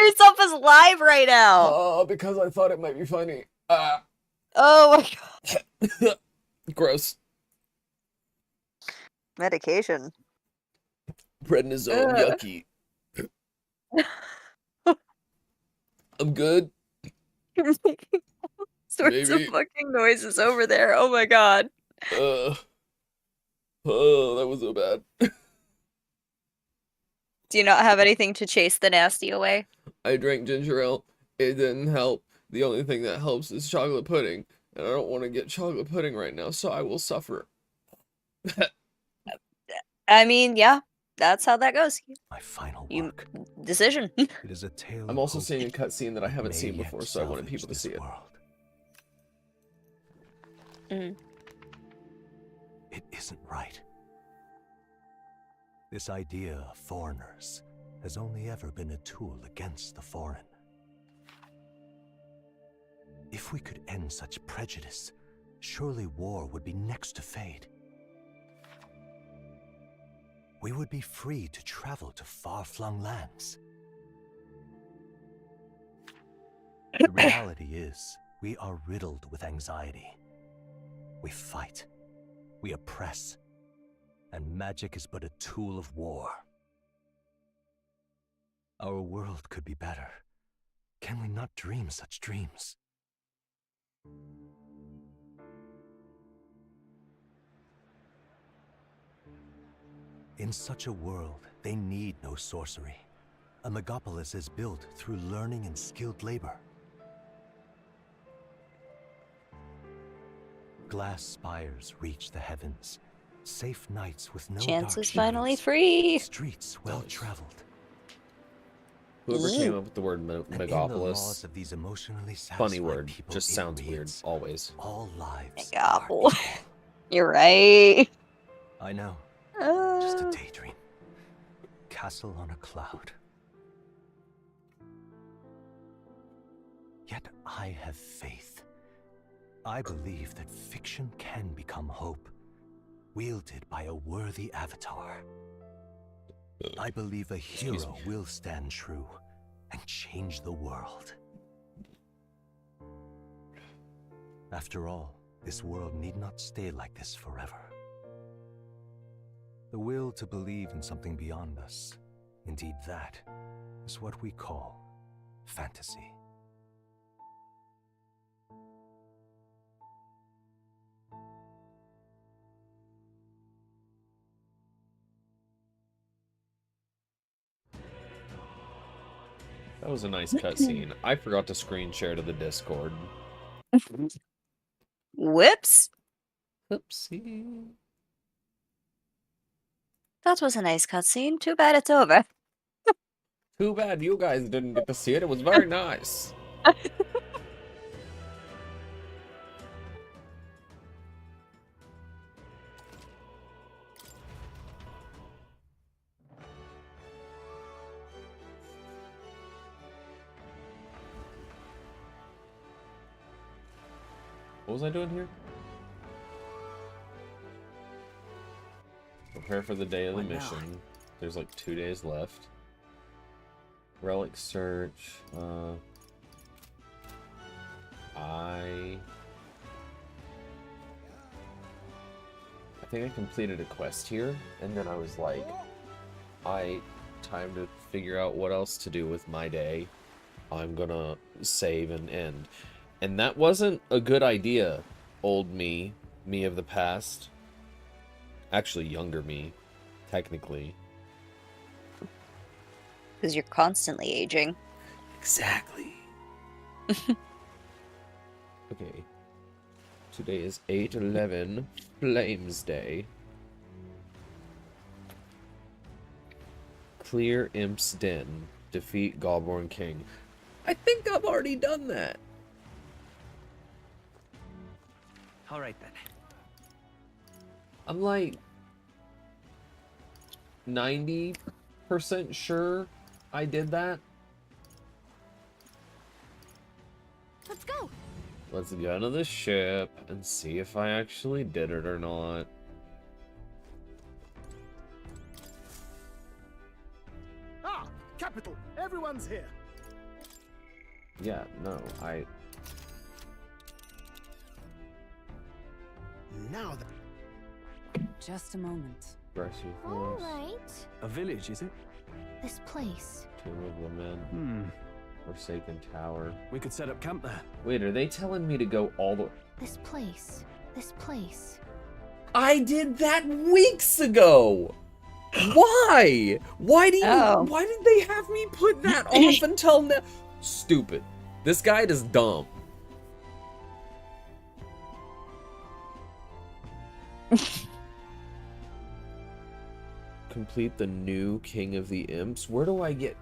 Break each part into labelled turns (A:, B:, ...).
A: yourself as live right now?
B: Because I thought it might be funny.
A: Oh my god.
B: Gross.
A: Medication.
B: Prednisone, yucky. I'm good.
A: You're making all sorts of
B: Maybe.
A: fucking noises over there. Oh my god.
B: Oh, that was so bad.
A: Do you not have anything to chase the nasty away?
B: I drank ginger ale. It didn't help. The only thing that helps is chocolate pudding. And I don't want to get chocolate pudding right now, so I will suffer.
A: I mean, yeah, that's how that goes.
C: My final work.
A: Decision.
C: It is a tale.
B: I'm also seeing a cutscene that I haven't seen before, so I wanted
C: salvage
B: people to
C: this
B: see it.
C: world. It isn't right. This idea of foreigners has only ever been a tool against the foreign. If we could end such prejudice, surely war would be next to fade. We would be free to travel to far-flung lands. The reality is, we are riddled with anxiety. We fight, we oppress, and magic is but a tool of war. Our world could be better. Can we not dream such dreams? In such a world, they need no sorcery. A megapolis is built through learning and skilled labor. Glass spires reach the heavens. Safe nights with no
A: Chance
C: dark
A: is finally
C: shadows.
A: free.
C: Streets well traveled.
B: Whoever came up with the word
C: And in the
B: megapolis,
C: laws of these emotionally
B: funny
C: satisfied
B: word,
C: people
B: just
C: in
B: sounds weird,
C: Weeds,
B: always.
C: all lives
A: Megapole.
C: are equal.
A: You're right.
C: I know. Just a daydream. Castle on a cloud. Yet I have faith. I believe that fiction can become hope, wielded by a worthy avatar. I believe a hero will stand true and change the world. After all, this world need not stay like this forever. The will to believe in something beyond us, indeed that, is what we call fantasy.
B: That was a nice cutscene. I forgot to screen share to the Discord.
A: Whoops.
B: Oopsie.
A: That was a nice cutscene. Too bad it's over.
B: Too bad you guys didn't get to see it. It was very nice. What was I doing here? Prepare for the day of the mission. There's like 2 days left. Relic search. I think I completed a quest here, and then I was like, time to figure out what else to do with my day. I'm gonna save and end. And that wasn't a good idea, old me of the past. Actually, younger me, technically.
A: Because you're constantly aging.
B: Exactly. Okay. Today is 8/11, Flames Day. Clear Imp's Den. Defeat Galborn King. I think I've already done that.
D: Alright then.
B: I'm like 90% sure I did that.
E: Let's go.
B: Let's go to the ship and see if I actually did it or not.
F: Ah, capital. Everyone's here.
B: Yeah, no, I...
F: Now that...
G: Just a moment.
B: Grassy
E: All
B: Forest,
E: right.
D: A village, is it?
E: This place.
B: Tomb of Lament, Forsaken Tower.
D: We could set up camp there.
B: Wait, are they telling me to go all the...
E: This place. This place.
B: I did that weeks ago! Why? Why do you...
A: Oh.
B: Why did they have me put that off until now? Stupid. This guide is dumb. Complete the new King of the Imps. Where do I get...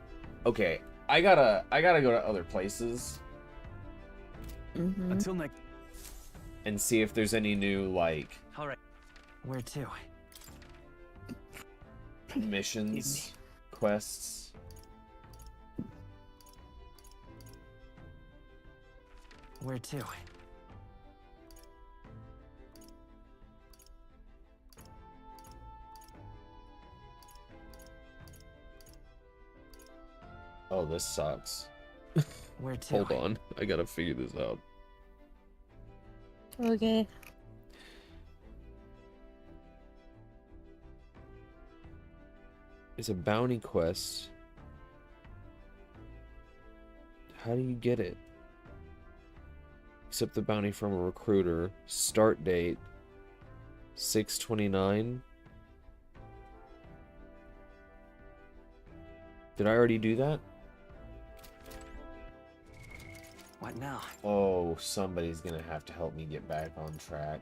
B: Okay, I gotta go to other places
A: Mm-hmm.
D: Until next.
B: and see if there's any new, like,
D: All right. Where to?
B: missions, quests.
D: Where to?
B: Oh, this sucks.
D: Where to?
B: Hold on, I gotta figure this out.
A: Okay.
B: It's a bounty quest. How do you get it? Accept the bounty from a recruiter. Start date 6/29. Did I already do that?
D: What now?
B: Oh, somebody's gonna have to help me get back on track.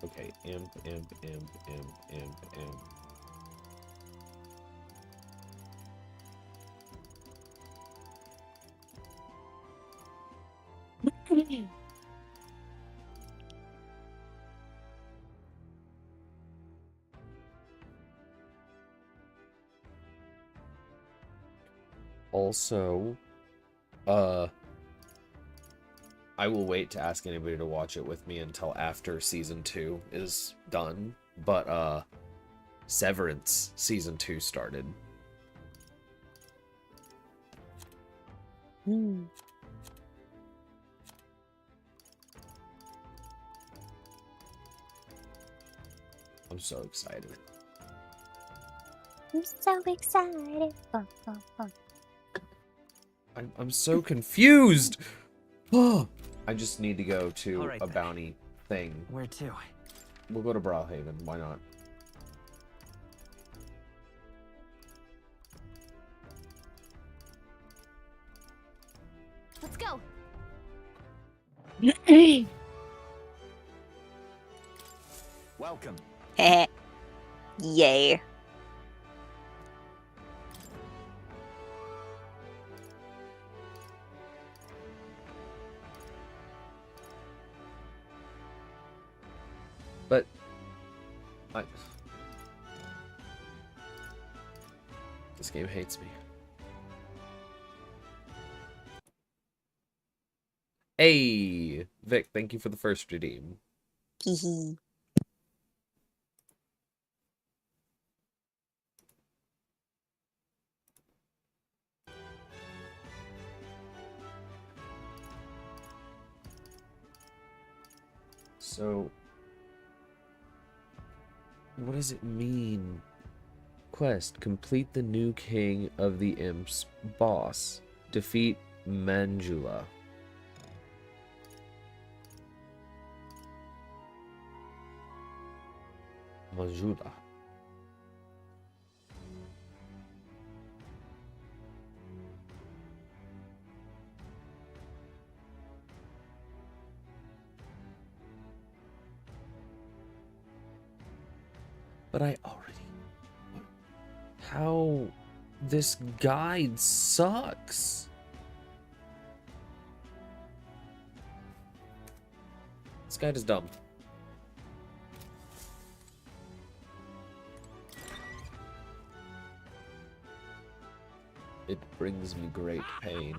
B: Okay, imp. Also, I will wait to ask anybody to watch it with me until after season 2 is done. But, Severance season 2 started.
A: Hmm.
B: I'm so excited.
A: I'm so excited.
B: I'm so confused. Oh, I just need to go to
D: Alright
B: a
D: then.
B: bounty thing.
D: Where to?
B: We'll go to Brawlhaven. Why not?
E: Let's go.
C: Welcome.
A: Yay.
B: But this game hates me. Hey, Vic, thank you for the first redeem.
A: Hehe.
B: So, what does it mean? Quest, complete the new King of the Imps boss. Defeat Manjula. Manjula. But I already... How... This guide sucks. This guide is dumb. It brings me great pain.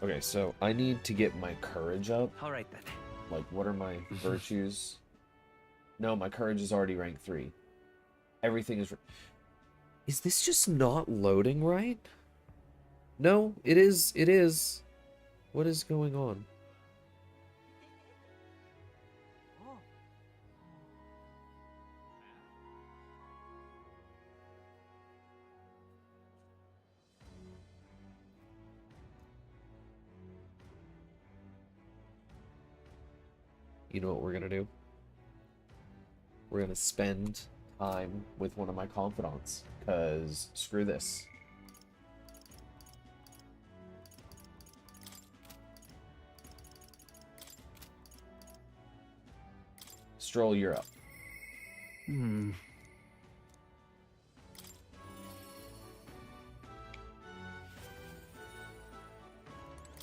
B: Okay, so I need to get my courage up.
D: All right then.
B: Like, what are my virtues? No, my courage is already rank 3. Everything is... Is this just not loading right? No, it is. It is. What is going on? You know what we're gonna do? We're gonna spend time with one of my confidants, because screw this. Stroll, you're up.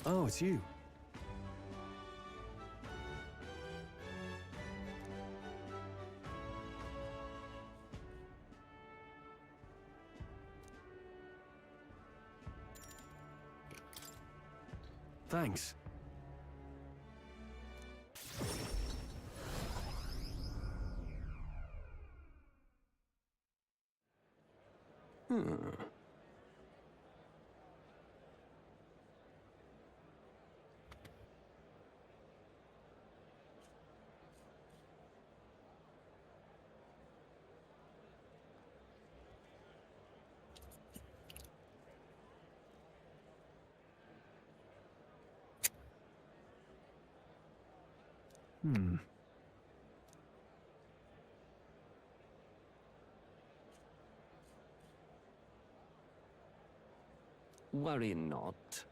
C: Oh, it's you. Thanks.
G: Worry not.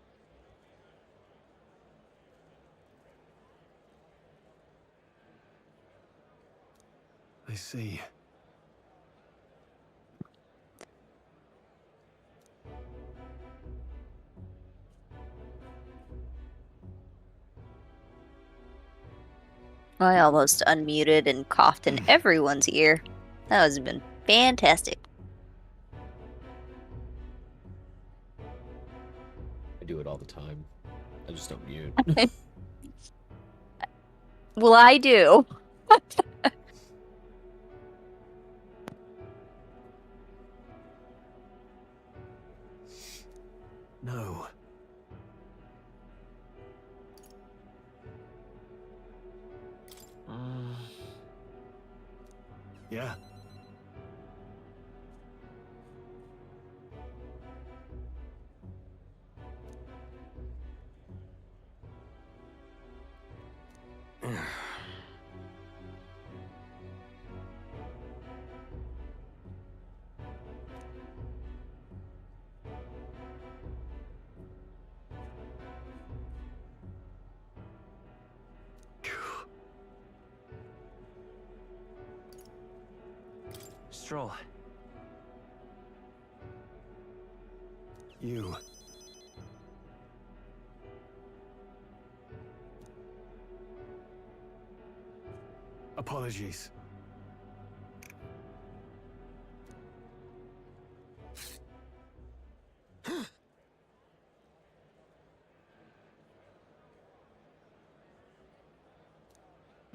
C: I see.
A: I almost unmuted and coughed in everyone's ear. That has been fantastic.
B: I do it all the time. I just don't mute.
A: Well, I do.
C: No. Yeah.
D: Stroll.
C: You. Apologies.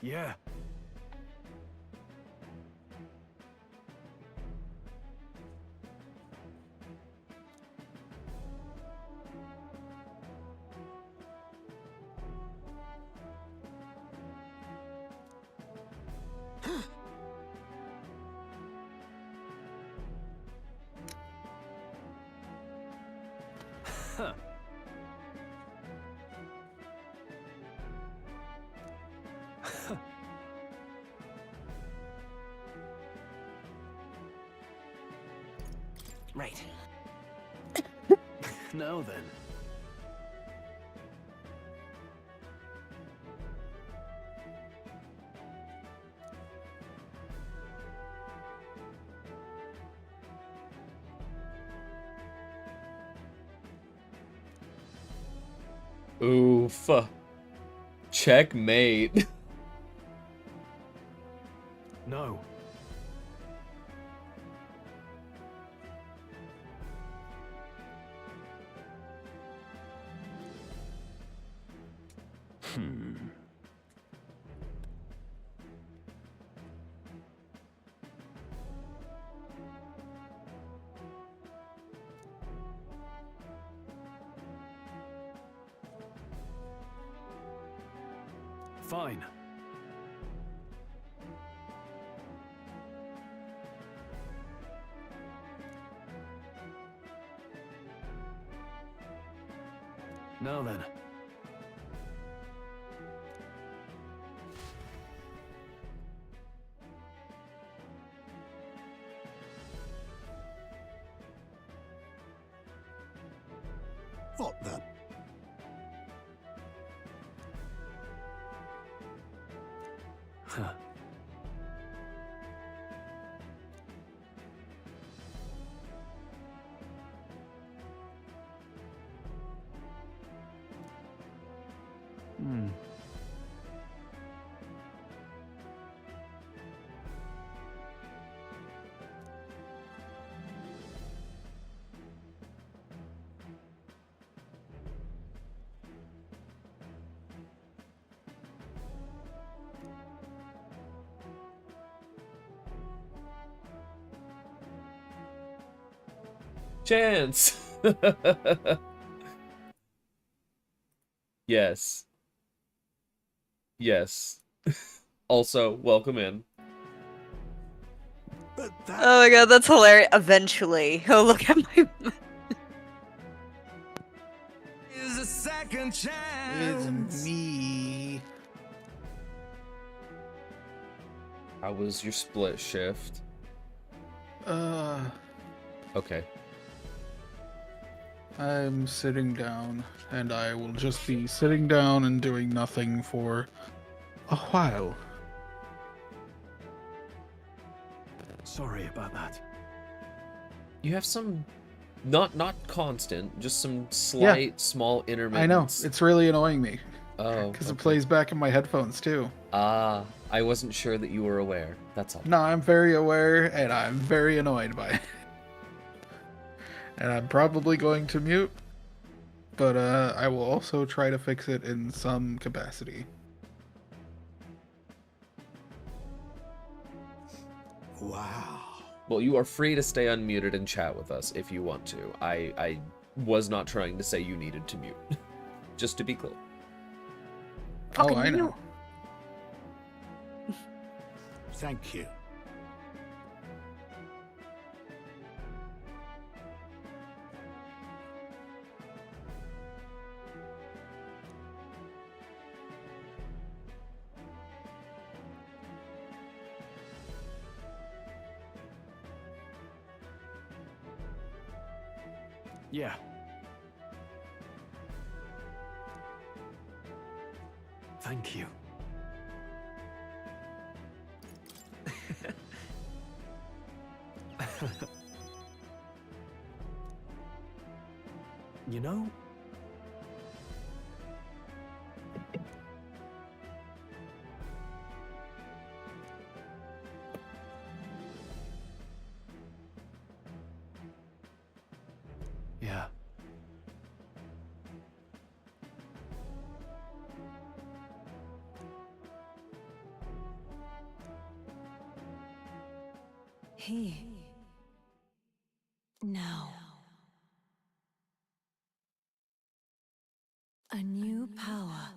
C: Yeah. Huh.
D: Right.
C: Now then.
B: Oof. Checkmate.
C: No.
G: Fine. Now then.
C: What the?
G: Huh. Hmm.
B: Chance! Yes. Yes. Also, welcome in.
C: But that
A: Oh my god, that's hilarious. Eventually. Oh, look at my.
C: is a second chance.
H: It's me.
B: How was your split shift? Okay.
H: I'm sitting down, and I will just be sitting down and doing nothing for a while.
G: Sorry about that.
B: You have some, not constant, just some slight, small intermittents.
H: I know, it's really annoying me,
B: Oh,
H: because it
B: okay.
H: plays back in my headphones too.
B: Ah, I wasn't sure that you were aware. That's all.
H: No, I'm very aware, and I'm very annoyed by it. And I'm probably going to mute, but I will also try to fix it in some capacity.
C: Wow.
B: Well, you are free to stay unmuted and chat with us if you want to. I was not trying to say you needed to mute. Just to be clear.
H: Oh, I know.
C: Thank you.
G: Yeah. Thank you. You know, yeah.
E: He. Now. A new power.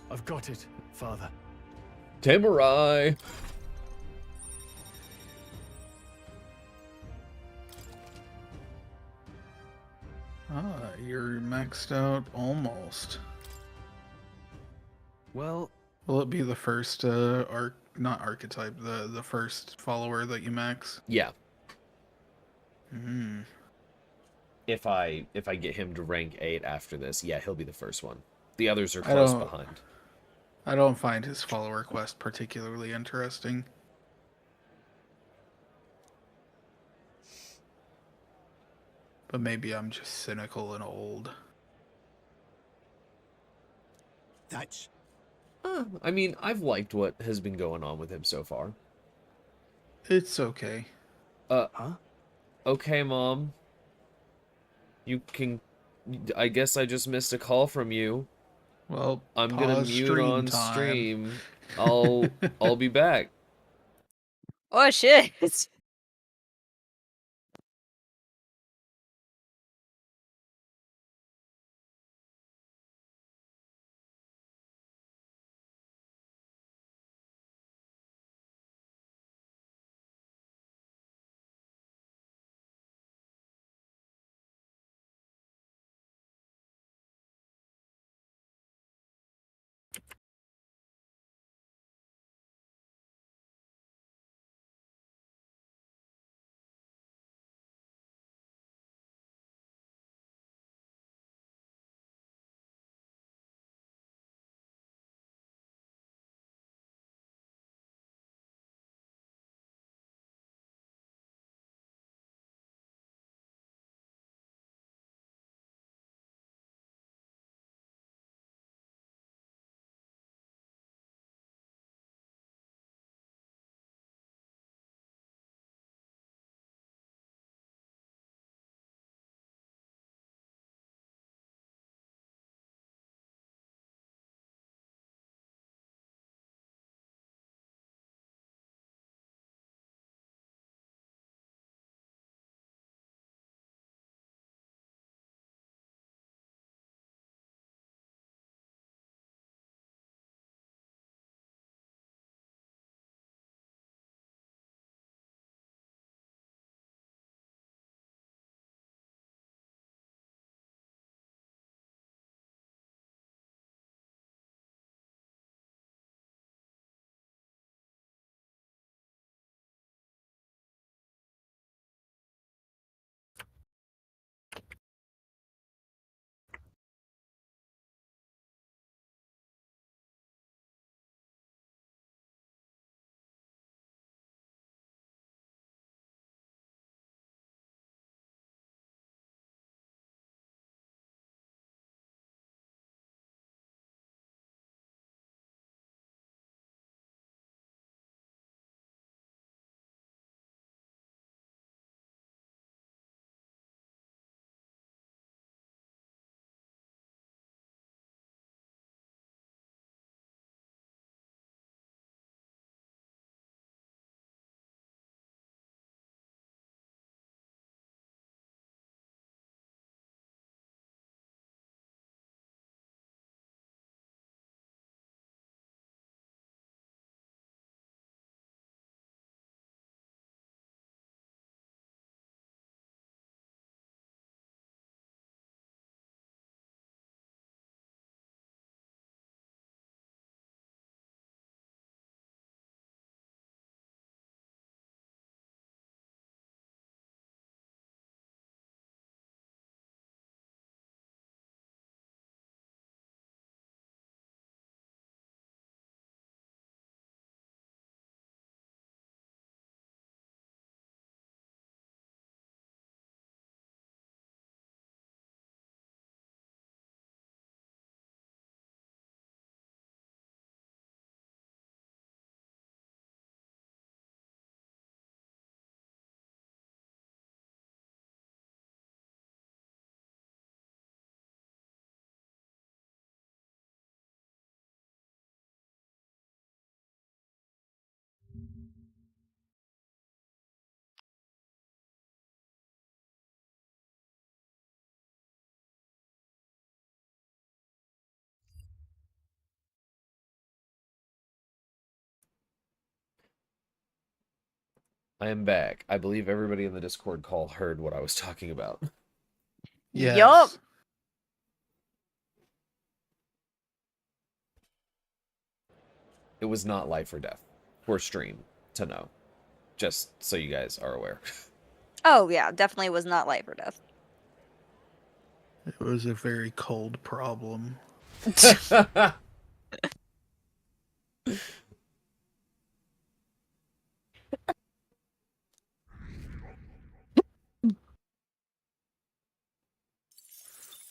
G: I've got it, Father.
B: Samurai!
H: Ah, you're maxed out almost.
G: Well,
H: Will it be the first not archetype, the first follower that you max?
B: Yeah.
H: Hmm.
B: If I get him to rank 8 after this, yeah, he'll be the first one. The others are
H: I
B: close
H: don't-
B: behind.
H: I don't find his follower quest particularly interesting. But maybe I'm just cynical and old.
C: That's
B: I mean, I've liked what has been going on with him so far.
H: It's okay.
G: huh?
B: Okay, Mom. You can... I guess I just missed a call from you.
H: Well,
B: I'm gonna
H: pause
B: mute
H: stream
B: on
H: time.
B: stream. I'll be back.
A: Oh shit.
B: I am back. I believe everybody in the Discord call heard what I was talking about.
H: Yes.
A: Yup.
B: It was not life or death for stream to know. Just so you guys are aware.
A: Oh yeah, definitely was not life or death.
H: It was a very cold problem.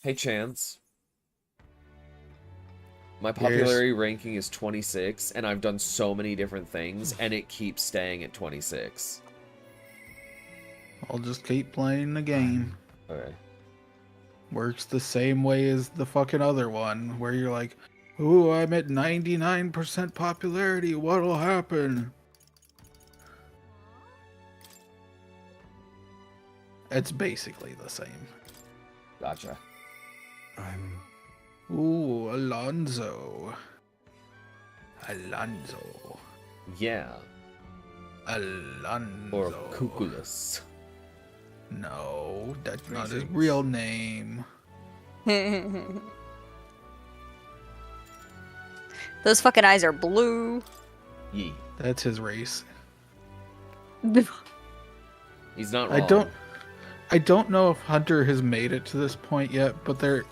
B: Hey, Chance. My
H: Yes.
B: popularity ranking is 26, and I've done so many different things, and it keeps staying at 26.
H: I'll just keep playing the game.
B: Okay.
H: Works the same way as the fucking other one, where you're like, ooh, I'm at 99% popularity, what'll happen? It's basically the same.
B: Gotcha.
H: Ooh, Alonzo. Alonzo.
B: Yeah.
H: Alonzo.
B: Or Cuculus.
H: No, that's not his
C: Greetings.
H: real name.
A: Those fucking eyes are blue.
B: Yee.
H: That's his race.
B: He's not wrong.
H: I don't know if Hunter has made it to this point yet, but they're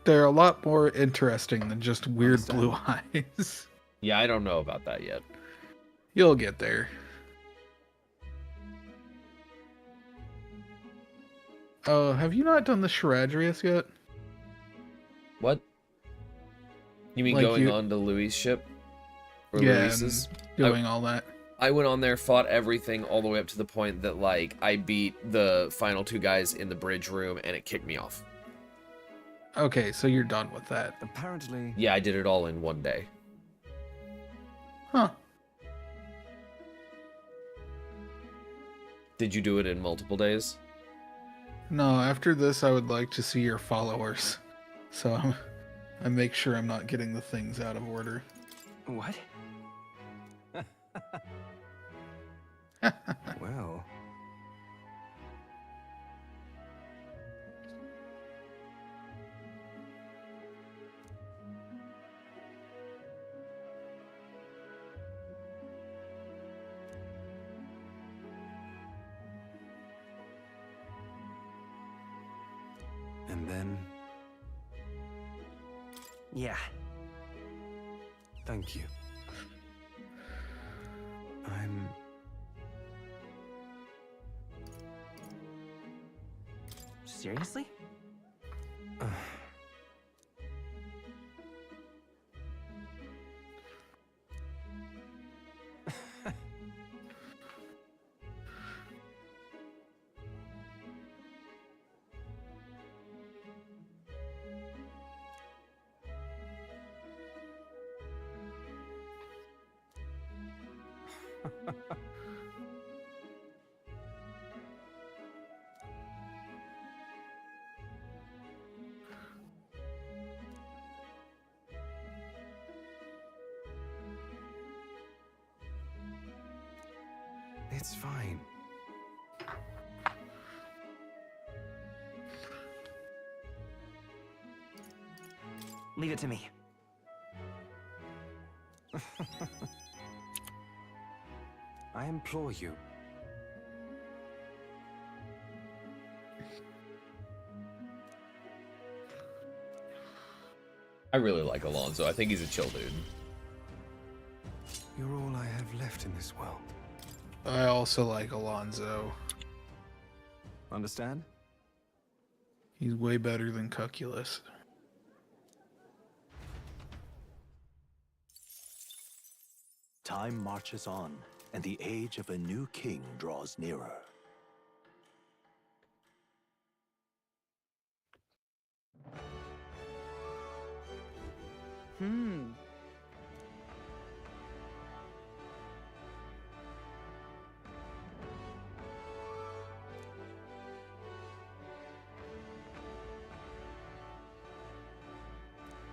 H: a lot more interesting than just weird blue eyes.
B: Yeah, I don't know about that yet.
H: You'll get there. Oh, have you not done the Charadrius yet?
B: What? You mean
H: Like
B: going
H: you-
B: on to Louis' ship? Or
H: Yeah,
B: Louis's?
H: doing all that.
B: I went on there, fought everything all the way up to the point that, like, I beat the final two guys in the bridge room, and it kicked me off.
H: Okay, so you're done with that.
C: Apparently,
B: Yeah, I did it all in one day.
H: Huh.
B: Did you do it in multiple days?
H: No, after this I would like to see your followers. So I make sure I'm not getting the things out of order.
D: What?
C: well, and then
D: Yeah.
C: thank you. I'm
D: Seriously?
C: It's fine.
D: Leave it to me.
C: I implore you.
B: I really like Alonzo. I think he's a chill dude.
C: You're all I have left in this world.
H: I also like Alonzo.
C: Understand?
H: He's way better than Cuculus.
I: Time marches on, and the age of a new king draws nearer.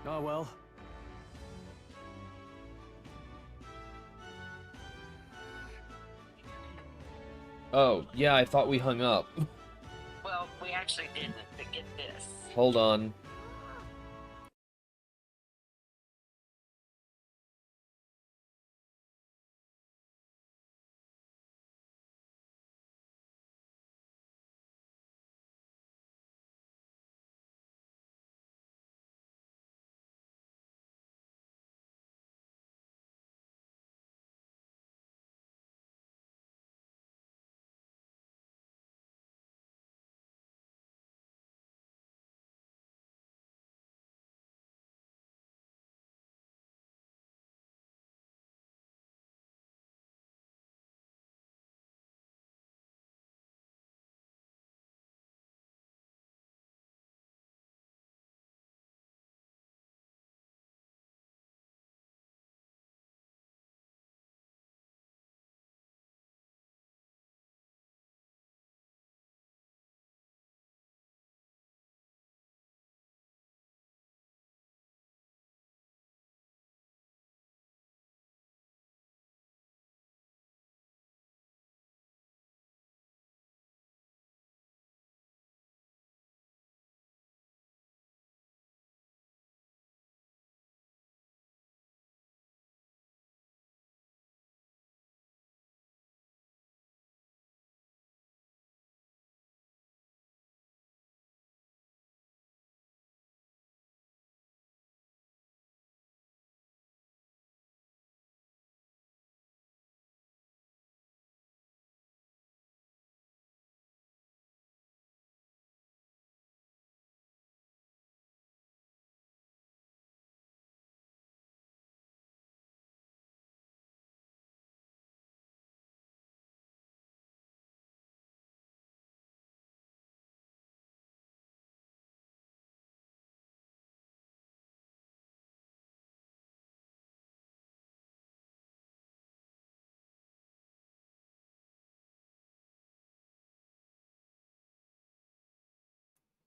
G: Oh well.
B: Oh, yeah, I thought we hung up.
F: Well, we actually didn't, but get this.
B: Hold on.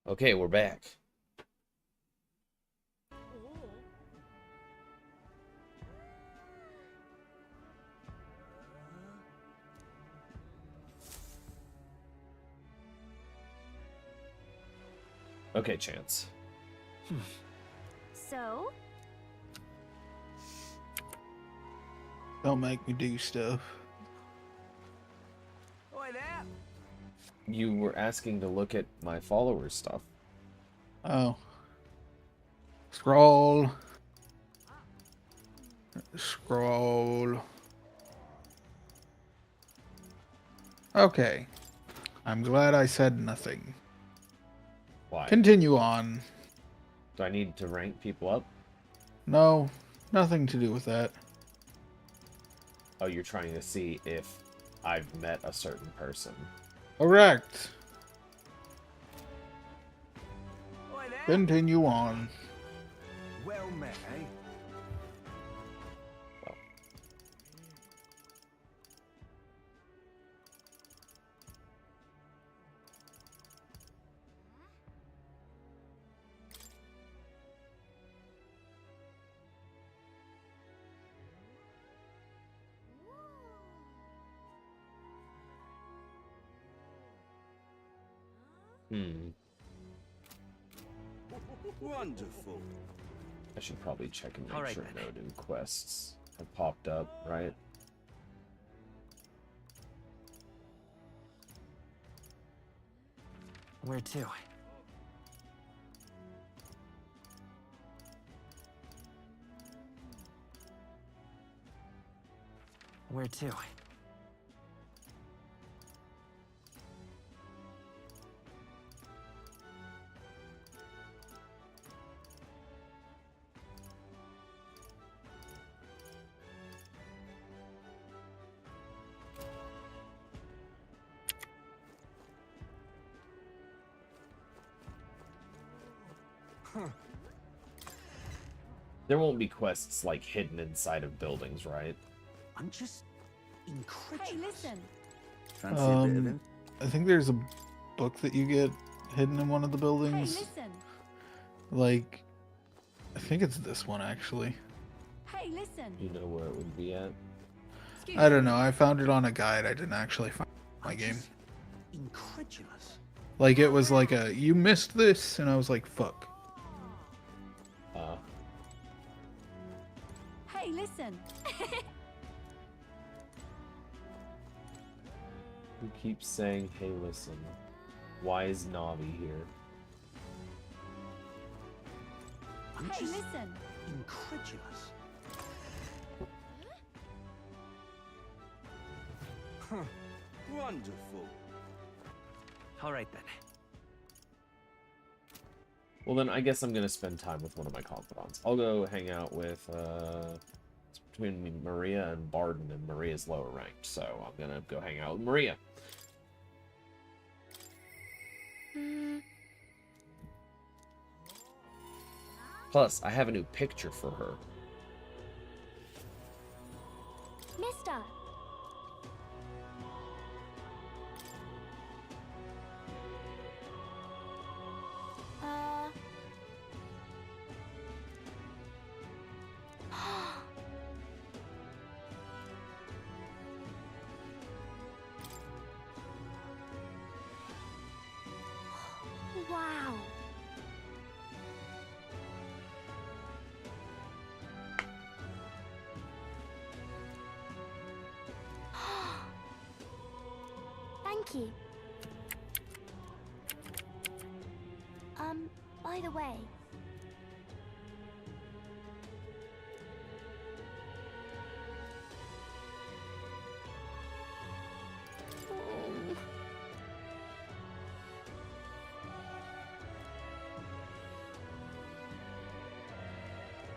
B: Okay, we're back. Okay, Chance.
J: So?
H: Don't make me do stuff.
D: Oi there!
B: You were asking to look at my followers' stuff.
H: Oh. Scroll. Scroll. Okay. I'm glad I said nothing.
B: Why?
H: Continue on.
B: Do I need to rank people up?
H: No, nothing to do with that.
B: Oh, you're trying to see if I've met a certain person.
H: Correct.
D: Oi there!
H: Continue on.
C: Well met, eh?
B: Well,
I: Wonderful.
B: I should probably check and make
D: All right,
B: sure
D: then.
B: no new quests have popped up, right?
D: Where to? Where to?
B: There won't be quests like hidden inside of buildings, right?
C: I'm just incredulous.
J: Hey, listen.
C: Fancy a bit of it?
H: I think there's a book that you get hidden in one of the
J: Hey,
H: buildings.
J: listen.
H: Like, I think it's this one actually.
J: Hey, listen.
B: You know where it would be at?
J: Excuse
H: I don't
J: me.
H: know. I found it on a guide. I didn't actually find. my game.
I: Incredulous.
H: Like, it was like a, you missed this, and I was like, fuck.
E: Hey, listen.
B: Who keeps saying, hey, listen? Why is Navi here?
E: Hey, listen.
I: Incredulous. Wonderful.
D: All right then.
B: Well, then I guess I'm going to spend time with one of my confidants. I'll go hang out with, it's between Maria and Barden, and Maria's lower ranked, so I'm going to go hang out with Maria. Plus, I have a new picture for her.
E: Mister. Wow. Thank you. By the way.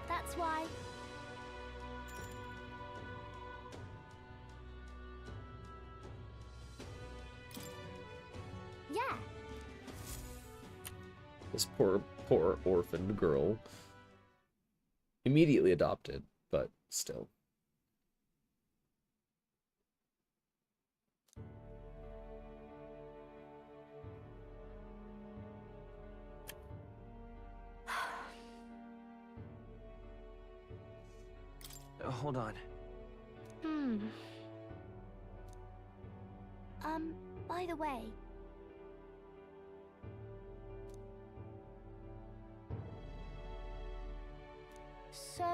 E: That's why. Yeah.
B: This poor orphaned girl. Immediately adopted, but still.
D: Hold on.
E: By the way. So...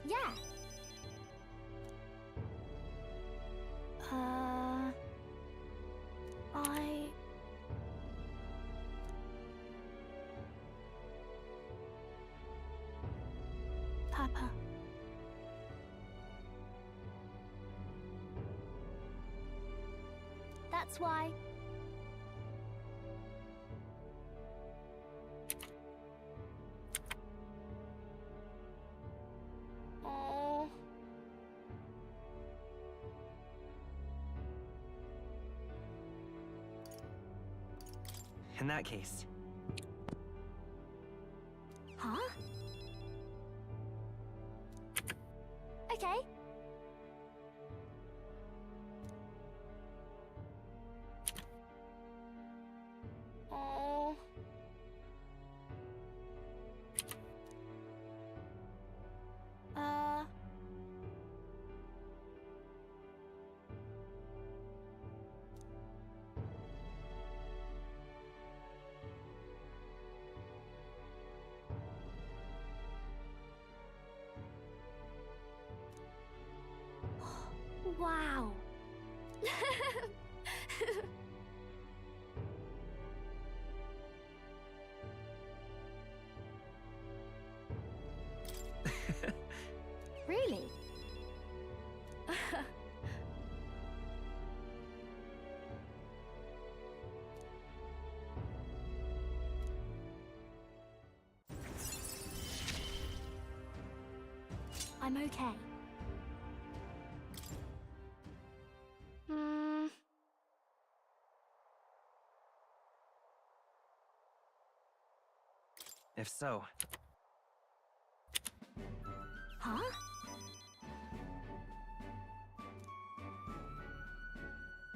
E: yeah. Papa. That's why. Oh.
D: In that case.
E: Huh? Okay. Oh. Wow. Really? I'm okay.
D: If so.
E: Huh?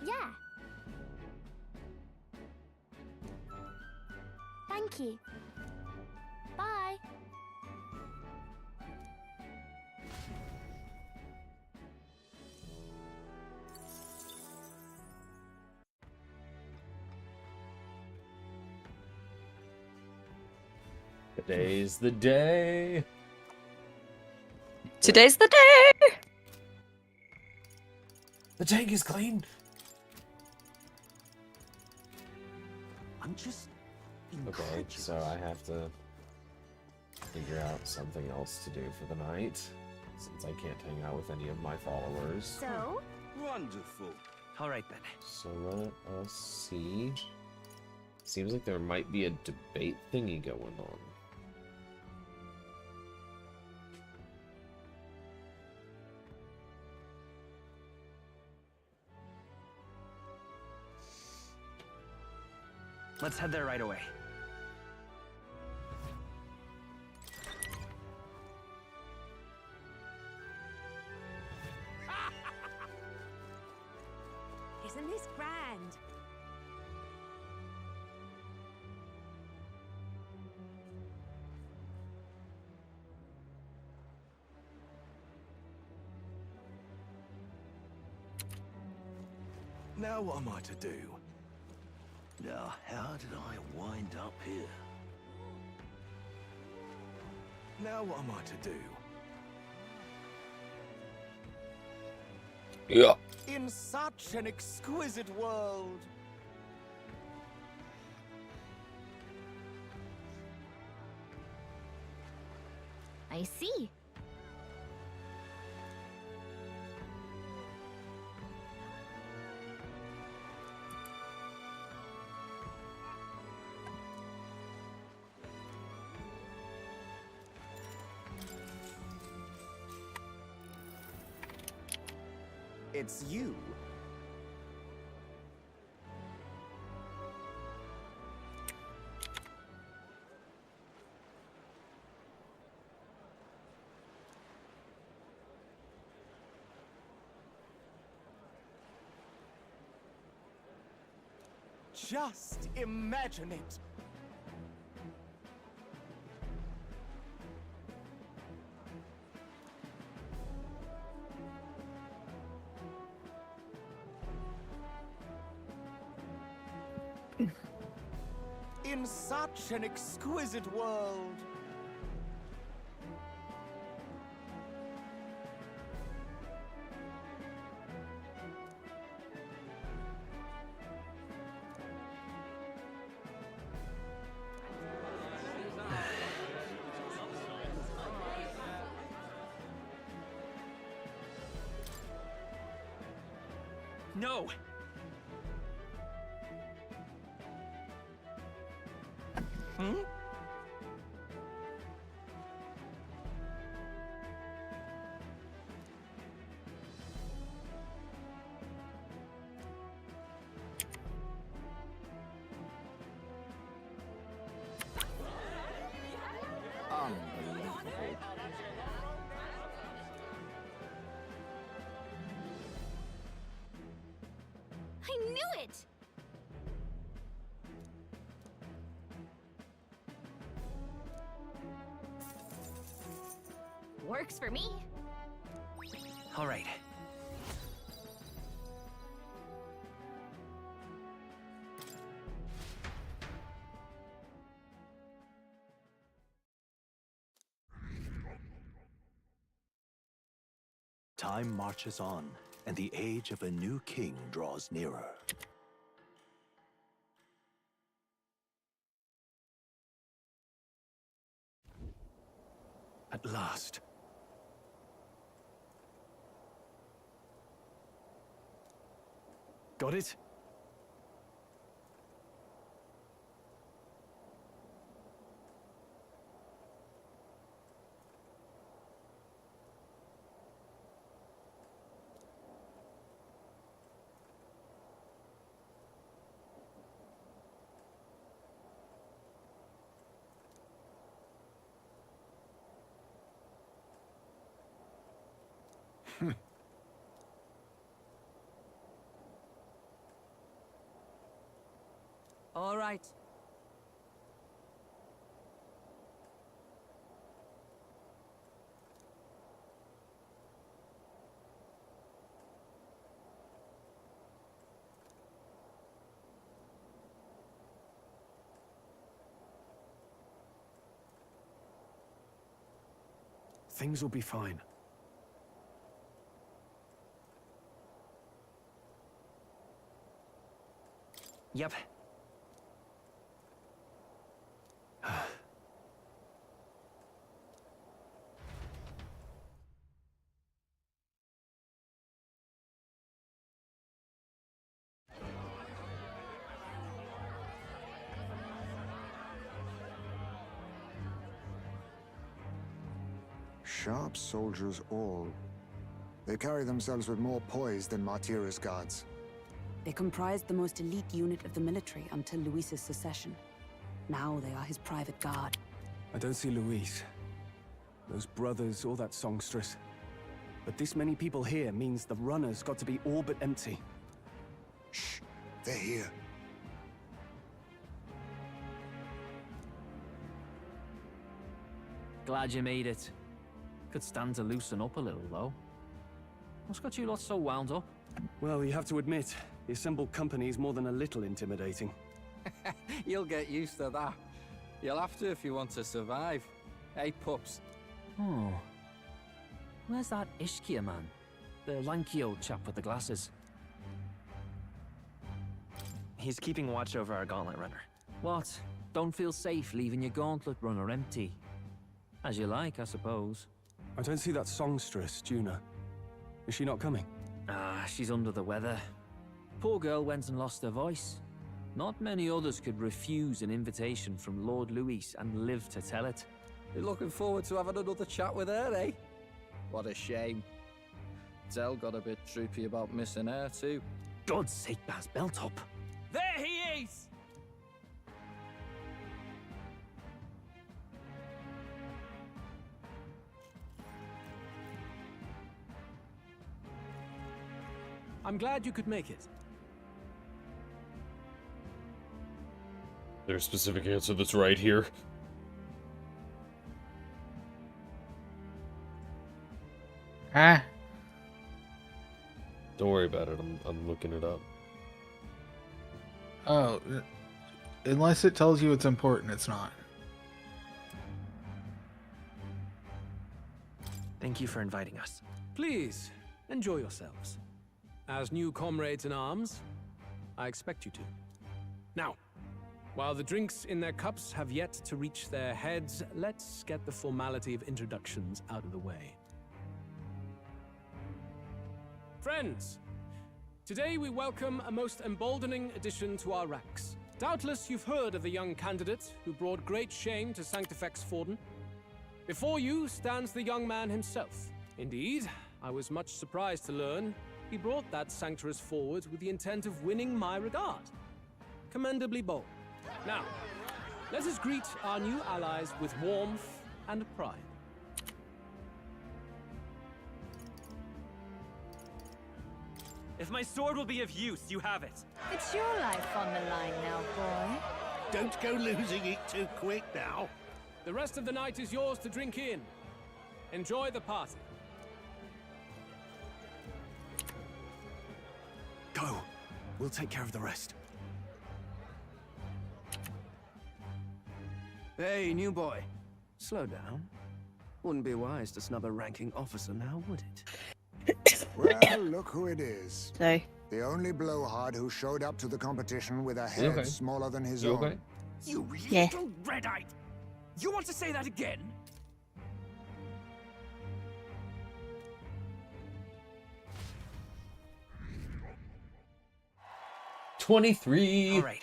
E: Yeah. Yeah. Thank you. Bye.
B: Today's the day.
A: Today's the day!
B: The tank is clean.
C: I'm just
B: Okay, so I have to figure out something else to do for the night, since I can't hang out with any of my followers.
E: So?
I: Wonderful.
D: All right then.
B: So let us see. Seems like there might be a debate thingy going on.
D: Let's head there right away.
E: Isn't this grand?
I: Now what am I to do? Now, how did I wind up here? Now what am I to do?
B: Yeah.
I: In such an exquisite world!
E: I see.
I: It's you. Just imagine it. In such an exquisite world.
D: No!
I: Hmm? Unbelievable.
E: I knew it! Works for me.
D: All right.
C: Time marches on, and the age of a new king draws nearer.
G: At last. Got it?
J: All right.
G: Things will be fine.
D: Yep.
K: Sharp soldiers all. They carry themselves with more poise than Martira's guards.
L: They comprised the most elite unit of the military until Luis's secession. Now they are his private guard.
G: I don't see Luis, those brothers, or that songstress. But this many people here means the runner's got to be all but empty.
K: Shh, they're here.
J: Glad you made it. Could stand to loosen up a little, though. What's got you lot so wound up?
G: Well, you have to admit, the assembled company is more than a little intimidating.
M: You'll get used to that. You'll have to if you want to survive. Hey, pups.
J: Oh. Where's that Ishkia man? The lanky old chap with the glasses.
D: He's keeping watch over our gauntlet runner.
J: What? Don't feel safe leaving your gauntlet runner empty? As you like, I suppose.
G: I don't see that songstress, Juna. Is she not coming?
J: Ah, she's under the weather. Poor girl went and lost her voice. Not many others could refuse an invitation from Lord Luis and live to tell it.
M: You're looking forward to having another chat with her, eh? What a shame. Zell got a bit droopy about missing her, too.
J: God's sake, Baz, belt up.
D: There he is!
N: I'm glad you could make it.
B: There's a specific answer that's right here.
H: Ah.
B: Don't worry about it. I'm looking it up.
H: Oh, unless it tells you it's important, it's not.
D: Thank you for inviting us.
N: Please, enjoy yourselves. As new comrades in arms, I expect you to. Now, while the drinks in their cups have yet to reach their heads, let's get the formality of introductions out of the way. Friends, today we welcome a most emboldening addition to our ranks. Doubtless you've heard of the young candidate who brought great shame to Sanctifex Forden. Before you stands the young man himself. Indeed, I was much surprised to learn he brought that sanctuarist forward with the intent of winning my regard. Commendably bold. Now, let us greet our new allies with warmth and pride.
D: If my sword will be of use, you have it.
E: It's your life on the line now, boy.
I: Don't go losing it too quick now.
N: The rest of the night is yours to drink in. Enjoy the party.
G: Go. We'll take care of the rest.
M: Hey, new boy. Slow down. Wouldn't be wise to snub a ranking officer now, would it?
K: Well, look who it is.
A: Sorry.
K: The only blowhard who showed up to the competition with a
B: You
K: head
B: okay?
K: smaller than his
B: You
K: own.
B: okay?
D: You
A: Yeah.
D: little red-eyed! You want to say that again?
B: 23.
D: All right.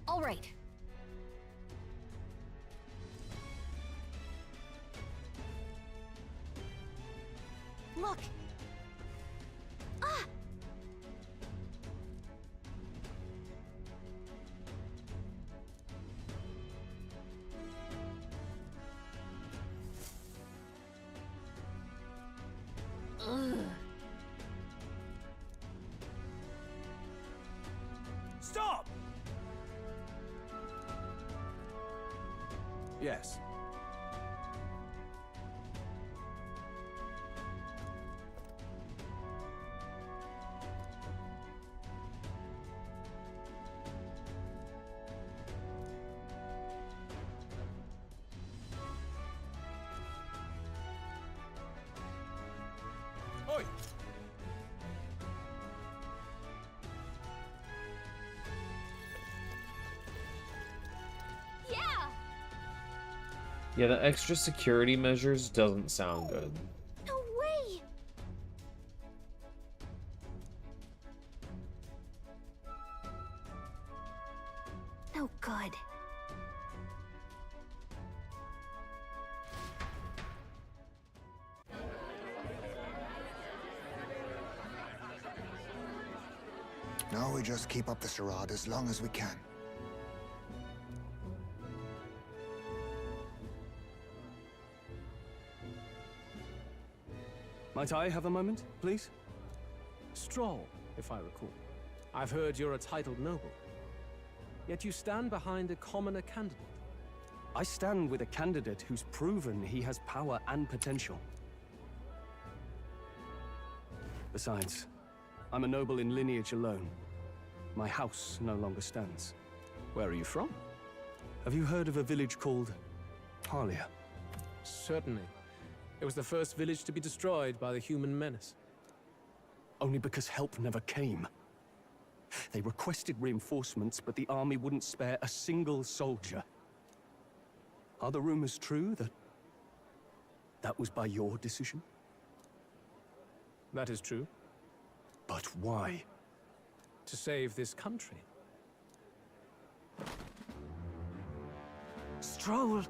E: All right. Look. Ah!
N: Yes. Oi!
E: Yeah!
B: Yeah, the extra security measures doesn't sound good.
E: No way! No good.
K: Now we just keep up the charade as long as we can.
N: Might I have a moment, please? Stroll, if I recall. I've heard you're a titled noble. Yet you stand behind a commoner candidate.
O: I stand with a candidate who's proven he has power and potential. Besides, I'm a noble in lineage alone. My house no longer stands.
N: Where are you from?
O: Have you heard of a village called Harlia?
N: Certainly. It was the first village to be destroyed by the human menace.
O: Only because help never came. They requested reinforcements, but the army wouldn't spare a single soldier. Are the rumors true that was by your decision?
N: That is true.
O: But why?
N: To save this country.
O: Stroll!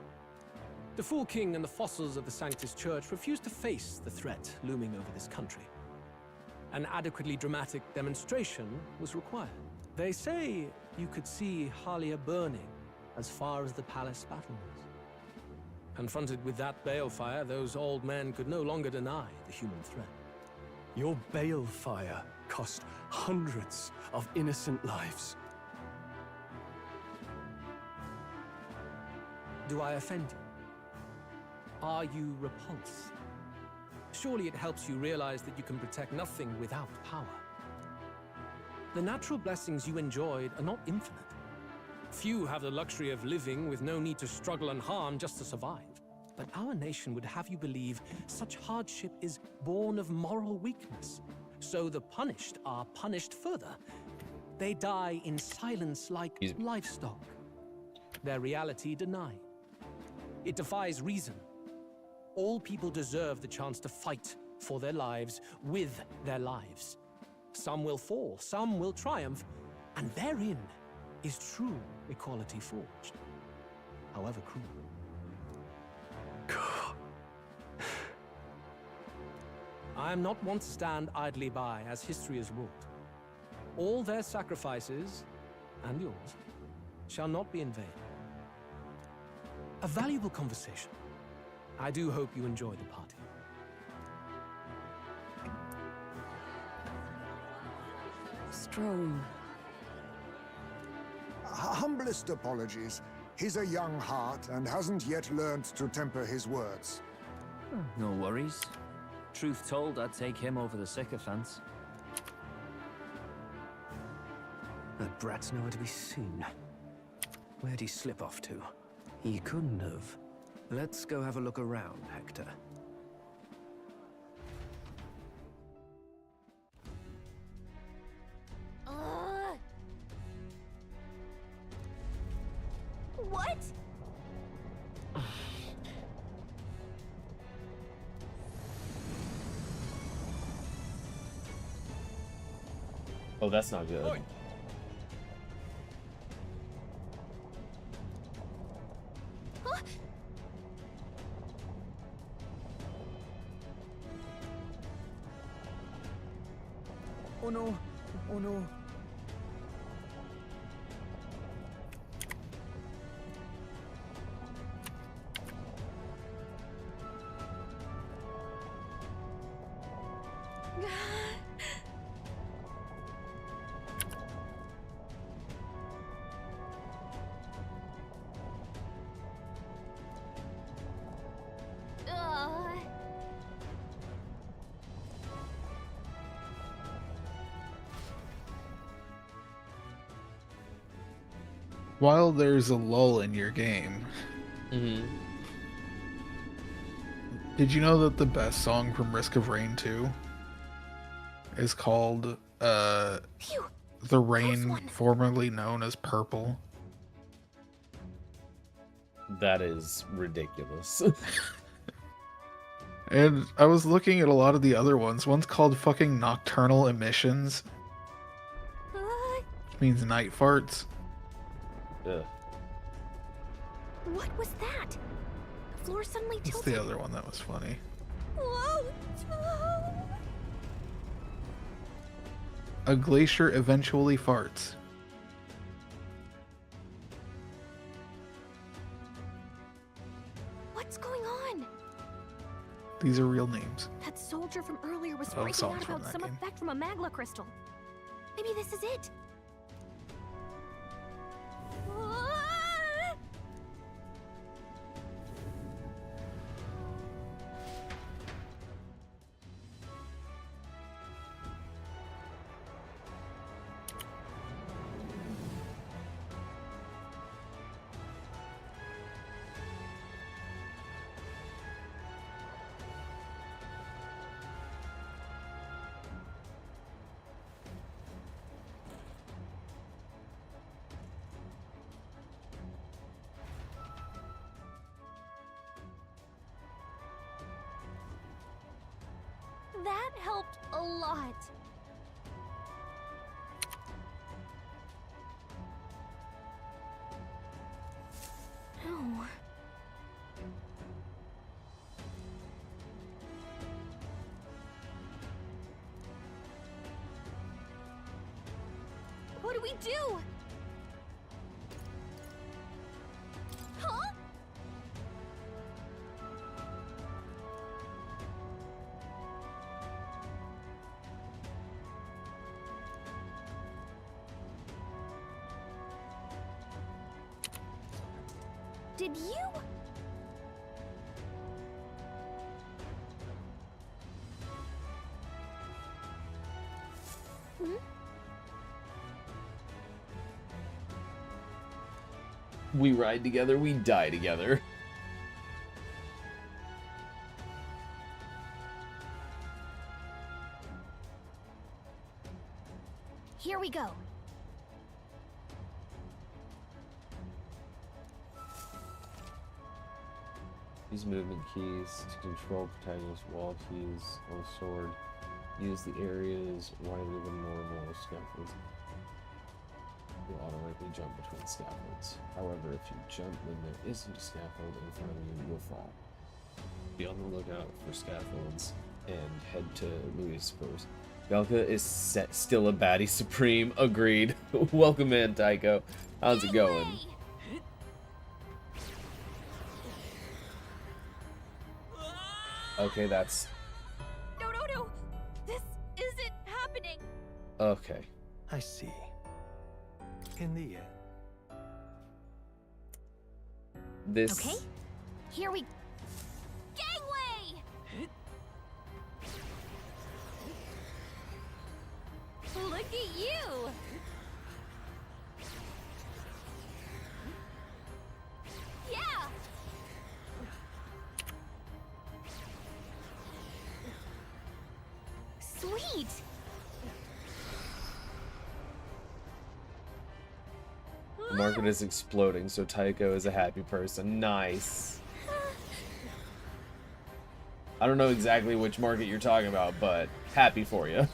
N: The Fool King and the fossils of the Sanctus Church refused to face the threat looming over this country. An adequately dramatic demonstration was required. They say you could see Harlia burning as far as the palace battlements. Confronted with that balefire, those old men could no longer deny the human threat.
O: Your balefire cost hundreds of innocent lives.
N: Do I offend you? Are you repulsed? Surely it helps you realize that you can protect nothing without power. The natural blessings you enjoyed are not infinite. Few have the luxury of living with no need to struggle and harm just to survive. But our nation would have you believe such hardship is born of moral weakness. So the punished are punished further. They die in silence like livestock. Their reality denied. It defies reason. All people deserve the chance to fight for their lives with their lives. Some will fall, some will triumph, and therein is true equality forged, however cruel. I am not one to stand idly by as history is wrought. All their sacrifices, and yours, shall not be in vain. A valuable conversation. I do hope you enjoy the party.
L: Stroll.
K: Humblest apologies. He's a young heart and hasn't yet learned to temper his words.
J: No worries. Truth told, I'd take him over the sycophants.
O: That brat's nowhere to be seen. Where'd he slip off to?
J: He couldn't have. Let's go have a look around, Hector.
E: What?
B: Oh, that's not good.
G: Oh no! Oh no!
H: while there's a lull in your game, did you know that the best song from Risk of Rain 2 is called The Rain, formerly known as Purple?
B: That is ridiculous.
H: And I was looking at a lot of the other ones. One's called fucking Nocturnal Emissions, which means night farts.
B: Ugh.
E: What was that? The floor suddenly
H: That's
E: tilted.
H: the other one that was funny.
E: Whoa!
H: A glacier eventually farts.
E: What's going on?
H: These are real names.
E: That soldier from earlier was
H: Of
E: freaking
H: songs
E: out
H: from
E: about
H: that
E: some
H: game.
E: effect from a magla crystal. Maybe this is it. That helped a lot. Oh. What do we do? Huh? Did you? Hmm?
B: We ride together, we die together.
E: Here we go.
B: Use movement keys to control protagonist wall keys on the sword. Use the areas wider than normal scaffolds. You'll automatically jump between scaffolds. However, if you jump when there isn't a scaffold in front of you, you'll fall. Be on the lookout for scaffolds and head to Louis first. Belka is still a baddie supreme. Agreed. Welcome in, Tycho. How's it going? Okay, that's...
E: No. This isn't happening.
B: Okay.
C: I see. In the end.
B: This...
E: Okay. Here we... Gangway! Look at you! Yeah! Sweet!
B: The market is exploding, so Tycho is a happy person. Nice. I don't know exactly which market you're talking about, but happy for you.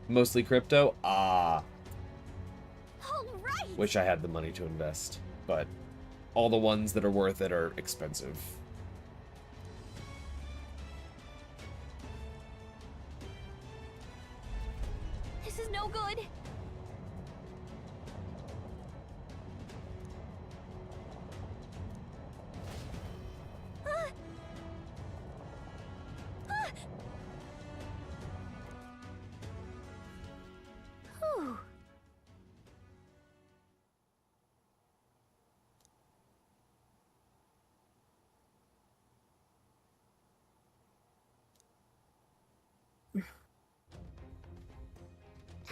B: Mostly crypto? Ah.
E: Alright!
B: Wish I had the money to invest, but all the ones that are worth it are expensive.
E: This is no good. Ah. Ah. Whew.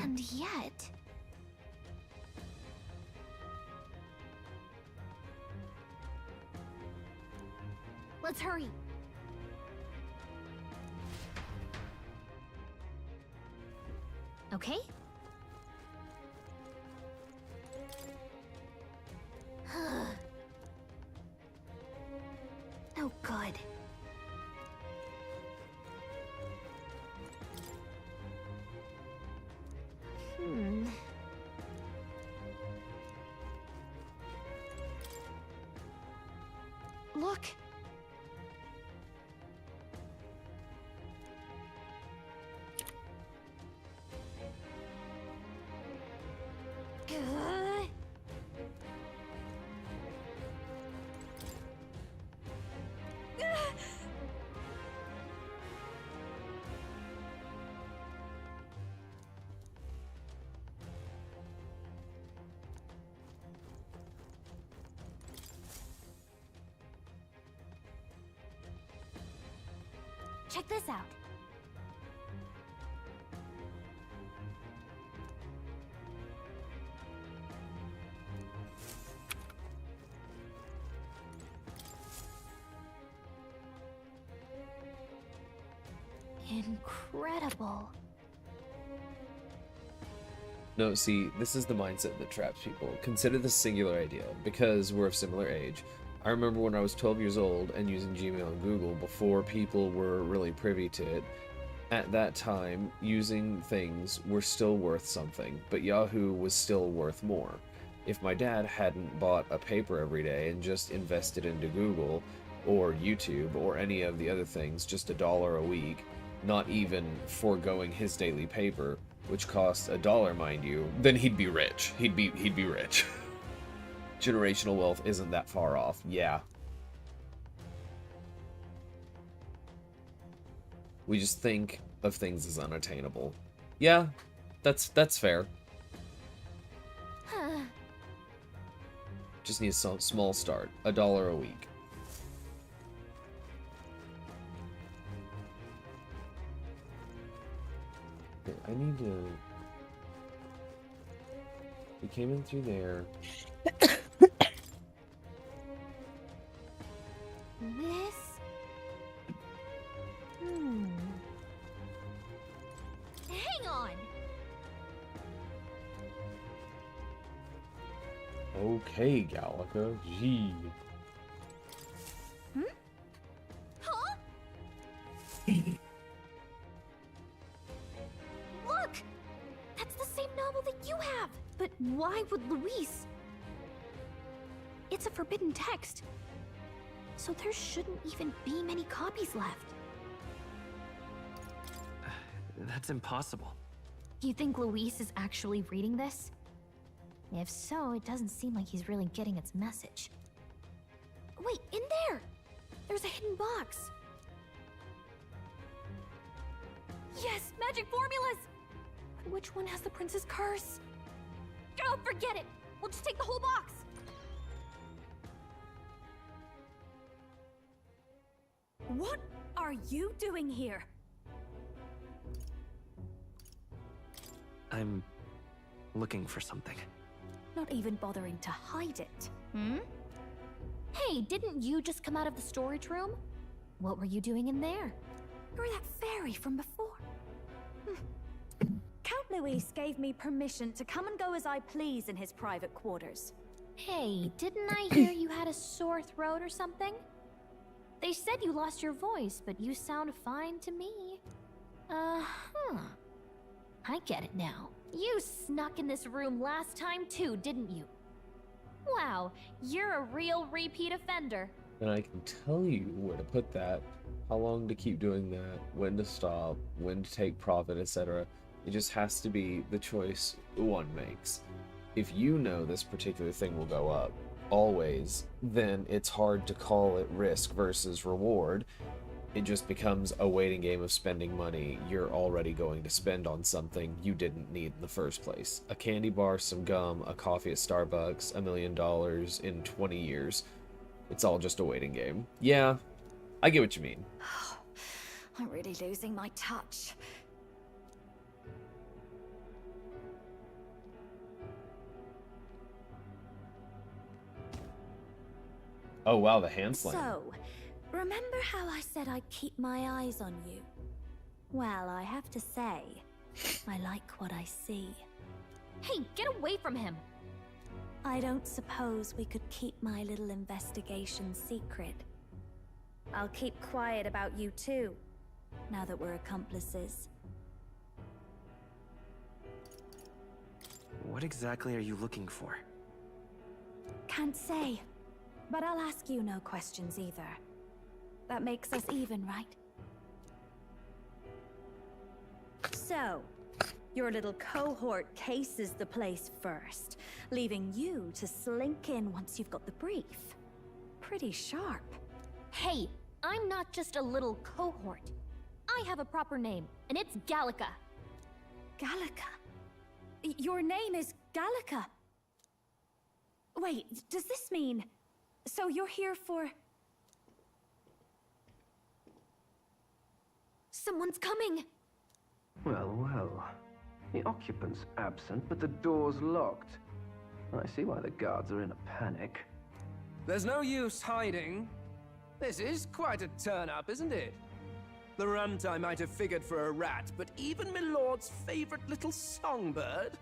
E: And yet... Let's hurry. Okay? Oh, good. Look. Check this out. Incredible.
B: No, see, this is the mindset that traps people. Consider this singular idea, because we're of similar age. I remember when I was 12 years old and using Gmail and Google before people were really privy to it. At that time, using things were still worth something, but Yahoo was still worth more. If my dad hadn't bought a paper every day and just invested into Google or YouTube or any of the other things, just $1 a week, not even foregoing his daily paper, which costs $1, mind you, then he'd be rich. He'd be rich. Generational wealth isn't that far off. Yeah. We just think of things as unattainable. Yeah, that's fair. Just need a small start. $1 a week. Okay, I need to... We came in through there.
E: This? Hang on!
B: Okay, Gallica. Gee.
E: Huh? Look! That's the same novel that you have! But why would Luis? It's a forbidden text. So there shouldn't even be many copies left.
J: That's impossible.
E: Do you think Luis is actually reading this? If so, it doesn't seem like he's really getting its message. Wait, in there! There's a hidden box! Yes, magic formulas! But which one has the prince's curse? Oh, forget it! We'll just take the whole box!
L: What are you doing here?
J: I'm looking for something.
L: Not even bothering to hide it.
E: Hey, didn't you just come out of the storage room? What were you doing in there?
L: You're that fairy from before. Count Luis gave me permission to come and go as I please in his private quarters.
E: Hey, didn't I hear you had a sore throat or something? They said you lost your voice, but you sound fine to me. I get it now. You snuck in this room last time too, didn't you? Wow, you're a real repeat offender.
B: And I can tell you where to put that, how long to keep doing that, when to stop, when to take profit, etc. It just has to be the choice one makes. If you know this particular thing will go up, always, then it's hard to call it risk versus reward. It just becomes a waiting game of spending money you're already going to spend on something you didn't need in the first place. A candy bar, some gum, a coffee at Starbucks, $1 million in 20 years. It's all just a waiting game. Yeah, I get what you mean.
L: I'm really losing my touch.
B: Oh wow, the hand slam.
P: So, remember how I said I'd keep my eyes on you? Well, I have to say, I like what I see.
E: Hey, get away from him!
P: I don't suppose we could keep my little investigation secret. I'll keep quiet about you too, now that we're accomplices.
Q: What exactly are you looking for?
P: Can't say, but I'll ask you no questions either. That makes us even, right? So, your little cohort cases the place first, leaving you to slink in once you've got the brief. Pretty sharp.
E: Hey, I'm not just a little cohort. I have a proper name, and it's Gallica.
P: Gallica? Your name is Gallica? Wait, does this mean... So you're here for...
E: Someone's coming!
Q: Well, well. The occupant's absent, but the door's locked. I see why the guards are in a panic.
R: There's no use hiding. This is quite a turn-up, isn't it? The runt I might have figured for a rat, but even Milord's favorite little songbird?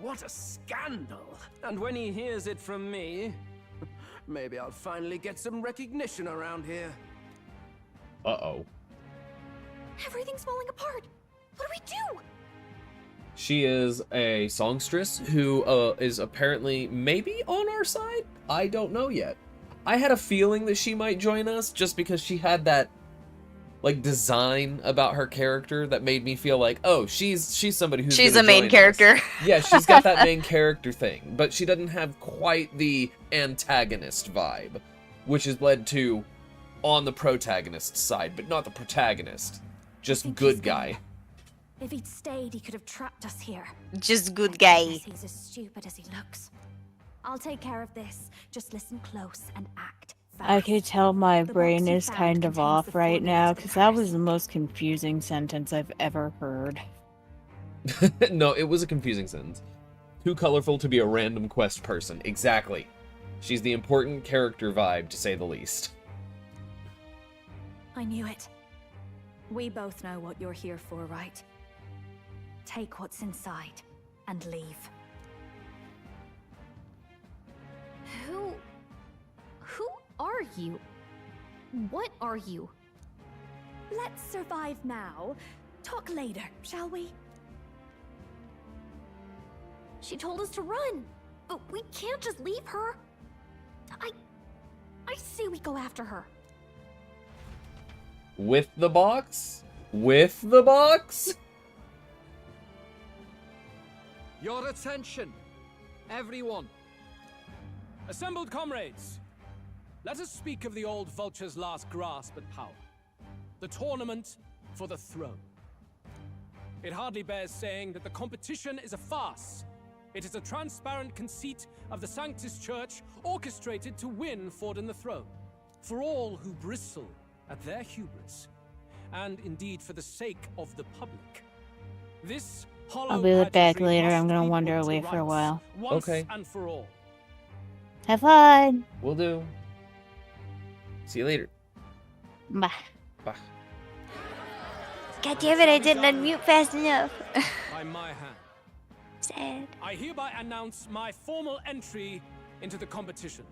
R: What a scandal! And when he hears it from me, maybe I'll finally get some recognition around here.
B: Uh-oh.
E: Everything's falling apart! What do we do?
B: She is a songstress who is apparently maybe on our side? I don't know yet. I had a feeling that she might join us just because she had that like design about her character that made me feel like, oh, she's somebody who's
A: she's a main character.
B: Yeah, she's got that main character thing, but she doesn't have quite the antagonist vibe, which has led to on the protagonist side, but not the protagonist. Just good guy.
P: If he'd stayed, he could have trapped us here.
A: Just good guy.
P: He's as stupid as he looks. I'll take care of this. Just listen close and act fast.
S: I could tell my brain is kind of off right now, because that was the most confusing sentence I've ever heard.
B: No, it was a confusing sentence. Too colorful to be a random quest person. Exactly. She's the important character vibe, to say the least.
P: I knew it. We both know what you're here for, right? Take what's inside and leave.
E: Who are you? What are you?
P: Let's survive now. Talk later, shall we?
E: She told us to run, but we can't just leave her. I say we go after her.
B: With the box? With the box?
R: Your attention, everyone.
N: Assembled comrades, let us speak of the old vulture's last grasp at power. The tournament for the throne. It hardly bears saying that the competition is a farce. It is a transparent conceit of the Sanctus Church orchestrated to win Forden the throne. For all who bristle at their hubris, and indeed for the sake of the public. This
S: I'll be back later. I'm gonna wander away for a while.
B: Okay.
N: And for all.
S: Have fun.
B: Will do. See you later.
S: Bye.
B: Bye.
A: God damn it, I didn't unmute fast enough.
N: By my hand.
A: Sad.
N: I hereby announce my formal entry into the competition.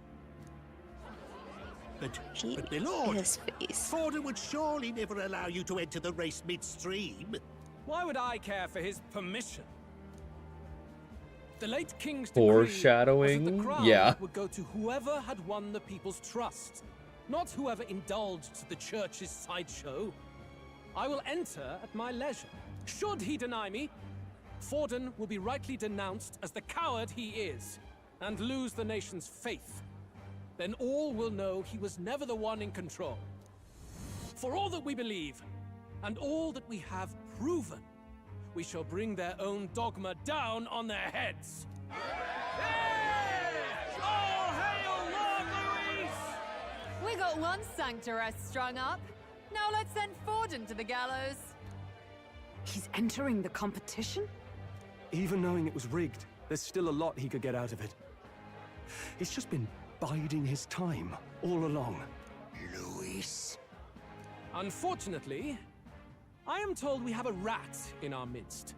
I: But my lord, Forden would surely never allow you to enter the race midstream.
N: Why would I care for his permission? The late king's
B: Foreshadowing?
N: decree was that the crown
B: Yeah.
N: would go to whoever had won the people's trust, not whoever indulged the church's sideshow. I will enter at my leisure. Should he deny me, Forden will be rightly denounced as the coward he is, and lose the nation's faith. Then all will know he was never the one in control. For all that we believe, and all that we have proven, we shall bring their own dogma down on their heads.
T: All hail Lord Luis! We got one sanctoress strung up. Now let's send Forden to the gallows.
L: He's entering the competition?
O: Even knowing it was rigged, there's still a lot he could get out of it. He's just been biding his time all along.
I: Luis.
N: Unfortunately, I am told we have a rat in our midst,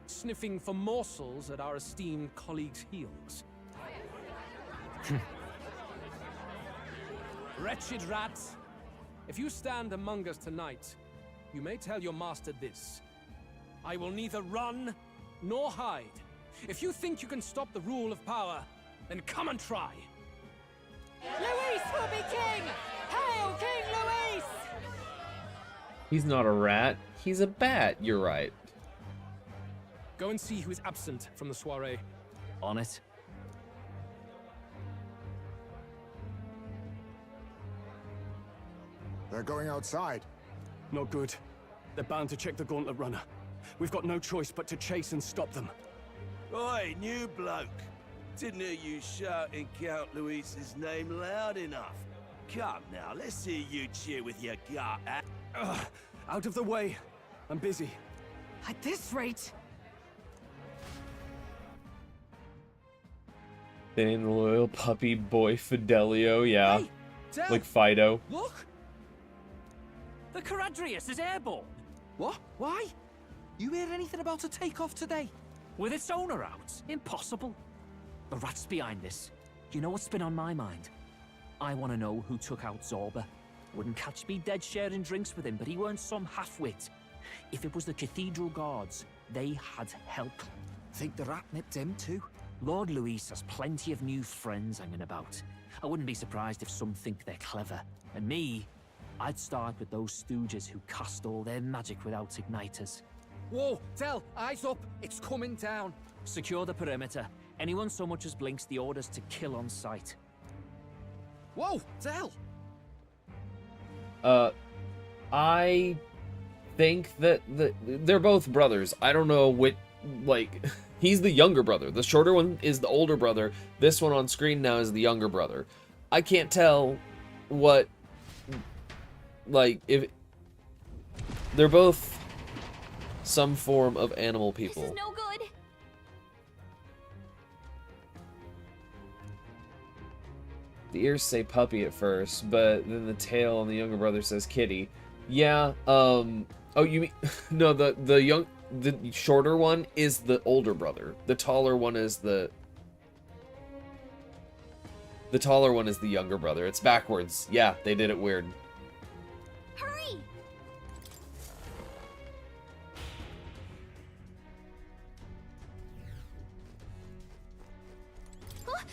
N: sniffing for morsels at our esteemed colleagues' heels. Wretched rat, if you stand among us tonight, you may tell your master this. I will neither run nor hide. If you think you can stop the rule of power, then come and try.
T: Luis will be king! Hail King Luis!
B: He's not a rat. He's a bat. You're right.
N: Go and see who is absent from the soiree.
J: On it.
K: They're going outside.
O: Not good. They're bound to check the gauntlet runner. We've got no choice but to chase and stop them.
U: Oi, new bloke. Didn't hear you shouting Count Luis's name loud enough. Come now, let's hear you cheer with your gut.
O: Out of the way. I'm busy.
T: At this rate...
B: Thin, loyal puppy boy Fidelio, yeah.
J: Hey, Del,
B: like Fido.
J: Look! The Caradrius is airborne.
M: What? Why? You hear anything about a takeoff today?
J: With its owner out? Impossible. The rat's behind this. You know what's been on my mind? I want to know who took out Zorba. Wouldn't catch me dead sharing drinks with him, but he weren't some half-wit. If it was the Cathedral Guards, they had help.
M: Think the rat nipped him too?
J: Lord Luis has plenty of new friends hanging about. I wouldn't be surprised if some think they're clever. And me, I'd start with those stooges who cast all their magic without igniters.
M: Whoa, Del, eyes up. It's coming down.
J: Secure the perimeter. Anyone so much as blinks, the orders to kill on sight.
M: Whoa, Del!
B: I think that they're both brothers. I don't know which, like, he's the younger brother. The shorter one is the older brother. This one on screen now is the younger brother. I can't tell what, like, if they're both some form of animal people.
E: This is no good.
B: The ears say puppy at first, but then the tail on the younger brother says kitty. Yeah, oh, you mean, no, the shorter one is the older brother. The taller one is the younger brother. It's backwards. Yeah, they did it weird.
E: Hurry! Huh?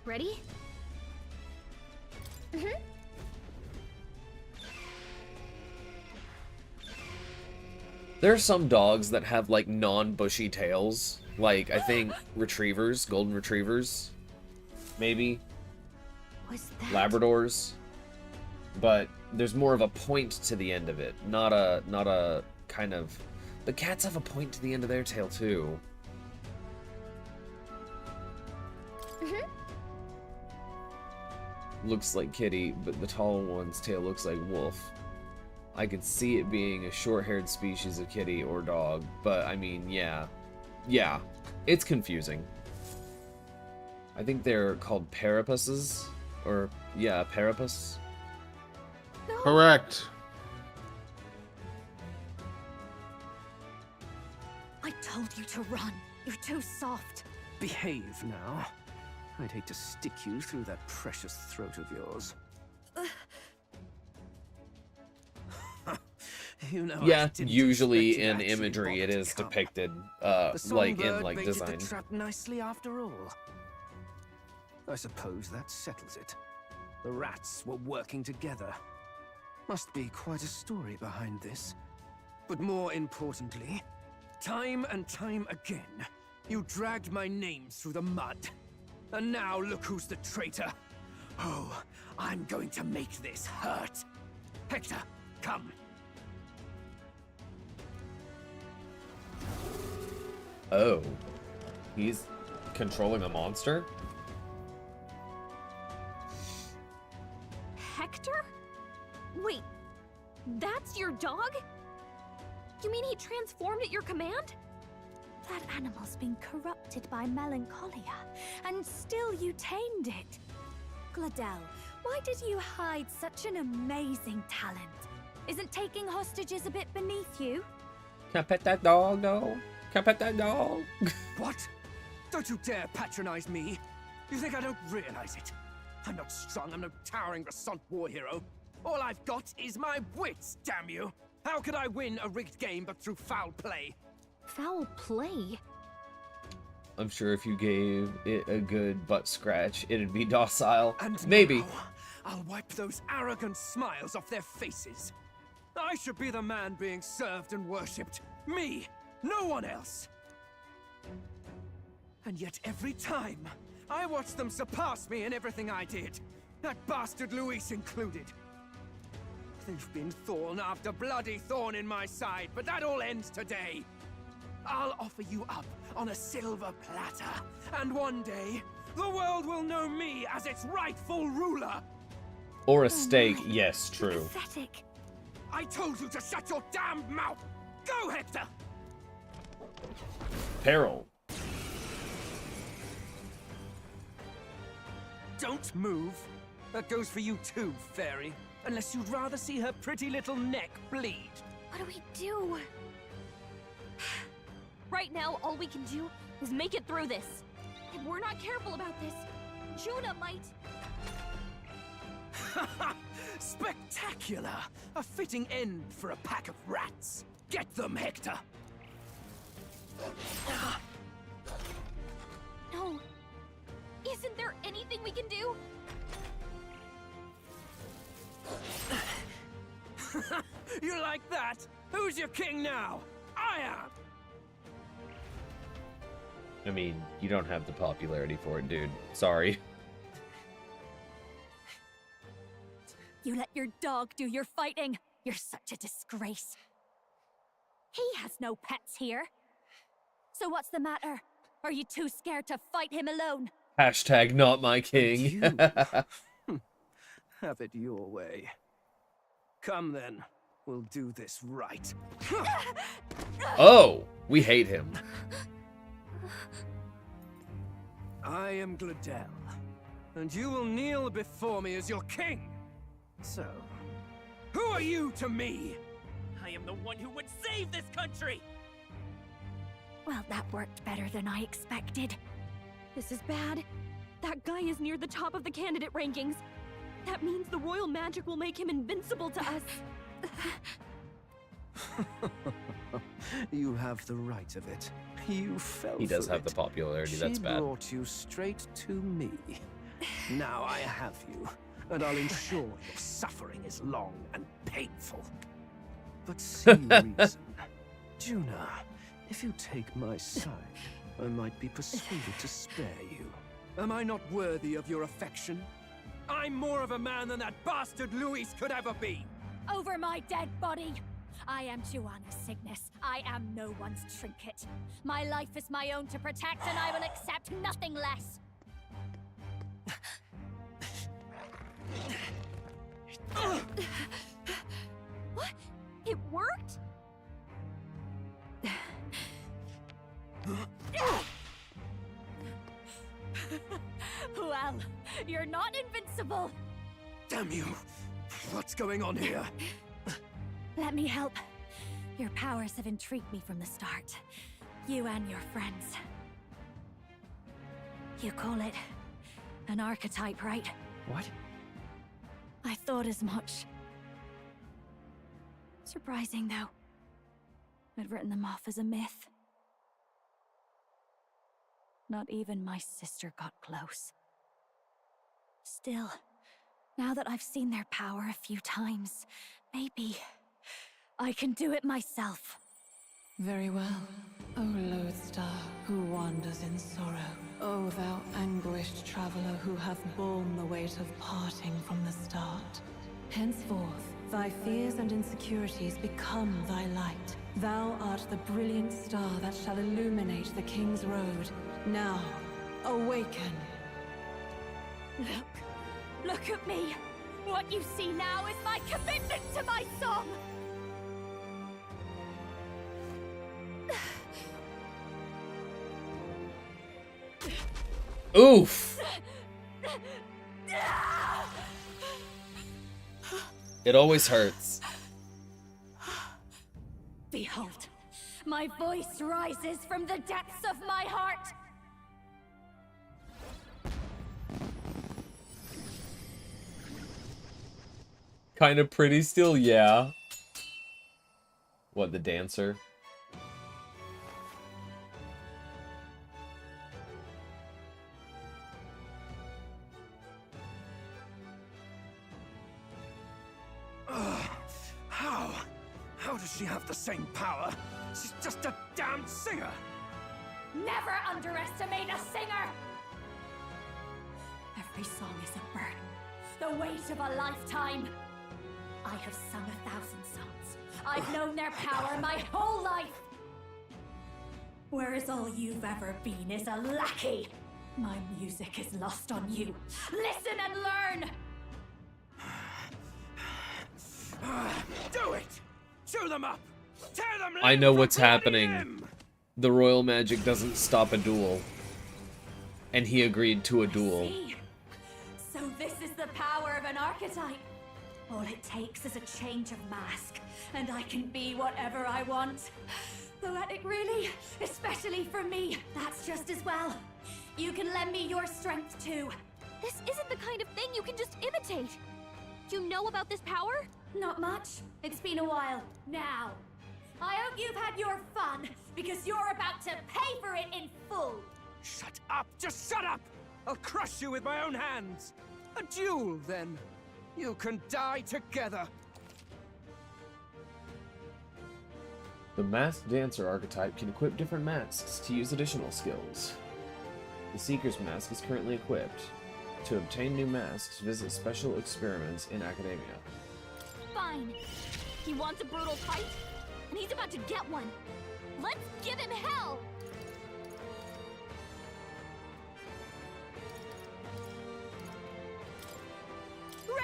E: Ready? Mm-hmm.
B: There are some dogs that have, like, non-bushy tails. Like, I think retrievers, golden retrievers, maybe.
E: What's that?
B: Labradors. But there's more of a point to the end of it, not a kind of... The cats have a point to the end of their tail, too.
E: Mm-hmm.
B: Looks like kitty, but the tall one's tail looks like wolf. I could see it being a short-haired species of kitty or dog, but I mean, yeah. Yeah, it's confusing. I think they're called parapuses, or, yeah, parapus.
E: No.
H: Correct.
P: I told you to run. You're too soft.
R: Behave now. I'd hate to stick you through that precious throat of yours. You know,
B: Yeah, usually in imagery it is depicted, like in like
R: baited
B: design.
R: the trap nicely after all. I suppose that settles it. The rats were working together. Must be quite a story behind this. But more importantly, time and time again, you dragged my name through the mud. And now look who's the traitor. Oh, I'm going to make this hurt. Hector, come.
B: Oh. He's controlling a monster?
E: Hector? Wait, that's your dog? You mean he transformed at your command? That animal's been corrupted by melancholia, and still you tamed it. Gladel, why did you hide such an amazing talent? Isn't taking hostages a bit beneath you?
B: Can I pet that dog, though? Can I pet that dog?
R: What? Don't you dare patronize me! You think I don't realize it? I'm not strong, I'm no towering Rassant war hero. All I've got is my wits, damn you! How could I win a rigged game but through foul play?
E: Foul play?
B: I'm sure if you gave it a good butt scratch, it'd be docile.
R: And
B: maybe.
R: now, I'll wipe those arrogant smiles off their faces. I should be the man being served and worshipped. Me, no one else. And yet every time, I watch them surpass me in everything I did. That bastard Luis included. They've been thorn after bloody thorn in my side, but that all ends today. I'll offer you up on a silver platter, and one day, the world will know me as its rightful ruler.
B: Or a steak, yes, true.
E: Pathetic.
R: I told you to shut your damned mouth! Go, Hector!
B: Peril.
R: Don't move. That goes for you too, fairy. Unless you'd rather see her pretty little neck bleed.
E: What do we do? Right now, all we can do is make it through this. If we're not careful about this, Juna might...
R: Spectacular! A fitting end for a pack of rats. Get them, Hector!
E: No. Isn't there anything we can do?
R: You like that? Who's your king now? I am!
B: I mean, you don't have the popularity for it, dude. Sorry.
E: You let your dog do your fighting. You're such a disgrace. He has no pets here. So what's the matter? Are you too scared to fight him alone?
B: Hashtag not my king.
R: Have it your way. Come then. We'll do this right.
B: Oh, we hate him.
R: I am Gladel, and you will kneel before me as your king. So, who are you to me?
J: I am the one who would save this country!
E: Well, that worked better than I expected. This is bad. That guy is near the top of the candidate rankings. That means the royal magic will make him invincible to us.
R: You have the right of it. You fell
B: He does
R: for
B: have
R: it.
B: the popularity, that's
R: She
B: bad.
R: brought you straight to me. Now I have you, and I'll ensure your suffering is long and painful. But see reason. Juna, if you take my side, I might be persuaded to spare you. Am I not worthy of your affection? I'm more of a man than that bastard Luis could ever be!
E: Over my dead body! I am Juana's Cygnus. I am no one's trinket. My life is my own to protect, and I will accept nothing less. What? It worked? Well, you're not invincible.
R: Damn you! What's going on here?
E: Let me help. Your powers have intrigued me from the start. You and your friends. You call it an archetype, right?
R: What?
E: I thought as much. Surprising, though. I'd written them off as a myth. Not even my sister got close. Still, now that I've seen their power a few times, maybe I can do it myself.
L: Very well, O lodestar who wanders in sorrow. O thou anguished traveler who hath borne the weight of parting from the start. Henceforth, thy fears and insecurities become thy light. Thou art the brilliant star that shall illuminate the King's Road. Now, awaken.
E: Look at me! What you see now is my commitment to my song!
B: Oof! It always hurts.
P: Behold, my voice rises from the depths of my heart.
B: Kind of pretty still, yeah. What, the dancer?
R: How does she have the same power? She's just a damn singer!
P: Never underestimate a singer! Every song is a burden, the weight of a lifetime. I have sung 1,000 songs. I've known their power my whole life. Whereas all you've ever been is a lackey. My music is lost on you. Listen and learn!
R: Do it! Chew them up! Tear them
B: I know
R: limb
B: what's
R: from bloody
B: happening.
R: limb!
B: The royal magic doesn't stop a duel. And he agreed to a duel.
P: See? So this is the power of an archetype. All it takes is a change of mask, and I can be whatever I want. Poetic, really? Especially for me. That's just as well. You can lend me your strength too.
E: This isn't the kind of thing you can just imitate. You know about this power?
P: Not much. It's been a while. Now, I hope you've had your fun, because you're about to pay for it in full.
R: Shut up! Just shut up! I'll crush you with my own hands! A duel, then. You can die together.
B: The masked dancer archetype can equip different masks to use additional skills. The Seeker's mask is currently equipped. To obtain new masks, visit special experiments in academia.
E: Fine. He wants a brutal fight, and he's about to get one. Let's give him hell!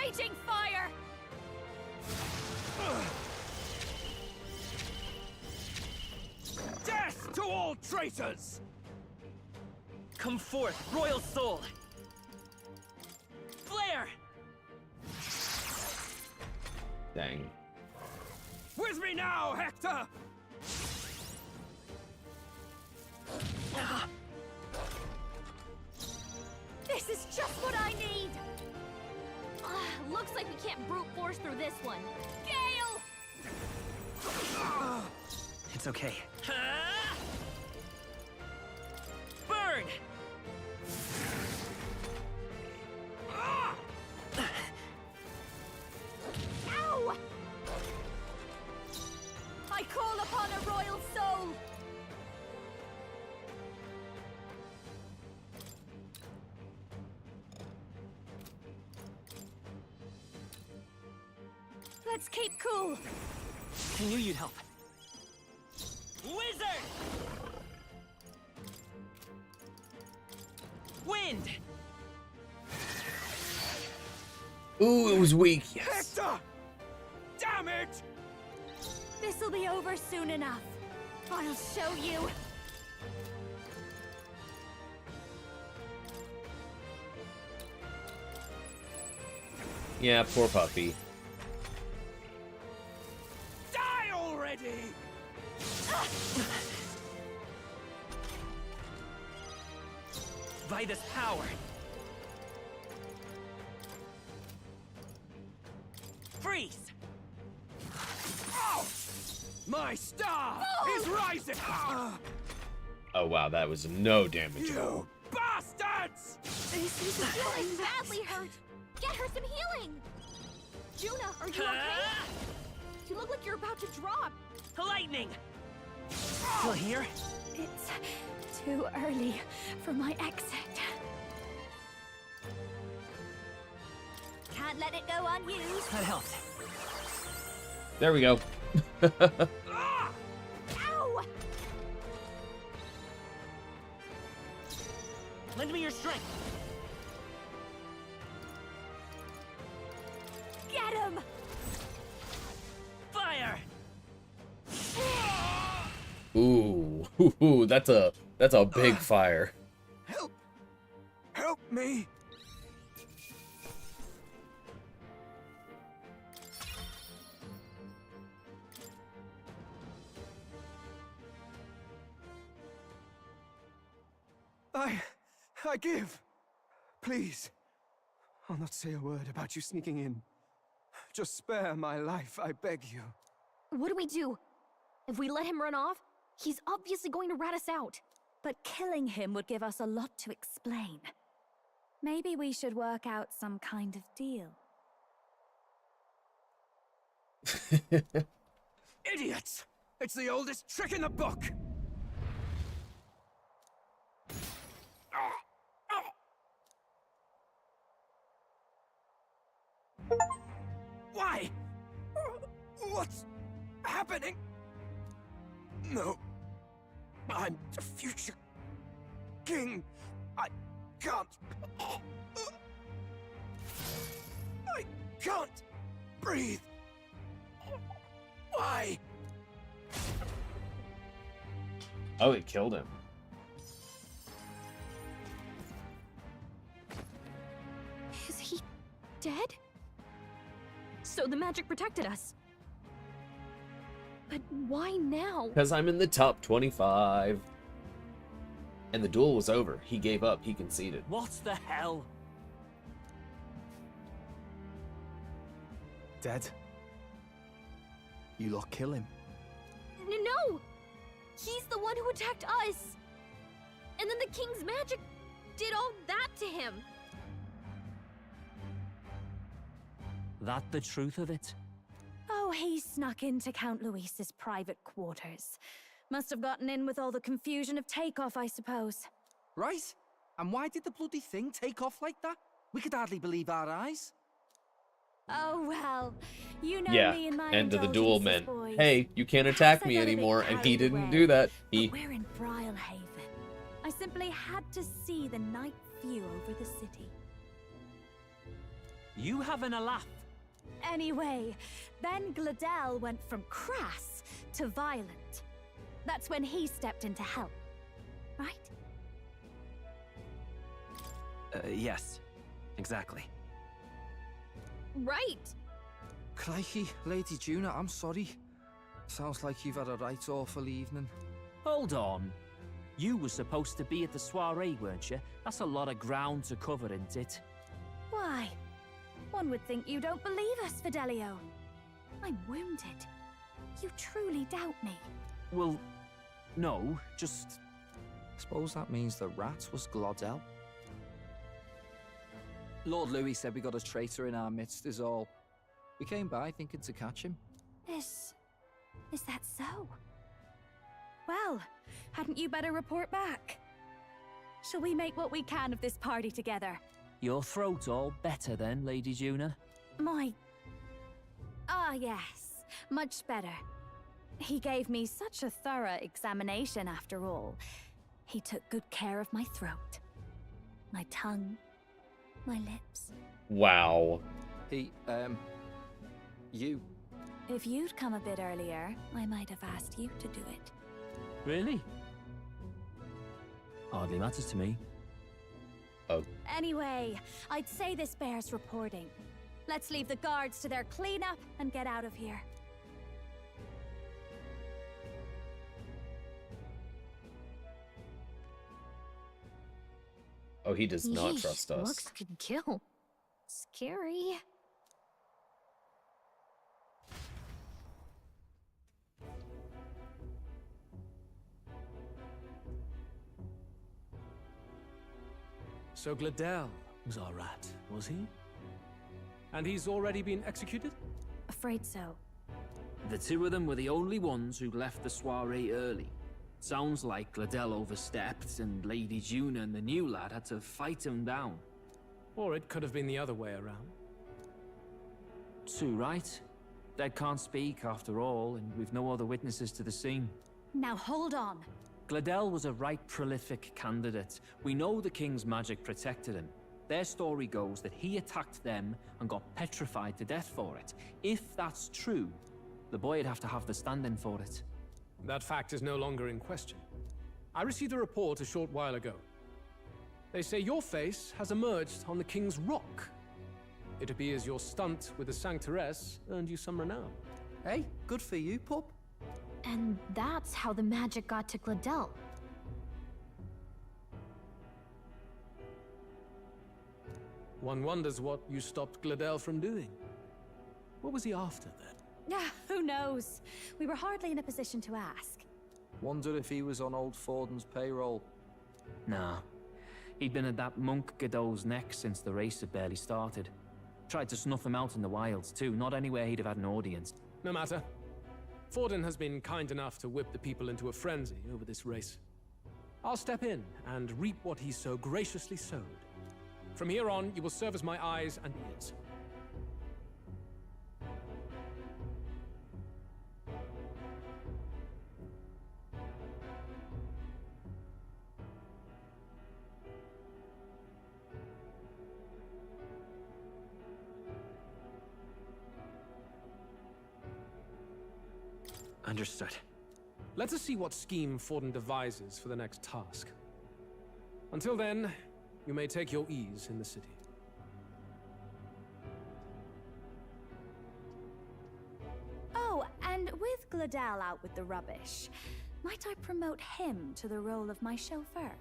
P: Raging fire!
R: Death to all traitors!
J: Come forth, royal soul! Flare!
B: Dang.
R: With me now, Hector!
P: This is just what I need!
E: Looks like we can't brute force through this one.
P: Gale!
J: It's okay. Burn!
P: Ow! I call upon a royal soul! Let's keep cool.
J: I knew you'd help. Wizard! Wind!
B: Ooh, it was weak. Yes.
R: Hector! Damn it!
P: This'll be over soon enough. I'll show you.
B: Yeah, poor puppy.
R: Die already!
J: By this power. Freeze!
R: Oh! My star is rising!
B: Oh wow, that was no damage.
R: You bastards!
E: This is feeling badly hurt. Get her some healing. Juna, are you okay? You look like you're about to drop.
J: Lightning! Still here?
P: It's too early for my exit.
E: Can't let it go unused.
J: That helped.
B: There we go.
P: Ow!
J: Lend me your strength.
P: Get him!
J: Fire!
B: Ooh, that's a big fire.
R: Help! Me? I give. Please. I'll not say a word about you sneaking in. Just spare my life, I beg you.
E: What do we do? If we let him run off, he's obviously going to rat us out.
P: But killing him would give us a lot to explain. Maybe we should work out some kind of deal.
R: Idiots! It's the oldest trick in the book! Why? What's happening? No. I'm the future king. I can't. I can't breathe. Why?
B: Oh, it killed him.
E: Is he dead? So the magic protected us. But why now?
B: Because I'm in the top 25. And the duel was over. He gave up. He conceded.
J: What the hell?
O: Dead? You lot kill him.
E: No! He's the one who attacked us! And then the king's magic did all that to him!
J: That the truth of it?
P: Oh, he snuck into Count Luis's private quarters. Must have gotten in with all the confusion of takeoff, I suppose.
M: Right? And why did the bloody thing take off like that? We could hardly believe our eyes.
P: Oh, well, you know
B: Yeah,
P: me and my
B: end of the duel
P: indulgences,
B: meant,
P: boys.
B: hey, you can't
P: Perhaps
B: attack
P: I
B: me
P: got a bit
B: anymore, and he
P: carried
B: didn't
P: away.
B: do that.
P: But we're in Brialhaven. I simply had to see the night view over the city.
J: You having a laugh?
P: Anyway, then Gladel went from crass to violent. That's when he stepped in to help, right?
M: Yes, exactly.
E: Right!
M: Crikey, Lady Juna, I'm sorry. Sounds like you've had a right awful evening.
J: Hold on. You were supposed to be at the soiree, weren't you? That's a lot of ground to cover, isn't it?
P: Why? One would think you don't believe us, Fidelio. I'm wounded. You truly doubt me.
J: Well, no, just...
M: Suppose that means the rat was Glodell. Lord Louis said we got a traitor in our midst is all. We came by thinking to catch him.
P: Is that so? Well, hadn't you better report back? Shall we make what we can of this party together?
J: Your throat all better then, Lady Juna?
P: Yes, much better. He gave me such a thorough examination after all. He took good care of my throat, my tongue, my lips.
B: Wow.
M: You.
P: If you'd come a bit earlier, I might have asked you to do it.
J: Really? Hardly matters to me.
B: Oh.
P: Anyway, I'd say this bears reporting. Let's leave the guards to their cleanup and get out of here.
B: Oh, he does not
E: Yeesh,
B: trust us.
E: Looks could kill. Scary.
N: So Gladel was our rat, was he? And he's already been executed?
P: Afraid so.
J: The two of them were the only ones who left the soiree early. Sounds like Gladel overstepped, and Lady Juna and the new lad had to fight him down.
N: Or it could have been the other way around.
J: Too right. Dead can't speak, after all, and we've no other witnesses to the scene.
P: Now hold on.
J: Gladel was a right prolific candidate. We know the king's magic protected him. Their story goes that he attacked them and got petrified to death for it. If that's true, the boy'd have to have the stand-in for it.
N: That fact is no longer in question. I received a report a short while ago. They say your face has emerged on the King's Rock. It appears your stunt with the Sanctoress earned you some renown.
M: Hey, good for you, pup.
E: And that's how the magic got to Gladel.
N: One wonders what you stopped Gladel from doing. What was he after, then?
P: Yeah, who knows? We were hardly in a position to ask.
M: Wonder if he was on old Forden's payroll.
J: Nah. He'd been at that monk Godot's neck since the race had barely started. Tried to snuff him out in the wilds, too, not anywhere he'd have had an audience.
N: No matter. Forden has been kind enough to whip the people into a frenzy over this race. I'll step in and reap what he so graciously sowed. From here on, you will serve as my eyes and ears.
J: Understood.
N: Let us see what scheme Forden devises for the next task. Until then, you may take your ease in the city.
P: Oh, and with Gladel out with the rubbish, might I promote him to the role of my chauffeur?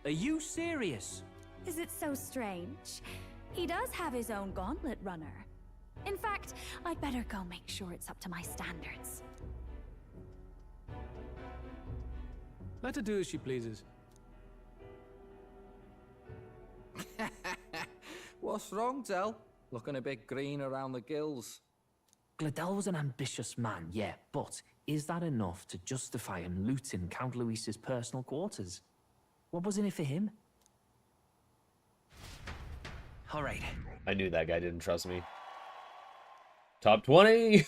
J: Are you serious?
P: Is it so strange? He does have his own gauntlet runner. In fact, I'd better go make sure it's up to my standards.
N: Let her do as she pleases.
M: What's wrong, Del? Looking a bit green around the gills.
J: Gladel was an ambitious man, yeah, but is that enough to justify him looting Count Luis's personal quarters? What was in it for him? All right.
B: I knew that guy didn't trust me. Top 20!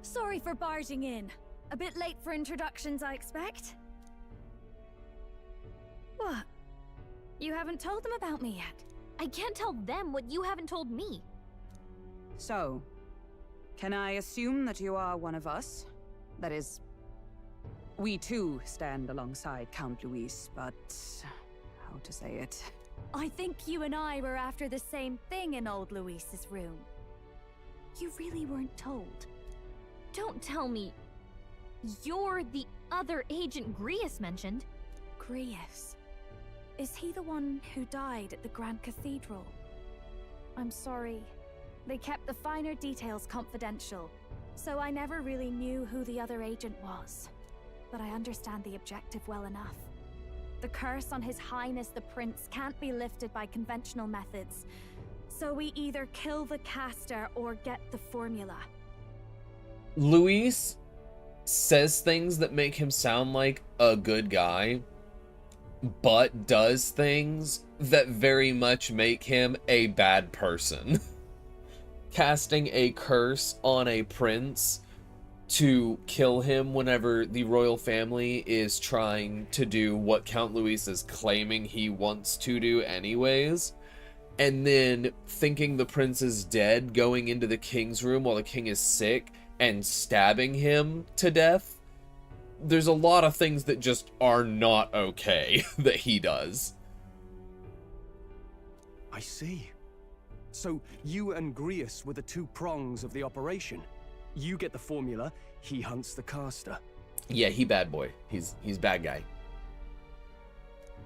P: Sorry for barging in. A bit late for introductions, I expect. What? You haven't told them about me yet?
E: I can't tell them what you haven't told me.
F: So, can I assume that you are one of us? That is, we too stand alongside Count Luis, but how to say it?
P: I think you and I were after the same thing in old Luis's room. You really weren't told.
E: Don't tell me you're the other agent Grius mentioned.
P: Grius? Is he the one who died at the Grand Cathedral? I'm sorry. They kept the finer details confidential, so I never really knew who the other agent was. But I understand the objective well enough. The curse on His Highness the Prince can't be lifted by conventional methods, so we either kill the caster or get the formula.
B: Luis says things that make him sound like a good guy, but does things that very much make him a bad person. Casting a curse on a prince to kill him whenever the royal family is trying to do what Count Luis is claiming he wants to do anyways, and then thinking the prince is dead, going into the king's room while the king is sick and stabbing him to death. There's a lot of things that just are not okay that he does.
O: I see. So you and Grius were the two prongs of the operation. You get the formula, he hunts the caster.
B: Yeah, he bad boy. He's bad guy.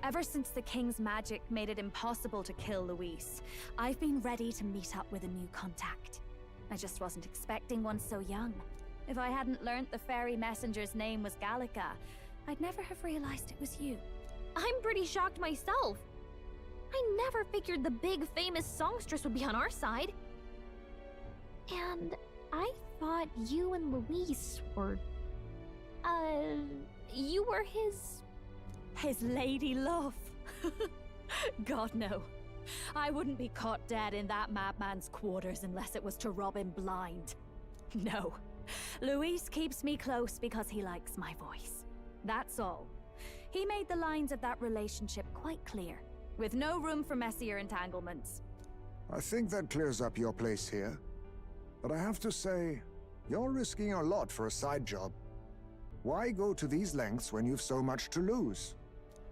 P: Ever since the king's magic made it impossible to kill Luis, I've been ready to meet up with a new contact. I just wasn't expecting one so young. If I hadn't learnt the fairy messenger's name was Gallica, I'd never have realized it was you.
E: I'm pretty shocked myself. I never figured the big famous songstress would be on our side. And I thought you and Luis were... you were
P: his lady love. God, no. I wouldn't be caught dead in that madman's quarters unless it was to rob him blind. No. Luis keeps me close because he likes my voice. That's all. He made the lines of that relationship quite clear, with no room for messier entanglements.
K: I think that clears up your place here. But I have to say, You're risking a lot for a side job. Why go to these lengths when you've so much to lose?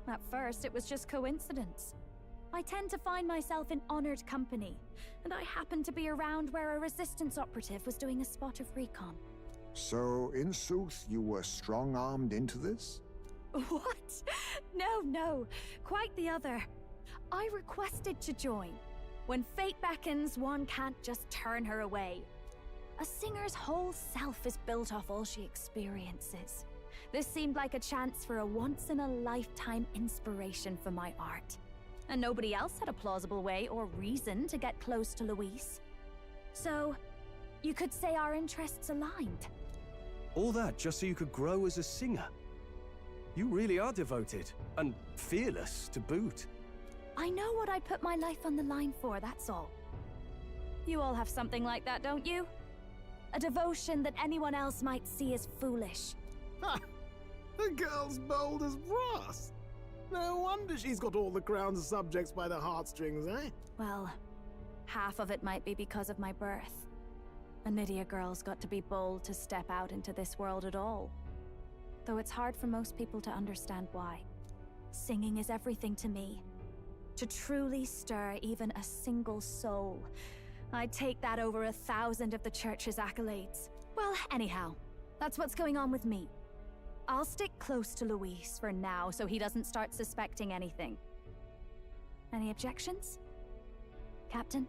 E: At first, it was just coincidence. I tend to find myself in honored company, and I happened to be around where a resistance operative was doing a spot of recon.
K: So, in sooth, you were strong-armed into this?
E: What? No, quite the other. I requested to join. When fate beckons, one can't just turn her away. A singer's whole self is built off all she experiences. This seemed like a chance for a once-in-a-lifetime inspiration for my art. And nobody else had a plausible way or reason to get close to Luis. So, you could say our interests aligned.
O: All that just so you could grow as a singer. You really are devoted, and fearless to boot.
E: I know what I put my life on the line for, that's all. You all have something like that, don't you? A devotion that anyone else might see as foolish.
R: Ha! The girl's bold as brass. No wonder she's got all the crown's subjects by the heartstrings, eh?
E: Well, half of it might be because of my birth. A Nydia girl's got to be bold to step out into this world at all. Though it's hard for most people to understand why. Singing is everything to me. To truly stir even a single soul, I'd take that over 1,000 of the church's accolades. Well, anyhow, that's what's going on with me. I'll stick close to Luis for now so he doesn't start suspecting anything. Any objections? Captain?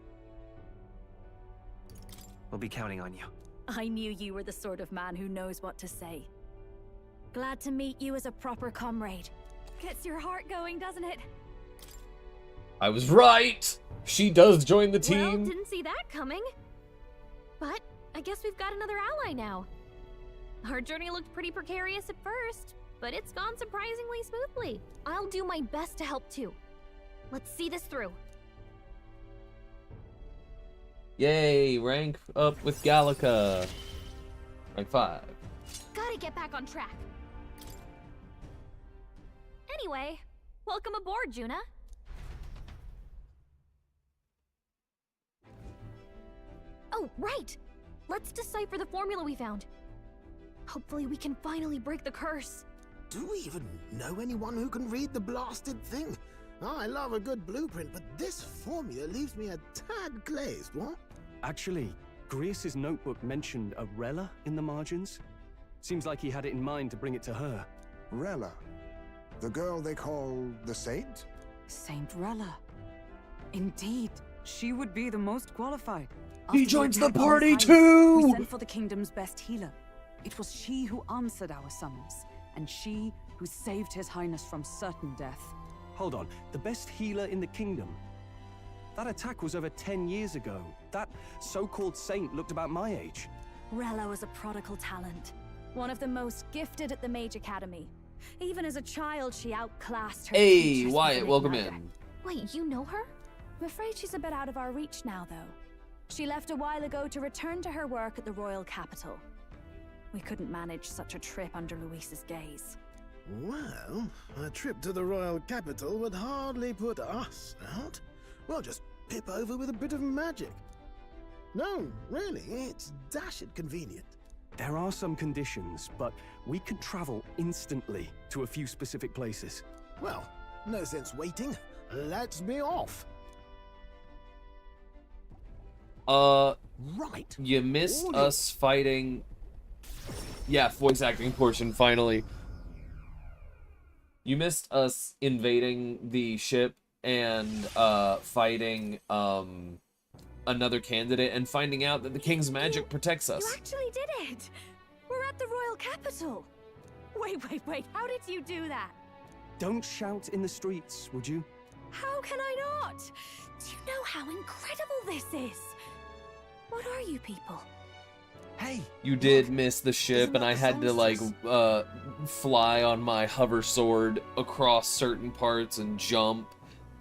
D: We'll be counting on you.
E: I knew you were the sort of man who knows what to say. Glad to meet you as a proper comrade. Gets your heart going, doesn't it?
B: I was right! She does join the team!
E: Well, didn't see that coming. But I guess we've got another ally now. Our journey looked pretty precarious at first, but it's gone surprisingly smoothly. I'll do my best to help too. Let's see this through.
B: Yay, rank up with Gallica. Rank 5.
E: Gotta get back on track. Anyway, welcome aboard, Juna. Oh, right! Let's decipher the formula we found. Hopefully we can finally break the curse.
R: Do we even know anyone who can read the blasted thing? I love a good blueprint, but this formula leaves me a tad glazed, what?
O: Actually, Grius's notebook mentioned a Rella in the margins. Seems like he had it in mind to bring it to her.
K: Rella? The girl they call the Saint?
F: Saint Rella. Indeed, she would be the most qualified.
B: He
F: After
B: joins the
F: attack on
B: party
F: Palace,
B: too!
F: We sent for the kingdom's best healer. It was she who answered our summons, and she who saved His Highness from certain death.
O: Hold on, the best healer in the kingdom? That attack was over 10 years ago. That so-called saint looked about my age.
E: Rella was a prodigal talent. One of the most gifted at the Mage Academy. Even as a child, she outclassed her
B: Hey,
E: teachers
B: Wyatt,
E: with
B: welcome
E: vigor.
B: in.
E: Wait, you know her? I'm afraid she's a bit out of our reach now, though. She left a while ago to return to her work at the royal capital. We couldn't manage such a trip under Luis's gaze.
R: Well, a trip to the royal capital would hardly put us out. We'll just pip over with a bit of magic. No, really, it's dashed convenient.
O: There are some conditions, but we can travel instantly to a few specific places.
R: Well, no sense waiting. Let's be off.
B: Right. You missed us fighting. Yeah, voice acting portion, finally. You missed us invading the ship and fighting another candidate and finding out that the king's magic protects us.
E: You actually did it! We're at the royal capital! Wait, how did you do that?
O: Don't shout in the streets, would you?
E: How can I not? Do you know how incredible this is? What are you people?
R: Hey!
B: You did miss the ship, and I had to, like, fly on my hover sword across certain parts and jump,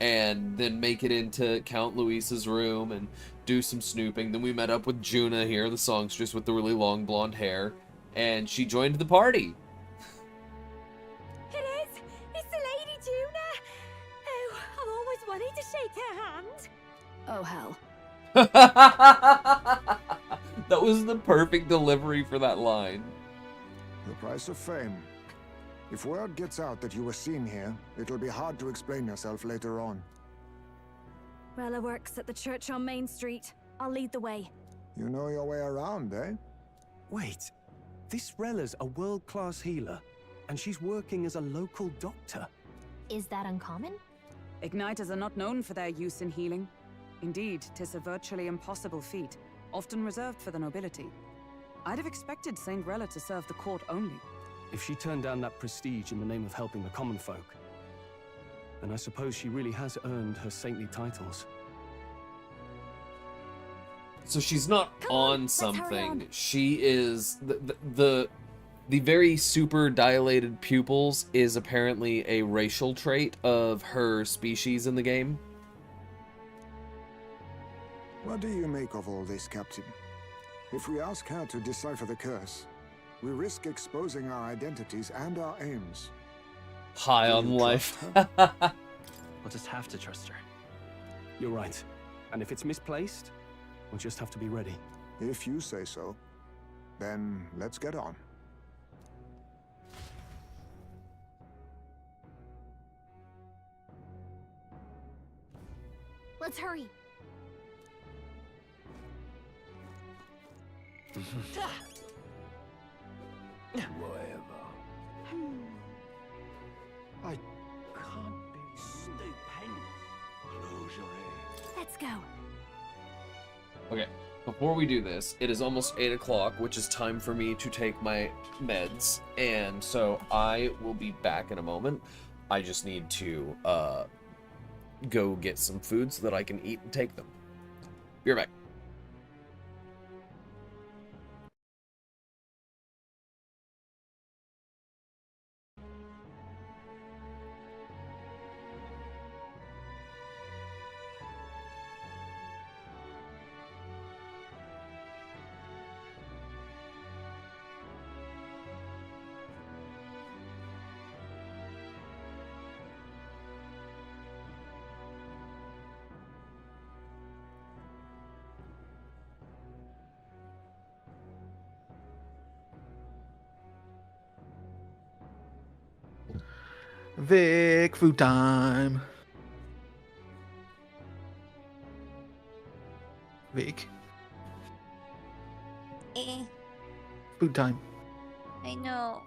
B: and then make it into Count Luis's room and do some snooping. Then we met up with Juna here, the songstress with the really long blonde hair, and she joined the party.
E: It is! It's the Lady Juna! Oh, I've always wanted to shake her hand. Oh, hell.
B: That was the perfect delivery for that line.
K: The price of fame. If word gets out that you were seen here, it'll be hard to explain yourself later on.
P: Rella works at the church on Main Street. I'll lead the way.
K: You know your way around, eh?
O: Wait, this Rella's a world-class healer, and she's working as a local doctor.
E: Is that uncommon?
F: Igniters are not known for their use in healing. Indeed, 'tis a virtually impossible feat, often reserved for the nobility. I'd have expected Saint Rella to serve the court only.
O: If she turned down that prestige in the name of helping the common folk, then I suppose she really has earned her saintly titles.
B: So she's not on something. She is the very super dilated pupils is apparently a racial trait of her species in the game.
K: What do you make of all this, Captain? If we ask her to decipher the curse, we risk exposing our identities and our aims.
B: High on life.
O: We'll just have to trust her. You're right. And if it's misplaced, we'll just have to be ready.
K: If you say so, then let's get on.
E: Let's hurry.
U: Whatever. I can't be stupendous. Close your ears.
E: Let's go.
B: Okay, before we do this, it is almost 8 o'clock, which is time for me to take my meds, and so I will be back in a moment. I just need to go get some food so that I can eat and take them. Be right back.
H: Vic, food time. Vic,
A: Eh,
H: food time.
A: I know.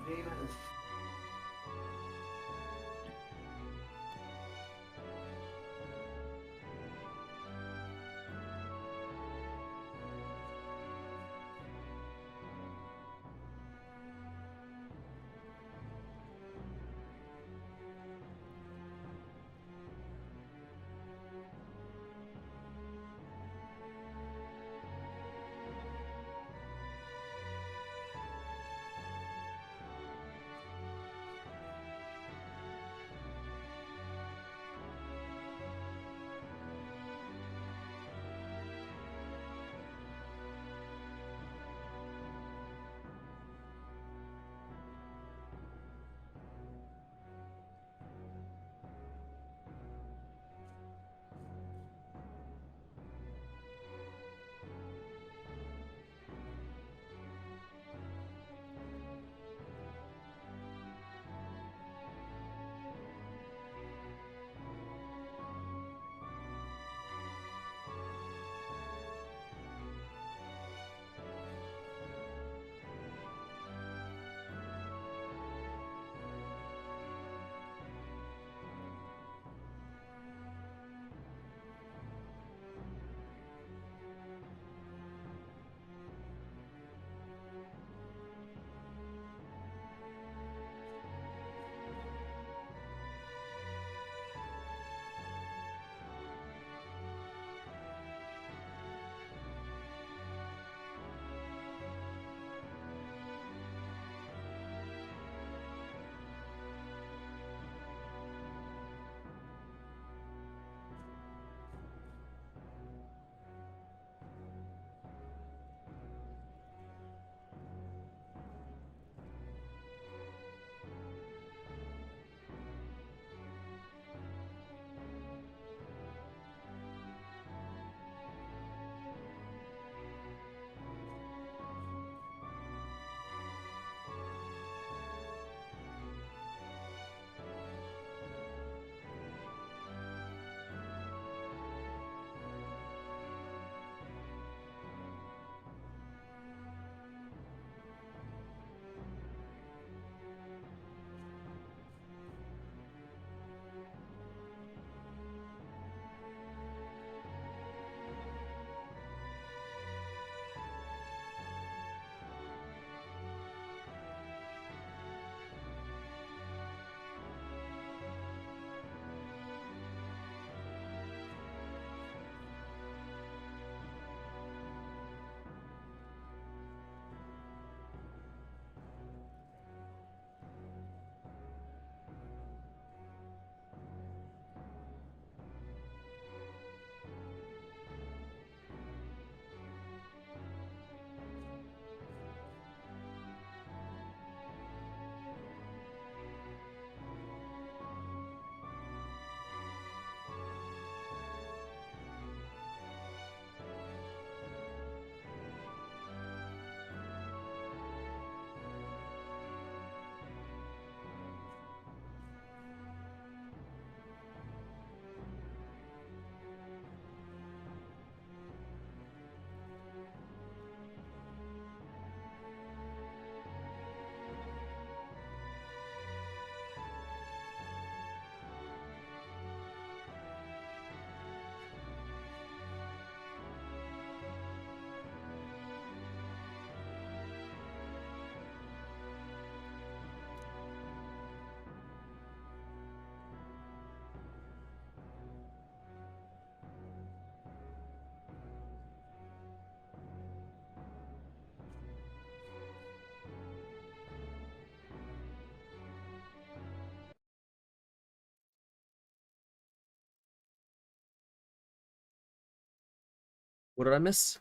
B: What did I miss?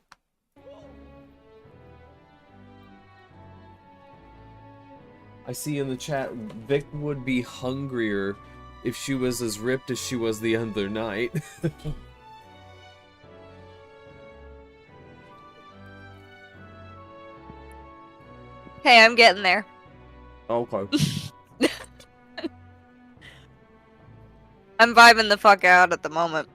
B: I see in the chat, Vic would be hungrier if she was as ripped as she was the other night.
A: Hey, I'm getting there.
B: Okay.
A: I'm vibing the fuck out at the moment.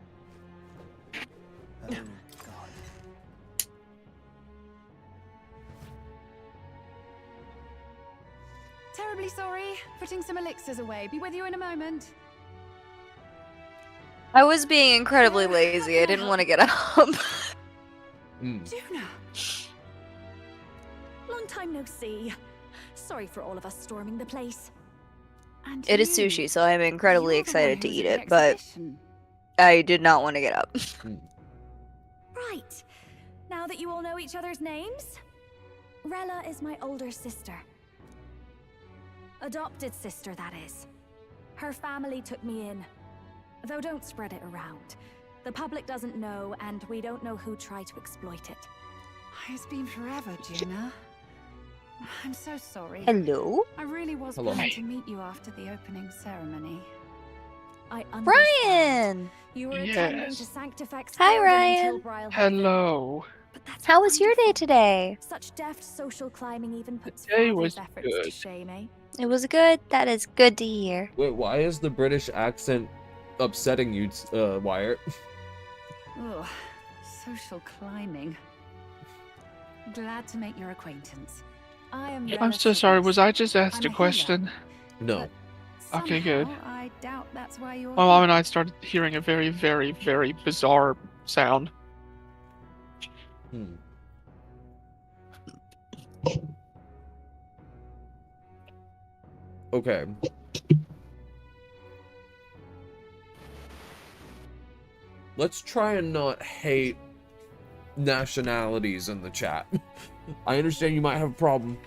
T: Terribly sorry. Putting some elixirs away. Be with you in a moment.
A: I was being incredibly lazy. I didn't want to get up.
E: Juna. Long time no see. Sorry for all of us storming the place. And
A: It is sushi, so I'm incredibly excited to eat it, but I did not want to get up.
E: Right. Now that you all know each other's names, Rella is my older sister. Adopted sister, that is. Her family took me in. Though don't spread it around. The public doesn't know, and we don't know who tried to exploit it.
F: It's been forever, Juna. I'm so sorry.
A: Hello?
F: I really was
A: Hello.
F: planning to meet you after the opening ceremony.
E: I
A: Ryan!
E: You were
D: Yes.
E: attending to Sanctifex
A: Hi,
E: Forum
A: Ryan.
E: until Brile
D: Hello.
A: How was your day today?
E: Such deft social climbing even puts
D: day
E: father's
D: was
E: efforts to
D: good.
E: shame, eh?
A: It was good. That is good to hear.
B: Wait, why is the British accent upsetting you, Wyatt?
F: Ugh, social climbing. Glad to make your acquaintance.
E: I am
D: I'm so sorry, was I just asked
F: I'm
D: a
F: a
D: question?
B: No.
D: Okay, good.
F: I doubt that's why you're
D: My mom and I started hearing a very, very, very bizarre sound.
B: Okay. Let's try and not hate nationalities in the chat. I understand you might have a problem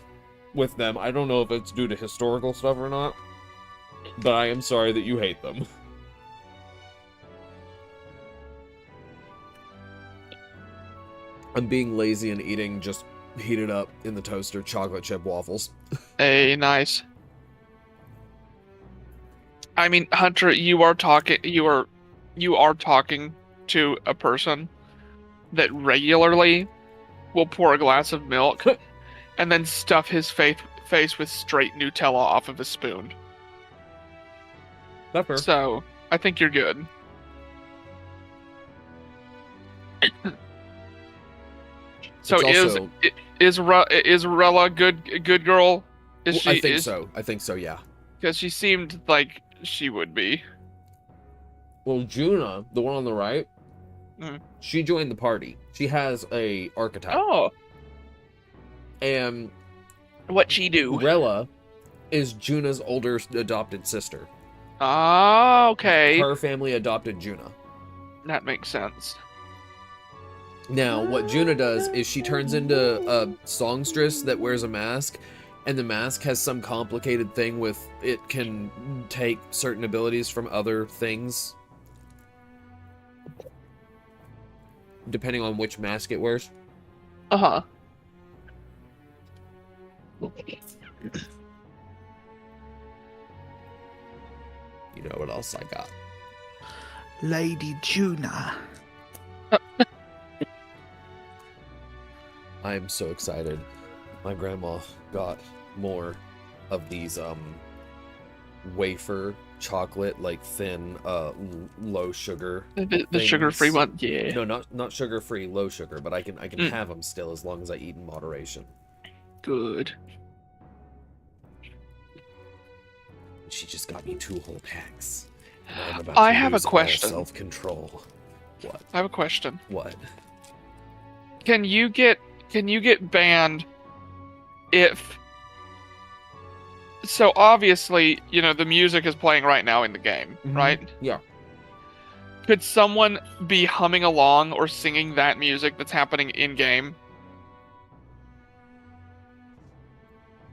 B: with them. I don't know if it's due to historical stuff or not, but I am sorry that you hate them. I'm being lazy and eating just heated up in the toaster chocolate chip waffles.
D: Hey, nice. I mean, Hunter, you are talking to a person that regularly will pour a glass of milk and then stuff his face with straight Nutella off of a spoon.
B: Not fair.
D: So, I think you're good. So
B: It's also-
D: is Rella good girl? Is
B: Well,
D: she?
B: I think so. I think so, yeah.
D: Because she seemed like she would be.
B: Well, Juna, the one on the right,
D: Mhm.
B: she joined the party. She has a archetype.
D: Oh.
B: And
D: what she do?
B: Rella is Juna's older adopted sister.
D: Ah, okay.
B: Her family adopted Juna.
D: That makes sense.
B: Now, what Juna does is she turns into a songstress that wears a mask, and the mask has some complicated thing with it can take certain abilities from other things, depending on which mask it wears.
D: Uh-huh.
B: You know what else I got?
H: Lady Juna.
B: I am so excited. My grandma got more of these wafer chocolate, like thin, low sugar.
D: The sugar-free one, yeah.
B: No, not sugar-free, low sugar, but I can have them still as long as I eat in moderation.
D: Good.
B: She just got me 2 whole packs. And I'm about
D: I
B: to
D: have a
B: lose all
D: question.
B: Self-control. What?
D: I have a question.
B: What?
D: Can you get banned if... So obviously, you know, the music is playing right now in the game, right?
B: Yeah.
D: Could someone be humming along or singing that music that's happening in-game?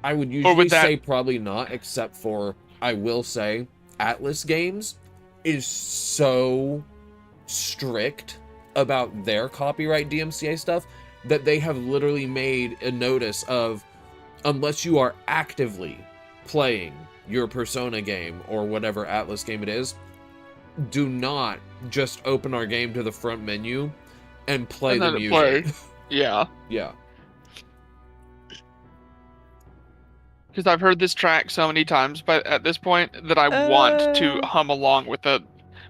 B: I would usually
D: would that-
B: say probably not, except for, I will say, Atlas Games is so strict about their copyright DMCA stuff that they have literally made a notice of, unless you are actively playing your Persona game or whatever Atlas game it is, do not just open our game to the front menu and play
D: And
B: the
D: then
B: music.
D: play. Yeah.
B: Yeah.
D: Because I've heard this track so many times, but at this point that I want to hum along with it,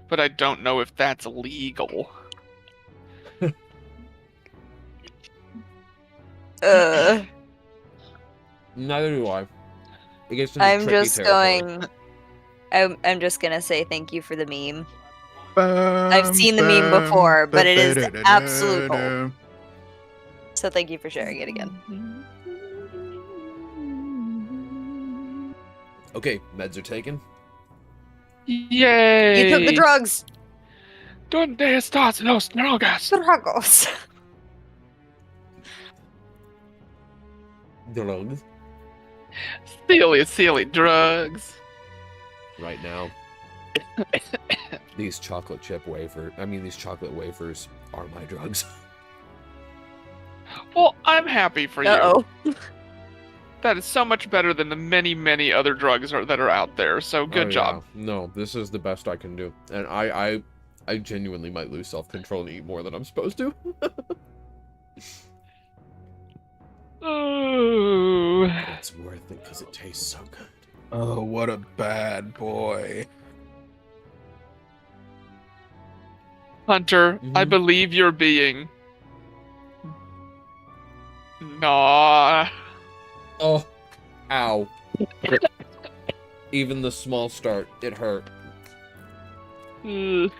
D: but I don't know if that's legal.
B: Neither do I. It gets into
A: I'm
B: tricky
A: just
B: territory.
A: I'm just gonna say thank you for the meme. I've seen the meme before, but it is absolute gold. So thank you for sharing it again.
B: Okay, meds are taken.
D: Yay!
A: You took the drugs.
D: ¿Dónde estás los drogas?
A: Dragos.
B: Drugs.
D: Silly drugs.
B: Right now. These chocolate wafers are my drugs.
D: Well, I'm happy for you.
A: Uh-oh.
D: That is so much better than the many other drugs that are out there. So good job.
B: Yeah. No, this is the best I can do. And I genuinely might lose self-control and eat more than I'm supposed to.
D: Ooh.
B: It's worth it because it tastes so good.
H: Oh, what a bad boy.
D: Hunter, I believe you're being... Nah.
B: Oh. Ow. Even the small start, it hurt.
D: Tee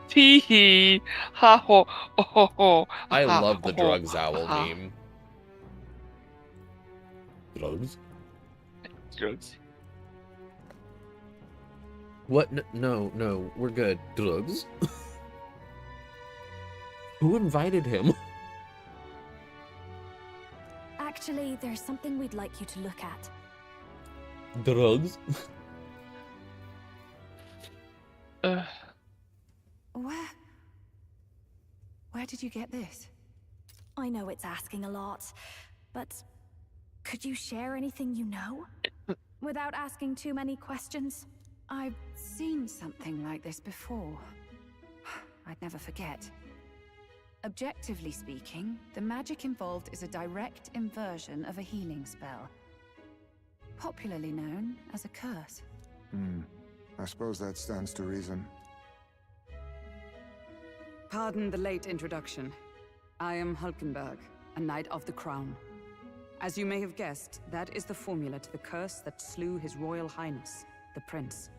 D: hee. Ha ho. Oh, ho, ho.
B: I
D: Ha,
B: love the
D: ho,
B: drugs owl
D: ha.
B: meme. Drugs?
D: Drugs.
B: What? No, we're good. Drugs? Who invited him?
E: Actually, there's something we'd like you to look at.
B: Drugs?
F: Where did you get this?
E: I know it's asking a lot, but could you share anything you know? Without asking too many questions?
F: I've seen something like this before. I'd never forget. Objectively speaking, the magic involved is a direct inversion of a healing spell, popularly known as a curse.
K: I suppose that stands to reason.
F: Pardon the late introduction. I am Hulkenberg, a Knight of the Crown. As you may have guessed, that is the formula to the curse that slew His Royal Highness, the Prince.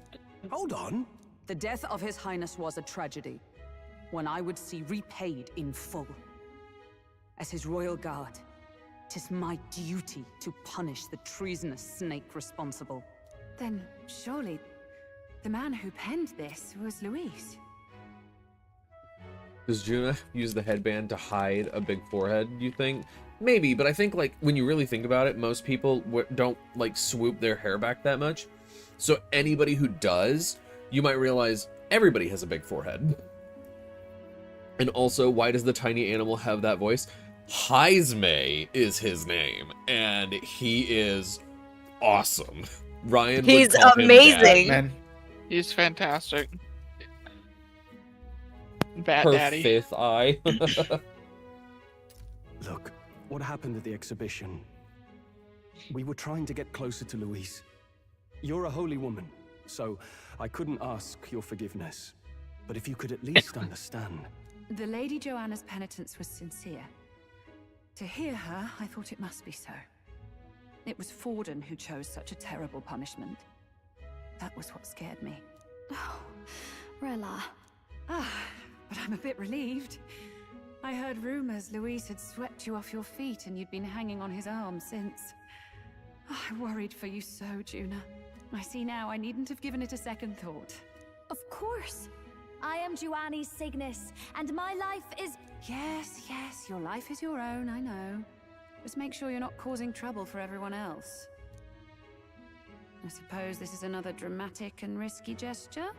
O: Hold on.
F: The death of His Highness was a tragedy, one I would see repaid in full. As His Royal Guard, 'tis my duty to punish the treasonous snake responsible. Then, surely, the man who penned this was Luis.
B: Does Juna use the headband to hide a big forehead, you think? Maybe, but I think, like, when you really think about it, most people don't, like, swoop their hair back that much. So anybody who does, you might realize everybody has a big forehead. And also, why does the tiny animal have that voice? Heisme is his name, and he is awesome. Ryan would
A: He's
B: call him
A: amazing.
B: Dad.
D: He's fantastic. Bat
B: Her
D: Daddy.
B: fifth eye.
O: Look, what happened at the exhibition? We were trying to get closer to Louise. You're a holy woman, so I couldn't ask your forgiveness. But if you could at least understand.
F: The Lady Joanna's penitence was sincere. To hear her, I thought it must be so. It was Forden who chose such a terrible punishment. That was what scared me.
E: Oh, Rella.
F: But I'm a bit relieved. I heard rumors Luis had swept you off your feet and you'd been hanging on his arm since. I worried for you so, Juna. I see now I needn't have given it a second thought.
E: Of course. I am Juani's Cygnus, and my life is...
F: Yes, your life is your own, I know. Just make sure you're not causing trouble for everyone else. I suppose this is another dramatic and risky gesture?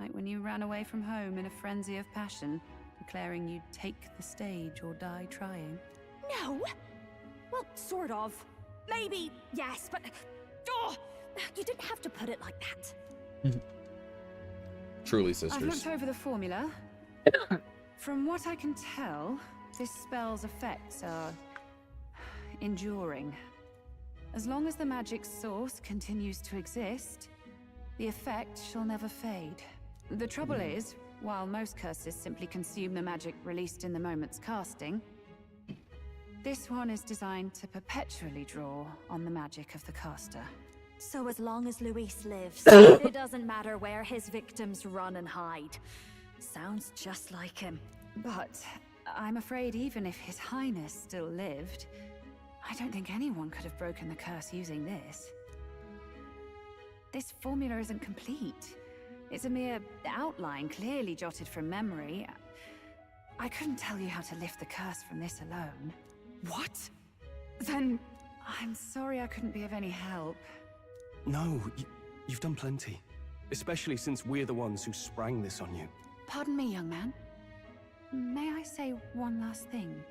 F: Like when you ran away from home in a frenzy of passion declaring you'd take the stage or die trying.
E: No! Well, sort of. Maybe, yes, but... Oh, you didn't have to put it like that.
B: Truly
F: I've
B: sisters.
F: looked over the formula. From what I can tell, this spell's effects are enduring. As long as the magic source continues to exist, the effect shall never fade. The trouble is, while most curses simply consume the magic released in the moment's casting, this one is designed to perpetually draw on the magic of the caster.
E: So as long as Luis lives, it doesn't matter where his victims run and hide. Sounds just like him.
F: But I'm afraid even if His Highness still lived, I don't think anyone could have broken the curse using this. This formula isn't complete. It's a mere outline, clearly jotted from memory. I couldn't tell you how to lift the curse from this alone.
N: What?
F: Then I'm sorry I couldn't be of any help.
O: No, you've done plenty. Especially since we're the ones who sprang this on you.
F: Pardon me, young man. May I say one last thing?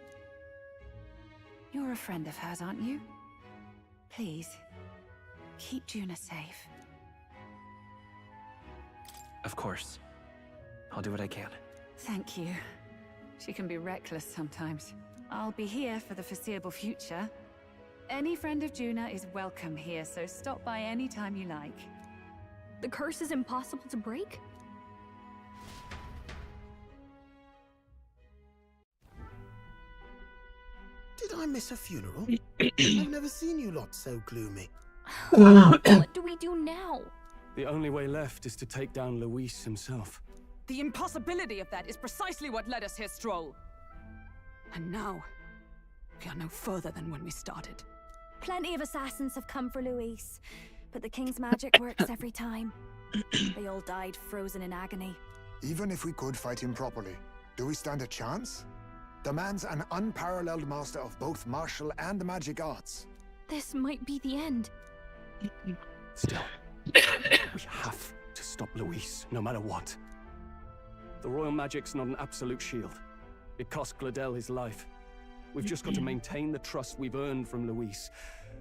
F: You're a friend of hers, aren't you? Please, keep Juna safe.
G: Of course. I'll do what I can.
F: Thank you. She can be reckless sometimes. I'll be here for the foreseeable future. Any friend of Juna is welcome here, so stop by any time you like.
E: The curse is impossible to break?
I: Did I miss a funeral? I've never seen you lot so gloomy.
E: What do we do now?
O: The only way left is to take down Luis himself.
F: The impossibility of that is precisely what led us here, Stroll. And now, we are no further than when we started.
E: Plenty of assassins have come for Luis, but the king's magic works every time. They all died frozen in agony.
K: Even if we could fight him properly, do we stand a chance? The man's an unparalleled master of both martial and magic arts.
E: This might be the end.
O: Still, we have to stop Luis, no matter what. The royal magic's not an absolute shield. It cost Gladel his life. We've just got to maintain the trust we've earned from Luis,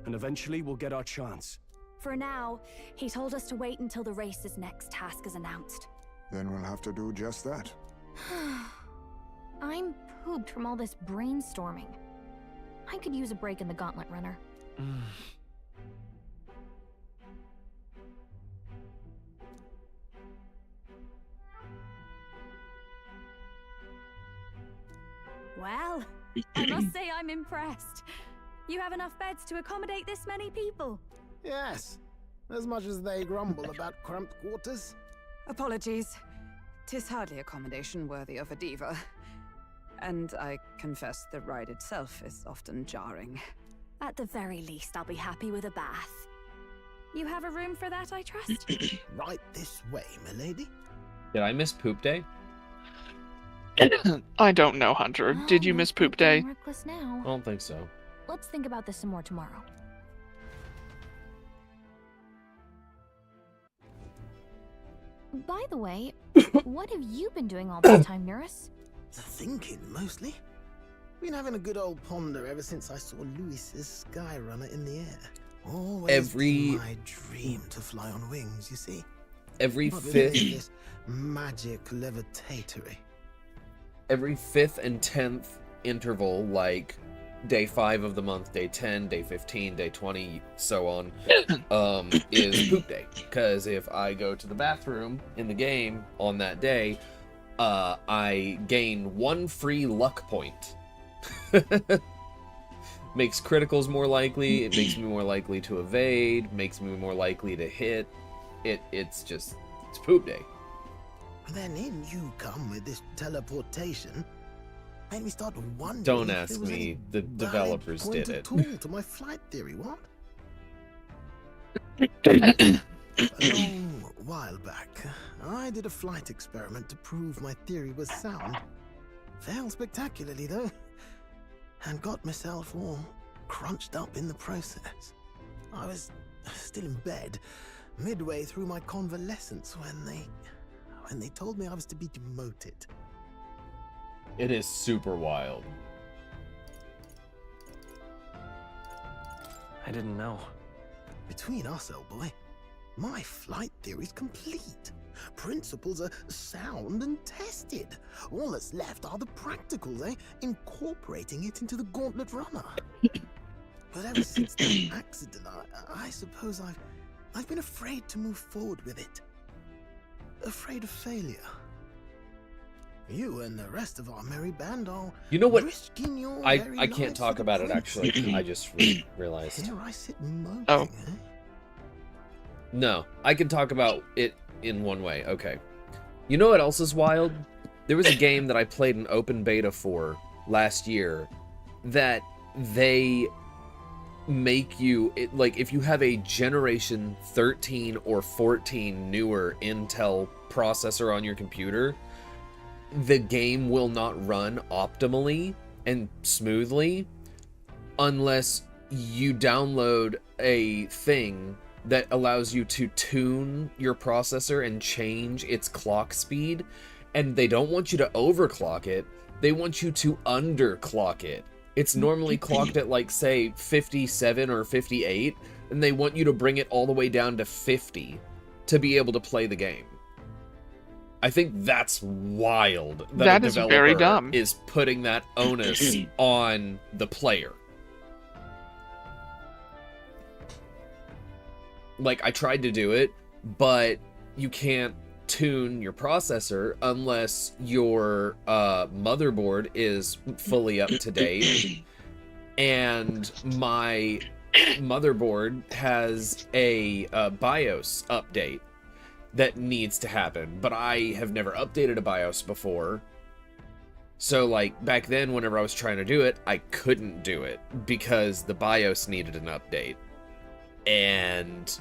O: and eventually we'll get our chance.
E: For now, he told us to wait until the race's next task is announced.
K: Then we'll have to do just that.
E: I'm pooped from all this brainstorming. I could use a break in the gauntlet runner. Well, I must say I'm impressed. You have enough beds to accommodate this many people?
I: Yes, as much as they grumble about cramped quarters.
F: Apologies. 'Tis hardly accommodation worthy of a diva. And I confess the ride itself is often jarring.
E: At the very least, I'll be happy with a bath. You have a room for that, I trust?
I: Right this way, milady.
B: Did I miss poop day?
D: I don't know, Hunter. Did you miss poop day?
E: Reckless now.
B: I don't think so.
E: Let's think about this some more tomorrow. By the way, what have you been doing all this time, Nurse?
I: Thinking, mostly. Been having a good old ponder ever since I saw Luis's Skyrunner in the air. Always my dream to fly on wings, you see.
B: Every
I: But
B: fifth...
I: this magic levitatory.
B: Every 5th and 10th interval, like day 5 of the month, day 10, day 15, day 20, so on, is poop day. Because if I go to the bathroom in the game on that day, I gain 1 free luck point. Makes criticals more likely, it makes me more likely to evade, makes me more likely to hit. It's poop day.
I: Then in you come with this teleportation. Made me start wondering.
B: Don't
I: if
B: ask
I: there was
B: me,
I: any
B: the
I: valid
B: developers
I: point
B: did
I: at
B: it.
I: all to my flight theory, what? A long while back, I did a flight experiment to prove my theory was sound. Failed spectacularly, though, and got myself all crunched up in the process. I was still in bed, midway through my convalescence, when they told me I was to be demoted.
B: It is super wild.
G: I didn't know.
I: Between us, old boy, my flight theory's complete. Principles are sound and tested. All that's left are the practicals, eh? Incorporating it into the Gauntlet Runner. But ever since that accident, I suppose I've been afraid to move forward with it. Afraid of failure. You and the rest of our merry band are
B: You know what?
I: risking your
B: I
I: very
B: can't
I: lives
B: talk
I: for
B: about it,
I: the
B: actually. I just realized.
I: Here I sit moping,
D: Oh.
I: eh?
B: No, I can talk about it in one way. Okay. You know what else is wild? There was a game that I played an open beta for last year that they make you, like, if you have a generation 13 or 14 newer Intel processor on your computer, the game will not run optimally and smoothly unless you download a thing that allows you to tune your processor and change its clock speed. And they don't want you to overclock it, they want you to underclock it. It's normally clocked at, like, say 57 or 58, and they want you to bring it all the way down to 50 to be able to play the game. I think that's wild that a
D: is
B: developer
D: very dumb.
B: is putting that onus on the player. Like, I tried to do it, but you can't tune your processor unless your motherboard is fully up to date. And my motherboard has a BIOS update that needs to happen, but I have never updated a BIOS before. So, like, back then, whenever I was trying to do it, I couldn't do it because the BIOS needed an update. And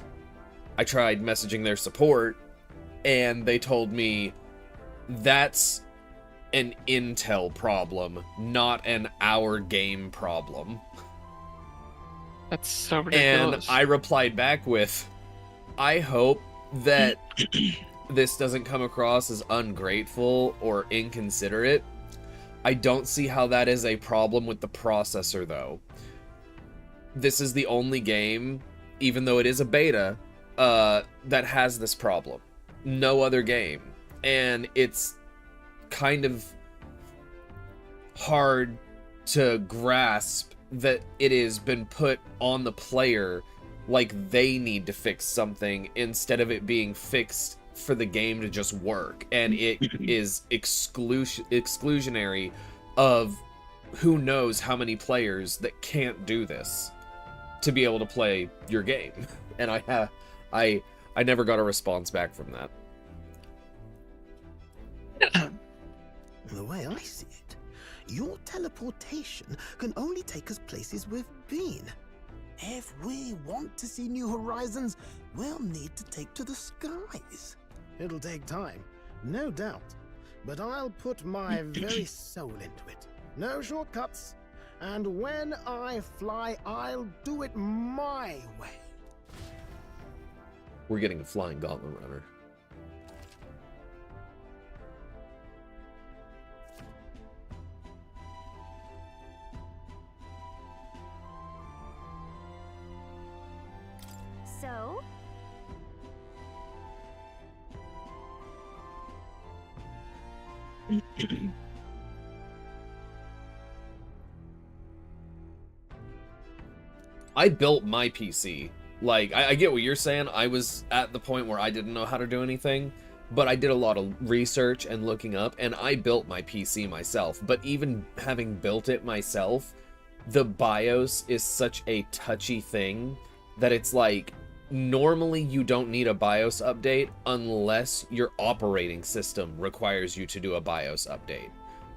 B: I tried messaging their support, and they told me that's an Intel problem, not an our game problem.
D: That's so ridiculous.
B: And I replied back with, I hope that this doesn't come across as ungrateful or inconsiderate. I don't see how that is a problem with the processor, though. This is the only game, even though it is a beta, that has this problem. No other game. And it's kind of hard to grasp that it has been put on the player like they need to fix something instead of it being fixed for the game to just work. And it is exclusionary of who knows how many players that can't do this to be able to play your game. And I never got a response back from that.
I: The way I see it, your teleportation can only take us places we've been. If we want to see new horizons, we'll need to take to the skies. It'll take time, no doubt, but I'll put my very soul into it. No shortcuts. And when I fly, I'll do it my way.
B: We're getting a flying gauntlet runner.
E: So?
B: I built my PC. Like, I get what you're saying. I was at the point where I didn't know how to do anything, but I did a lot of research and looking up, and I built my PC myself. But even having built it myself, the BIOS is such a touchy thing that it's like, normally you don't need a BIOS update unless your operating system requires you to do a BIOS update.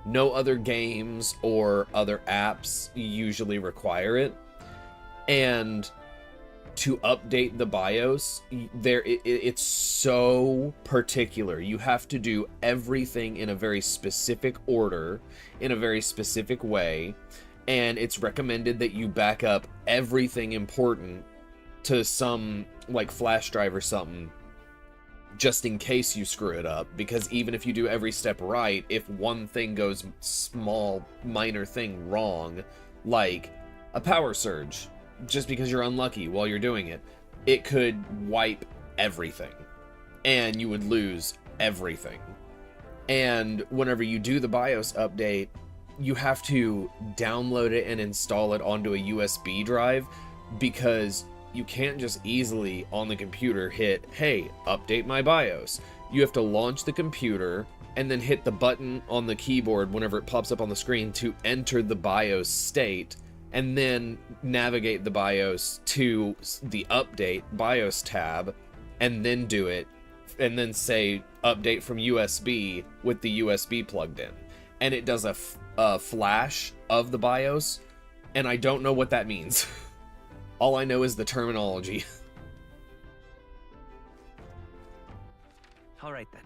B: No other games or other apps usually require it. And to update the BIOS, it's so particular. You have to do everything in a very specific order, in a very specific way, and it's recommended that you back up everything important to some, like, flash drive or something just in case you screw it up, because even if you do every step right, if one thing goes small, minor thing wrong, like a power surge, just because you're unlucky while you're doing it, it could wipe everything, and you would lose everything. And whenever you do the BIOS update, you have to download it and install it onto a USB drive, because you can't just easily on the computer hit, hey, update my BIOS. You have to launch the computer and then hit the button on the keyboard whenever it pops up on the screen to enter the BIOS state, and then navigate the BIOS to the update BIOS tab, and then do it, and then say update from USB with the USB plugged in. And it does a flash of the BIOS, and I don't know what that means. All I know is the terminology.
G: All right then.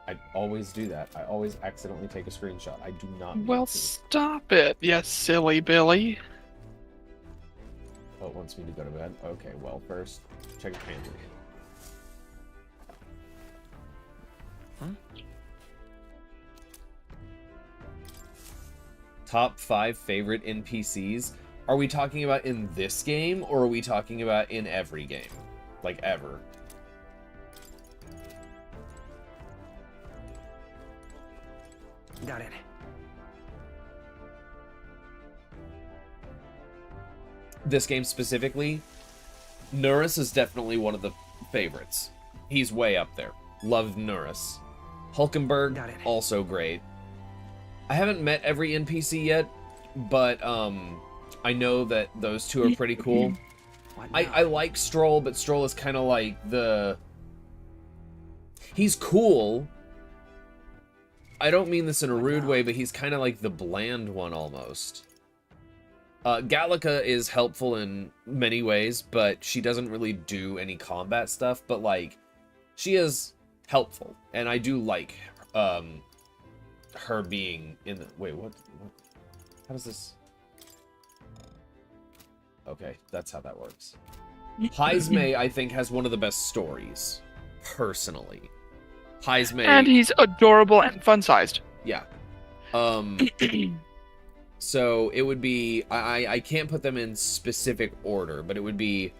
B: I always do that. I always accidentally take a screenshot. I do not mean
D: Well,
B: to.
D: stop it, you silly Billy.
B: Oh, it wants me to go to bed? Okay, well, first, check the pantry. Top 5 favorite NPCs? Are we talking about in this game, or are we talking about in every game? Like, ever?
G: Got it.
B: This game specifically, Nurus is definitely one of the favorites. He's way up there. Love Nurus. Hulkenberg, also great. I haven't met every NPC yet, but I know that those two are pretty cool. I like Stroll, but Stroll is kind of like the... He's cool. I don't mean this in a rude way, but he's kind of like the bland one almost. Gallica is helpful in many ways, but she doesn't really do any combat stuff, but like, she is helpful, and I do like her being in the... Wait, what? How does this... Okay, that's how that works. Heismay, I think, has one of the best stories, personally. Heismay...
D: And he's adorable and fun-sized.
B: Yeah. So, it would be... I can't put them in specific order, but it would be...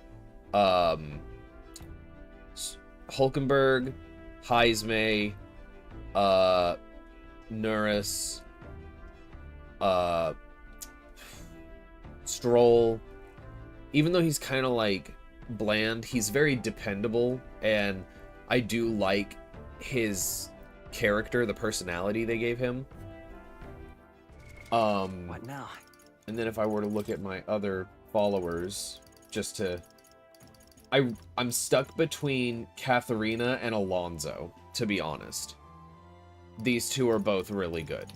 B: Hulkenberg, Heismay, Nurus, Stroll. Even though he's kind of like bland, he's very dependable, and I do like his character, the personality they gave him.
G: What now?
B: And then if I were to look at my other followers, just to... I'm stuck between Katharina and Alonso, to be honest. These two are both really good.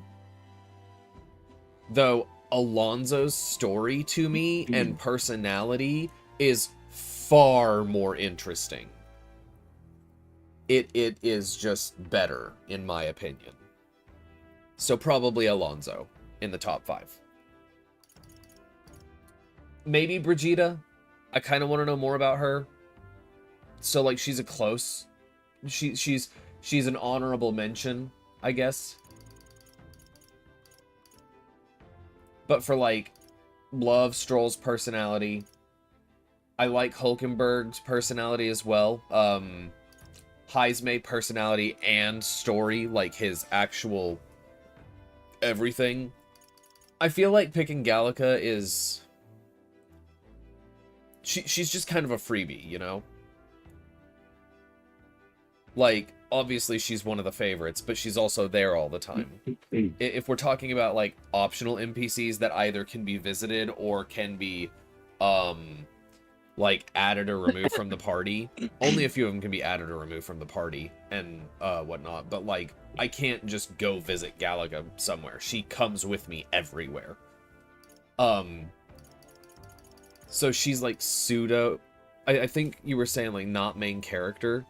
B: Though Alonso's story to me and personality is far more interesting. It is just better, in my opinion. So probably Alonso in the top 5. Maybe Brigitte. I kind of want to know more about her. So like, she's a close... She's an honorable mention, I guess. But for like, love Stroll's personality. I like Hulkenberg's personality as well. Heismay personality and story, like his actual everything. I feel like picking Gallica is... She's just kind of a freebie, you know? Like, obviously she's one of the favorites, but she's also there all the time. If we're talking about, like, optional NPCs that either can be visited or can be, like, added or removed from the party, only a few of them can be added or removed from the party and whatnot. But, like, I can't just go visit Gallica somewhere. She comes with me everywhere. So she's like pseudo... I think you were saying like not main character.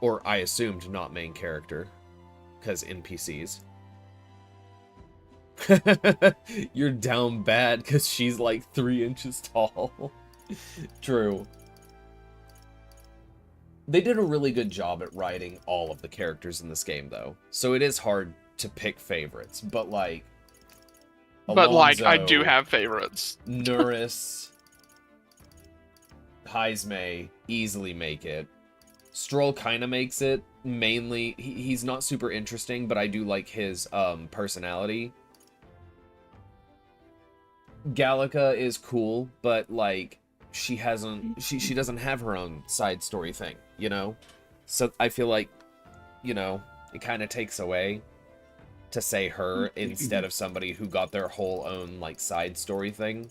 B: Or I assumed not main character. Because NPCs. You're down bad because she's like 3 inches tall. True. They did a really good job at writing all of the characters in this game, though. So it is hard to pick favorites, but like...
D: But like, I
B: Alonzo,
D: do have favorites.
B: Nuris, Heismay easily make it. Stroll kind of makes it. Mainly, he's not super interesting, but I do like his personality. Gallica is cool, but like she doesn't have her own side story thing, you know? So I feel like, you know, it kind of takes away to say her instead of somebody who got their whole own like side story thing.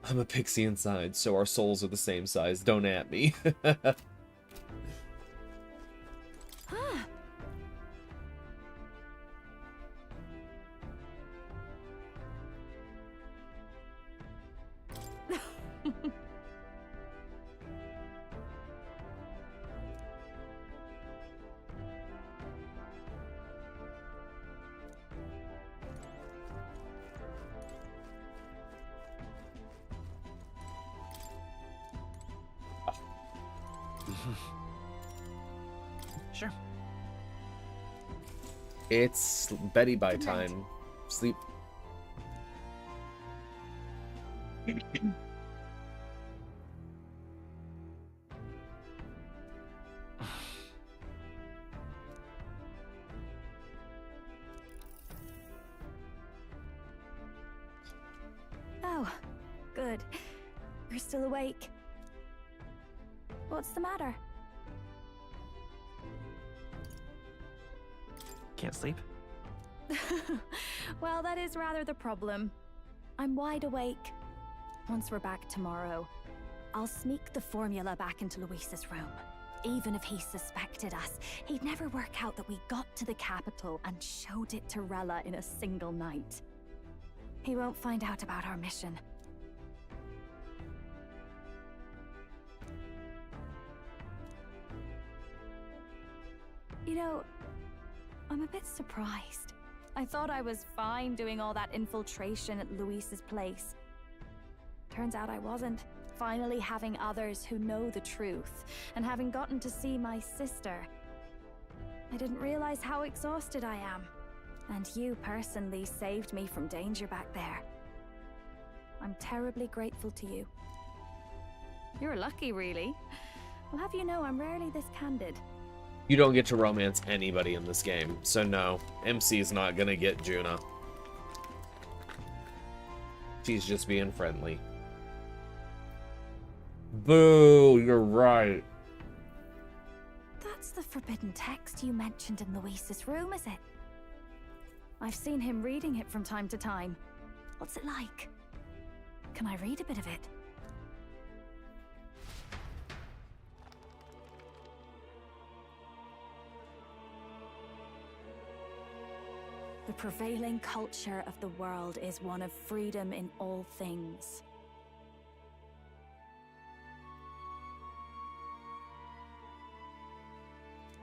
B: I'm a pixie inside, so our souls are the same size. Don't at me.
J: Sure.
B: It's Betty by time. Sleep.
E: Oh, good. You're still awake. What's the matter?
J: Can't sleep?
E: Well, that is rather the problem. I'm wide awake. Once we're back tomorrow, I'll sneak the formula back into Luis's room. Even if he suspected us, he'd never work out that we got to the capital and showed it to Rella in a single night. He won't find out about our mission. You know, I'm a bit surprised. I thought I was fine doing all that infiltration at Luis's place. Turns out I wasn't. Finally having others who know the truth, and having gotten to see my sister. I didn't realize how exhausted I am. And you personally saved me from danger back there. I'm terribly grateful to you. You're lucky, really. I'll have you know I'm rarely this candid.
B: You don't get to romance anybody in this game, so no, MC is not gonna get Juna. She's just being friendly. Boo, you're right.
E: That's the forbidden text you mentioned in Luis's room, is it? I've seen him reading it from time to time. What's it like? Can I read a bit of it? The prevailing culture of the world is one of freedom in all things.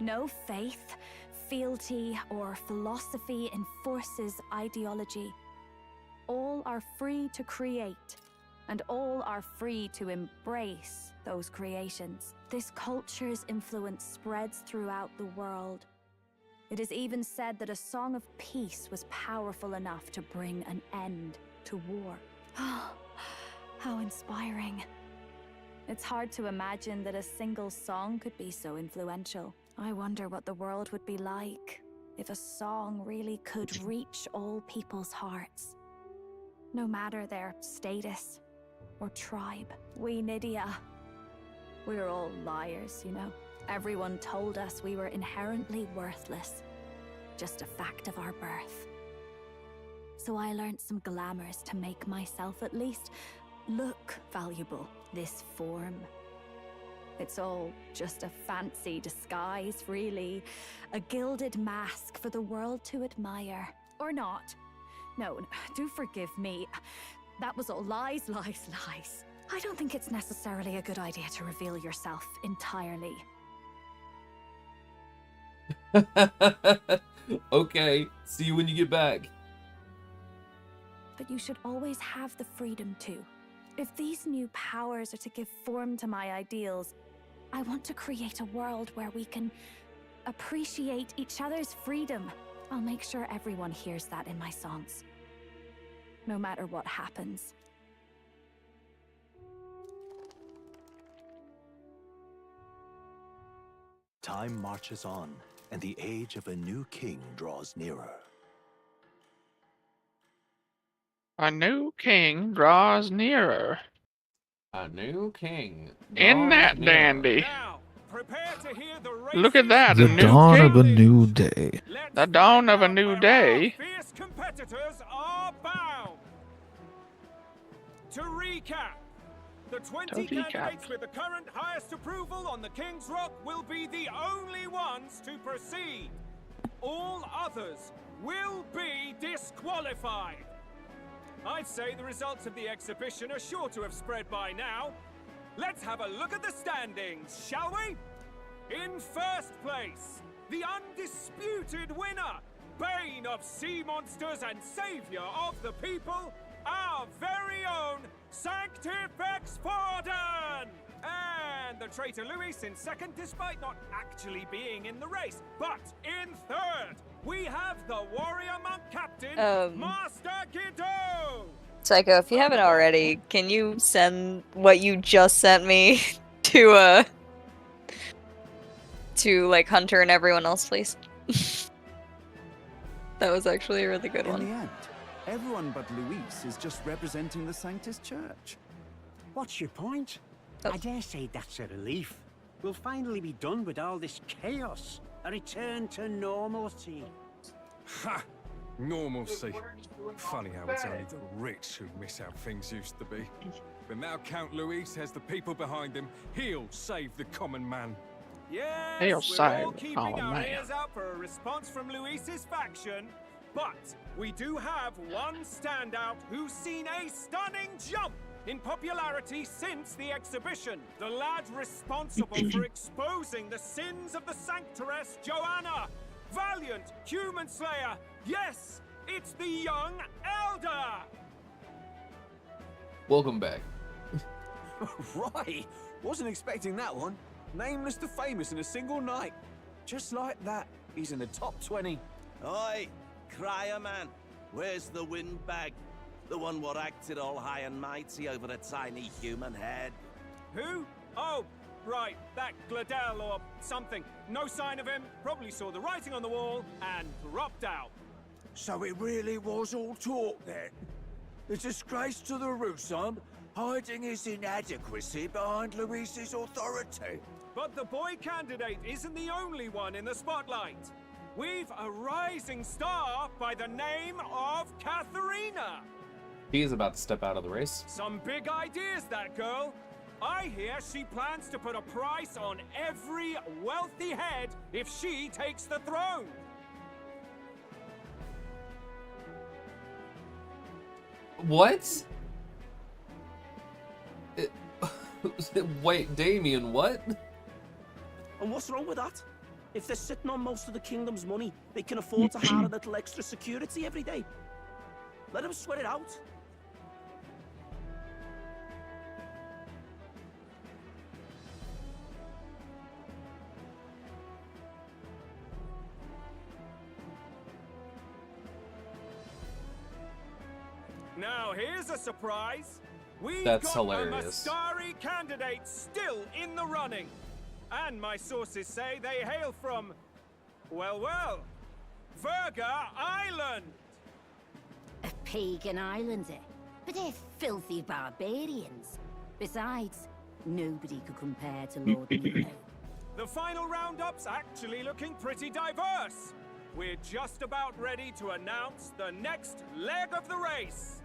E: No faith, fealty, or philosophy enforces ideology. All are free to create, and all are free to embrace those creations. This culture's influence spreads throughout the world. It is even said that a song of peace was powerful enough to bring an end to war. How inspiring. It's hard to imagine that a single song could be so influential. I wonder what the world would be like if a song really could reach all people's hearts. No matter their status or tribe. We Nydia, we're all liars, you know. Everyone told us we were inherently worthless. Just a fact of our birth. So I learned some glamours to make myself at least look valuable. This form. It's all just a fancy disguise, really. A gilded mask for the world to admire. Or not. No, do forgive me. That was all lies, lies, lies. I don't think it's necessarily a good idea to reveal yourself entirely.
B: Okay, see you when you get back.
E: But you should always have the freedom to. If these new powers are to give form to my ideals, I want to create a world where we can appreciate each other's freedom. I'll make sure everyone hears that in my songs. No matter what happens.
O: Time marches on, and the age of a new king draws nearer.
D: A new king draws nearer.
B: A new king.
D: In that
B: nearer.
D: dandy. Look at that.
H: The
D: a new
H: dawn
D: king.
H: of a new day.
D: The dawn of a new day.
N: Fierce competitors are bound. To recap, the 20 candidates with the current highest approval on the King's Rock will be the only ones to proceed. All others will be disqualified. I'd say the results of the exhibition are sure to have spread by now. Let's have a look at the standings, shall we? In first place, the undisputed winner, Bane of Sea Monsters and Savior of the People, our very own Sanctifex Forden! And the traitor Luis in second, despite not actually being in the race. But in third, we have the warrior monk captain, Master Guido!
A: Psycho, if you haven't already, can you send what you just sent me to like Hunter and everyone else, please? That was actually a really good one.
C: In the end, everyone but Luis is just representing the Sanctus Church.
V: What's your point? I dare say that's a relief. We'll finally be done with all this chaos. A return to normalcy.
W: Ha! Normalcy. Funny how it's only the rich who miss how things used to be. But now Count Luis has the people behind him. He'll save the common man.
N: Yes,
D: He'll
N: we're
D: save
N: all
D: the
N: keeping
D: common
N: our
D: man.
N: ears out for a response from Luis's faction. But we do have one standout who's seen a stunning jump in popularity since the exhibition. The lad responsible for exposing the sins of the Sanctoress Joanna. Valiant human slayer. Yes, it's the young elder.
B: Welcome back.
M: Right, wasn't expecting that one. Nameless to famous in a single night. Just like that, he's in the top 20.
U: Oi, crier man, where's the windbag? The one what acted all high and mighty over a tiny human head.
N: Who? Oh, right, that Gladel or something. No sign of him, probably saw the writing on the wall and dropped out.
X: So it really was all talk then? A disgrace to the Russon, hiding his inadequacy behind Luis's authority.
N: But the boy candidate isn't the only one in the spotlight. We've a rising star by the name of Katharina.
B: He is about to step out of the race.
N: Some big ideas, that girl. I hear she plans to put a price on every wealthy head if she takes the throne.
B: What? Wait, Damien, what?
Y: And what's wrong with that? If they're sitting on most of the kingdom's money, they can afford to hire a little extra security every day. Let them sweat it out.
N: Now here's a surprise. We've
B: That's
N: got
B: hilarious.
N: a Mastari candidate still in the running. And my sources say they hail from, well, Verga Island.
Z: A pagan island, eh? But they're filthy barbarians. Besides, nobody could compare to Lord Nero.
N: The final roundup's actually looking pretty diverse. We're just about ready to announce the next leg of the race.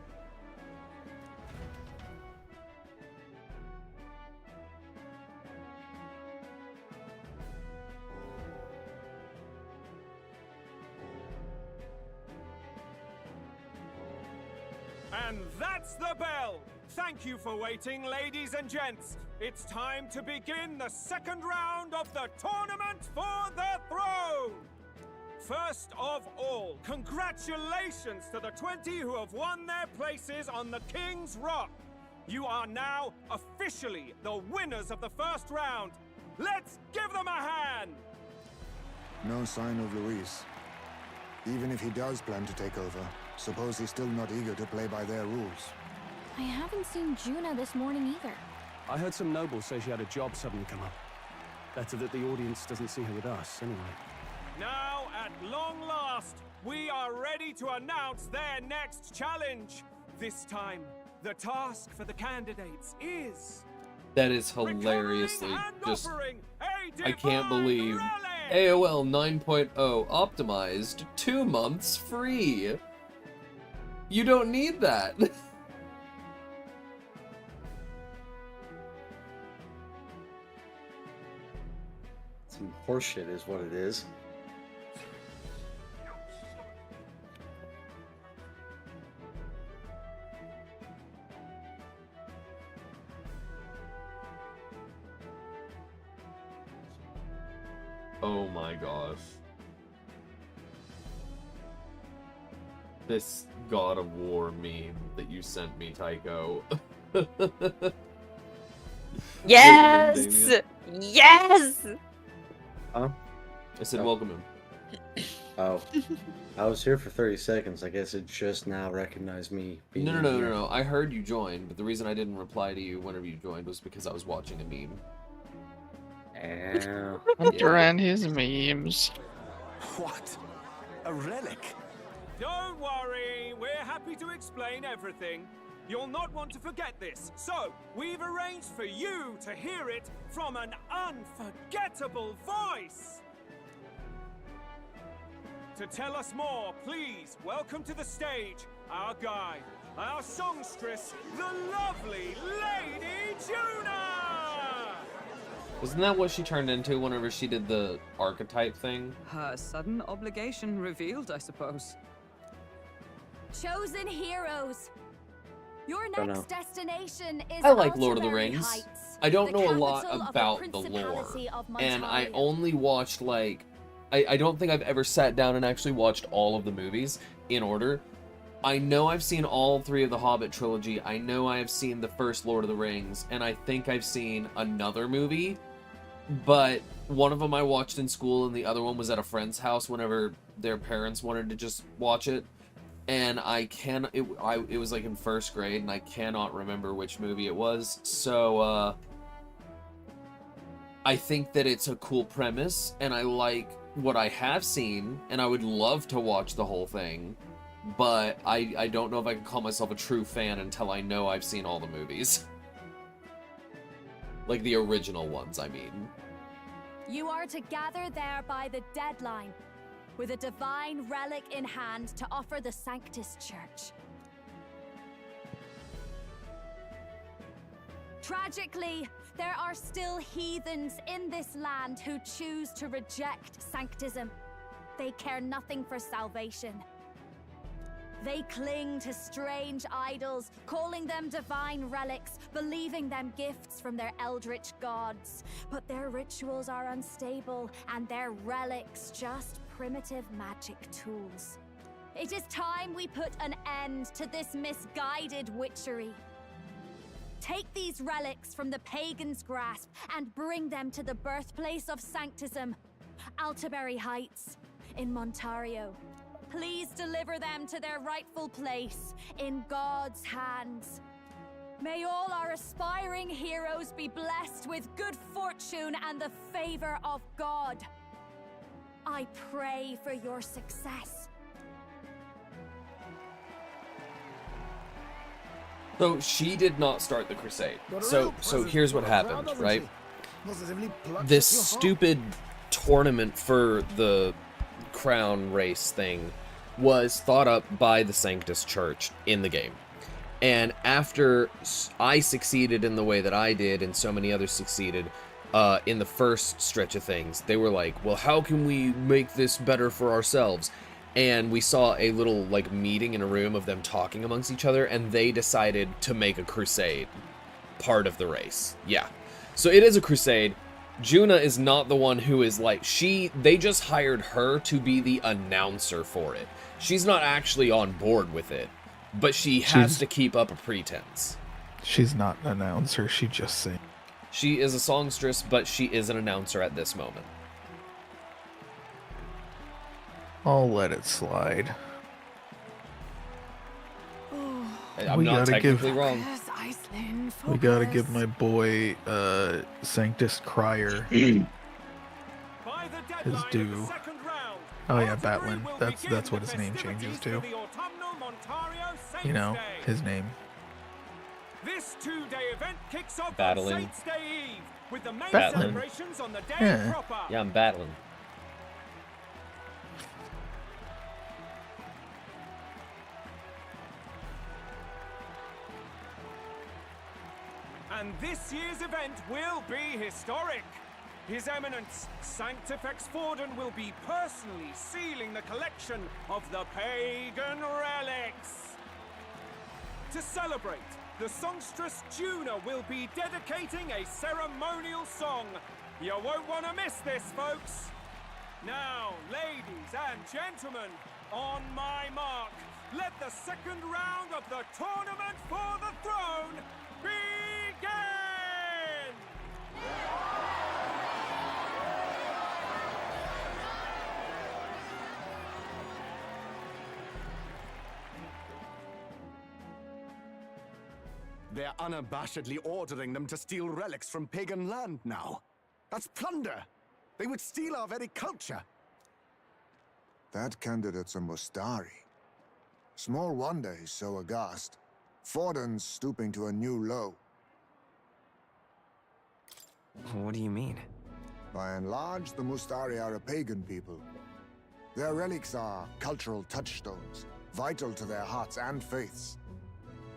N: And that's the bell! Thank you for waiting, ladies and gents. It's time to begin the second round of the Tournament for the Throne! first of all, congratulations to the 20 who have won their places on the King's Rock. You are now officially the winners of the first round. Let's give them a hand!
K: No sign of Luis. Even if he does plan to take over, suppose he's still not eager to play by their rules.
E: I haven't seen Juna this morning either.
O: I heard some nobles say she had a job suddenly come up. Better that the audience doesn't see her with us, anyway.
N: Now, at long last, we are ready to announce their next challenge. This time, the task for the candidates is...
B: That is hilariously just... I can't believe AOL 9.0 optimized 2 months free. You don't need that.
L: Some horseshit is what it is.
B: Oh my gosh. This God of War meme that you sent me, Tycho.
A: Yes! Yes!
L: Huh?
B: I said welcome him.
L: Oh. I was here for 30 seconds. I guess it just now recognized me. Being
B: No. I heard you join, but the reason I didn't reply to you whenever you joined was because I was watching a meme.
D: Hunter and his memes.
X: What? A relic?
N: Don't worry, we're happy to explain everything. You'll not want to forget this, so we've arranged for you to hear it from an unforgettable voice. To tell us more, please welcome to the stage our guide, our songstress, the lovely Lady Juna!
B: Isn't that what she turned into whenever she did the archetype thing?
F: Her sudden obligation revealed, I suppose.
E: Chosen heroes. Your next destination is
B: I like Lord of the
E: Altamary
B: Rings.
E: Heights,
B: I don't
E: the
B: know a lot
E: capital of
B: about
E: the
B: the lore.
E: Principality of
B: And I
E: Montario.
B: only watched like... I don't think I've ever sat down and actually watched all of the movies in order. I know I've seen all 3 of the Hobbit trilogy. I know I have seen the first Lord of the Rings. And I think I've seen another movie. But one of them I watched in school and the other one was at a friend's house whenever their parents wanted to just watch it. And it was like in 1st grade and I cannot remember which movie it was. So, I think that it's a cool premise and I like what I have seen and I would love to watch the whole thing. But I don't know if I can call myself a true fan until I know I've seen all the movies. Like the original ones, I mean.
E: You are to gather there by the deadline, with a divine relic in hand to offer the Sanctus Church. Tragically, there are still heathens in this land who choose to reject Sanctism. They care nothing for salvation. They cling to strange idols, calling them divine relics, believing them gifts from their eldritch gods. But their rituals are unstable, and their relics just primitive magic tools. It is time we put an end to this misguided witchery. Take these relics from the pagan's grasp and bring them to the birthplace of Sanctism, Altamary Heights, in Montario. Please deliver them to their rightful place in God's hands. May all our aspiring heroes be blessed with good fortune and the favor of God. I pray for your success.
B: So she did not start the crusade. So here's what happened, right? This stupid tournament for the crown race thing was thought up by the Sanctus Church in the game. And after I succeeded in the way that I did, and so many others succeeded in the first stretch of things, they were like, well, how can we make this better for ourselves? And we saw a little like meeting in a room of them talking amongst each other, and they decided to make a crusade part of the race. Yeah. So it is a crusade. Juna is not the one who is like, they just hired her to be the announcer for it. She's not actually on board with it, but she has to keep up a pretense.
H: She's not an announcer, she just sings.
B: She is a songstress, but she is an announcer at this moment.
H: I'll let it slide.
B: I'm not technically wrong.
H: We gotta give my boy Sanctus Crier his due. Oh yeah, Batlin. That's what his name changes to. You know, his name.
N: This two-day event kicks off
B: Battling.
N: on Saints' Day Eve with the main
B: Battling.
N: celebrations on the day
H: Yeah.
N: proper.
B: Yeah, I'm battling.
N: And this year's event will be historic. His Eminence, Sanctifex Forden, will be personally sealing the collection of the pagan relics. To celebrate, the songstress Juna will be dedicating a ceremonial song. You won't want to miss this, folks. Now, ladies and gentlemen, on my mark, let the second round of the Tournament for the Throne begin!
O: They're unabashedly ordering them to steal relics from pagan land now. That's plunder. They would steal our very culture.
K: That candidate's a Mustari. Small wonder he's so aghast. Forden's stooping to a new low.
G: What do you mean?
K: By and large, the Mustari are a pagan people. Their relics are cultural touchstones, vital to their hearts and faiths.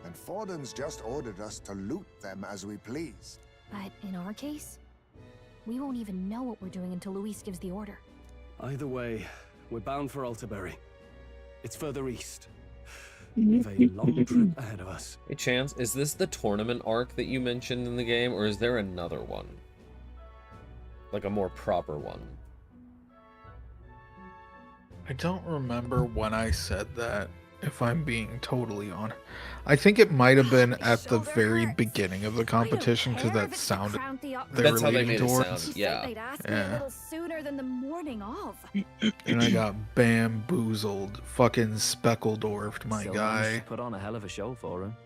K: And Forden's just ordered us to loot them as we please.
E: But in our case, we won't even know what we're doing until Luis gives the order.
O: Either way, we're bound for Altaberry. It's further east. We've a long trip ahead of us.
B: Hey, Chance, is this the tournament arc that you mentioned in the game, or is there another one? Like a more proper one?
H: I don't remember when I said that, if I'm being totally honest. I think it might have been at the very beginning of the competition, because that sounded
B: That's how they made
H: towards.
B: it sound, yeah.
E: They'd ask me a little sooner than the morning of.
H: And I got bamboozled, fucking Speckledorfed, my guy.
J: Put on a hell of a show for him.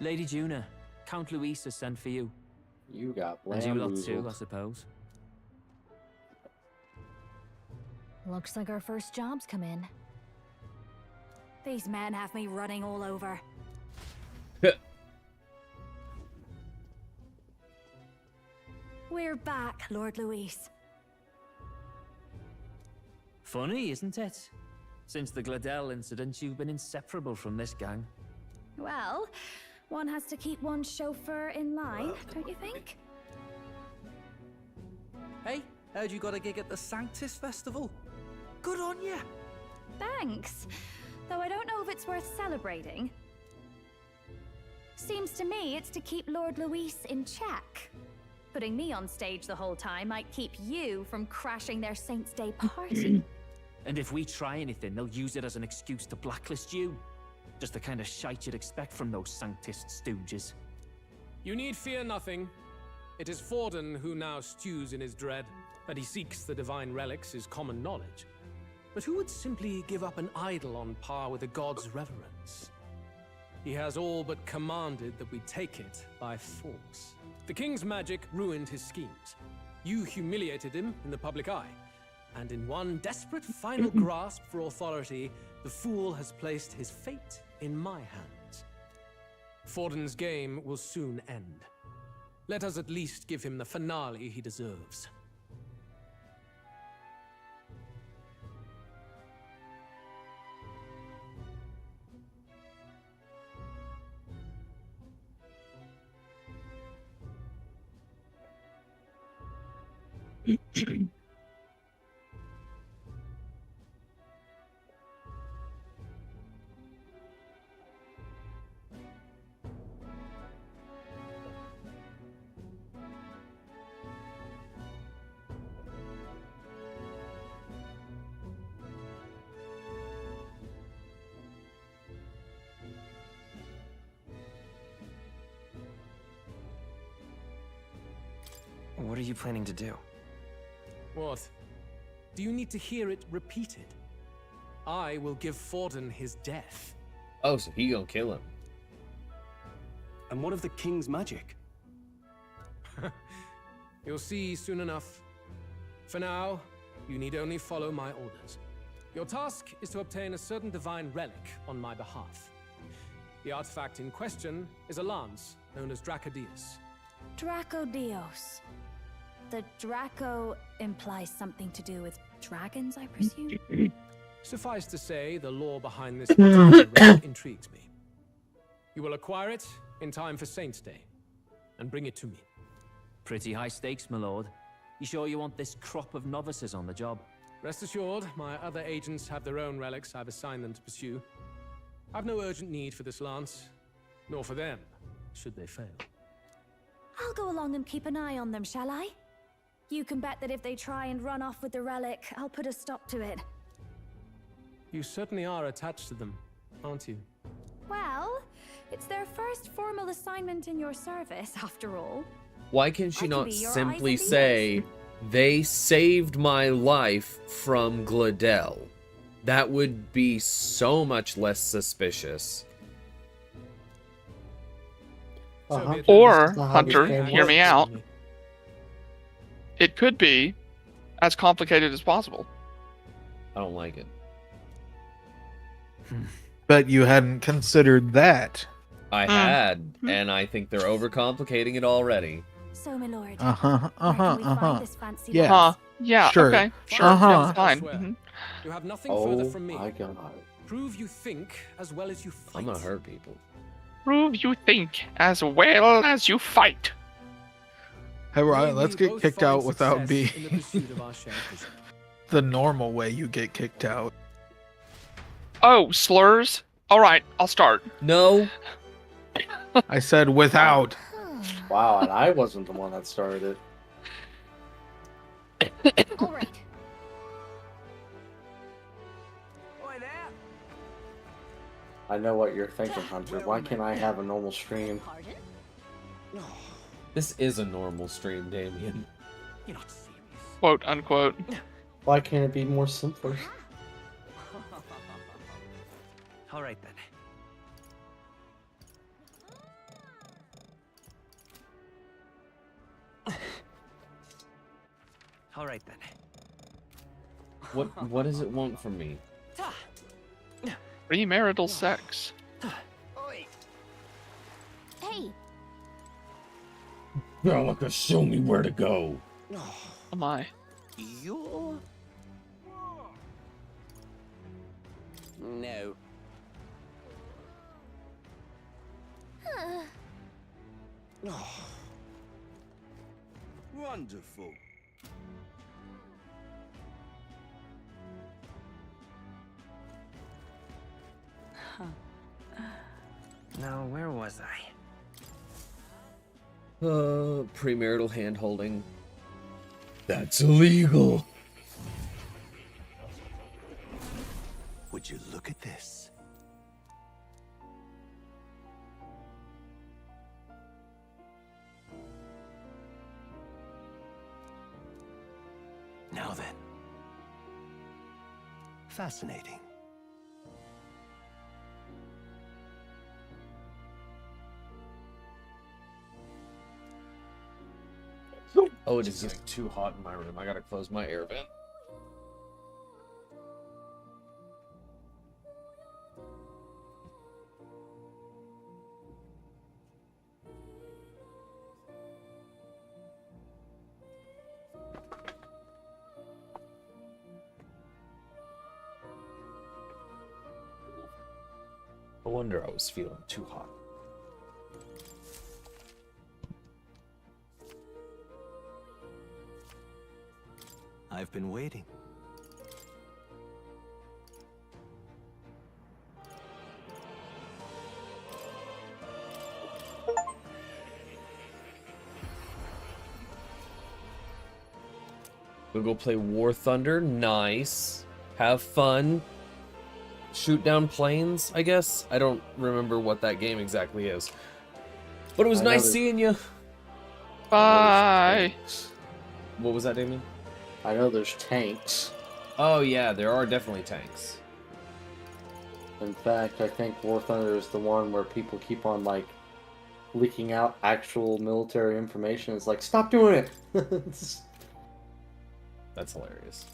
J: Lady Juna, Count Luis has sent for you.
L: You got
J: And you lot too,
L: bamboozled.
J: I suppose.
E: Looks like our first job's come in. These men have me running all over. We're back, Lord Luis.
J: Funny, isn't it? Since the Gladell incident, you've been inseparable from this gang.
E: Well, one has to keep one's chauffeur in line, don't you think?
M: Hey, heard you got a gig at the Sanctus Festival? Good on ya!
E: Thanks. Though I don't know if it's worth celebrating. Seems to me it's to keep Lord Luis in check. Putting me on stage the whole time might keep you from crashing their Saints' Day party.
J: And if we try anything, they'll use it as an excuse to blacklist you. Just the kind of shite you'd expect from those Sanctist stooges.
N: You need fear nothing. It is Forden who now stews in his dread. That he seeks the divine relics is common knowledge. But who would simply give up an idol on par with a god's reverence? He has all but commanded that we take it by force. The king's magic ruined his schemes. You humiliated him in the public eye. And in one desperate final grasp for authority, the fool has placed his fate in my hands. Forden's game will soon end. Let us at least give him the finale he deserves.
G: What are you planning to do?
N: What? Do you need to hear it repeated? I will give Forden his death.
B: Oh, so he gonna kill him.
O: And what of the king's magic?
N: You'll see soon enough. For now, you need only follow my orders. Your task is to obtain a certain divine relic on my behalf. The artifact in question is a lance known as Dracodius.
E: Dracodios. The Draco implies something to do with dragons, I presume?
N: Suffice to say, the lore behind this particular relic intrigues me. You will acquire it in time for Saint's Day, and bring it to me.
J: Pretty high stakes, my lord. You sure you want this crop of novices on the job?
N: Rest assured, my other agents have their own relics I've assigned them to pursue. I've no urgent need for this lance, nor for them, should they fail.
E: I'll go along and keep an eye on them, shall I? You can bet that if they try and run off with the relic, I'll put a stop to it.
N: You certainly are attached to them, aren't you?
E: Well, it's their first formal assignment in your service, after all.
B: Why can she
E: I can
B: not
E: be your
B: simply
E: eyes and
B: say, they saved my life from Gladel? That would be so much less suspicious.
D: Or, Hunter, hear me out. It could be as complicated as possible.
B: I don't like it.
H: But you hadn't considered that.
B: I had, and I think they're overcomplicating it already.
E: So, my lord.
H: Yeah.
D: Yeah,
H: Sure.
D: okay. Sure,
H: Uh-huh.
D: that's fine.
N: You have nothing further from me.
L: My God.
N: Prove you think as well as you fight.
B: I'm gonna hurt people.
D: Prove you think as well as you fight.
H: Hey, Ryan, let's get kicked out without being
N: In the pursuit of our shared vision.
H: the normal way you get kicked out.
D: Oh, slurs? Alright, I'll start.
B: No.
H: I said without.
L: Wow, and I wasn't the one that started it.
E: All right.
L: I know what you're thinking, Hunter. Why can't I have a normal stream?
B: This is a normal stream, Damien.
J: You're not serious.
D: Quote, unquote.
L: Why can't it be more simpler?
J: All right then. All right then.
B: What does it want from me?
D: Premarital sex.
E: Hey,
B: Galaga, show me where to go.
D: Oh my.
M: You're... No.
U: Oh. Wonderful.
G: Now, where was I?
B: Premarital hand-holding. That's illegal.
U: Would you look at this? Now then. Fascinating.
B: Oh, it is getting too hot in my room. I gotta close my air vent. No wonder I was feeling too hot.
U: I've been waiting.
B: We'll go play War Thunder. Nice. Have fun. Shoot down planes, I guess? I don't remember what that game exactly is. But it was nice seeing you.
D: Bye.
B: What was that, Damon?
L: I know there's tanks.
B: Oh yeah, there are definitely tanks.
L: In fact, I think War Thunder is the one where people keep on, like, leaking out actual military information. It's like, stop doing it!
B: That's hilarious.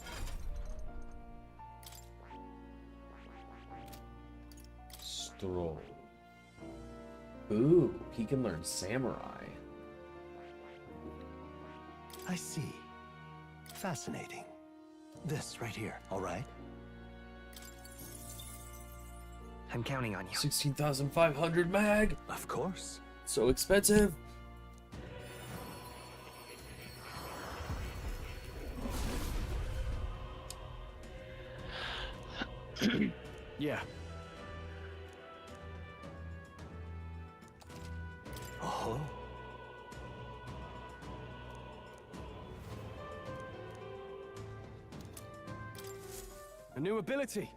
B: Stroll. Ooh, he can learn samurai.
O: I see. Fascinating. This right here, all right?
G: I'm counting on you.
B: 16,500 mag?
O: Of course.
B: So expensive.
O: Yeah. Oh.
N: A new ability.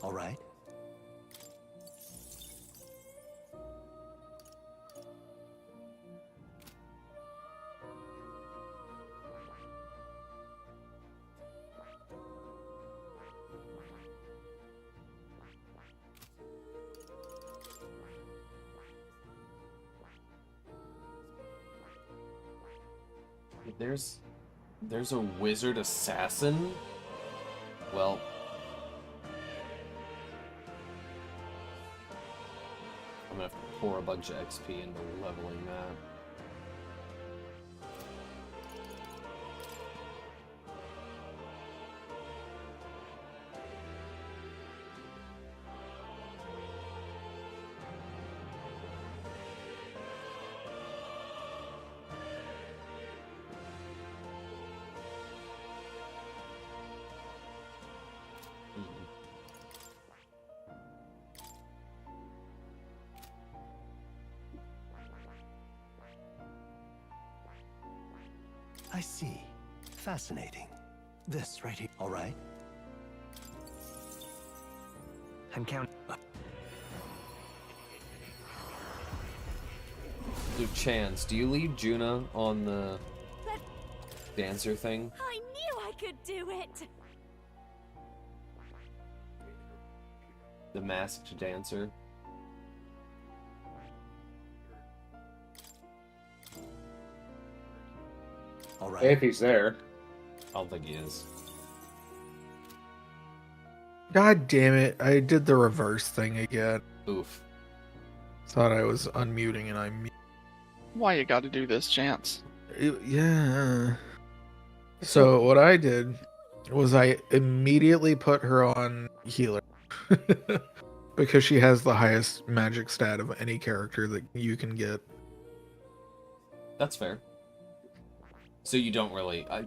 O: All right.
B: There's a wizard assassin? Well, I'm gonna have to pour a bunch of XP into leveling that.
O: I see. Fascinating. This right here, all right?
G: I'm counting.
B: Dude, Chance, do you leave Juna on the dancer thing?
E: I knew I could do it!
B: The masked dancer?
O: All right.
L: If he's there.
B: I don't think he is.
H: God damn it. I did the reverse thing again.
B: Oof.
H: Thought I was unmuting and I muted.
D: Why you gotta do this, Chance?
H: Yeah. So what I did was I immediately put her on healer. Because she has the highest magic stat of any character that you can get.
B: That's fair. So you don't really... I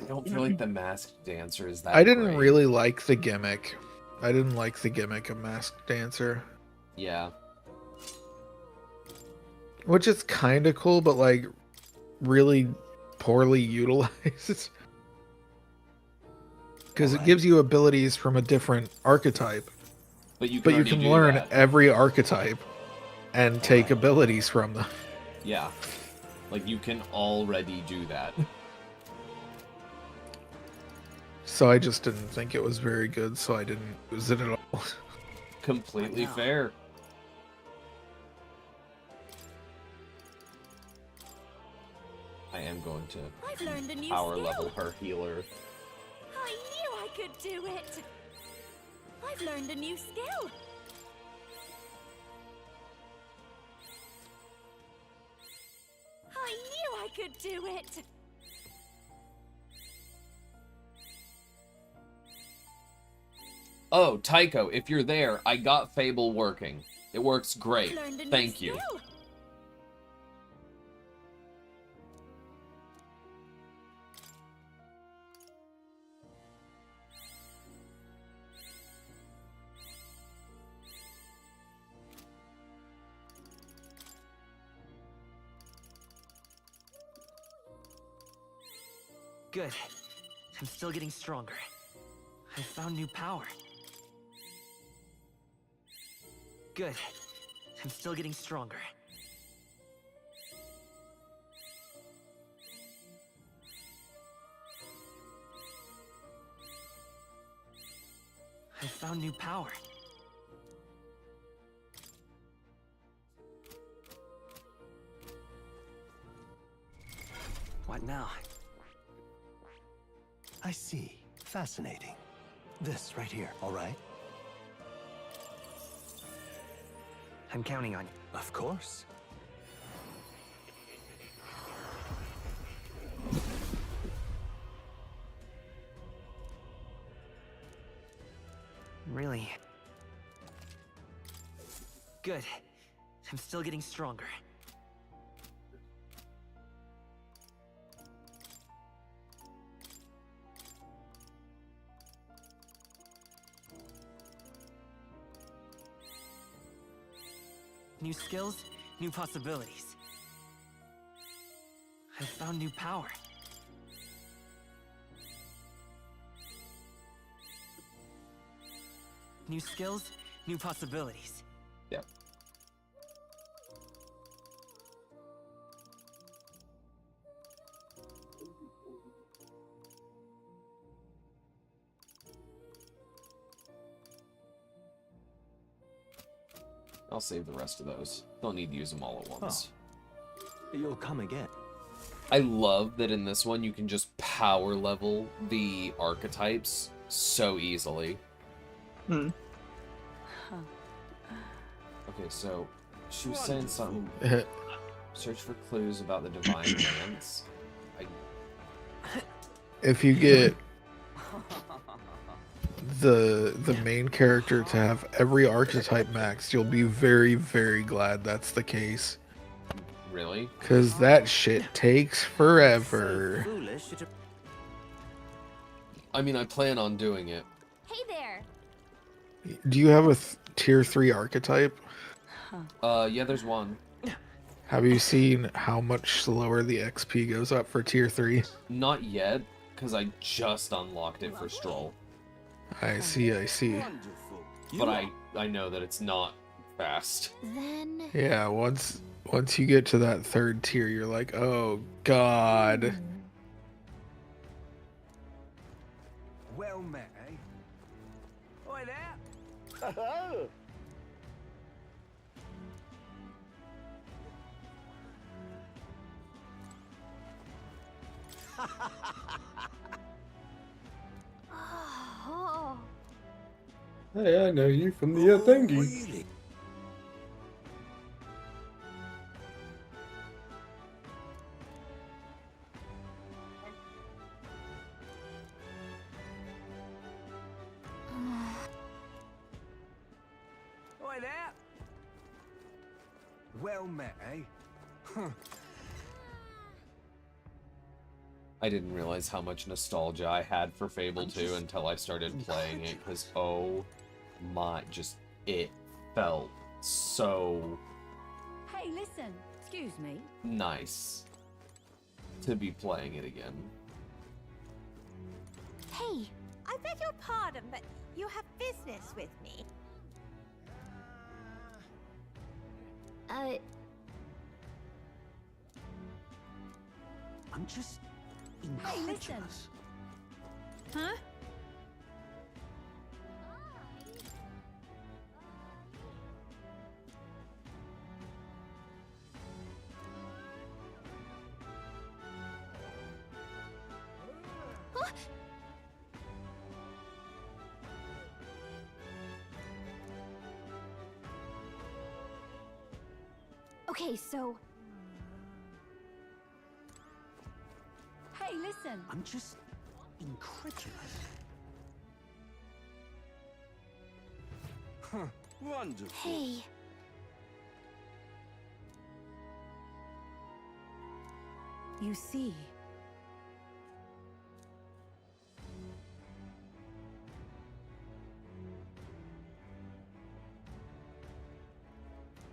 B: don't feel like the masked dancer is that
H: I didn't
B: great.
H: really like the gimmick. I didn't like the gimmick of masked dancer.
B: Yeah.
H: Which is kind of cool, but like really poorly utilized. Because it gives you abilities from a different archetype.
B: But you can,
H: learn
B: that.
H: every archetype and take abilities from them.
B: Yeah. Like, you can already do that.
H: So I just didn't think it was very good, so I didn't use it at all.
B: Completely fair. I am going to
E: I've learned a new
B: power
E: skill.
B: level her healer.
E: I knew I could do it! I've learned a new skill! I knew I could do it!
B: Oh, Tycho, if you're there, I got Fable working. It works great. Thank you.
G: Good. I'm still getting stronger. I found new power. Good. I'm still getting stronger. I found new power. What now?
O: I see. Fascinating. This right here, all right?
G: I'm counting on you.
O: Of course.
G: Really? Good. I'm still getting stronger. New skills, new possibilities. I found new power. New skills, new possibilities.
B: Yep. I'll save the rest of those. Don't need to use them all at once.
O: You'll come again.
B: I love that in this one you can just power level the archetypes so easily.
D: Hmm.
B: Okay, so she was saying something. Search for clues about the divine dance.
H: If you get the main character to have every archetype maxed, you'll be very, very glad that's the case.
B: Really?
H: Because that shit takes forever.
B: I mean, I plan on doing it.
E: Hey there.
H: Do you have a tier 3 archetype?
B: Yeah, there's one.
H: Have you seen how much slower the XP goes up for tier 3?
B: Not yet, because I just unlocked it for Stroll.
H: I see, I see.
B: But I know that it's not fast.
E: Then...
H: Yeah, once you get to that 3rd tier, you're like, oh god.
X: Well met, eh? Oi there!
E: Oh.
B: Hey, I know you from the thingy.
X: Really? Oi there! Well met, eh? Huh.
B: I didn't realize how much nostalgia I had for Fable 2 until I started playing it, because oh my, it felt so
Z: Hey, listen. Excuse me.
B: nice to be playing it again.
E: Hey,
I: I beg your pardon, but you have business with me.
V: I'm just
I: Hey, listen.
V: incredulous.
I: Huh?
E: okay, so...
I: Hey, listen.
V: I'm just incredulous.
U: Wonderful.
E: Hey.
F: You see,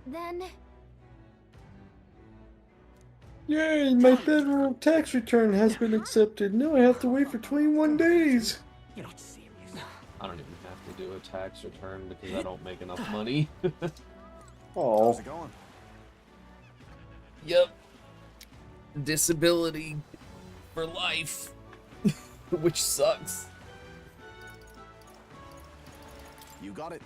E: Then
L: Yay, my federal tax return has been accepted. Now I have to wait for 21 days.
G: You're not serious.
B: I don't even have to do a tax return because I don't make enough money.
L: Oh.
K: How's it going?
B: Yep. Disability for life. Which sucks.
K: You got it.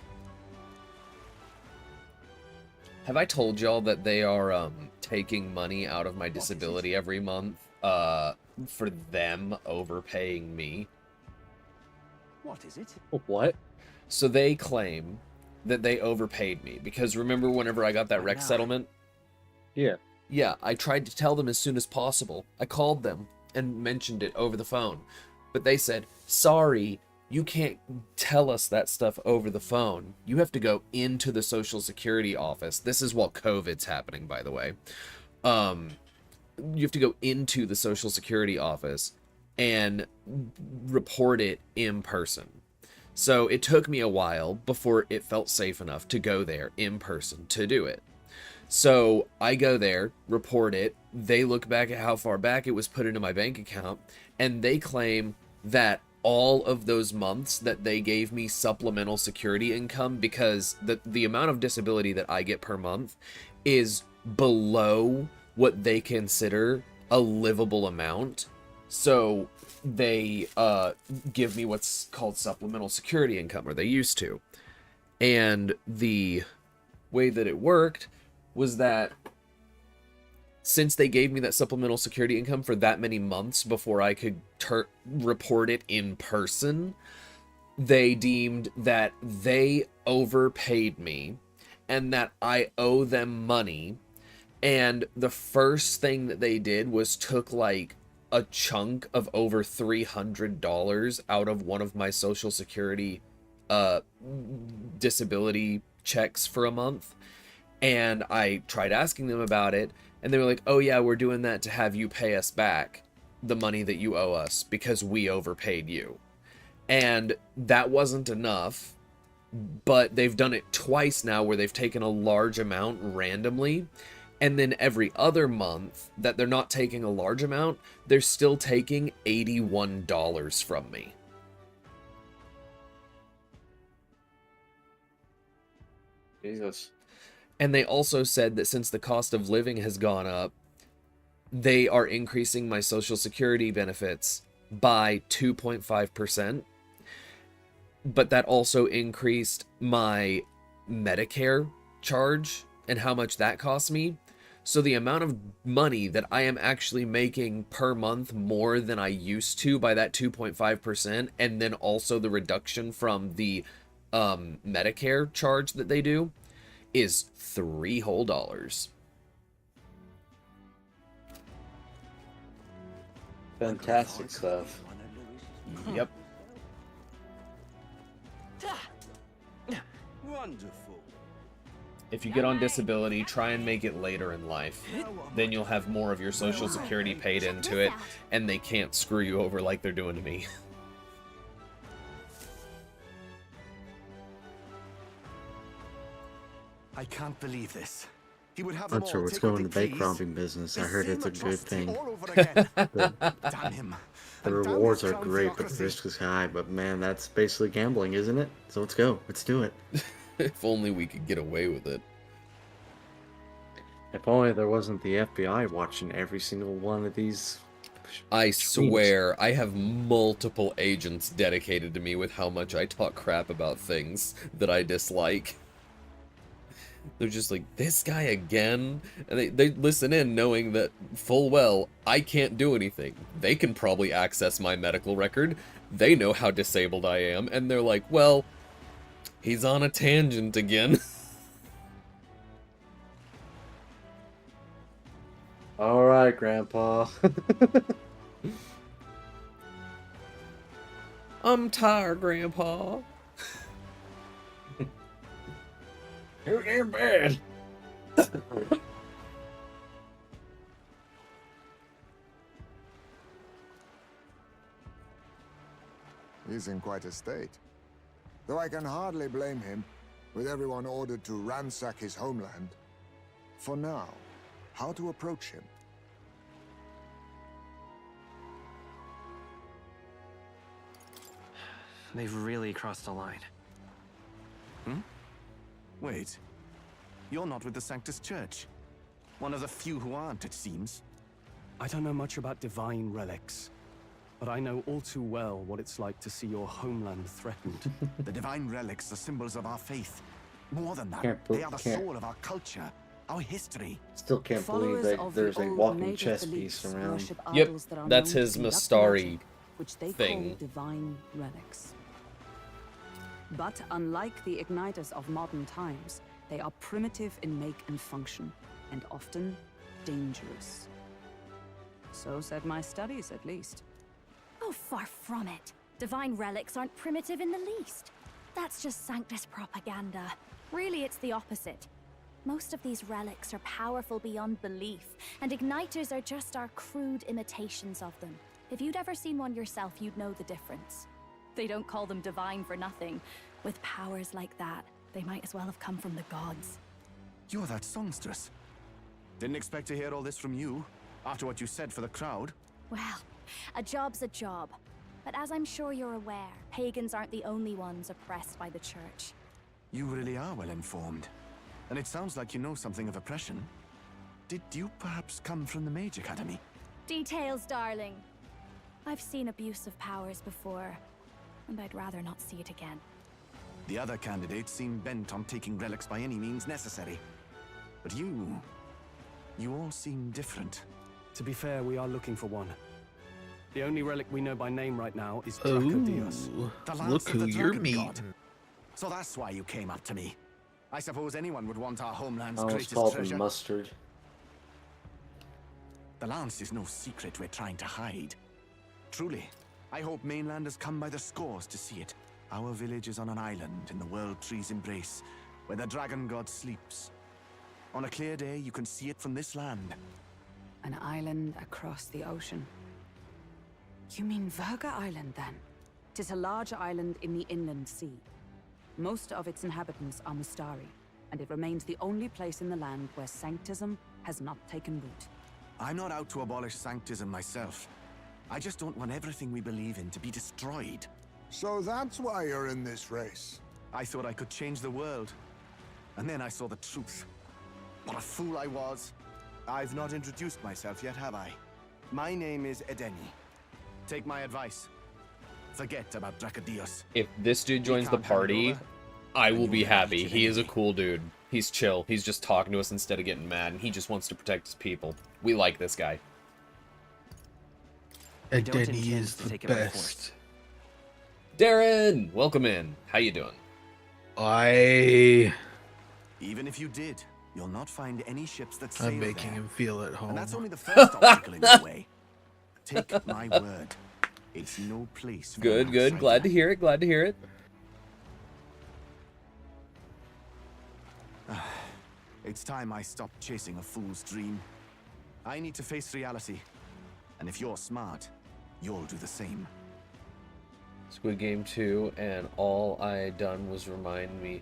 B: Have I told y'all that they are taking money out of my disability every month for them overpaying me?
M: What is it?
L: What?
B: So they claim that they overpaid me because remember whenever I got that rec settlement?
L: Yeah.
B: Yeah, I tried to tell them as soon as possible. I called them and mentioned it over the phone. But they said, sorry, you can't tell us that stuff over the phone. You have to go into the Social Security office. This is while COVID's happening, by the way. You have to go into the Social Security office and report it in person. So it took me a while before it felt safe enough to go there in person to do it. So I go there, report it, they look back at how far back it was put into my bank account, and they claim that all of those months that they gave me supplemental security income, because the amount of disability that I get per month is below what they consider a livable amount. So they give me what's called supplemental security income, or they used to. And the way that it worked was that since they gave me that supplemental security income for that many months before I could report it in person, they deemed that they overpaid me and that I owe them money. And the first thing that they did was took like a chunk of over $300 out of one of my Social Security disability checks for a month. And I tried asking them about it, and they were like, oh yeah, we're doing that to have you pay us back the money that you owe us because we overpaid you. And that wasn't enough, but they've done it twice now where they've taken a large amount randomly, and then every other month that they're not taking a large amount, they're still taking $81 from me.
L: Jesus.
B: And they also said that since the cost of living has gone up, they are increasing my Social Security benefits by 2.5%. But that also increased my Medicare charge and how much that costs me. So the amount of money that I am actually making per month more than I used to by that 2.5%, and then also the reduction from the Medicare charge that they do, is $3 whole.
L: Fantastic stuff.
B: Yep.
U: Wonderful.
B: If you get on disability, try and make it later in life. Then you'll have more of your Social Security paid into it, and they can't screw you over like they're doing to me.
O: I can't believe this.
K: He would have
L: Not sure what's going in the bank robbing business. I heard it's a good thing.
O: Damn him.
L: The rewards are great, but the risk is high. But man, that's basically gambling, isn't it? So let's go. Let's do it.
B: If only we could get away with it.
L: If only there wasn't the FBI watching every single one of these.
B: I swear, I have multiple agents dedicated to me with how much I talk crap about things that I dislike. They're just like, this guy again? And they listen in knowing that full well, I can't do anything. They can probably access my medical record. They know how disabled I am. And they're like, well, he's on a tangent again.
L: Alright, Grandpa.
B: I'm tired, Grandpa. Too damn bad.
K: He's in quite a state. Though I can hardly blame him, with everyone ordered to ransack his homeland. For now, how to approach him?
G: They've really crossed the line.
M: Wait. You're not with the Sanctus Church. One of the few who aren't, it seems.
O: I don't know much about divine relics, but I know all too well what it's like to see your homeland threatened.
M: The divine relics are symbols of our faith. More than that, they are the soul of our culture, our history.
L: Still can't believe that there's a walking chess piece around.
B: Yep, that's his Mastari
F: which they
B: thing.
F: call divine relics. But unlike the igniters of modern times, they are primitive in make and function, and often dangerous. So said my studies, at least.
E: Oh, far from it. Divine relics aren't primitive in the least. That's just Sanctus propaganda. Really, it's the opposite. Most of these relics are powerful beyond belief, and igniters are just our crude imitations of them. If you'd ever seen one yourself, you'd know the difference. They don't call them divine for nothing. With powers like that, they might as well have come from the gods.
M: You're that songstress. Didn't expect to hear all this from you, after what you said for the crowd.
E: Well, a job's a job. But as I'm sure you're aware, pagans aren't the only ones oppressed by the church.
M: You really are well informed. And it sounds like you know something of oppression. Did you perhaps come from the Mage Academy?
E: Details, darling. I've seen abuse of powers before, and I'd rather not see it again.
M: The other candidates seem bent on taking relics by any means necessary. But you all seem different.
O: To be fair, we are looking for one. The only relic we know by name right now is Dracodios.
M: The lance
H: Look
M: of the
H: who you're
M: dragon
H: meeting.
M: god. So that's why you came up to me. I suppose anyone would want our homeland's
L: I was
M: greatest
L: called
M: treasure.
L: mustard.
M: The lance is no secret we're trying to hide. Truly, I hope mainlanders come by the scores to see it. Our village is on an island in the World Tree's embrace, where the dragon god sleeps. On a clear day, you can see it from this land.
F: An island across the ocean. You mean Verga Island, then? 'Tis a large island in the inland sea. Most of its inhabitants are Mustari, and it remains the only place in the land where sanctism has not taken root.
M: I'm not out to abolish sanctism myself. I just don't want everything we believe in to be destroyed.
K: So that's why you're in this race.
M: I thought I could change the world. And then I saw the truth. What a fool I was. I've not introduced myself yet, have I? My name is Edeni. Take my advice. Forget about Dracodios.
B: If this dude joins the party, I will be happy. He is a cool dude. He's chill. He's just talking to us instead of getting mad, and he just wants to protect his people. We like this guy.
H: Edeni is the best.
B: Darren, welcome in. How you doing?
M: Even if you did, you'll not find any ships that sail
H: I'm making
M: there.
H: him feel at home.
M: And that's only the first obstacle in your way. Take my word. It's no place for
B: Good, good. Glad to hear it. Glad to hear it.
M: It's time I stopped chasing a fool's dream. I need to face reality. And if you're smart, you'll do the same.
B: Squid Game 2, and all it done was remind me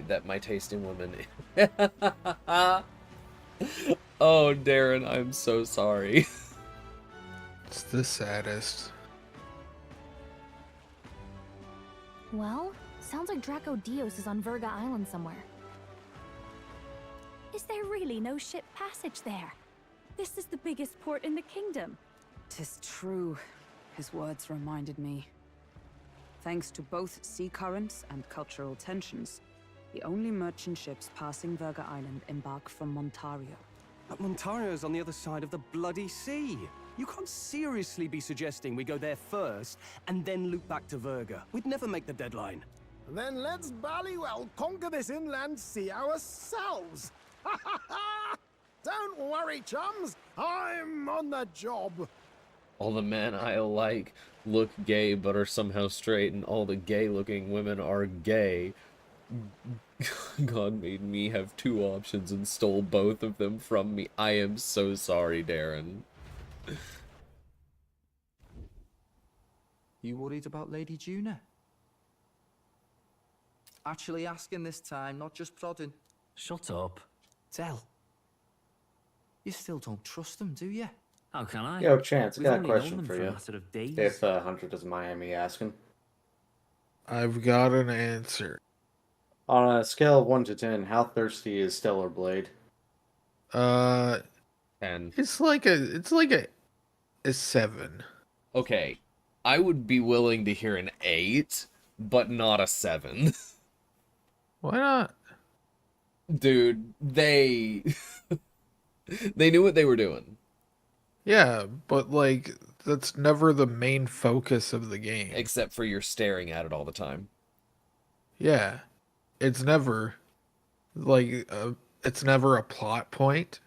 B: that my taste in women. Oh, Darren, I'm so sorry.
H: It's the saddest.
E: Well, sounds like Dracodios is on Verga Island somewhere. Is there really no ship passage there? This is the biggest port in the kingdom.
F: 'Tis true. His words reminded me. Thanks to both sea currents and cultural tensions, the only merchant ships passing Verga Island embark from Montario.
N: But Montario's on the other side of the bloody sea. You can't seriously be suggesting we go there first and then loop back to Verga. We'd never make the deadline.
X: Then let's ballywell conquer this inland sea ourselves. Ha ha ha! Don't worry, chums. I'm on the job.
B: All the men I like look gay but are somehow straight, and all the gay-looking women are gay God made me have 2 options and stole both of them from me. I am so sorry, Darren.
C: You worried about Lady Juna? Actually asking this time, not just prodding.
J: Shut up.
C: Tell. You still don't trust them, do you?
J: How can I?
L: Yo, Chance, I
J: We've
L: got a
J: only known
L: question
J: them
L: for
J: for a
L: you.
J: matter of days.
L: If Hunter doesn't mind me asking.
H: I've got an answer.
L: On a scale of 1 to 10, how thirsty is Stellar Blade?
B: 10.
H: It's like a 7.
B: Okay, I would be willing to hear an 8, but not a 7.
H: Why not?
B: Dude, they knew what they were doing.
H: Yeah, but like that's never the main focus of the game.
B: Except for you're staring at it all the time.
H: Yeah. It's never like it's never a plot point.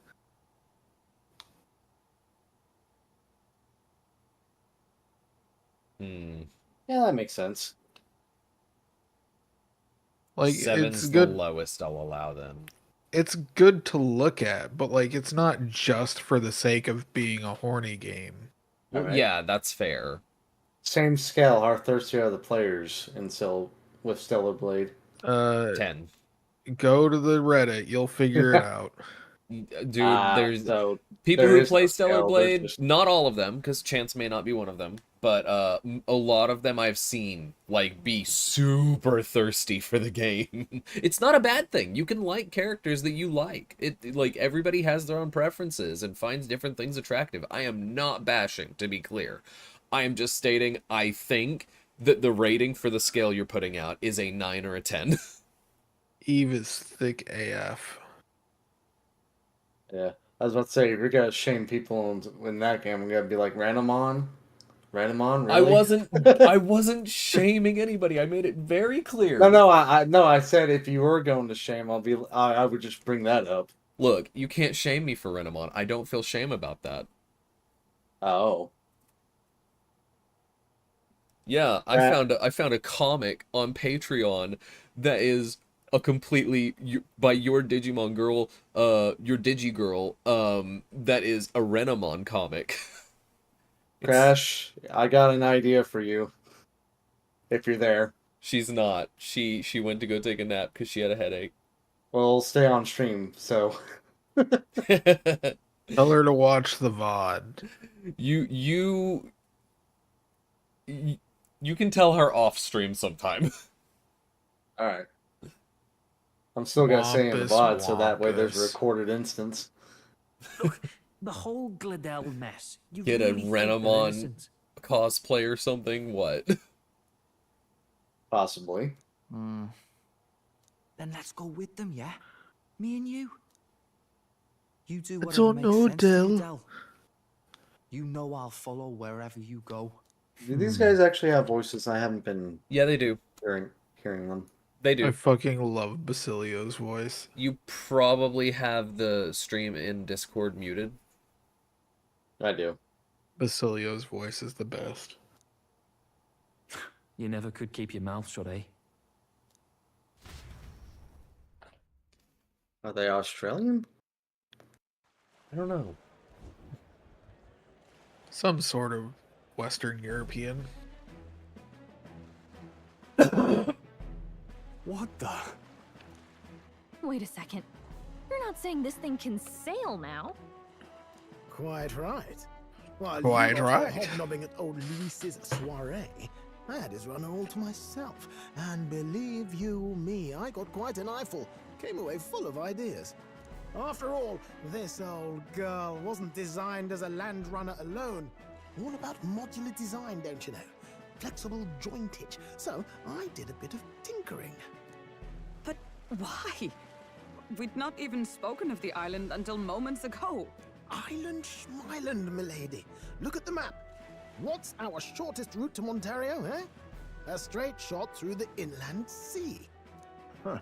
L: Yeah, that makes sense.
H: Like
B: 7's
H: it's
B: the
H: good.
B: lowest I'll allow then.
H: It's good to look at, but like it's not just for the sake of being a horny game.
B: Well,
L: Alright.
B: yeah, that's fair.
L: Same scale, how thirsty are the players with Stellar Blade?
B: 10.
H: Go to the Reddit, you'll figure it out.
B: Dude, there's
L: so
B: people
L: there
B: who
L: is
B: play
L: no
B: Stellar
L: scale,
B: Blade,
L: there's just-
B: not all of them, because Chance may not be one of them, but a lot of them I've seen, like, be super thirsty for the game. It's not a bad thing. You can like characters that you like. Like, everybody has their own preferences and finds different things attractive. I am not bashing, to be clear. I am just stating I think that the rating for the scale you're putting out is a 9 or a 10.
H: Eve is thick AF.
L: Yeah, I was about to say, if you're gonna shame people in that game, I'm gonna be like, Randomon? Randomon, really?
B: I wasn't shaming anybody. I made it very clear.
L: No, I said if you were going to shame, I would just bring that up.
B: Look, you can't shame me for Renamon. I don't feel shame about that.
L: Oh.
B: Yeah, I found a comic on Patreon that is a completely by your Digimon girl, your Digigirl, that is a Renamon comic.
L: Crash, I got an idea for you. If you're there.
B: She's not. She went to go take a nap because she had a headache.
L: Well, stay on stream, so.
H: Tell her to watch the VOD.
B: You can tell her off stream sometime.
L: Alright. I'm still gonna say in the VOD so that way there's a recorded instance.
J: Look, the whole Gladell mess. You
B: Get
J: really
B: a
J: think they're
B: Renamon
J: innocent?
B: cosplay or something? What?
L: Possibly.
C: Then let's go with them, yeah? Me and you. You do
H: I
C: whatever
H: don't
C: makes
H: know,
C: sense to you,
H: Del.
C: Del. You know I'll follow wherever you go.
L: Do these guys actually have voices? I haven't been.
B: Yeah, they do.
L: Hearing them.
B: They do.
H: I fucking love Basilio's voice.
B: You probably have the stream in Discord muted.
L: I do.
H: Basilio's voice is the best.
J: You never could keep your mouth shut, eh?
L: Are they Australian?
B: I don't know.
H: Some sort of Western European.
O: What the?
E: Wait a second. You're not saying this thing can sail now?
P: Quite right. While
H: Quite
P: you were
H: right.
P: hobnobbing at old Luis's soiree, I had his run all to myself. And believe you me, I got quite an eyeful. Came away full of ideas. After all, this old girl wasn't designed as a land runner alone. All about modular design, don't you know? Flexible jointage. So I did a bit of tinkering.
F: But why? We'd not even spoken of the island until moments ago.
P: Island Schmeiland, milady. Look at the map. What's our shortest route to Montario, eh? A straight shot through the inland sea.
K: Huh.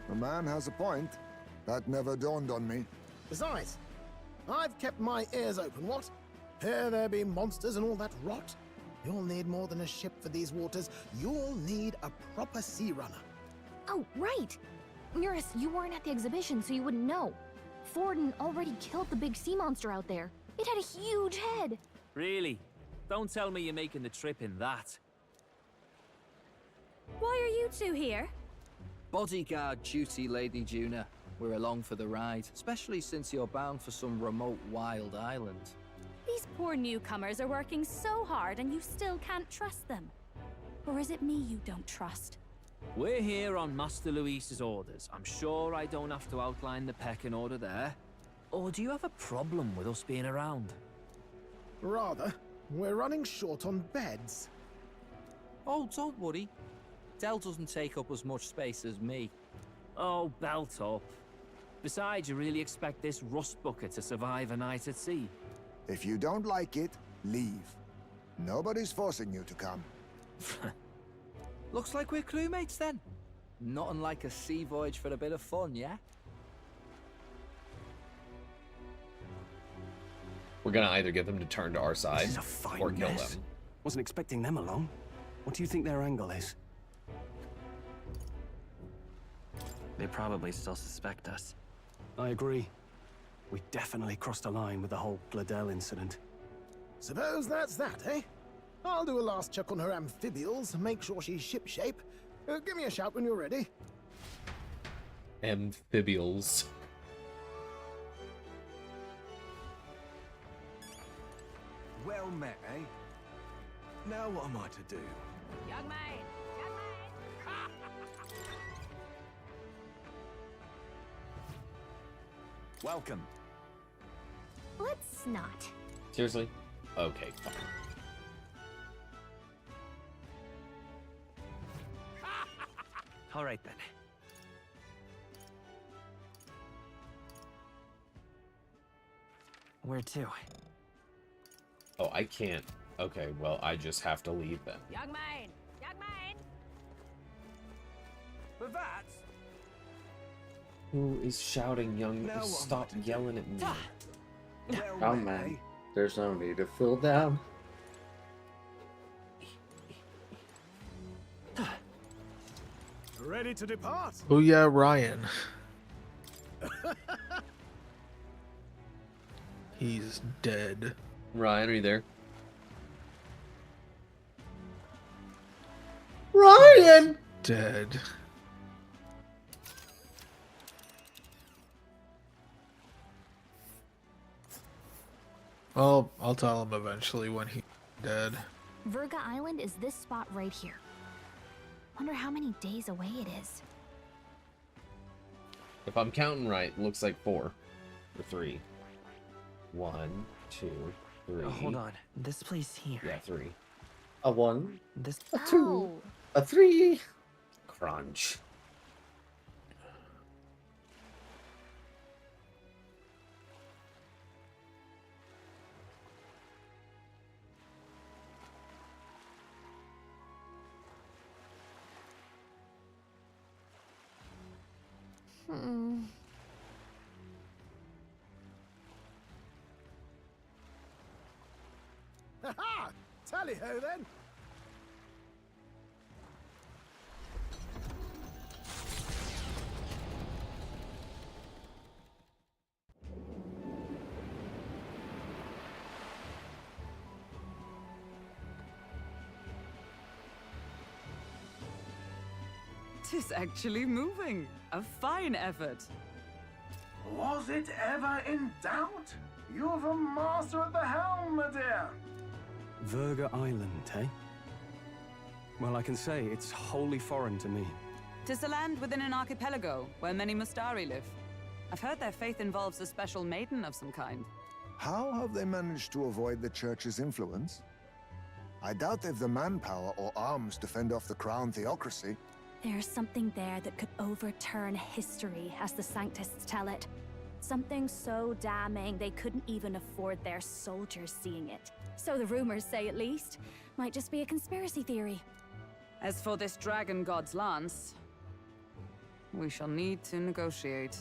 K: The man has a point. That never dawned on me.
P: Besides, I've kept my ears open, what? Here there be monsters and all that rot. You'll need more than a ship for these waters. You'll need a proper sea runner.
E: Oh, right. Muris, you weren't at the exhibition, so you wouldn't know. Forden already killed the big sea monster out there. It had a huge head.
J: Really? Don't tell me you're making the trip in that.
E: Why are you two here?
Q: Bodyguard duty, Lady Juna. We're along for the ride, especially since you're bound for some remote wild island.
E: These poor newcomers are working so hard and you still can't trust them. Or is it me you don't trust?
J: We're here on Master Luis's orders. I'm sure I don't have to outline the pecking order there. Or do you have a problem with us being around?
P: Rather. We're running short on beds.
Q: Oh, don't worry. Del doesn't take up as much space as me.
J: Oh, belt up. Besides, you really expect this rust bucket to survive a night at sea?
K: If you don't like it, leave. Nobody's forcing you to come.
Q: Looks like we're crewmates then. Not unlike a sea voyage for a bit of fun, yeah?
B: We're gonna either get them to turn to our side
O: This is a fine
B: or kill
O: mess.
B: them.
O: Wasn't expecting them along. What do you think their angle is?
G: They probably still suspect us.
O: I agree. We definitely crossed a line with the whole Gladel incident.
P: Suppose that's that, eh? I'll do a last check on her amphibials, make sure she's shipshape. Give me a shout when you're ready.
B: Amphibials.
M: Well met, eh? Now what am I to do?
Z: Young man! Young man!
M: Welcome.
E: Let's not.
B: Seriously? Okay, fine.
G: All right then. Where to?
B: Oh, I can't. Okay, well, I just have to leave then.
Z: Young man! Young man!
X: But that...
B: Who is shouting, young?
X: Now what
B: Stop yelling at me.
L: Oh man, there's no need to feel down.
P: Ready to depart?
H: Oh yeah, Ryan. He's dead.
B: Ryan, are you there?
L: Ryan!
H: Dead. Well, I'll tell him eventually when he's dead.
E: Virga Island is this spot right here. Wonder how many days away it is.
B: If I'm counting right, it looks like 4 or 3. 1, 2, 3.
G: Oh, hold on. This place here.
B: Yeah, 3.
L: A 1.
G: This.
L: A 2. A 3.
B: Crunch.
P: Ha-ha! Tally-ho then!
F: Tis actually moving. A fine effort.
X: Was it ever in doubt? You're the master at the helm, my dear.
O: Virga Island, eh? Well, I can say it's wholly foreign to me.
F: Tis a land within an archipelago where many Mustari live. I've heard their faith involves a special maiden of some kind.
K: How have they managed to avoid the church's influence? I doubt they've the manpower or arms to fend off the crown theocracy.
E: There's something there that could overturn history, as the Sanctists tell it. Something so damning they couldn't even afford their soldiers seeing it. So the rumors say, at least. Might just be a conspiracy theory.
F: As for this dragon god's lance, we shall need to negotiate.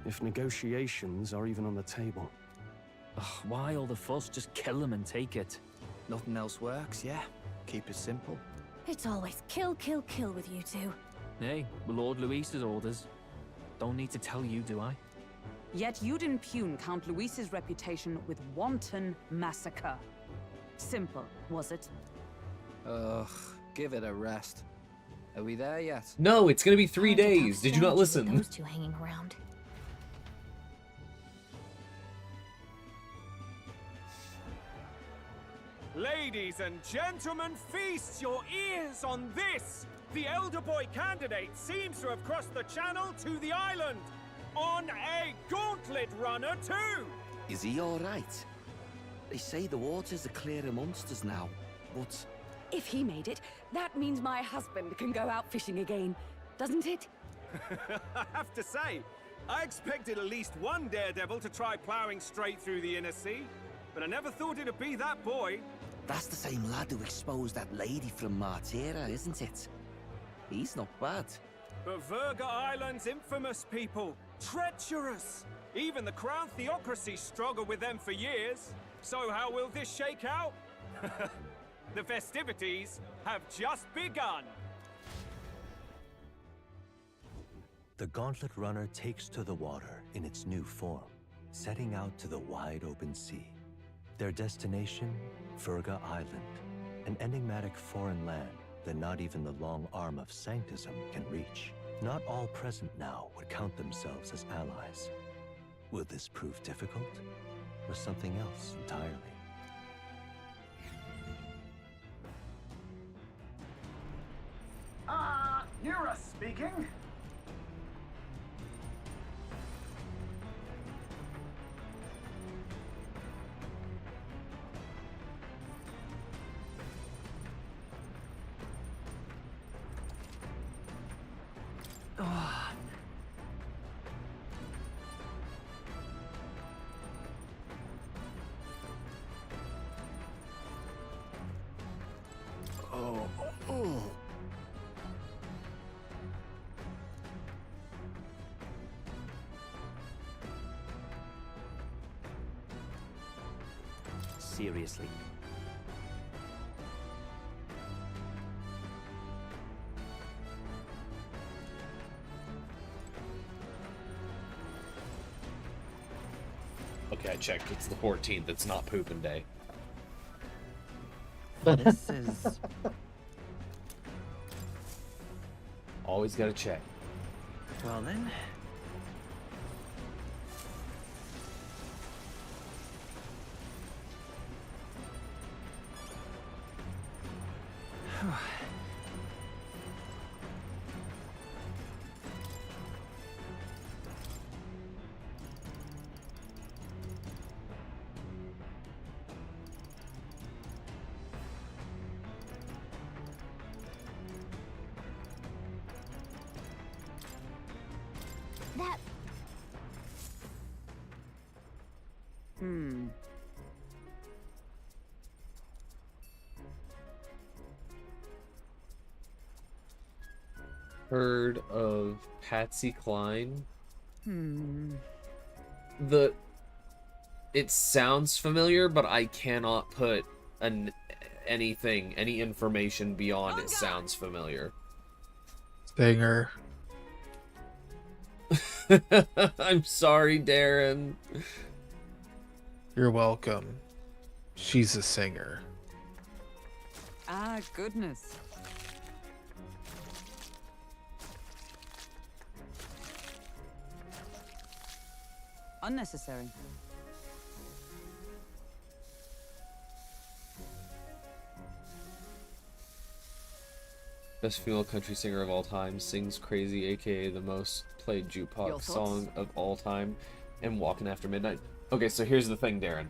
O: If negotiations are even on the table.
J: Ugh, why all the fuss? Just kill them and take it.
Q: Nothing else works, yeah? Keep it simple.
E: It's always kill, kill, kill with you two.
J: Hey, Lord Luis's orders. Don't need to tell you, do I?
F: Yet you'd impugn Count Luis's reputation with wanton massacre. Simple, was it?
Q: Ugh, give it a rest. Are we there yet?
B: No, it's gonna be 3 days. Did you not listen?
E: Those two hanging around.
N: Ladies and gentlemen, feast your ears on this! The elder boy candidate seems to have crossed the channel to the island on a gauntlet runner too!
A: Is he alright? They say the waters are clear amongst us now, but...
R: If he made it, that means my husband can go out fishing again, doesn't it?
N: I have to say, I expected at least one daredevil to try ploughing straight through the inner sea, but I never thought it'd be that boy.
A: That's the same lad who exposed that lady from Martira, isn't it? He's not bad.
N: But Verga Island's infamous people, treacherous. Even the Crown Theocracy struggled with them for years. So how will this shake out? The festivities have just begun.
O: The Gauntlet Runner takes to the water in its new form, setting out to the wide open sea. Their destination, Verga Island, an enigmatic foreign land that not even the long arm of Sanctism can reach. Not all present now would count themselves as allies. Will this prove difficult, or something else entirely?
S: Nira speaking.
O: Seriously.
B: Okay, I checked. It's the 14th. It's not pooping day.
G: This is...
B: Always gotta check.
G: Well then...
E: That...
B: Heard of Patsy Cline?
F: Hmm.
B: It sounds familiar, but I cannot put any information beyond it sounds familiar.
H: Stinger.
B: I'm sorry, Darren.
H: You're welcome. She's a singer.
F: Ah, goodness. Unnecessary.
B: Best female country singer of all time, sings crazy, aka the most played
F: Your
B: jukebox
F: thoughts?
B: song of all time, and Walking After Midnight. Okay, so here's the thing, Darren.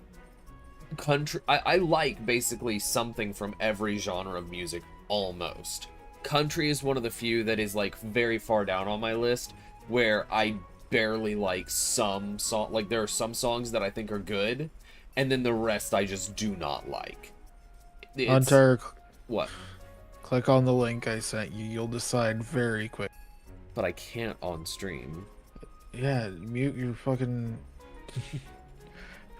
B: Country, I like basically something from every genre of music, almost. Country is one of the few that is like very far down on my list, where I barely like some song. Like there are some songs that I think are good, and then the rest I just do not like.
H: Hunter,
B: what?
H: Click on the link I sent you. You'll decide very quick.
B: But I can't on stream.
H: Yeah, mute your fucking...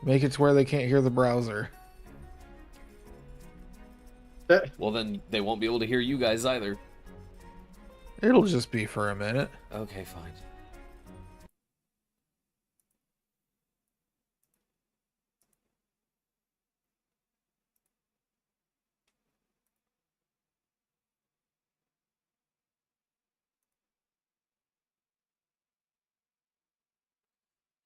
H: Make it to where they can't hear the browser.
B: Well, then they won't be able to hear you guys either.
H: It'll just be for a minute.
B: Okay, fine.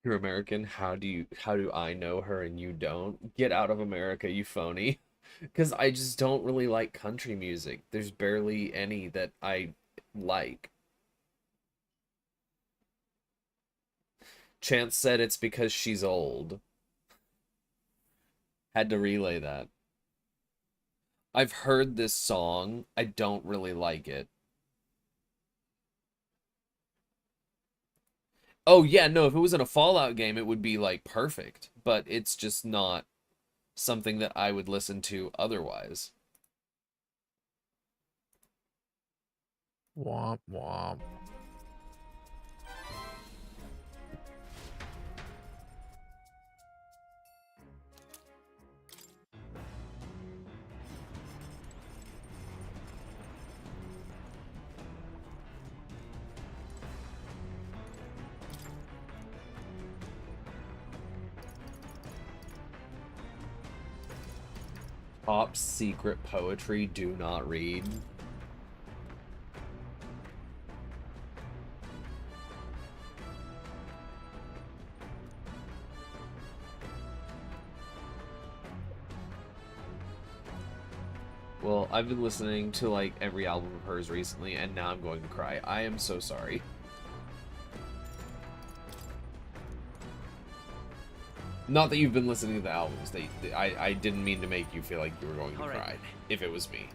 B: You're American. How do I know her and you don't? Get out of America, you phony. Because I just don't really like country music. There's barely any that I like. Chance said it's because she's old. Had to relay that. I've heard this song. I don't really like it. Oh, yeah, no, if it was in a Fallout game, it would be, like, perfect. But it's just not something that I would listen to otherwise.
H: Womp womp.
B: Top secret poetry, do not read. Well, I've been listening to, like, every album of hers recently, and now I'm going to cry. I am so sorry. Not that you've been listening to the albums. I didn't mean to make you feel like you were going to cry, if it was me.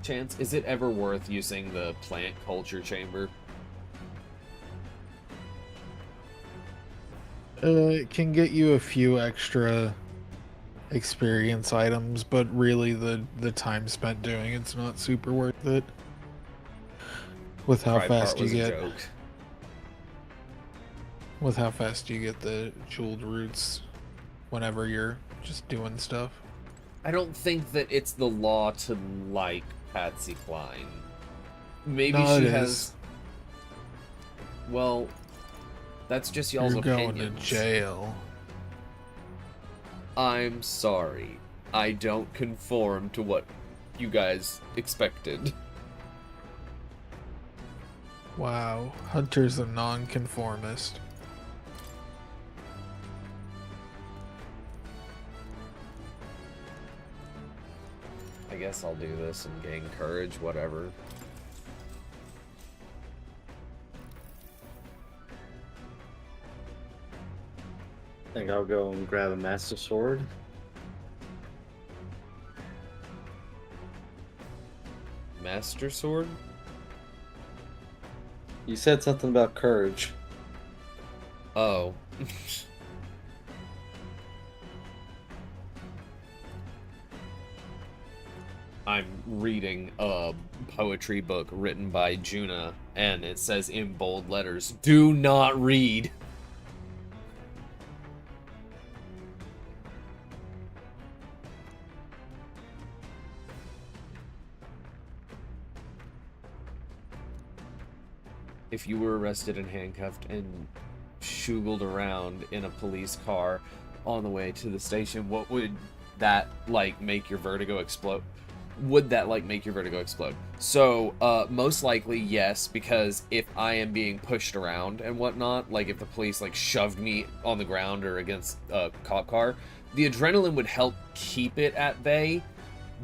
B: Chance, is it ever worth using the plant culture chamber?
H: It can get you a few extra experience items, but really the time spent doing it's not super worth it. With how fast you get, with how fast you get the jeweled roots whenever you're just doing stuff.
B: I don't think that it's the law to like Patsy Cline. Maybe
H: no,
B: she
H: it
B: has.
H: is.
B: Well, that's just y'all's
H: You're
B: opinions.
H: going to jail.
B: I'm sorry. I don't conform to what you guys expected.
H: Wow, Hunter's a non-conformist.
B: I guess I'll do this and gain courage, whatever.
L: I think I'll go and grab a Master Sword.
B: Master Sword?
L: You said something about courage.
B: Oh. I'm reading a poetry book written by Juna, and it says in bold letters, "Do not read." If you were arrested and handcuffed and shoogled around in a police car on the way to the station, what would that, like, make your vertigo explode? Would that, like, make your vertigo explode? So, most likely, yes, because if I am being pushed around and whatnot, like if the police, like, shoved me on the ground or against a cop car, the adrenaline would help keep it at bay,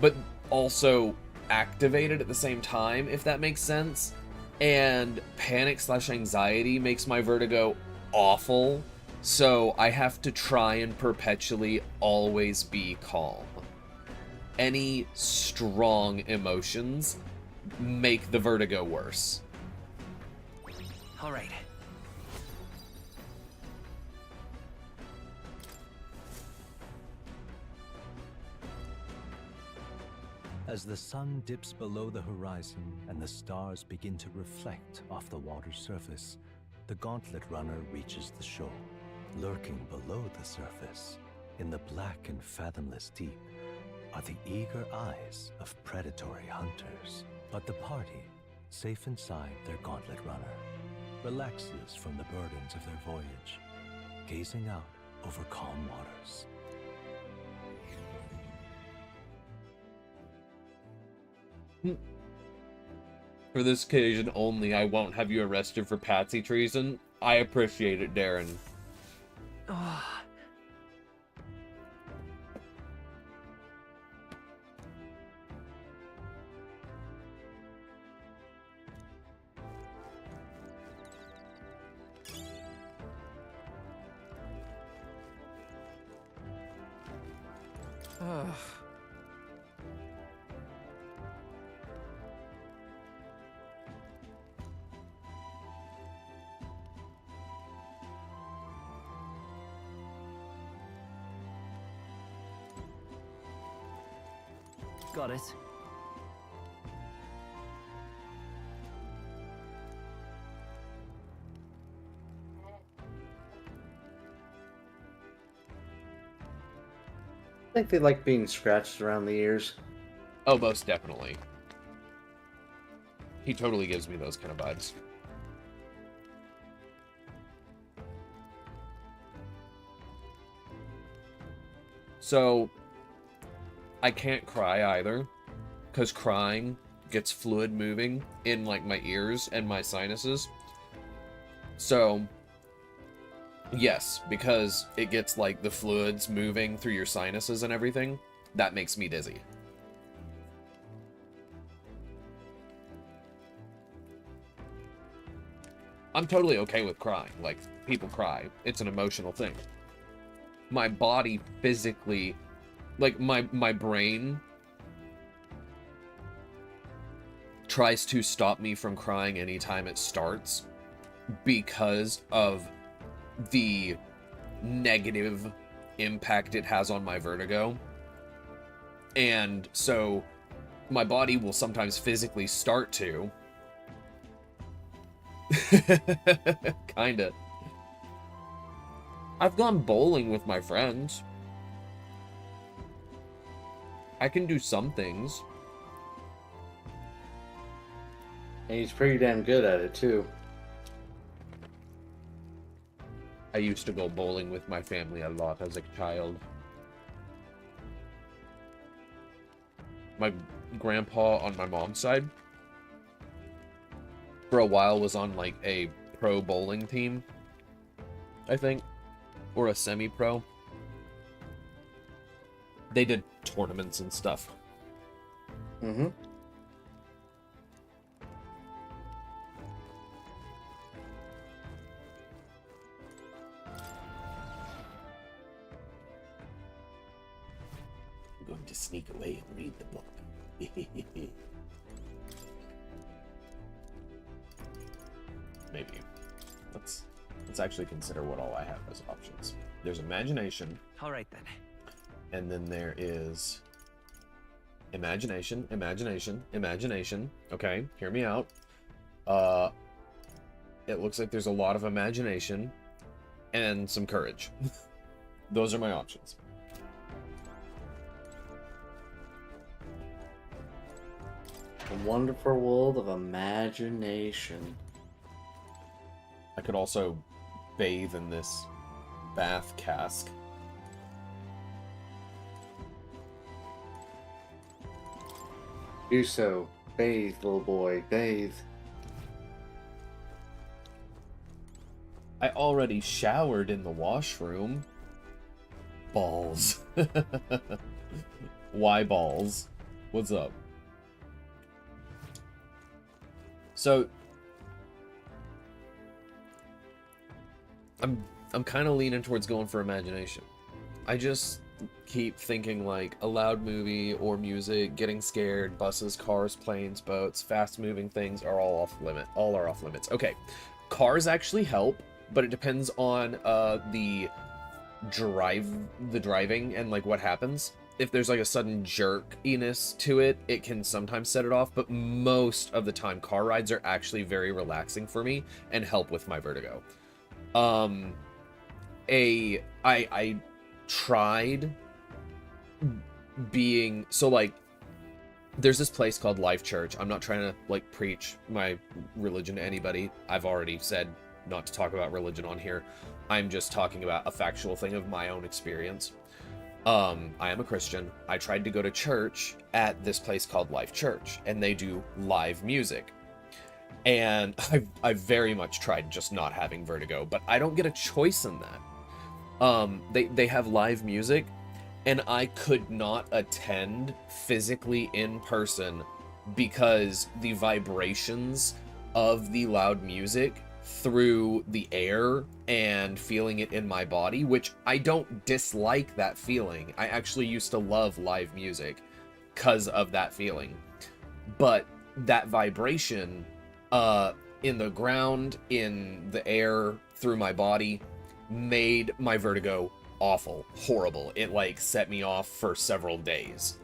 B: but also activate it at the same time, if that makes sense. And panic/anxiety makes my vertigo awful, so I have to try and perpetually always be calm. Any strong emotions make the vertigo worse.
G: All right.
O: As the sun dips below the horizon and the stars begin to reflect off the water's surface, the gauntlet runner reaches the shore. Lurking below the surface In the black and fathomless deep are the eager eyes of predatory hunters. But the party, safe inside their gauntlet runner, relaxes from the burdens of their voyage, gazing out over calm waters.
B: For this occasion only, I won't have you arrested for patsy treason. I appreciate it, Darren.
G: Got it.
L: I think they like being scratched around the ears.
B: Oh, most definitely. He totally gives me those kind of vibes. So, I can't cry either, because crying gets fluid moving in, like, my ears and my sinuses. So, yes, because it gets, like, the fluids moving through your sinuses and everything, that makes me dizzy. I'm totally okay with crying. Like, people cry. It's an emotional thing. My body physically, like, my brain tries to stop me from crying anytime it starts because of the negative impact it has on my vertigo. And so my body will sometimes physically start to kinda. I've gone bowling with my friends. I can do some things.
L: And he's pretty damn good at it, too.
B: I used to go bowling with my family a lot as a child. My grandpa on my mom's side, for a while, was on, like, a pro bowling team, I think. Or a semi-pro. They did tournaments and stuff.
L: Mm-hmm.
A: I'm going to sneak away and read the book.
B: Maybe. Let's actually consider what all I have as options. There's imagination.
G: All right, then.
B: And then there is imagination, imagination, imagination. Okay, hear me out. It looks like there's a lot of imagination and some courage. Those are my options.
L: A wonderful world of imagination.
B: I could also bathe in this bath cask.
L: Do so. Bathe, little boy. Bathe.
B: I already showered in the washroom. Balls. Why balls? What's up? So I'm kind of leaning towards going for imagination. I just keep thinking like a loud movie or music, getting scared, buses, cars, planes, boats, fast moving things are all off limit. All are off limits. Okay. Cars actually help, but it depends on the driving and like what happens. If there's like a sudden jerkiness to it, it can sometimes set it off, but most of the time car rides are actually very relaxing for me and help with my vertigo. I tried being, so like, there's this place called Life Church. I'm not trying to like preach my religion to anybody. I've already said not to talk about religion on here. I'm just talking about a factual thing of my own experience. I am a Christian. I tried to go to church at this place called Life Church, and they do live music. And I very much tried just not having vertigo, but I don't get a choice in that. They have live music, and I could not attend physically in person because the vibrations of the loud music through the air and feeling it in my body, which I don't dislike that feeling. I actually used to love live music because of that feeling. But that vibration in the ground, in the air, through my body, made my vertigo awful, horrible. It like set me off for several days.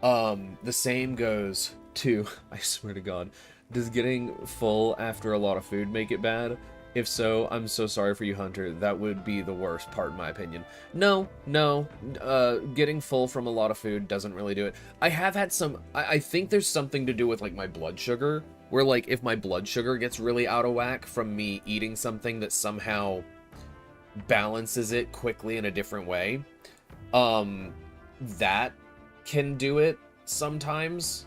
B: The same goes to, I swear to God, does getting full after a lot of food make it bad? If so, I'm so sorry for you, Hunter. That would be the worst part, in my opinion. No, getting full from a lot of food doesn't really do it. I have had some, I think there's something to do with like my blood sugar, where like if my blood sugar gets really out of whack from me eating something that somehow balances it quickly in a different way, that can do it sometimes.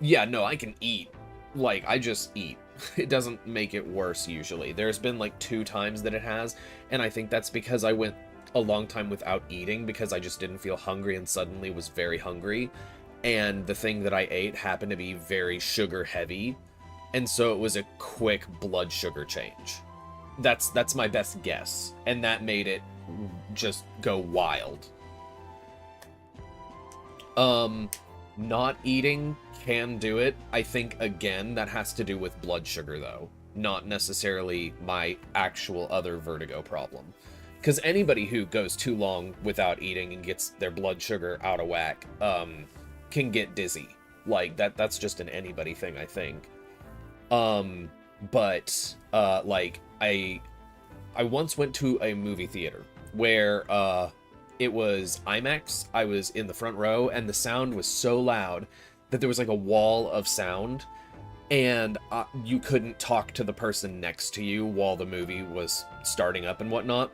B: Yeah, no, I can eat. Like, I just eat. It doesn't make it worse, usually. There's been, like, 2 times that it has, and I think that's because I went a long time without eating, because I just didn't feel hungry and suddenly was very hungry, and the thing that I ate happened to be very sugar-heavy, and so it was a quick blood sugar change. That's my best guess, and that made it just go wild. Not eating can do it. I think, again, that has to do with blood sugar, though. Not necessarily my actual other vertigo problem. Because anybody who goes too long without eating and gets their blood sugar out of whack, can get dizzy. Like, that's just an anybody thing, I think. Like, I once went to a movie theater where, it was IMAX. I was in the front row, and the sound was so loud that there was like a wall of sound, and you couldn't talk to the person next to you while the movie was starting up and whatnot,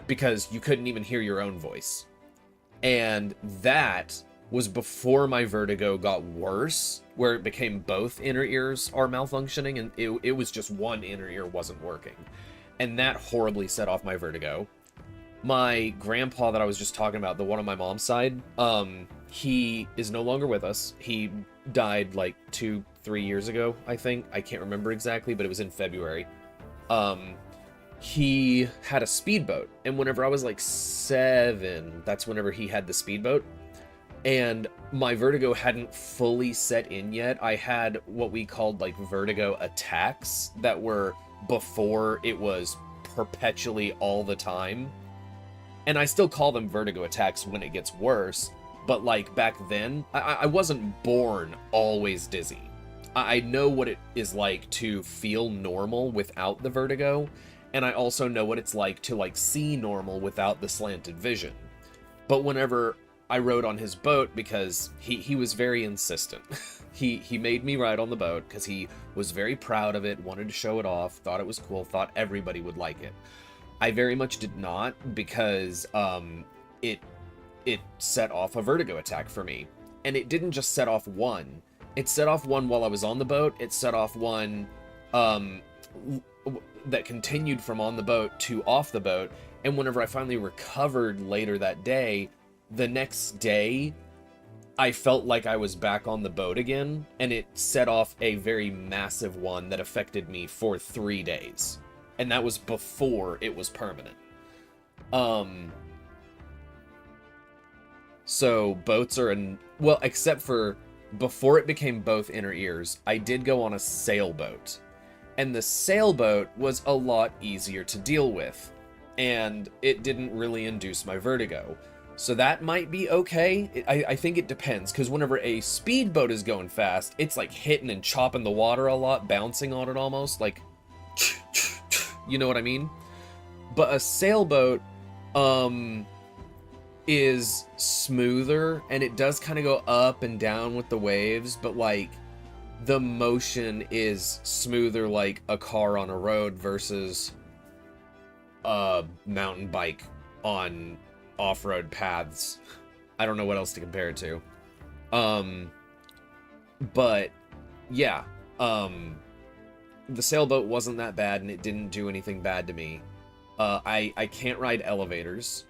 B: because you couldn't even hear your own voice. And that was before my vertigo got worse, where it became both inner ears are malfunctioning, and it was just one inner ear wasn't working. And that horribly set off my vertigo. My grandpa that I was just talking about, the one on my mom's side, he is no longer with us. He died like 2-3 years ago, I think. I can't remember exactly, but it was in February. He had a speedboat, and whenever I was like 7, that's whenever he had the speedboat, and my vertigo hadn't fully set in yet. I had what we called like vertigo attacks that were before it was perpetually all the time. And I still call them vertigo attacks when it gets worse, but like back then, I wasn't born always dizzy. I know what it is like to feel normal without the vertigo, and I also know what it's like to like see normal without the slanted vision. But whenever I rode on his boat, because he was very insistent. He made me ride on the boat because he was very proud of it, wanted to show it off, thought it was cool, thought everybody would like it. I very much did not, because it set off a vertigo attack for me. And it didn't just set off one. It set off one while I was on the boat. It set off one that continued from on the boat to off the boat. And whenever I finally recovered later that day, the next day, I felt like I was back on the boat again. And it set off a very massive one that affected me for 3 days. And that was before it was permanent. So boats are well, except for before it became both inner ears, I did go on a sailboat. And the sailboat was a lot easier to deal with. And it didn't really induce my vertigo. So that might be okay. I think it depends, because whenever a speedboat is going fast, it's like hitting and chopping the water a lot, bouncing on it almost, like, you know what I mean? But a sailboat, is smoother, and it does kind of go up and down with the waves, but like the motion is smoother, like a car on a road versus a mountain bike on off-road paths. I don't know what else to compare it to. But yeah, the sailboat wasn't that bad, and it didn't do anything bad to me. I can't ride elevators.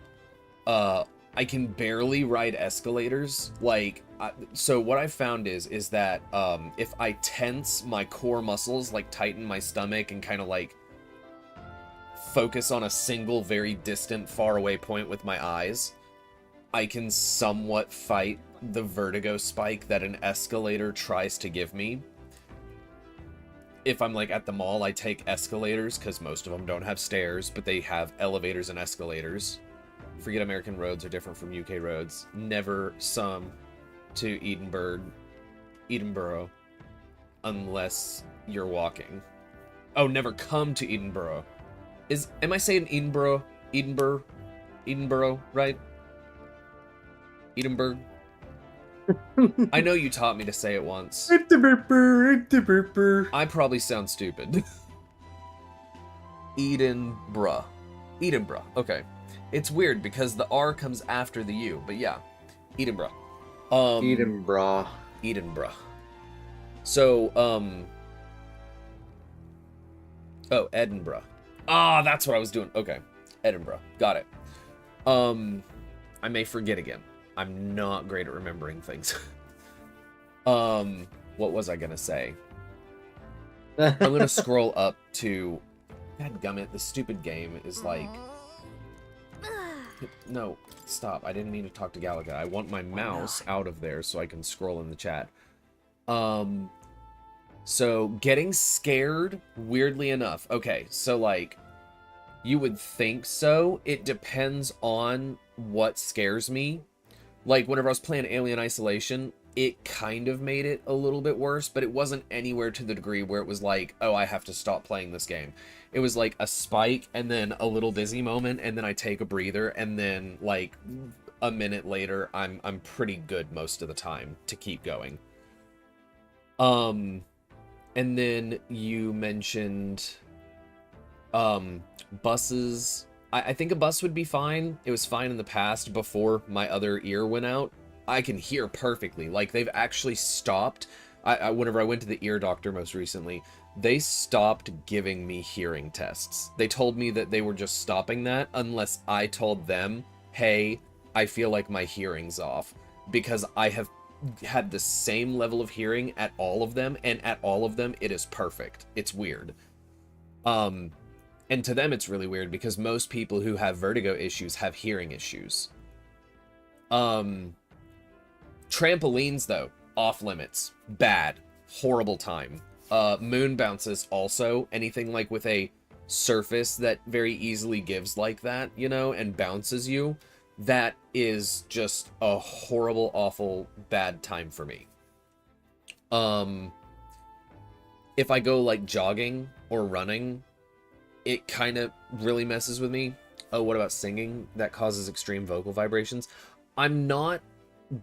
B: I can barely ride escalators. Like, so what I found is that if I tense my core muscles, like tighten my stomach and kind of like focus on a single very distant, far away point with my eyes, I can somewhat fight the vertigo spike that an escalator tries to give me. If I'm like at the mall, I take escalators because most of them don't have stairs, but they have elevators and escalators. Forget American roads are different from UK roads. Never some to Edinburgh, unless you're walking. Oh, never come to Edinburgh. Am I saying Edinburgh, right? Edinburgh. I know you taught me to say it once. I probably sound stupid. Edinburgh. Okay. It's weird because the R comes after the U, but yeah. Edinburgh.
L: Edinburgh.
B: So, oh, Edinburgh. Ah, that's what I was doing. Okay. Edinburgh. Got it. I may forget again. I'm not great at remembering things. What was I gonna say? I'm gonna scroll up to... Godgummit, the stupid game is like... No, stop. I didn't mean to talk to Galaga. I want my mouse out of there so I can scroll in the chat. So, getting scared, weirdly enough. Okay, so like... You would think so. It depends on what scares me. Like, whenever I was playing Alien Isolation, it kind of made it a little bit worse, but it wasn't anywhere to the degree where it was like, oh, I have to stop playing this game. It was like a spike, and then a little dizzy moment, and then I take a breather, and then, like, a minute later, I'm pretty good most of the time to keep going. And then you mentioned, buses. I think a bus would be fine. It was fine in the past before my other ear went out. I can hear perfectly. Like, they've actually stopped. Whenever I went to the ear doctor most recently, they stopped giving me hearing tests. They told me that they were just stopping that unless I told them, hey, I feel like my hearing's off. Because I have had the same level of hearing at all of them, and at all of them, it is perfect. It's weird. And to them, it's really weird because most people who have vertigo issues have hearing issues. Trampolines, though, off limits. Bad. Horrible time. Moon bounces also. Anything like with a surface that very easily gives like that, you know, and bounces you. That is just a horrible, awful, bad time for me. If I go like jogging or running, it kind of really messes with me. Oh, what about singing? That causes extreme vocal vibrations. I'm not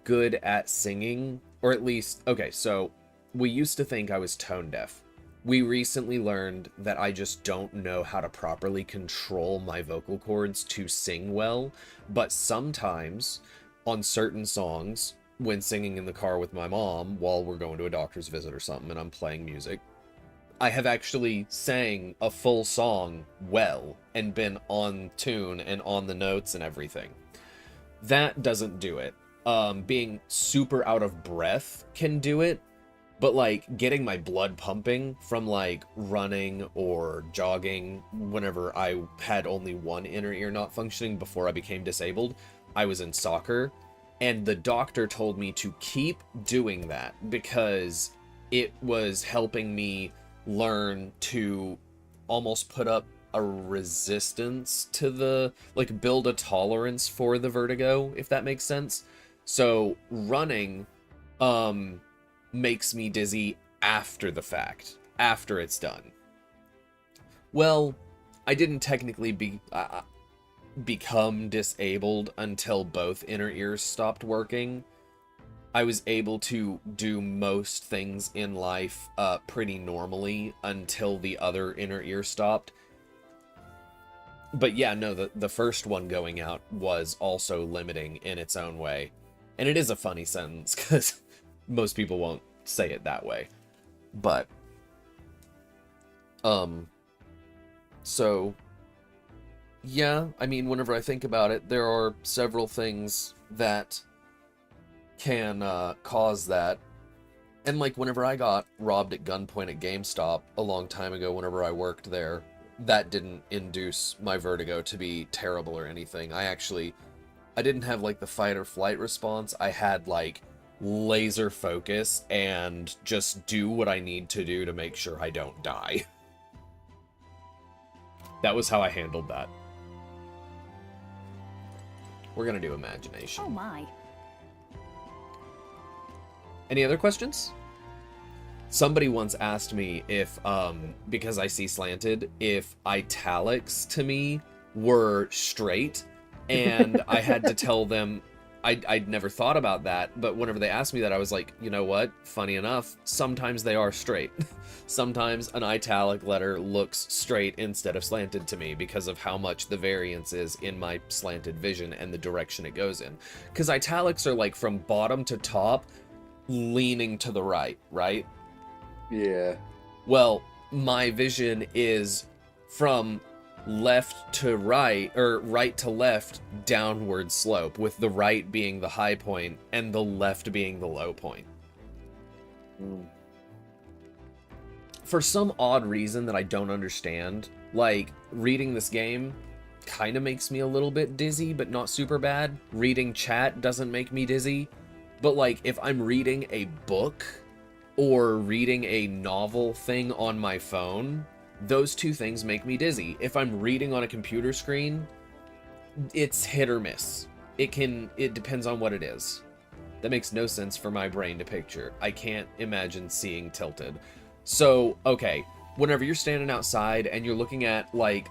B: good at singing, or at least, okay, so we used to think I was tone deaf. We recently learned that I just don't know how to properly control my vocal cords to sing well, but sometimes on certain songs, when singing in the car with my mom while we're going to a doctor's visit or something and I'm playing music, I have actually sang a full song well and been on tune and on the notes and everything. That doesn't do it. Being super out of breath can do it, but like getting my blood pumping from like running or jogging whenever I had only one inner ear not functioning before I became disabled, I was in soccer, and the doctor told me to keep doing that because it was helping me learn to almost put up a resistance to the, like, build a tolerance for the vertigo, if that makes sense. So running makes me dizzy after the fact, after it's done. Well, I didn't technically become disabled until both inner ears stopped working. I was able to do most things in life pretty normally until the other inner ear stopped. But yeah, no, the first one going out was also limiting in its own way. And it is a funny sentence, because most people won't say it that way. But, so, yeah, I mean, whenever I think about it, there are several things that can cause that. And like whenever I got robbed at gunpoint at GameStop a long time ago, whenever I worked there, that didn't induce my vertigo to be terrible or anything. I didn't have like the fight or flight response. I had like laser focus and just do what I need to do to make sure I don't die. That was how I handled that. We're gonna do imagination.
E: Oh my.
B: Any other questions? Somebody once asked me if, because I see slanted, if italics to me were straight, and I had to tell them I'd never thought about that, but whenever they asked me that, I was like, you know what? Funny enough, sometimes they are straight. Sometimes an italic letter looks straight instead of slanted to me because of how much the variance is in my slanted vision and the direction it goes in. Because italics are like from bottom to top, leaning to the right, right?
L: Yeah.
B: Well, my vision is from left to right, or right to left, downward slope, with the right being the high point and the left being the low point. For some odd reason that I don't understand, like, reading this game kind of makes me a little bit dizzy, but not super bad. Reading chat doesn't make me dizzy. But, like, if I'm reading a book or reading a novel thing on my phone, those two things make me dizzy. If I'm reading on a computer screen, it's hit or miss. It depends on what it is. That makes no sense for my brain to picture. I can't imagine seeing tilted. So, okay, whenever you're standing outside and you're looking at, like,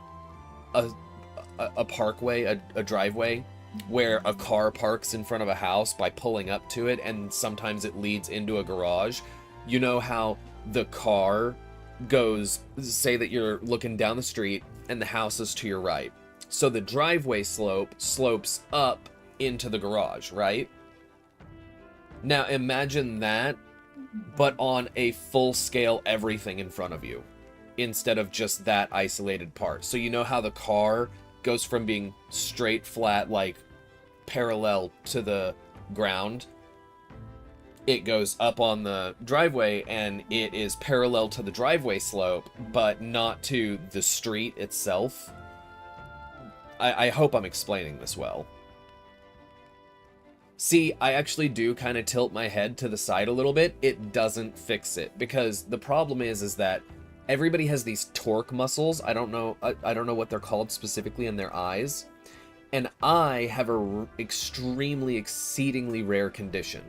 B: a parkway, a driveway, where a car parks in front of a house by pulling up to it, and sometimes it leads into a garage, you know how the car goes, say that you're looking down the street and the house is to your right. So the driveway slopes up into the garage, right? Now imagine that, but on a full scale everything in front of you, instead of just that isolated part. So you know how the car goes from being straight, flat, like parallel to the ground? It goes up on the driveway and it is parallel to the driveway slope, but not to the street itself. I hope I'm explaining this well. See, I actually do kind of tilt my head to the side a little bit. It doesn't fix it, because the problem is that everybody has these torque muscles. I don't know what they're called specifically in their eyes. And I have a exceedingly rare condition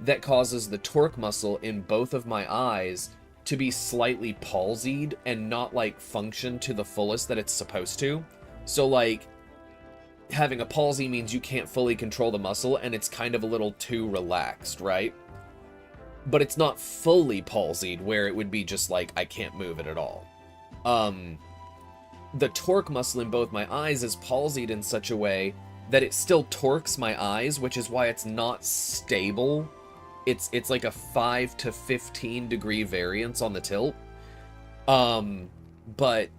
B: that causes the torque muscle in both of my eyes to be slightly palsied and not like function to the fullest that it's supposed to. So like having a palsy means you can't fully control the muscle and it's kind of a little too relaxed, right? But it's not fully palsied where it would be just like I can't move it at all. The torque muscle in both my eyes is palsied in such a way that it still torques my eyes, which is why it's not stable. It's like a 5 to 15 degree variance on the tilt. But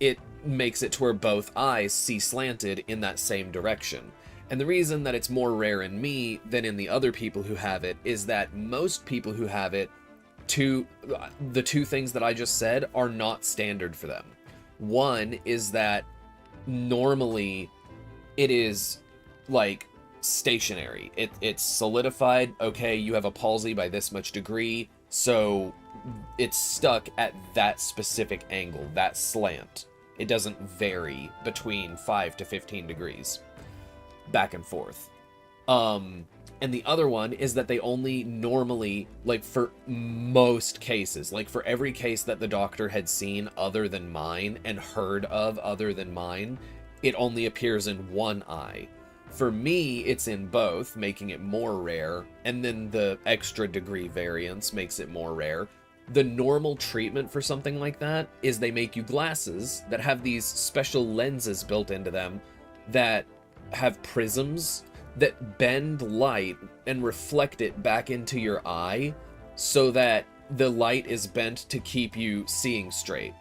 B: it makes it to where both eyes see slanted in that same direction. And the reason that it's more rare in me than in the other people who have it is that most people who have it, the two things that I just said are not standard for them. One is that normally it is like stationary. It's solidified. Okay, you have a palsy by this much degree, so it's stuck at that specific angle, that slant. It doesn't vary between 5 to 15 degrees back and forth. And the other one is that they only normally, like for most cases, like for every case that the doctor had seen other than mine and heard of other than mine, it only appears in one eye. For me, it's in both, making it more rare, and then the extra degree variance makes it more rare. The normal treatment for something like that is they make you glasses that have these special lenses built into them that have prisms that bend light and reflect it back into your eye so that the light is bent to keep you seeing straight.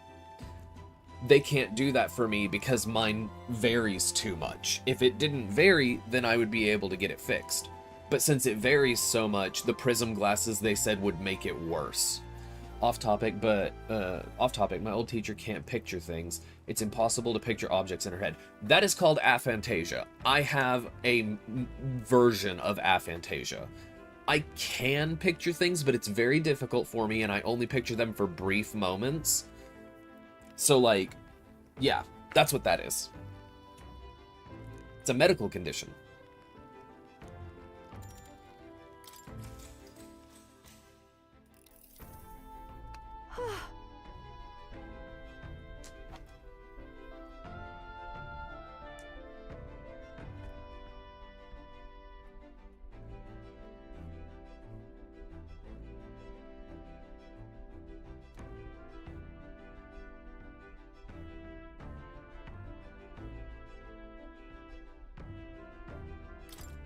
B: They can't do that for me because mine varies too much. If it didn't vary, then I would be able to get it fixed. But since it varies so much, the prism glasses, they said, would make it worse. Off topic, my old teacher can't picture things. It's impossible to picture objects in her head. That is called aphantasia. I have a version of aphantasia. I can picture things, but it's very difficult for me, and I only picture them for brief moments. So, like, yeah, that's what that is. It's a medical condition.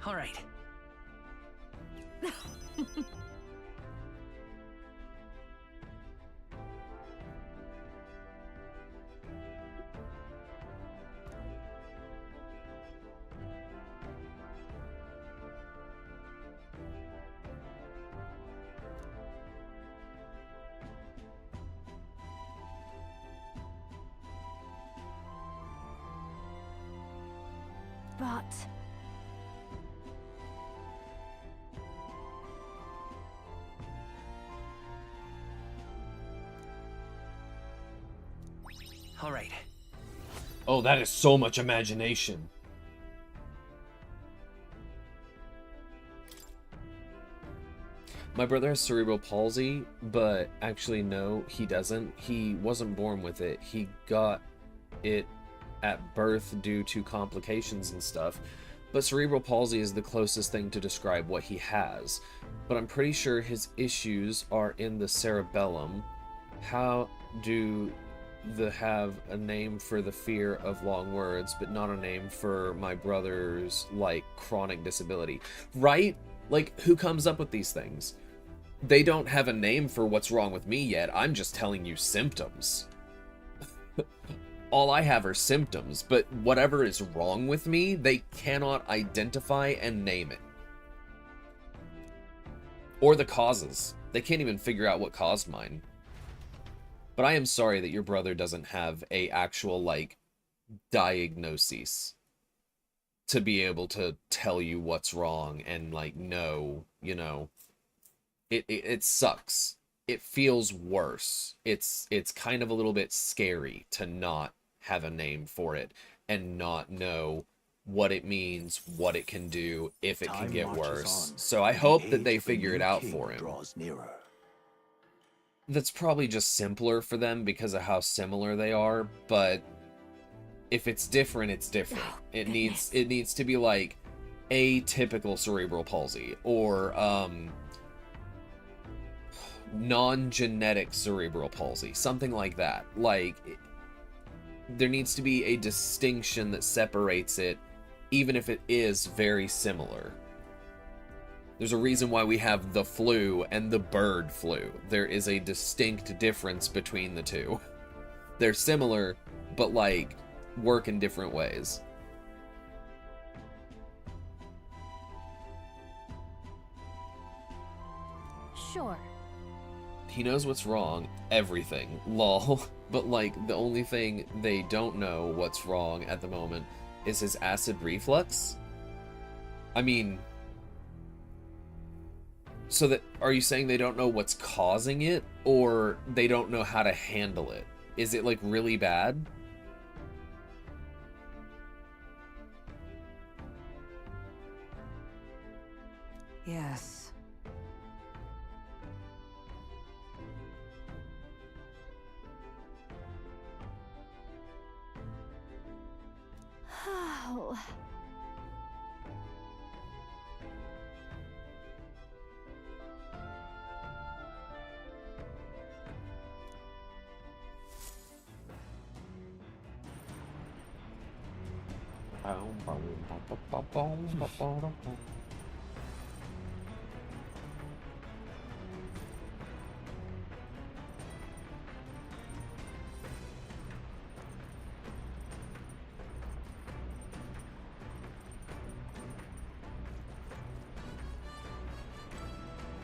G: All right.
E: But...
G: All right.
B: Oh, that is so much imagination. My brother has cerebral palsy, but actually no, he doesn't. He wasn't born with it. He got it at birth due to complications and stuff. But cerebral palsy is the closest thing to describe what he has. But I'm pretty sure his issues are in the cerebellum. How do they have a name for the fear of long words, but not a name for my brother's, like, chronic disability? Right? Like, who comes up with these things? They don't have a name for what's wrong with me yet. I'm just telling you symptoms. All I have are symptoms, but whatever is wrong with me, they cannot identify and name it. Or the causes. They can't even figure out what caused mine. But I am sorry that your brother doesn't have a actual, like, diagnosis to be able to tell you what's wrong and, like, know, you know. It sucks. It feels worse. It's kind of a little bit scary to not have a name for it and not know what it means, what it can do, if it can get worse. So I hope that they figure it out for him. That's probably just simpler for them because of how similar they are, but if it's different, it's different. It needs to be like atypical cerebral palsy or non-genetic cerebral palsy, something like that. Like, there needs to be a distinction that separates it, even if it is very similar. There's a reason why we have the flu and the bird flu. There is a distinct difference between the two. They're similar, but, like, work in different ways.
E: Sure.
B: He knows what's wrong, everything, lol. But, like, the only thing they don't know what's wrong at the moment is his acid reflux. I mean, so that, are you saying they don't know what's causing it, or they don't know how to handle it? Is it, like, really bad?
F: Yes.
E: Oh.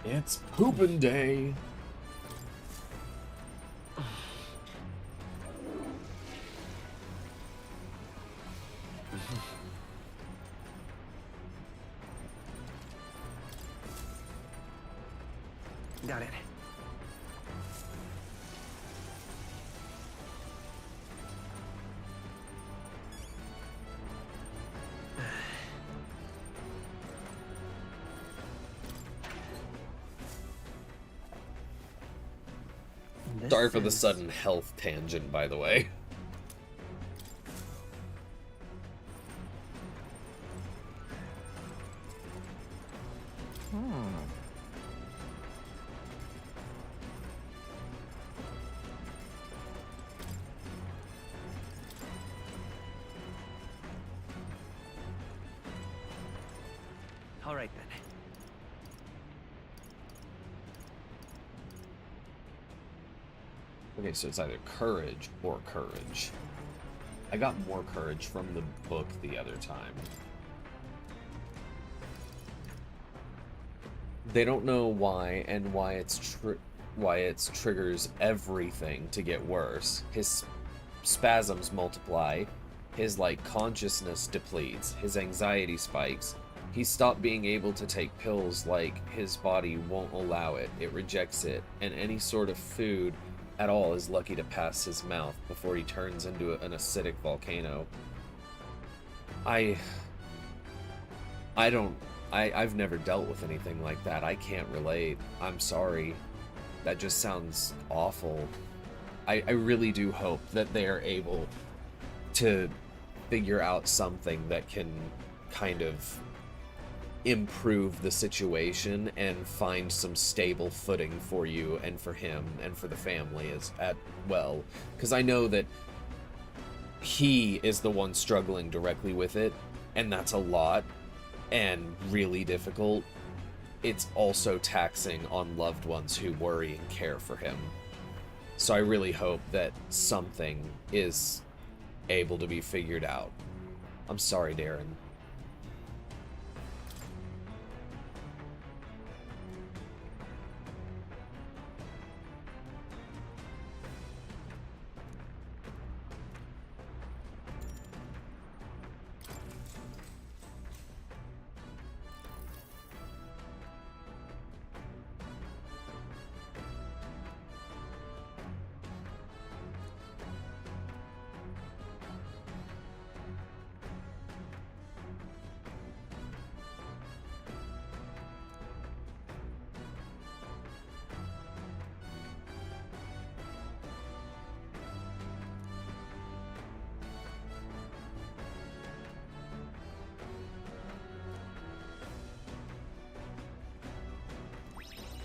B: It's poopin' day.
C: Got it.
B: Sorry for the sudden health tangent, by the way.
C: All right then.
B: Okay, so it's either courage or courage. I got more courage from the book the other time. They don't know why and why it triggers everything to get worse. His spasms multiply, his consciousness depletes, his anxiety spikes. He stopped being able to take pills, his body won't allow it. It rejects it, and any sort of food at all is lucky to pass his mouth before he turns into an acidic volcano. I've never dealt with anything like that. I can't relate. I'm sorry. That just sounds awful. I really do hope that they are able to figure out something that can kind of improve the situation and find some stable footing for you and for him and for the family well, because I know that he is the one struggling directly with it, and that's a lot and really difficult. It's also taxing on loved ones who worry and care for him. So I really hope that something is able to be figured out. I'm sorry, Darren.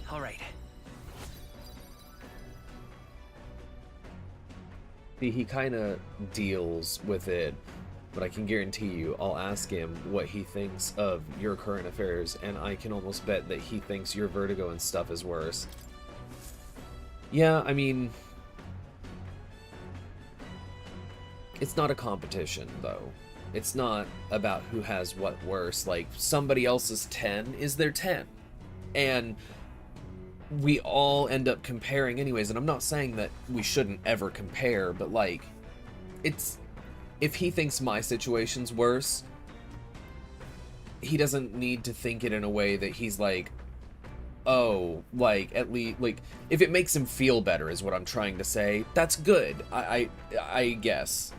C: All right.
B: See, he kind of deals with it, but I can guarantee you I'll ask him what he thinks of your current affairs, and I can almost bet that he thinks your vertigo and stuff is worse. Yeah, I mean, it's not a competition, though. It's not about who has what worse. Somebody else's 10 is their 10. And we all end up comparing anyways, and I'm not saying that we shouldn't ever compare, but it's, if he thinks my situation's worse, he doesn't need to think it in a way that he's oh, at least, if it makes him feel better is what I'm trying to say, that's good, I guess.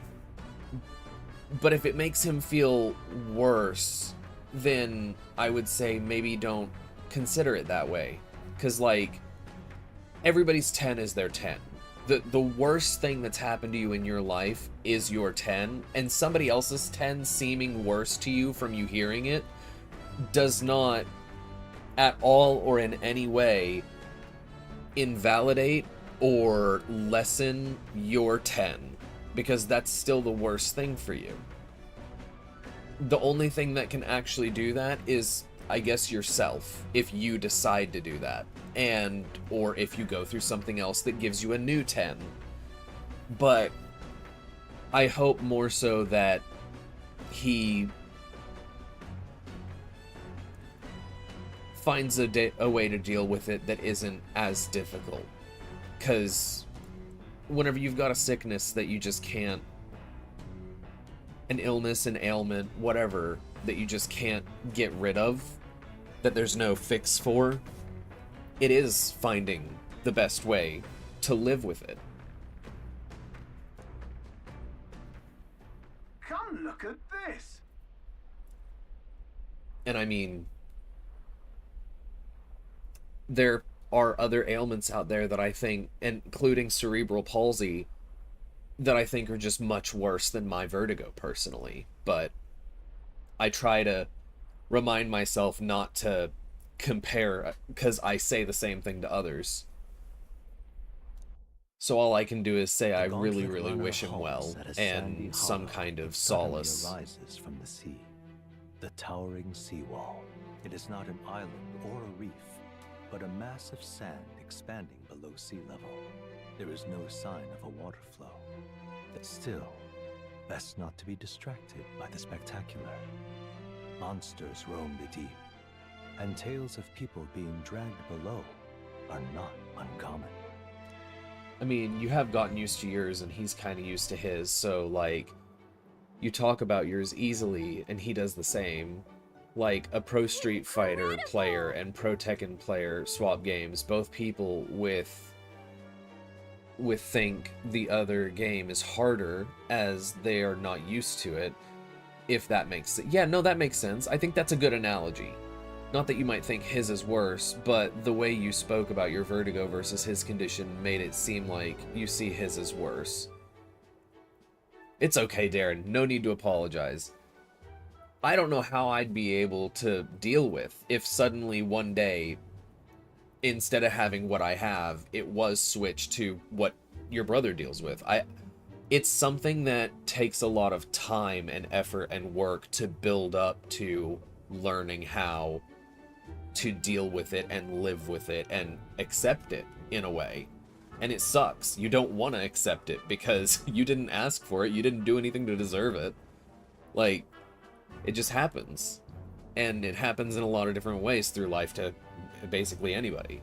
B: But if it makes him feel worse, then I would say maybe don't consider it that way. Because, like, everybody's 10 is their 10. The worst thing that's happened to you in your life is your 10, and somebody else's 10 seeming worse to you from you hearing it does not at all or in any way invalidate or lessen your 10, because that's still the worst thing for you. The only thing that can actually do that is, I guess, yourself, if you decide to do that, and or if you go through something else that gives you a new 10. But I hope more so that he finds a way to deal with it that isn't as difficult. Because whenever you've got a sickness that you just can't, an illness, an ailment, whatever, that you just can't get rid of, that there's no fix for, it is finding the best way to live with it.
S: Come look at this.
B: And I mean, there are other ailments out there that I think, including cerebral palsy, that I think are just much worse than my vertigo personally. But I try to remind myself not to compare, because I say the same thing to others. So all I can do is say I really, really wish him well, and some kind of solace.
D: Arises from the sea, the towering seawall. It is not an island or a reef, but a mass of sand expanding below sea level. There is no sign of a water flow. But still, best not to be distracted by the spectacular. Monsters roam the deep, and tales of people being dragged below are not uncommon.
B: I mean, you have gotten used to yours, and he's kind of used to his, so, like, you talk about yours easily, and he does the same. Like, a Pro Street Fighter player and Pro Tekken player swap games, both people with think the other game is harder as they are not used to it, if that makes sense. Yeah, no, that makes sense. I think that's a good analogy. Not that you might think his is worse, but the way you spoke about your vertigo versus his condition made it seem like you see his as worse. It's okay, Darren. No need to apologize. I don't know how I'd be able to deal with if suddenly one day, instead of having what I have, it was switched to what your brother deals with. It's something that takes a lot of time and effort and work to build up to learning how to deal with it and live with it and accept it in a way. And it sucks. You don't want to accept it because you didn't ask for it. You didn't do anything to deserve it. Like, it just happens. And it happens in a lot of different ways through life to basically anybody.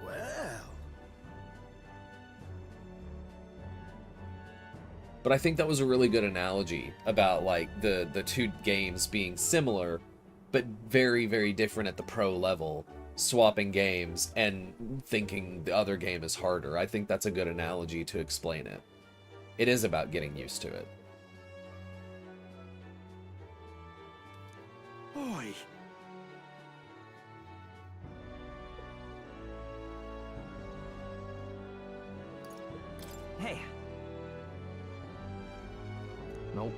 P: Well.
B: But I think that was a really good analogy about, like, the two games being similar, but very, very different at the pro level. Swapping games and thinking the other game is harder. I think that's a good analogy to explain it. It is about getting used to it.
U: Oi!
C: Hey.
B: Nope.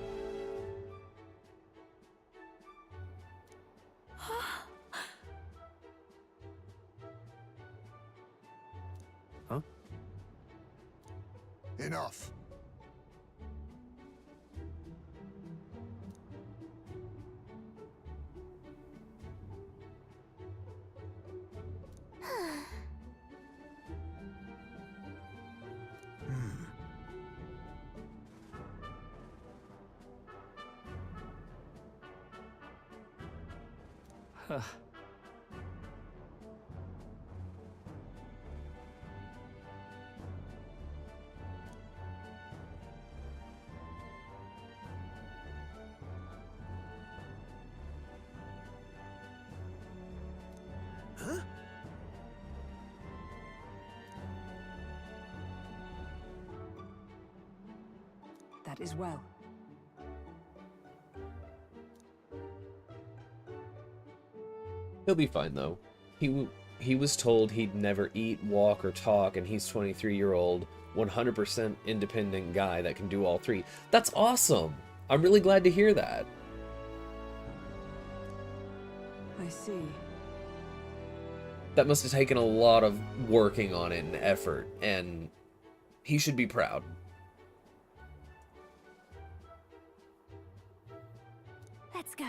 C: Huh?
K: Enough.
F: That is well.
B: He'll be fine, though. He was told he'd never eat, walk, or talk, and he's 23-year-old, 100% independent guy that can do all three. That's awesome! I'm really glad to hear that.
F: I see.
B: That must have taken a lot of working on it and effort, and he should be proud.
E: Let's go.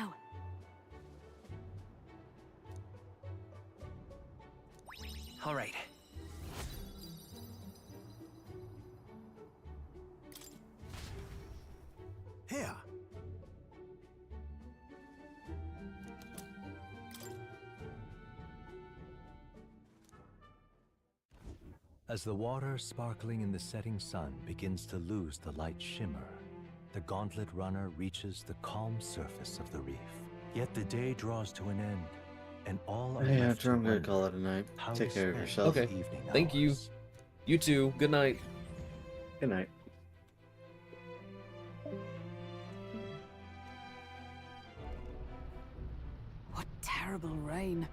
G: All right.
P: Here.
D: As the water sparkling in the setting sun begins to lose the light shimmer, the gauntlet runner reaches the calm surface of the reef. Yet the day draws to an end, and all are
L: Yeah,
D: left to
L: I'm gonna
D: wonder
L: call it a night.
D: how
L: Take
D: to
L: care of
D: spend
L: yourself.
D: the
B: Okay.
D: evening
B: Thank you.
D: hours.
B: You too. Good night.
L: Good night.
F: What terrible rain.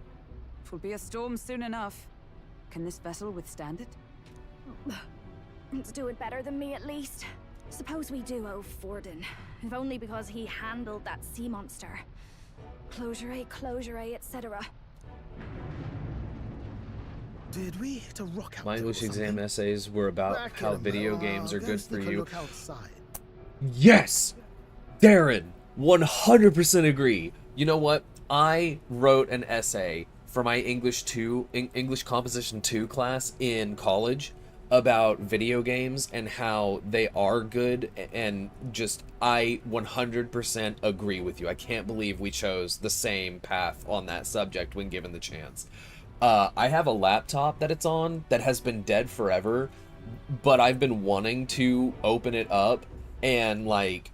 F: It will be a storm soon enough. Can this vessel withstand it?
E: It's doing better than me, at least. Suppose we do owe Forden, if only because he handled that sea monster. Closure, etc.
P: Did we hit a rock out
B: My
P: there or
B: English exam
P: something?
B: essays were about
P: Back
B: how
P: in a
B: video
P: minute.
B: games are
P: Go
B: good for
P: sneak a
B: you.
P: look outside.
B: Yes! Darren, 100% agree. You know what? I wrote an essay for my English Composition 2 class in college about video games and how they are good, and just I 100% agree with you. I can't believe we chose the same path on that subject when given the chance. I have a laptop that it's on that has been dead forever, but I've been wanting to open it up and like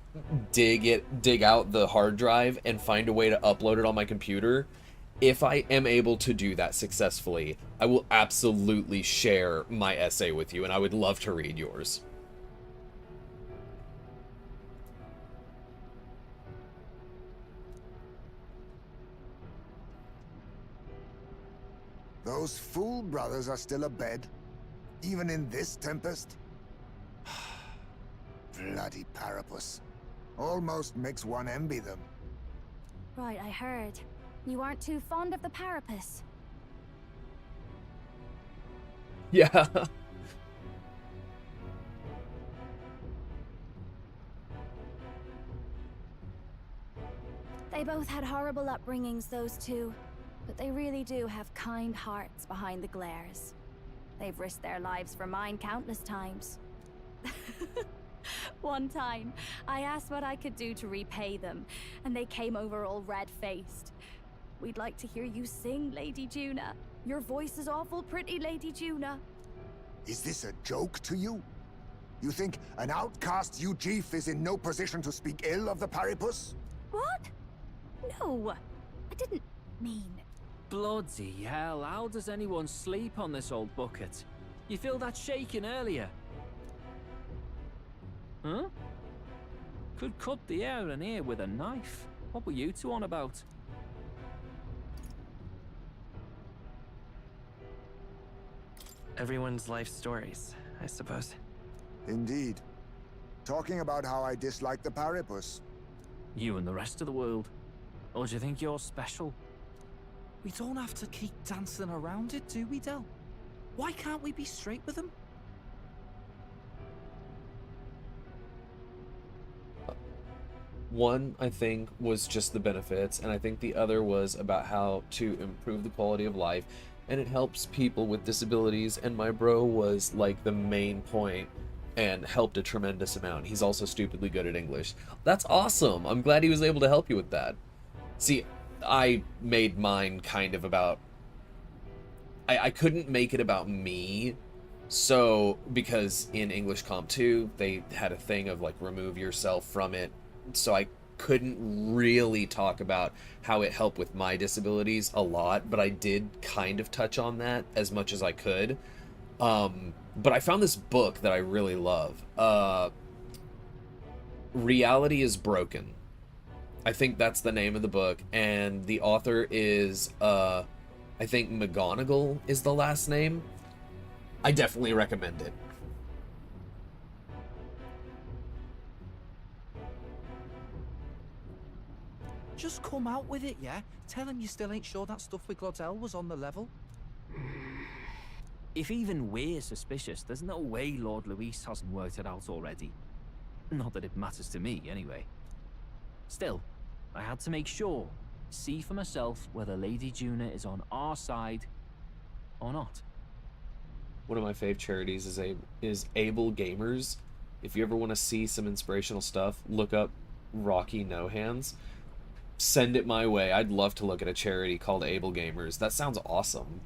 B: dig out the hard drive and find a way to upload it on my computer. If I am able to do that successfully, I will absolutely share my essay with you, and I would love to read yours.
K: Those fool brothers are still abed, even in this tempest? Bloody Parapus. Almost makes one envy them.
E: Right, I heard. You aren't too fond of the Parapus.
B: Yeah.
E: They both had horrible upbringings, those two. But they really do have kind hearts behind the glares. They've risked their lives for mine countless times. One time, I asked what I could do to repay them, and they came over all red-faced. We'd like to hear you sing, Lady Juna. Your voice is awful pretty, Lady Juna.
K: Is this a joke to you? You think an outcast Ujeef is in no position to speak ill of the Paripus?
E: What? No, I didn't mean...
J: Bloody hell, how does anyone sleep on this old bucket? You feel that shaking earlier? Huh? Could cut the air in here with a knife. What were you two on about?
G: Everyone's life stories, I suppose.
K: Indeed. Talking about how I dislike the Paripus.
J: You and the rest of the world. Or do you think you're special? We don't have to keep dancing around it, do we, Del? Why can't we be straight with them?
B: One, I think, was just the benefits, and I think the other was about how to improve the quality of life, and it helps people with disabilities, and my bro was like the main point and helped a tremendous amount. He's also stupidly good at English. That's awesome! I'm glad he was able to help you with that. See, I made mine kind of about... I couldn't make it about me, so, because in English Comp 2, they had a thing of, like, remove yourself from it, so I couldn't really talk about how it helped with my disabilities a lot, but I did kind of touch on that as much as I could. But I found this book that I really love. Reality is Broken. I think that's the name of the book, and the author is, I think McGonagall is the last name. I definitely recommend it.
Q: Just come out with it, yeah? Tell him you still ain't sure that stuff with Glotzel was on the level.
J: If even we're suspicious, there's no way Lord Luis hasn't worked it out already. Not that it matters to me, anyway. Still, I had to make sure, see for myself whether Lady Juna is on our side or not.
B: One of my fave charities is Able Gamers. If you ever want to see some inspirational stuff, look up Rocky No Hands. Send it my way. I'd love to look at a charity called Able Gamers. That sounds awesome.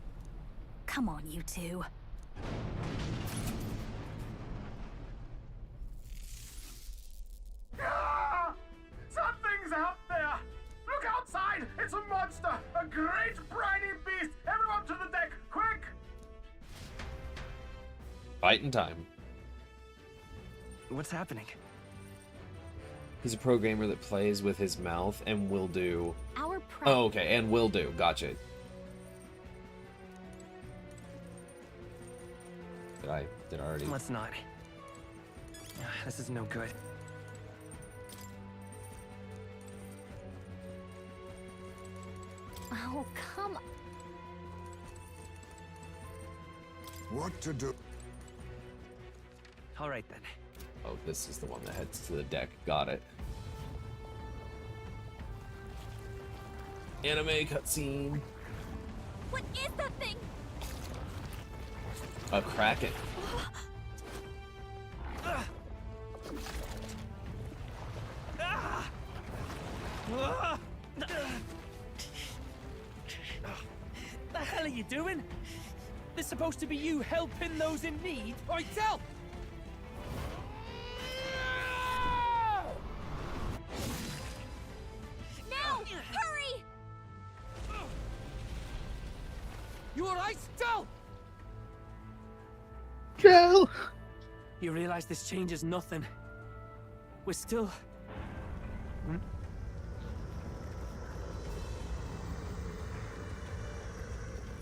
E: Come on, you two.
S: Ah! Something's out there! Look outside! It's a monster! A great briny beast! Everyone to the deck, quick!
B: Fighting time.
G: What's happening?
B: He's a programmer that plays with his mouth and will do...
E: Our
B: Oh, okay, and will do. Gotcha. Did I already...
G: Let's not. This is no good.
E: Oh, come on.
K: What to do?
G: All right, then.
B: Oh, this is the one that heads to the deck. Got it. Anime cutscene.
E: What is that thing?
B: A kraken.
J: The hell are you doing? This supposed to be you helping those in need? Oi, tell!
E: Now! Hurry!
J: You alright, Del?
H: Del!
J: You realize this changes nothing. We're still...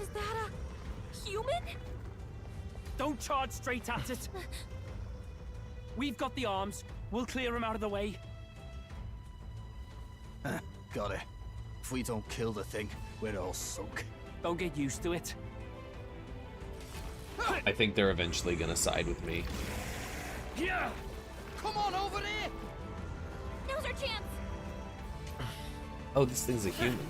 E: Is that a human?
J: Don't charge straight at it. We've got the arms. We'll clear him out of the way.
I: Got it. If we don't kill the thing, we're all sunk.
J: Don't get used to it.
B: I think they're eventually gonna side with me.
J: Yeah! Come on over there!
E: Now's our chance!
B: Oh, this thing's a human.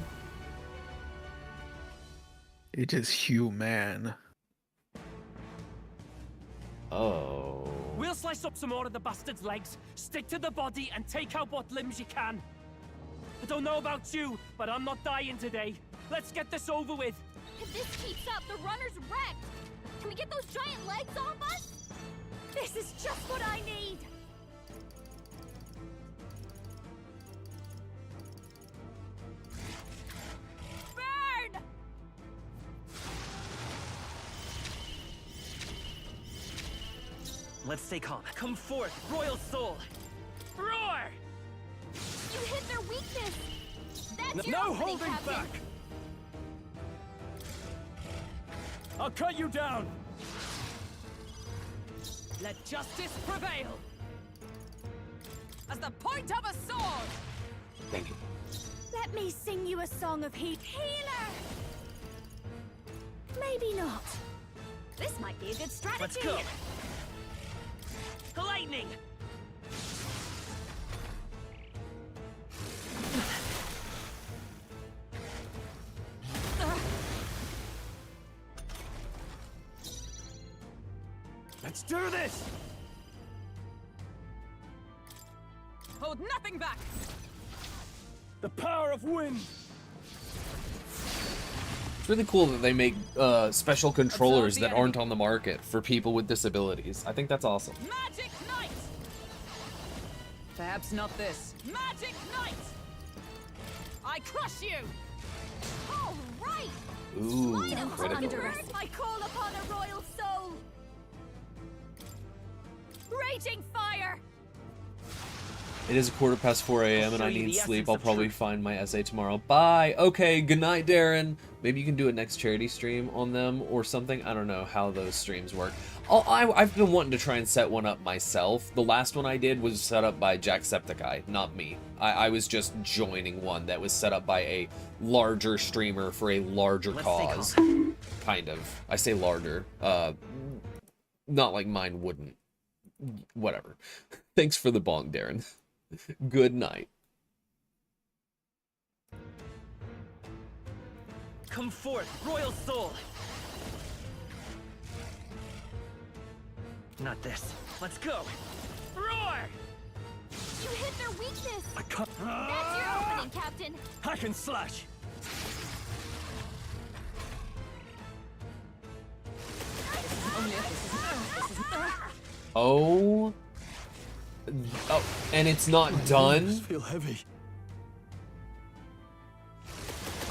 H: It is human.
B: Oh.
J: We'll slice up some more of the bastard's legs, stick to the body, and take out what limbs you can. I don't know about you, but I'm not dying today. Let's get this over with.
E: If this keeps up, the runner's wrecked! Can we get those giant legs off us? This is just what I need! Burn!
G: Let's stay calm. Come forth, royal soul!
J: Roar!
E: You hit their weakness! That's your
J: No
E: opening,
J: holding
E: Captain.
J: back! I'll cut you down!
R: Let justice prevail! As the point of a sword!
B: Thank you.
E: Let me sing you a song of heat. Healer! Maybe not. This might be a good strategy.
G: Let's go!
J: Lightning!
G: Let's do this!
R: Hold nothing back!
J: The power of wind!
B: It's really cool that they make special controllers that aren't on the market for people with disabilities. I think that's awesome.
R: Magic Knight! Perhaps not this. Magic Knight! I crush you!
E: All right!
B: Ooh,
E: Don't
B: critical.
E: underestimate. I call upon a royal soul! Raging fire!
B: It is 4:15 a.m. and I
J: show you
B: need
J: the
B: sleep.
J: essence
B: I'll
J: of
B: probably
J: truth.
B: find my essay tomorrow. Bye. Okay, good night, Darren. Maybe you can do a next charity stream on them or something. I don't know how those streams work. I've been wanting to try and set one up myself. The last one I did was set up by Jacksepticeye, not me. I was just joining one that was set up by a larger streamer for a larger cause. Kind of. I say larger. Not like mine wouldn't. Whatever. Thanks for the bong, Darren. Good night.
J: Come forth, royal soul! Not this. Let's go! Roar!
E: You hit their weakness!
J: I can't.
E: That's your opening, Captain!
J: I can slash!
B: Oh. Oh, and it's not done?
O: Feel heavy.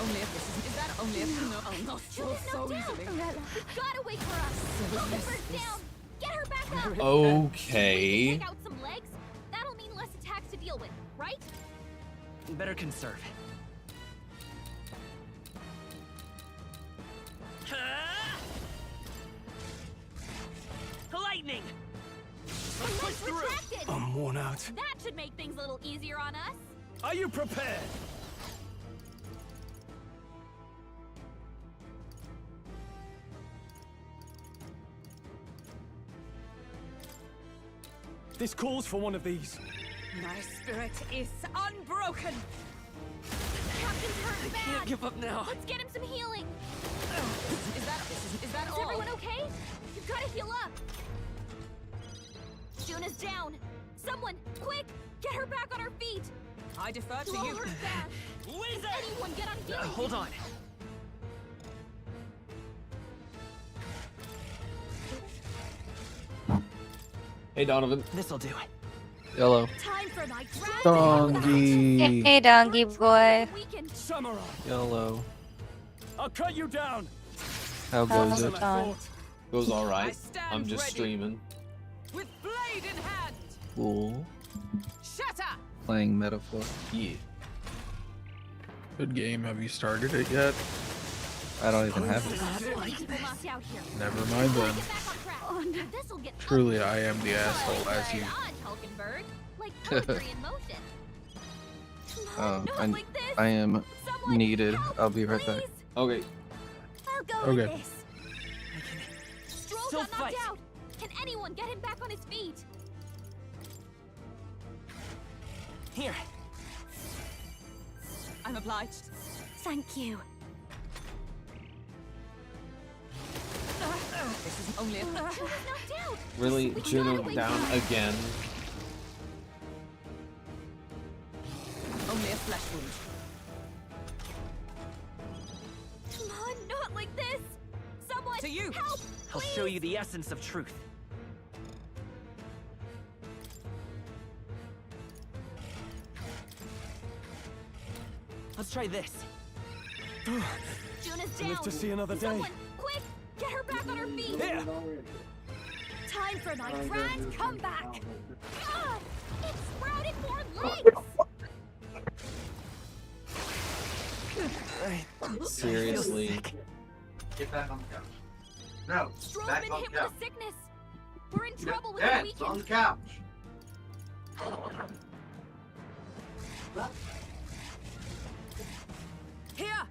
R: Only if this is that only if no, I'll not fall so easily.
E: You gotta wake her up! Hold the bird down! Get her back up!
B: Okay.
E: Take out some legs? That'll mean less attacks to deal with, right?
J: Better conserve. Lightning!
E: Let's retracted!
O: I'm worn out.
E: That should make things a little easier on us.
O: Are you prepared? This calls for one of these.
R: My spirit is unbroken.
E: Captain's hurt bad.
J: Can't give up now.
E: Let's get him some healing.
R: Is that all?
E: Everyone okay? You've gotta heal up. Juna's down. Someone, quick, get her back on her feet.
R: I defer to
E: Blow
R: you.
E: her back. Anyone get on healing.
J: Hold on.
B: Hey, Donovan.
J: This'll do.
M: Yellow.
E: Time for my
H: Donkey.
T: Hey, donkey boy.
O: Samurai.
M: Yellow.
O: I'll cut you down.
M: How goes it?
B: Goes alright. I'm just streaming.
R: With blade in hand.
M: Cool.
R: Shatter.
M: Playing Metapho.
B: Yeah.
H: Good game. Have you started it yet?
M: I don't even have it.
H: Never mind then.
E: This'll get
H: Truly, I am the asshole as you.
E: like poetry in motion.
M: Oh, I am needed. I'll be right back.
B: Okay.
E: I'll go
H: Okay.
E: with this. Stroll got knocked out. Can anyone get him back on his feet?
J: Here.
R: I'm obliged.
E: Thank you.
R: This is only a
E: Juna's knocked out.
B: Really?
E: We
B: Juno
E: gotta wake
B: down
E: up.
B: again?
R: only a flesh wound.
E: Come on, not like this. Someone,
R: To you.
E: help!
J: I'll show you the essence of truth. Let's try this.
E: Juna's
O: To live
E: down.
O: to see another day.
E: Someone, quick, get her back on her feet.
O: Here.
E: Time for my grand comeback. God, it sprouted more legs.
B: Seriously.
S: Get back on the couch. No,
E: Stroll's
S: back
E: been
S: on
E: hit
S: the couch.
E: with a sickness. We're in trouble with
S: Dad,
E: the
S: it's on the
E: weekend.
S: couch.
R: Here.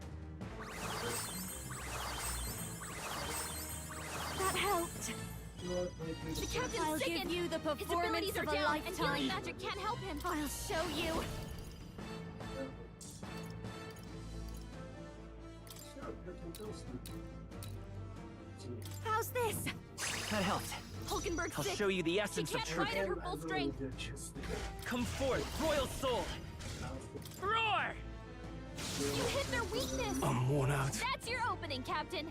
E: That helped. The captain's
V: I'll
E: sickened.
V: give you the
E: His
V: performance
E: abilities are
V: of a
E: down, and healing
V: lifetime.
E: magic can't help him. I'll show you. How's this?
J: That helped.
E: Hulkenberg's
J: I'll
E: sick.
J: show you the
E: She
J: essence of
E: can't
J: truth.
E: fight at her full strength.
J: Come forth, royal soul. Roar!
E: You hit their weakness.
O: I'm worn out.
E: That's your opening, Captain.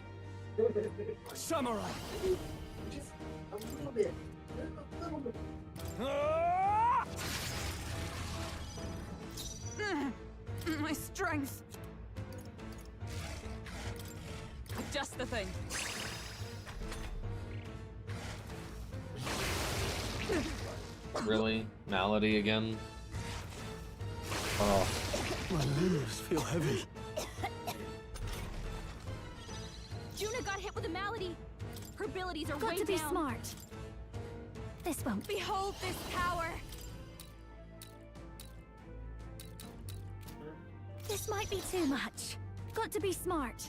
O: Samurai.
R: My strength. Just the thing.
B: Really? Malady again? Oh.
O: My limbs feel heavy.
E: Juna got hit with a malady. Her abilities are
T: Got
E: way
T: to be
E: down.
T: smart. This won't.
E: Behold this power.
T: This might be too much. Got to be smart.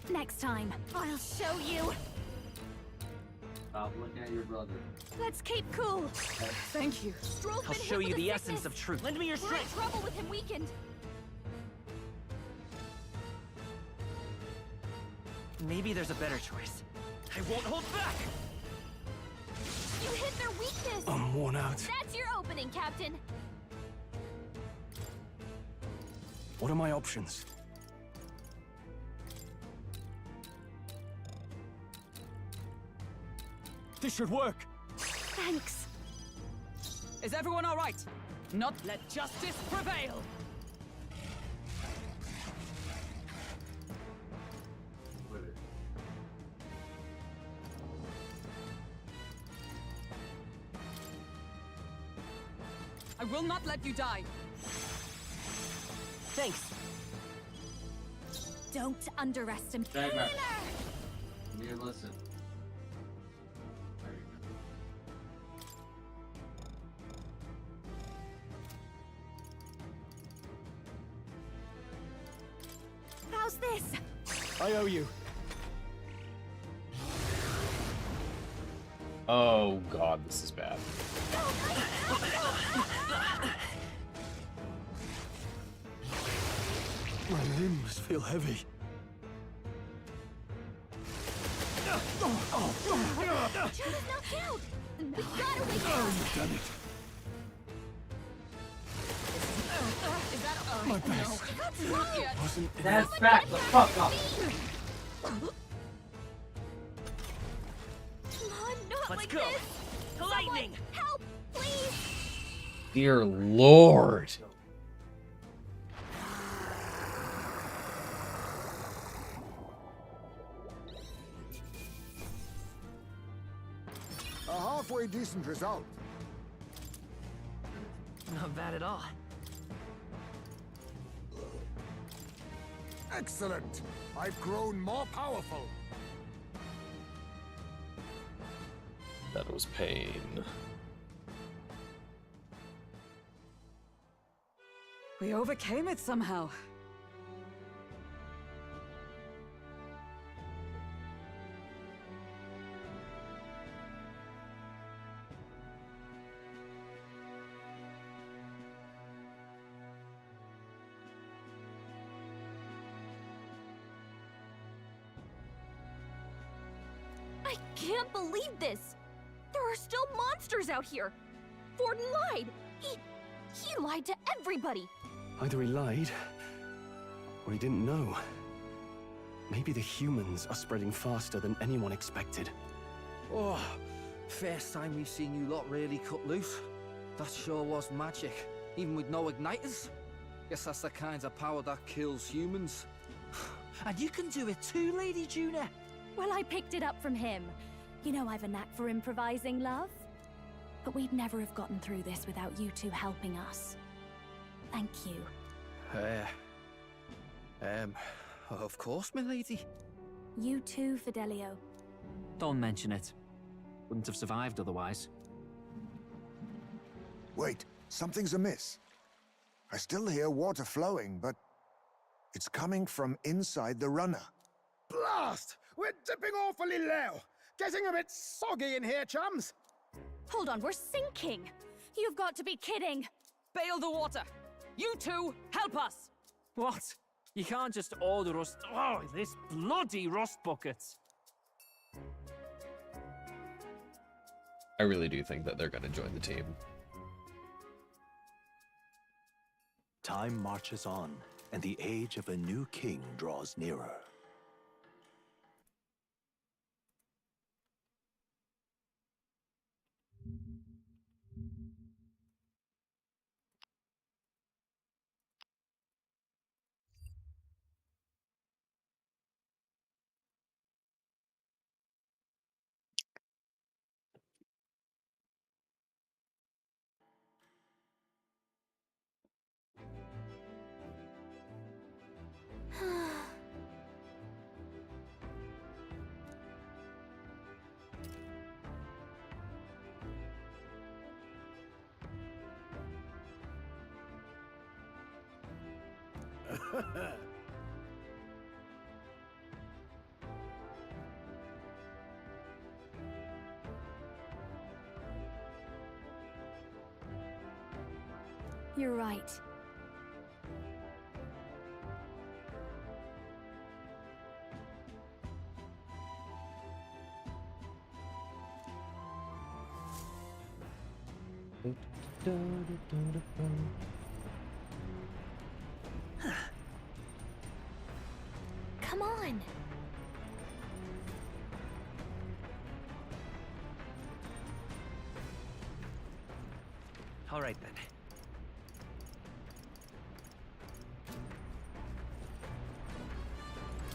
T: Next time, I'll show you.
L: Stop looking at your brother.
T: Let's keep cool.
F: Thank you.
E: Stroll's
G: I'll
E: been
G: show
E: hit
G: you
E: with
G: the
E: a
G: essence
E: sickness.
G: of truth. Lend me your
E: We're in
G: strength.
E: trouble with him weakened.
G: Maybe there's a better choice. I won't hold back!
E: You hit their weakness.
O: I'm worn out.
E: That's your opening, Captain.
O: What are my options? This should work.
T: Thanks.
F: Is everyone all right? Not.
R: Let justice prevail!
F: I will not let you die.
G: Thanks.
T: Don't underestimate.
L: Dagmar. Come here, listen.
T: How's this?
O: I owe you.
B: Oh god, this is bad.
O: My limbs feel heavy.
E: Juna's knocked out. We gotta wake
O: Oh,
E: up.
O: you've done it.
F: Is that
O: My best.
F: Not yet.
O: Wasn't it?
L: That's back the fuck up.
E: Come on, not
G: Let's
E: like
G: go.
E: this.
G: Lightning!
E: Someone help, please.
B: Dear Lord.
K: A halfway decent result.
G: Not bad at all.
K: Excellent. I've grown more powerful.
B: That was pain.
F: We overcame it somehow.
E: I can't believe this. There are still monsters out here. Forden lied. He lied to everybody.
O: Either he lied, or he didn't know. Maybe the humans are spreading faster than anyone expected.
Q: Oh, first time we've seen you lot really cut loose. That sure was magic, even with no igniters. Guess that's the kind of power that kills humans.
R: And you can do it too, Lady Juna.
T: Well, I picked it up from him. You know I've a knack for improvising, love. But we'd never have gotten through this without you two helping us. Thank you.
Q: Of course, milady.
T: You too, Fidelio.
J: Don't mention it. Wouldn't have survived otherwise.
K: Wait, something's amiss. I still hear water flowing, but it's coming from inside the runner.
S: Blast! We're dipping awfully low.
P: Getting a bit soggy in here, chums.
T: Hold on, we're sinking. You've got to be kidding.
R: Bail the water. You two, help us.
J: What? You can't just order us. Oh, this bloody rust buckets.
B: I really do think that they're going to join the team.
D: Time marches on, and the age of a new king draws nearer.
T: You're right. Come on.
G: All right then.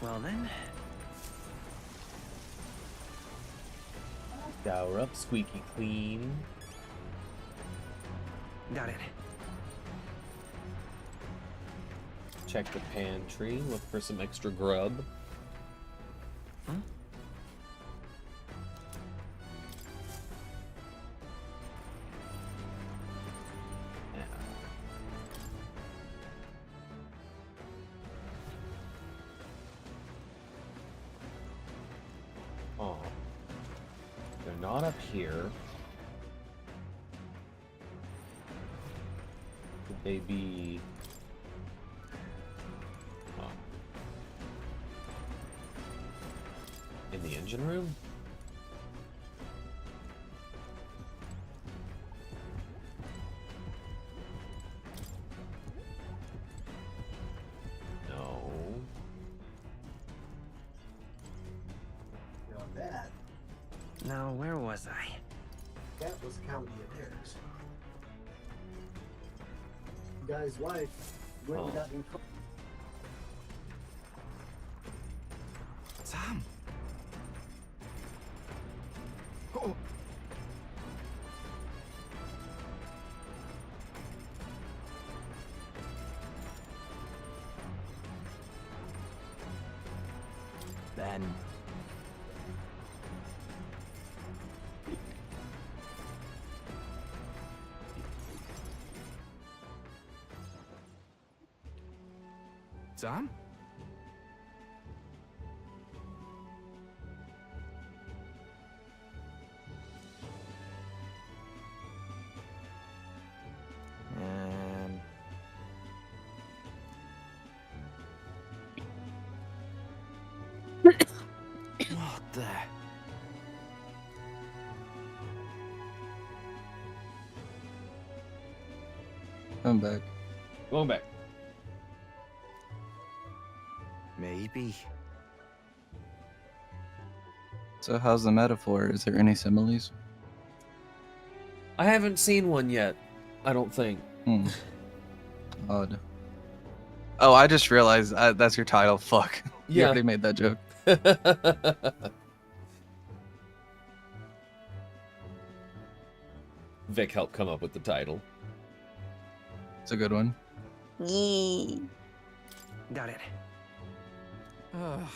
G: Well then.
B: Shower up, squeaky clean.
G: Got it.
B: Check the pantry, look for some extra grub.
G: Huh?
B: Oh. They're not up here. Could they be... Oh. In the engine room? No.
P: Not bad.
G: Now, where was I?
P: That was county affairs. Guy's wife went without being caught.
G: Sam. Oh.
P: Ben.
G: Sam? What the?
M: I'm back.
B: Going back.
G: Maybe.
M: So how's the metaphor? Is there any similes?
B: I haven't seen one yet. I don't think.
M: Odd. Oh, I just realized that's your title. Fuck. You
B: Yeah.
M: already made that joke.
B: Vic helped come up with the title.
M: It's a good one.
G: Got it.
Q: Ugh.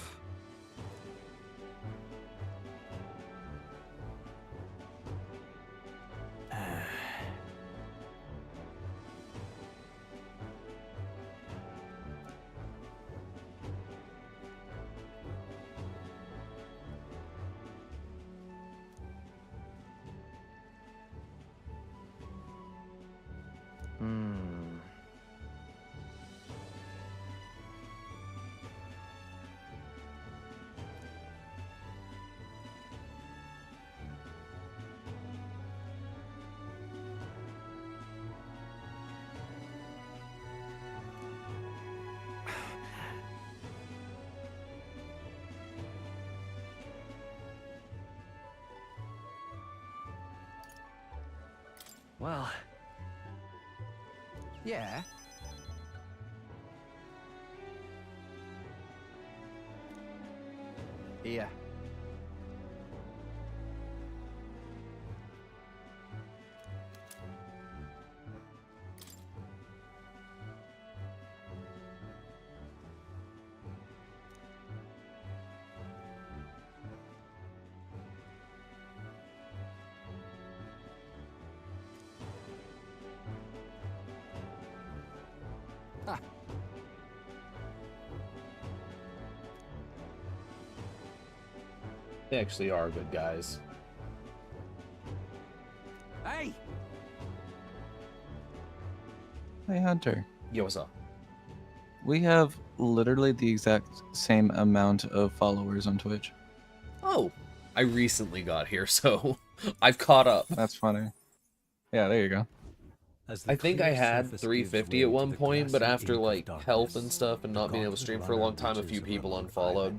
G: Well...
C: Yeah? Here. Ah.
B: They actually are good guys.
C: Hey!
M: Hey, Hunter.
B: Yo, what's up?
M: We have literally the exact same amount of followers on Twitch.
B: Oh, I recently got here, so I've caught up.
M: That's funny. Yeah, there you go.
B: I think I had 350 at one point, but after like health and stuff and not being able to stream for a long time, a few people unfollowed.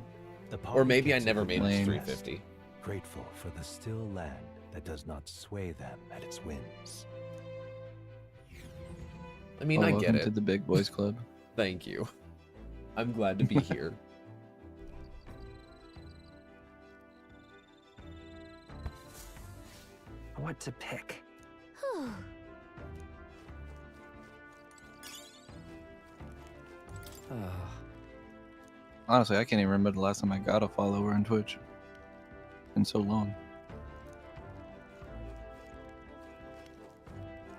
B: Or maybe I never made it to 350.
D: Grateful for the still land that does not sway them at its whims.
B: I mean, I get
M: welcome
B: it.
M: to the Big Boys Club.
B: Thank you. I'm glad to be here.
G: What to pick?
M: Honestly, I can't even remember the last time I got a follower on Twitch. Been so long.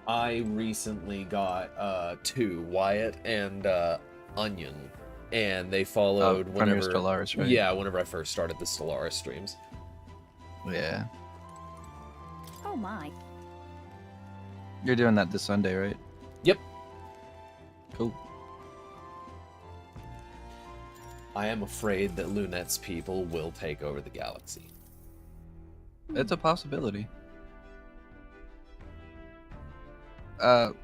B: I recently got 2, Wyatt and Onion, and they followed
M: from your
B: whenever
M: Stellaris, right?
B: Yeah, whenever I first started the Stellaris streams.
M: Yeah.
T: Oh my.
M: You're doing that this Sunday, right?
B: Yep.
M: Cool.
B: I am afraid that Lunette's people will take over the galaxy.
M: It's a possibility.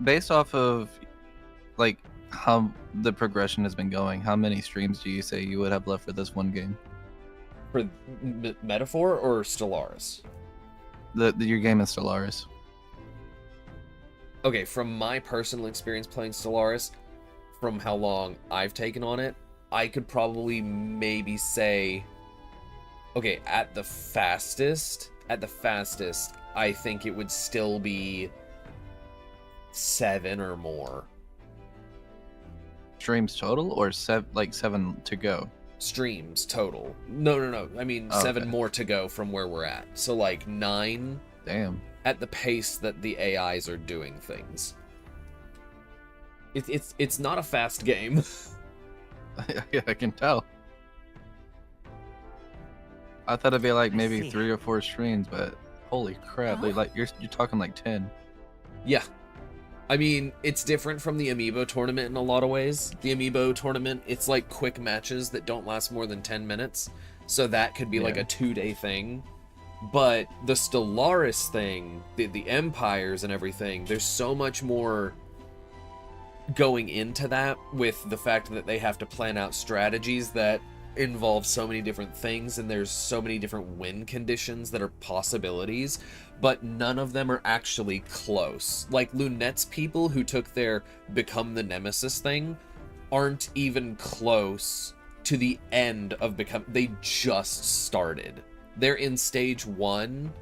M: Based off of like how the progression has been going, how many streams do you say you would have left for this one game?
B: For Metaphor or Stellaris?
M: Your game is Stellaris.
B: Okay, from my personal experience playing Stellaris, from how long I've taken on it, I could probably maybe say, okay, at the fastest, I think it would still be 7 or more.
M: Streams total, or 7 to go?
B: Streams total. No. I mean, 7 more to go from where we're at. So like 9.
M: Damn.
B: At the pace that the AIs are doing things. It's not a fast game.
M: Yeah, I can tell. I thought it'd be like maybe 3 or 4 streams, but holy crap! Like you're talking like 10.
B: Yeah, I mean it's different from the Amiibo tournament in a lot of ways. The Amiibo tournament, it's like quick matches that don't last more than 10 minutes, so that could be like a 2-day thing. But the Stellaris thing, the Empires and everything, there's so much more going into that, with the fact that they have to plan out strategies that involve so many different things, and there's so many different win conditions that are possibilities, but none of them are actually close. Like Lunette's people who took their Become the Nemesis thing aren't even close to the end of they just started. They're in stage 1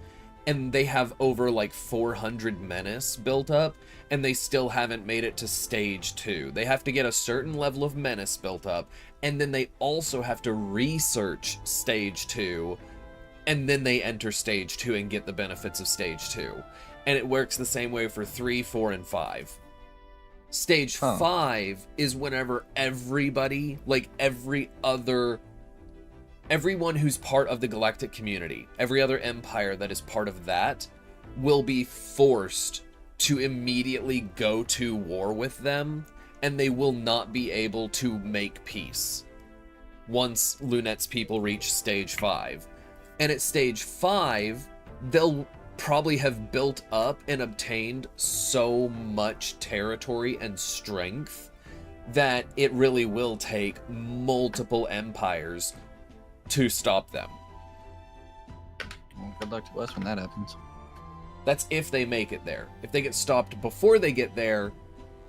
B: and they have over like 400 menace built up, and they still haven't made it to stage 2. They have to get a certain level of menace built up, and then they also have to research stage 2, and then they enter stage 2 and get the benefits of stage 2. And it works the same way for 3, 4, and 5. Stage 5 is whenever everybody, like everyone who's part of the galactic community, every other empire that is part of that, will be forced to immediately go to war with them, and they will not be able to make peace once Lunette's people reach stage 5. And at stage 5, they'll probably have built up and obtained so much territory and strength that it really will take multiple empires to stop them.
M: Well, good luck to us when that happens.
B: That's if they make it there. If they get stopped before they get there,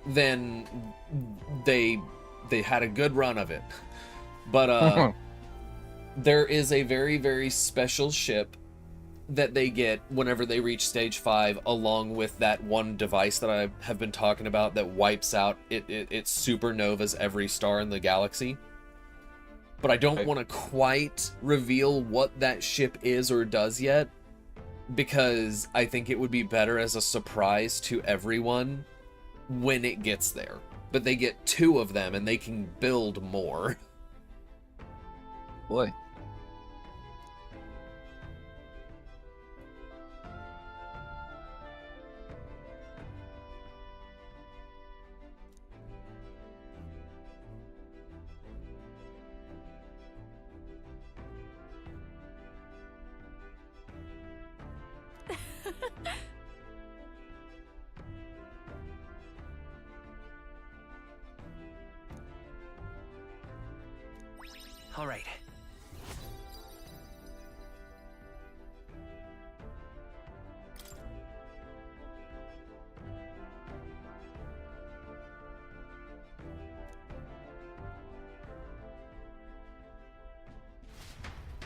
B: then they had a good run of it. But there is a very, very special ship that they get whenever they reach stage 5, along with that one device that I have been talking about that wipes out it supernovas every star in the galaxy. But I don't want to quite reveal what that ship is or does yet, because I think it would be better as a surprise to everyone when it gets there. But they get 2 of them and they can build more.
M: Boy.
G: All right.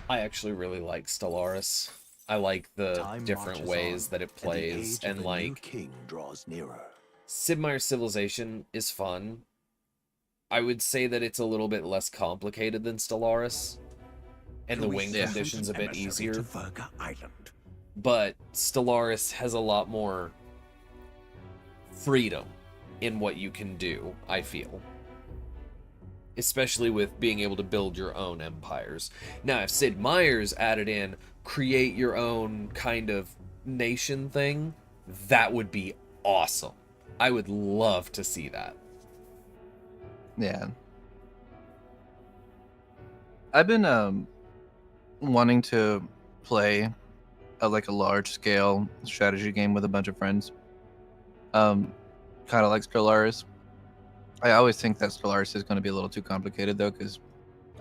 B: I actually really like Stellaris. I like the different ways that it plays, and like
D: king draws nearer.
B: Sid Meier's Civilization is fun. I would say that it's a little bit less complicated than Stellaris, and the wing condition's a bit easier. But Stellaris has a lot more freedom in what you can do, I feel. Especially with being able to build your own empires. Now, if Sid Meier's added in, create your own kind of nation thing, that would be awesome. I would love to see that.
M: Yeah. I've been wanting to play like a large scale strategy game with a bunch of friends. Kind of like Stellaris. I always think that Stellaris is going to be a little too complicated though, because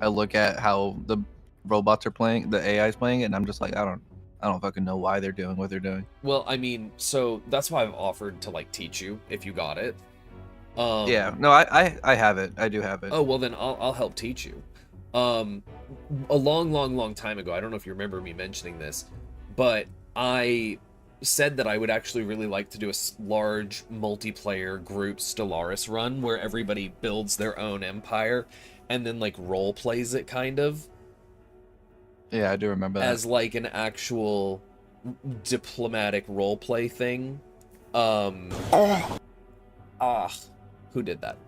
M: I look at how the robots are playing, the AI is playing it, and I'm just like, I don't fucking know why they're doing what they're doing.
B: Well, I mean, so that's why I've offered to like teach you if you got it.
M: Yeah, no, I have it. I do have it.
B: Oh, well then I'll help teach you. A long time ago, I don't know if you remember me mentioning this, but I said that I would actually really like to do a large multiplayer group Stellaris run where everybody builds their own empire and then like role plays it kind of.
M: Yeah, I do remember that.
B: As like an actual diplomatic role play thing. Who did that?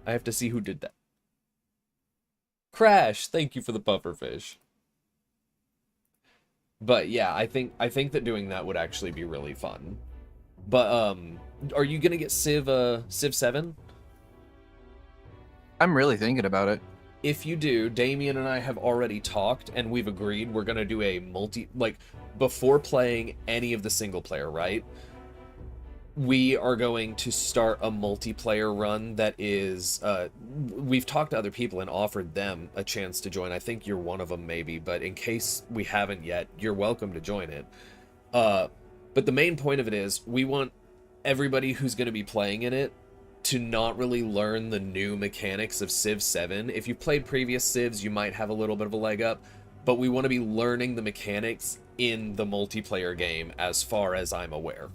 B: I have to see who did that. Crash, thank you for the pufferfish. But yeah, I think that doing that would actually be really fun. But are you gonna get Civ 7?
M: I'm really thinking about it.
B: If you do, Damien and I have already talked, and we've agreed we're gonna do a before playing any of the single player, right? We are going to start a multiplayer run that is, we've talked to other people and offered them a chance to join. I think you're one of them maybe, but in case we haven't yet, you're welcome to join it. But the main point of it is we want everybody who's going to be playing in it to not really learn the new mechanics of Civ 7. If you've played previous Civs, you might have a little bit of a leg up, but we want to be learning the mechanics in the multiplayer game as far as I'm aware.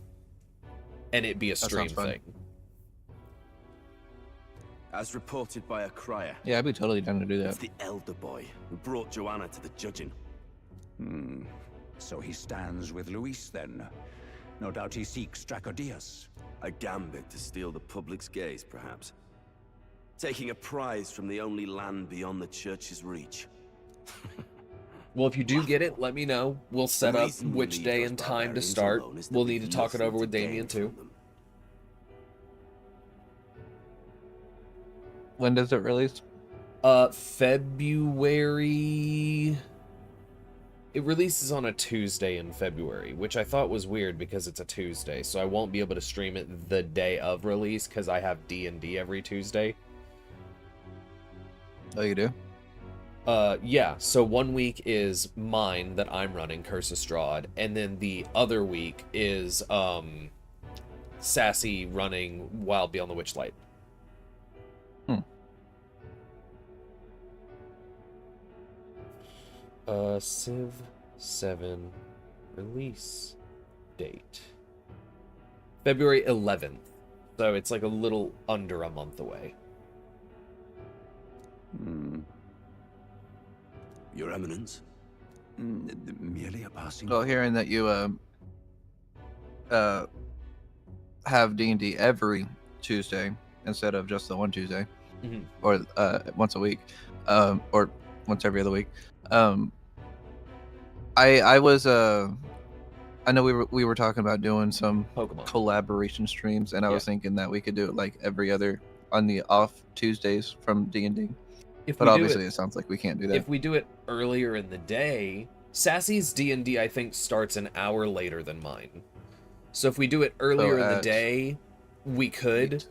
B: And it be a stream thing.
U: As reported by a crier.
M: Yeah, I'd be totally down to do that.
U: It's the elder boy who brought Joanna to the judging.
N: So he stands with Luis then. No doubt he seeks Dracodius.
U: A gambit to steal the public's gaze, perhaps. Taking a prize from the only land beyond the church's reach.
B: Well, if you do get it, let me know. We'll set up which day and time to start. We'll need to talk it over with Damien too.
M: When does it release?
B: February. It releases on a Tuesday in February, which I thought was weird because it's a Tuesday, so I won't be able to stream it the day of release because I have D&D every Tuesday.
M: Oh, you do?
B: Yeah, so 1 week is mine that I'm running, Curse of Strahd, and then the other week is, Sassy running Wild Beyond the Witchlight. Civ 7 release date. February 11th. So it's like a little under a month away.
N: Your Eminence? Merely a passing...
M: Well, hearing that you have D&D every Tuesday instead of just the one Tuesday, or once a week, or once every other week. I know we were talking about doing some
B: Pokemon
M: collaboration streams, and I was thinking that we could do it like every other on the off Tuesdays from D&D. But obviously, it sounds like we can't do that.
B: If we do it earlier in the day, Sassy's D&D I think starts an hour later than mine. So if we do it earlier in the day, we could.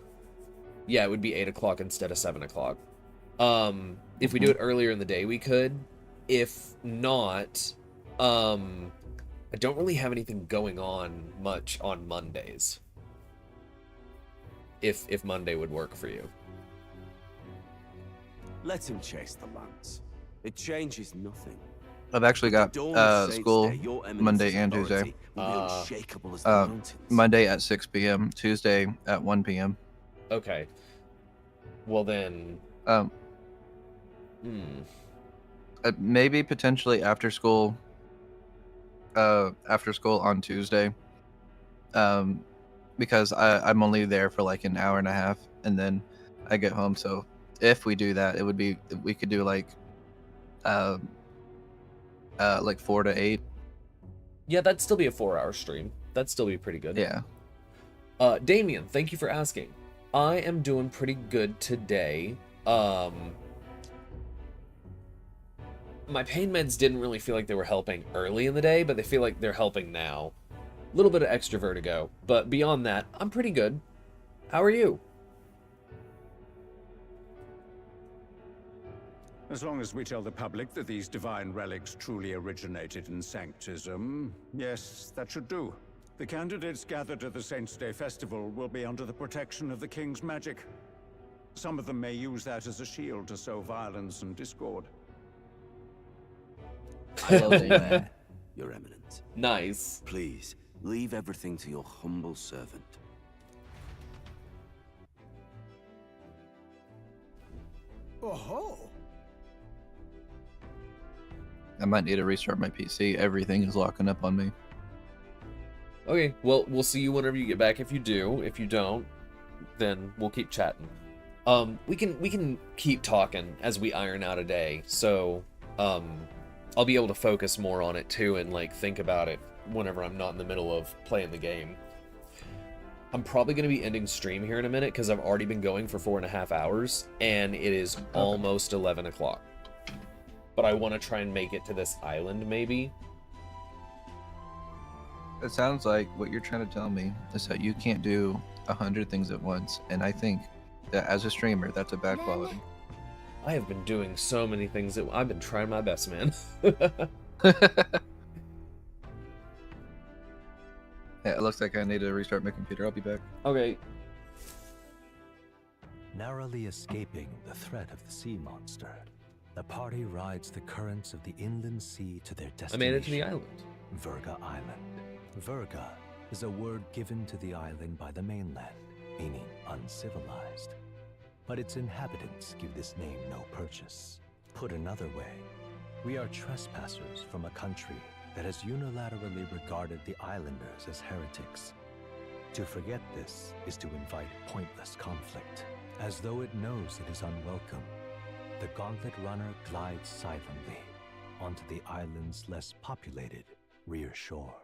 B: Yeah, it would be 8 o'clock instead of 7 o'clock. If we do it earlier in the day, we could. If not, I don't really have anything going on much on Mondays. If Monday would work for you.
U: Let him chase the lance. It changes nothing.
M: I've actually got school Monday and Tuesday. Monday at 6 p.m., Tuesday at 1 p.m.
B: Okay. Well then...
M: maybe potentially after school on Tuesday. Because I'm only there for like an hour and a half, and then I get home. So if we do that, we could do like 4 to 8.
B: Yeah, that'd still be a 4-hour stream. That'd still be pretty good.
M: Yeah.
B: Damien, thank you for asking. I am doing pretty good today. My pain meds didn't really feel like they were helping early in the day, but they feel like they're helping now. A little bit of extra vertigo, but beyond that, I'm pretty good. How are you?
N: As long as we tell the public that these divine relics truly originated in Sanctism, yes, that should do. The candidates gathered at the Saints' Day Festival will be under the protection of the King's magic. Some of them may use that as a shield to sow violence and discord.
I: I will do that, Your Eminence.
B: Nice.
I: Please, leave everything to your humble servant.
P: Oh-ho!
M: I might need to restart my PC. Everything is locking up on me.
B: Okay, well, we'll see you whenever you get back if you do. If you don't, then we'll keep chatting. We can keep talking as we iron out a day. So, I'll be able to focus more on it too and like think about it whenever I'm not in the middle of playing the game. I'm probably going to be ending stream here in a minute because I've already been going for 4.5 hours and it is almost 11 o'clock. But I want to try and make it to this island, maybe.
M: It sounds like what you're trying to tell me is that you can't do 100 things at once, and I think that as a streamer, that's a bad quality.
B: I have been doing so many things. I've been trying my best, man.
M: Yeah, it looks like I need to restart my computer. I'll be back.
B: Okay.
D: Narrowly escaping the threat of the sea monster, the party rides the currents of the inland sea to their destination.
B: I made it to the island.
D: Virga Island. Virga is a word given to the island by the mainland, meaning uncivilized. But its inhabitants give this name no purchase. Put another way, we are trespassers from a country that has unilaterally regarded the islanders as heretics. To forget this is to invite pointless conflict. As though it knows it is unwelcome, the Gauntlet Runner glides silently onto the island's less populated rear shore.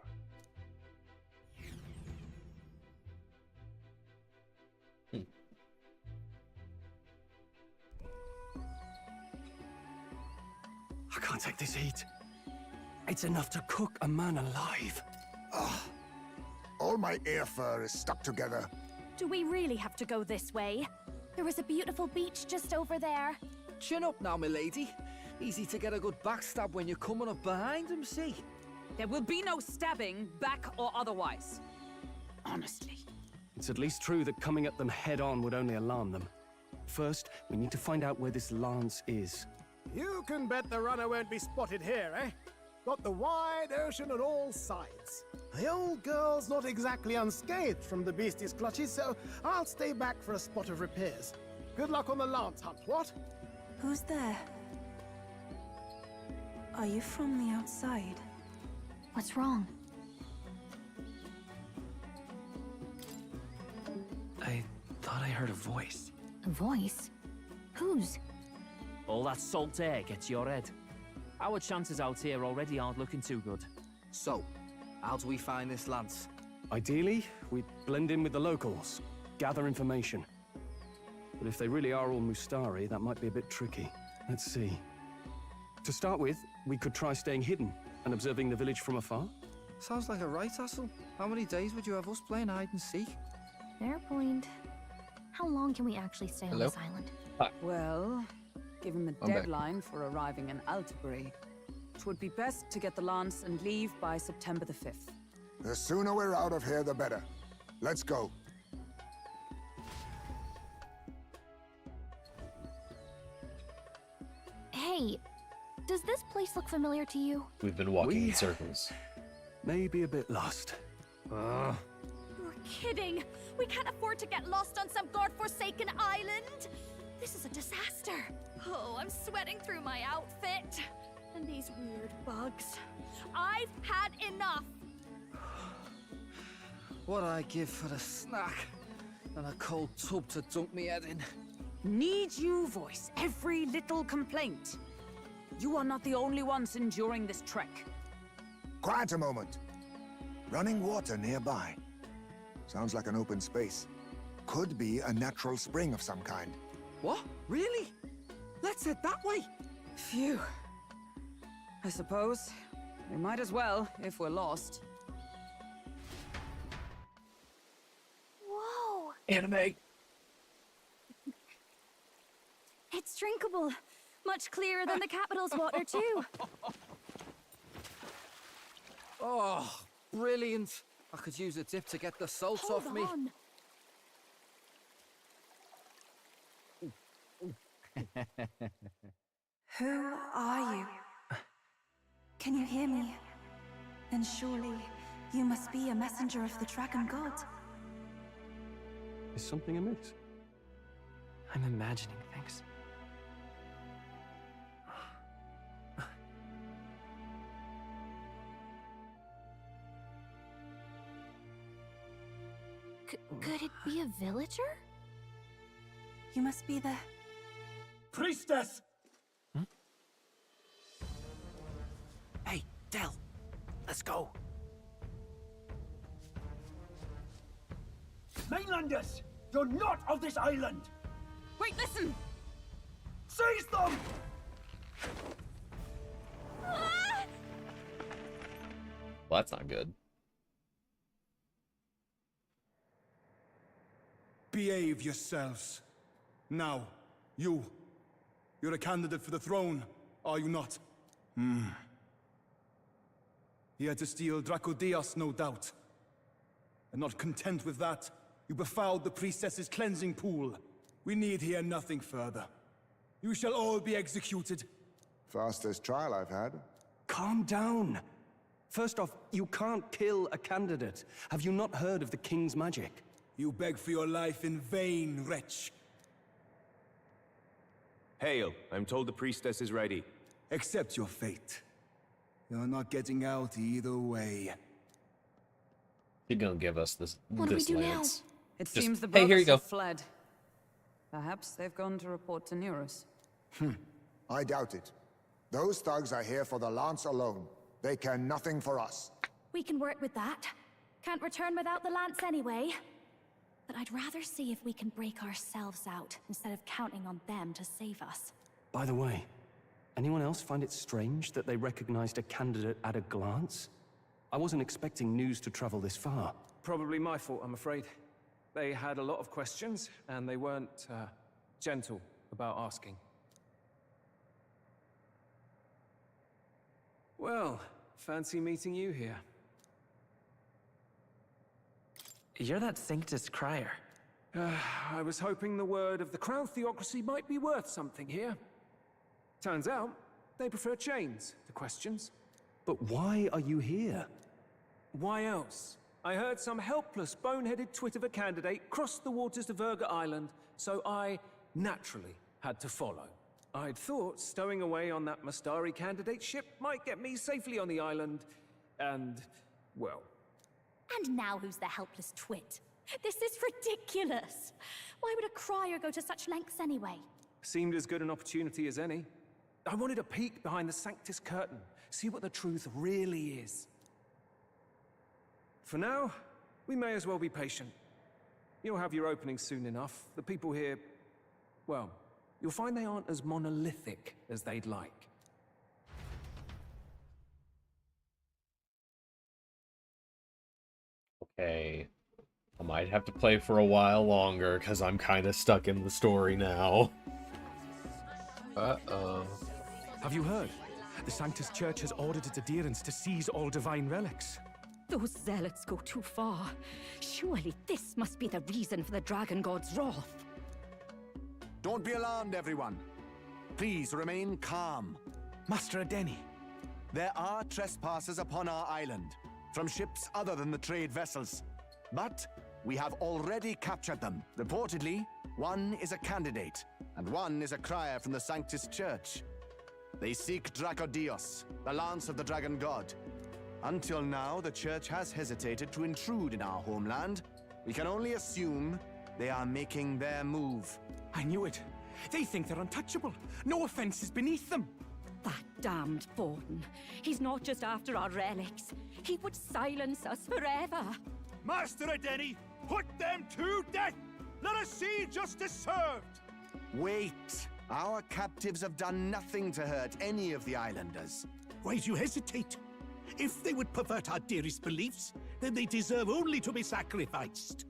O: I can't take this heat. It's enough to cook a man alive.
K: All my air fur is stuck together.
T: Do we really have to go this way? There is a beautiful beach just over there.
Q: Chin up now, milady. Easy to get a good backstab when you're coming up behind them, see?
F: There will be no stabbing, back or otherwise. Honestly.
O: It's at least true that coming at them head-on would only alarm them. First, we need to find out where this lance is.
P: You can bet the runner won't be spotted here, eh? Got the wide ocean on all sides. The old girl's not exactly unscathed from the beastie's clutches, so I'll stay back for a spot of repairs. Good luck on the lance hunt, what?
A: Who's there? Are you from the outside?
E: What's wrong?
J: I thought I heard a voice.
E: A voice? Whose?
J: All that salt air gets your head. Our chances out here already aren't looking too good.
Q: So, how do we find this lance?
O: Ideally, we blend in with the locals, gather information. But if they really are all Mustari, that might be a bit tricky. Let's see. To start with, we could try staying hidden and observing the village from afar.
Q: Sounds like a right hassle. How many days would you have us playing hide and seek?
E: Fair point. How long can we actually stay on this island?
F: Well, given the
H: I'm back.
F: deadline for arriving in Altibury, it would be best to get the lance and leave by September the 5th.
K: The sooner we're out of here, the better. Let's go.
E: Hey, does this place look familiar to you?
B: We've been walking in circles.
O: Maybe a bit lost.
T: You're kidding! We can't afford to get lost on some godforsaken island! This is a disaster! Oh, I'm sweating through my outfit. And these weird bugs. I've had enough!
Q: What I give for a snack and a cold tub to dunk me head in.
F: Need you voice every little complaint? You are not the only ones enduring this trek.
K: Quiet a moment. Running water nearby. Sounds like an open space. Could be a natural spring of some kind.
Q: What? Really? Let's head that way.
F: Phew. I suppose we might as well if we're lost.
E: Whoa!
B: Anime!
T: It's drinkable. Much clearer than the capital's water, too.
Q: Oh, brilliant. I could use a dip to get the salt
T: Hold
Q: off me.
T: on.
A: Who are you? Can you hear me? Then surely you must be a messenger of the Dragon God.
O: Is something amiss?
G: I'm imagining things.
E: Could it be a villager?
A: You must be the...
I: Priestess!
G: Hey, Del, let's go.
I: Mainlanders! You're not of this island!
F: Wait, listen!
I: Seize them!
B: Well, that's not good.
I: Behave yourselves. Now, you're a candidate for the throne, are you not? Here to steal Dracodias, no doubt. And not content with that, you befouled the priestess's cleansing pool. We need hear nothing further. You shall all be executed.
K: Fastest trial I've had.
O: Calm down. First off, you can't kill a candidate. Have you not heard of the king's magic?
I: You beg for your life in vain, wretch.
V: Hail, I'm told the priestess is ready.
I: Accept your fate. You're not getting out either way.
B: You're gonna give us this
E: What do we do now?
B: lance.
F: It
B: Just,
F: seems the
B: hey, here you
F: brothers
B: go.
F: have fled. Perhaps they've gone to report to Neurus.
K: I doubt it. Those thugs are here for the lance alone. They care nothing for us.
T: We can work with that. Can't return without the lance anyway. But I'd rather see if we can break ourselves out instead of counting on them to save us.
O: By the way, anyone else find it strange that they recognized a candidate at a glance? I wasn't expecting news to travel this far.
W: Probably my fault, I'm afraid. They had a lot of questions, and they weren't gentle about asking. Well, fancy meeting you here.
G: You're that Sanctus crier.
W: I was hoping the word of the Crown Theocracy might be worth something here. Turns out, they prefer chains to questions.
O: But why are you here?
W: Why else? I heard some helpless, boneheaded twit of a candidate crossed the waters to Verga Island, so I naturally had to follow. I'd thought stowing away on that Mastari candidate ship might get me safely on the island, and, well...
T: And now who's the helpless twit? This is ridiculous! Why would a crier go to such lengths anyway?
W: Seemed as good an opportunity as any. I wanted a peek behind the Sanctus curtain, see what the truth really is. For now, we may as well be patient. You'll have your opening soon enough. The people here, well, you'll find they aren't as monolithic as they'd like.
B: Okay. I might have to play for a while longer, because I'm kind of stuck in the story now.
W: Uh-oh. Have you heard? The Sanctus Church has ordered its adherents to seize all divine relics.
E: Those zealots go too far. Surely this must be the reason for the Dragon God's wrath.
K: Don't be alarmed, everyone. Please remain calm.
W: Master Adeni.
K: There are trespassers upon our island, from ships other than the trade vessels. But we have already captured them. Reportedly, one is a candidate, and one is a crier from the Sanctus Church. They seek Dracodios, the lance of the Dragon God. Until now, the Church has hesitated to intrude in our homeland. We can only assume they are making their move.
W: I knew it. They think they're untouchable. No offense is beneath them.
E: That damned Borden. He's not just after our relics. He would silence us forever.
I: Master Adeni, put them to death! Let us see justice served!
K: Wait! Our captives have done nothing to hurt any of the islanders.
L: Why do you hesitate? If they would pervert our dearest beliefs, then they deserve only to be sacrificed.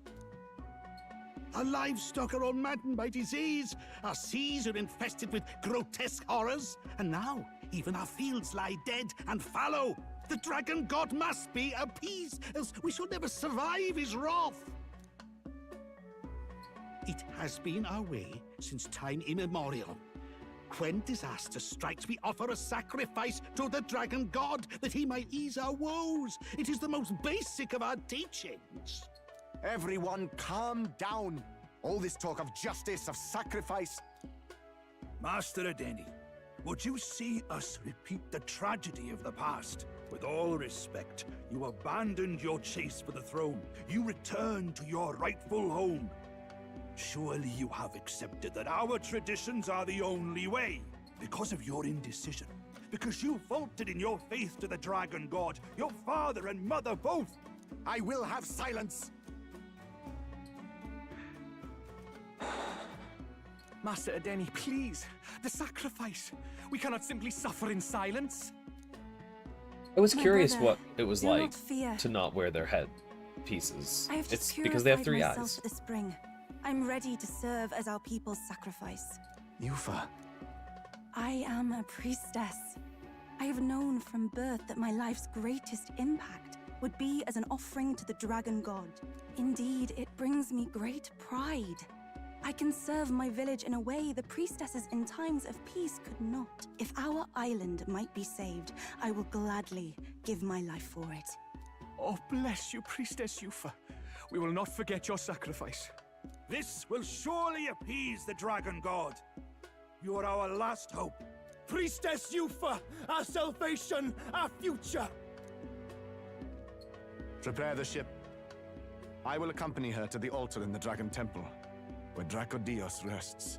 L: Our livestock are all maddened by disease, our seas are infested with grotesque horrors, and now even our fields lie dead and fallow. The Dragon God must be appeased, else we shall never survive his wrath. It has been our way since time immemorial. When disaster strikes, we offer a sacrifice to the Dragon God that he might ease our woes. It is the most basic of our teachings.
K: Everyone calm down. All this talk of justice, of sacrifice.
L: Master Adeni, would you see us repeat the tragedy of the past? With all respect, you abandoned your chase for the throne. You returned to your rightful home. Surely you have accepted that our traditions are the only way. Because of your indecision, because you faltered in your faith to the Dragon God, your father and mother both.
K: I will have silence.
W: Master Adeni, please. The sacrifice. We cannot simply suffer in silence.
B: I was
A: My
B: curious
A: brother,
B: what it was
A: do not
B: like
A: fear.
B: to not wear their head pieces.
A: I have just
B: It's because they have
A: purified
B: 3
A: myself
B: eyes.
A: for the spring. I'm ready to serve as our people's sacrifice.
K: Yufa.
A: I am a priestess. I have known from birth that my life's greatest impact would be as an offering to the Dragon God. Indeed, it brings me great pride. I can serve my village in a way the priestesses in times of peace could not. If our island might be saved, I will gladly give my life for it.
W: Oh, bless you, Priestess Yufa. We will not forget your sacrifice.
L: This will surely appease the Dragon God. You are our last hope.
I: Priestess Yufa, our salvation, our future!
K: Prepare the ship. I will accompany her to the altar in the Dragon Temple, where Dracodios rests.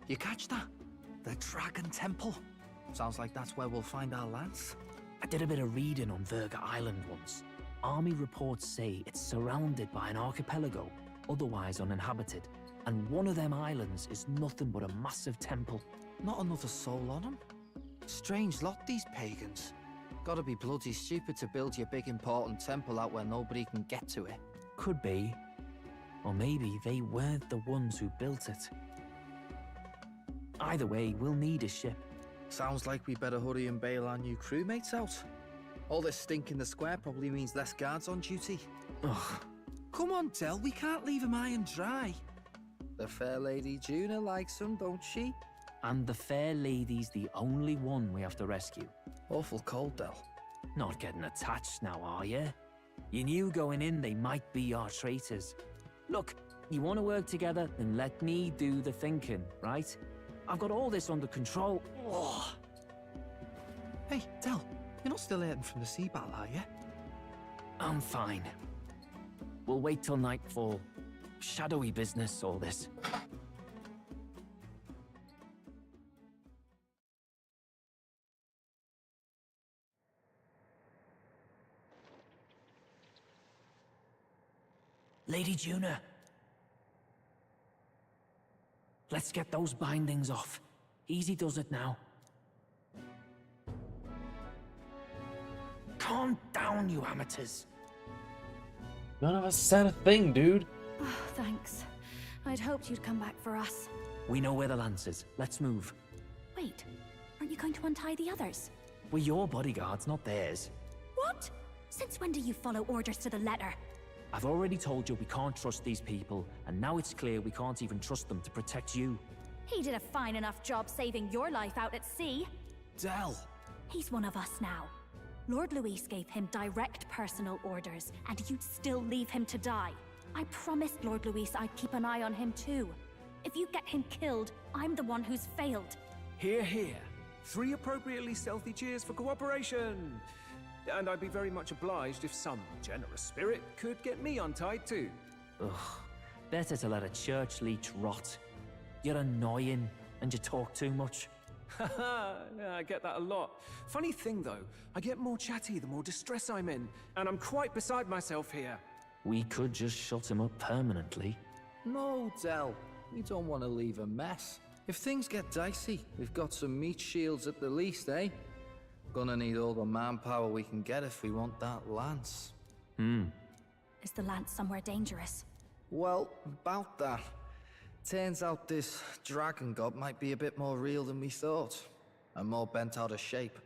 Q: You catch that? The Dragon Temple. Sounds like that's where we'll find our lance.
J: I did a bit of reading on Verga Island once. Army reports say it's surrounded by an archipelago, otherwise uninhabited. And one of them islands is nothing but a massive temple.
Q: Not another soul on them. Strange lot, these pagans. Gotta be bloody stupid to build your big important temple out where nobody can get to it.
J: Could be. Or maybe they weren't the ones who built it. Either way, we'll need a ship.
Q: Sounds like we better hurry and bail our new crewmates out. All this stink in the square probably means less guards on duty.
J: Ugh.
Q: Come on, Del, we can't leave him high and dry. The fair lady Juna likes him, don't she?
J: And the fair lady's the only one we have to rescue.
Q: Awful cold, Del.
J: Not getting attached now, are you? You knew going in they might be our traitors. Look, you want to work together, then let me do the thinking, right? I've got all this under control. Ugh.
Q: Hey, Del, you're not still hurting from the sea battle, are you?
J: I'm fine. We'll wait till nightfall. Shadowy business, all this. Lady Juna. Let's get those bindings off. Easy does it now. Calm down, you amateurs.
B: None of us said a thing, dude.
T: Oh, thanks. I'd hoped you'd come back for us.
J: We know where the lance is. Let's move.
T: Wait, aren't you going to untie the others?
J: We're your bodyguards, not theirs.
T: What? Since when do you follow orders to the letter?
J: I've already told you we can't trust these people, and now it's clear we can't even trust them to protect you.
T: He did a fine enough job saving your life out at sea.
Q: Del!
T: He's one of us now. Lord Luis gave him direct personal orders, and you'd still leave him to die. I promised Lord Luis I'd keep an eye on him too. If you get him killed, I'm the one who's failed.
W: Hear, hear. 3 appropriately stealthy cheers for cooperation. And I'd be very much obliged if some generous spirit could get me untied too.
J: Ugh. Better to let a church leech rot. You're annoying, and you talk too much.
W: Haha, yeah, I get that a lot. Funny thing though, I get more chatty the more distress I'm in, and I'm quite beside myself here.
J: We could just shut him up permanently.
Q: No, Del. We don't want to leave a mess. If things get dicey, we've got some meat shields at the least, eh? Gonna need all the manpower we can get if we want that lance.
T: Is the lance somewhere dangerous?
Q: Well, about that. Turns out this dragon god might be a bit more real than we thought. And more bent out of shape.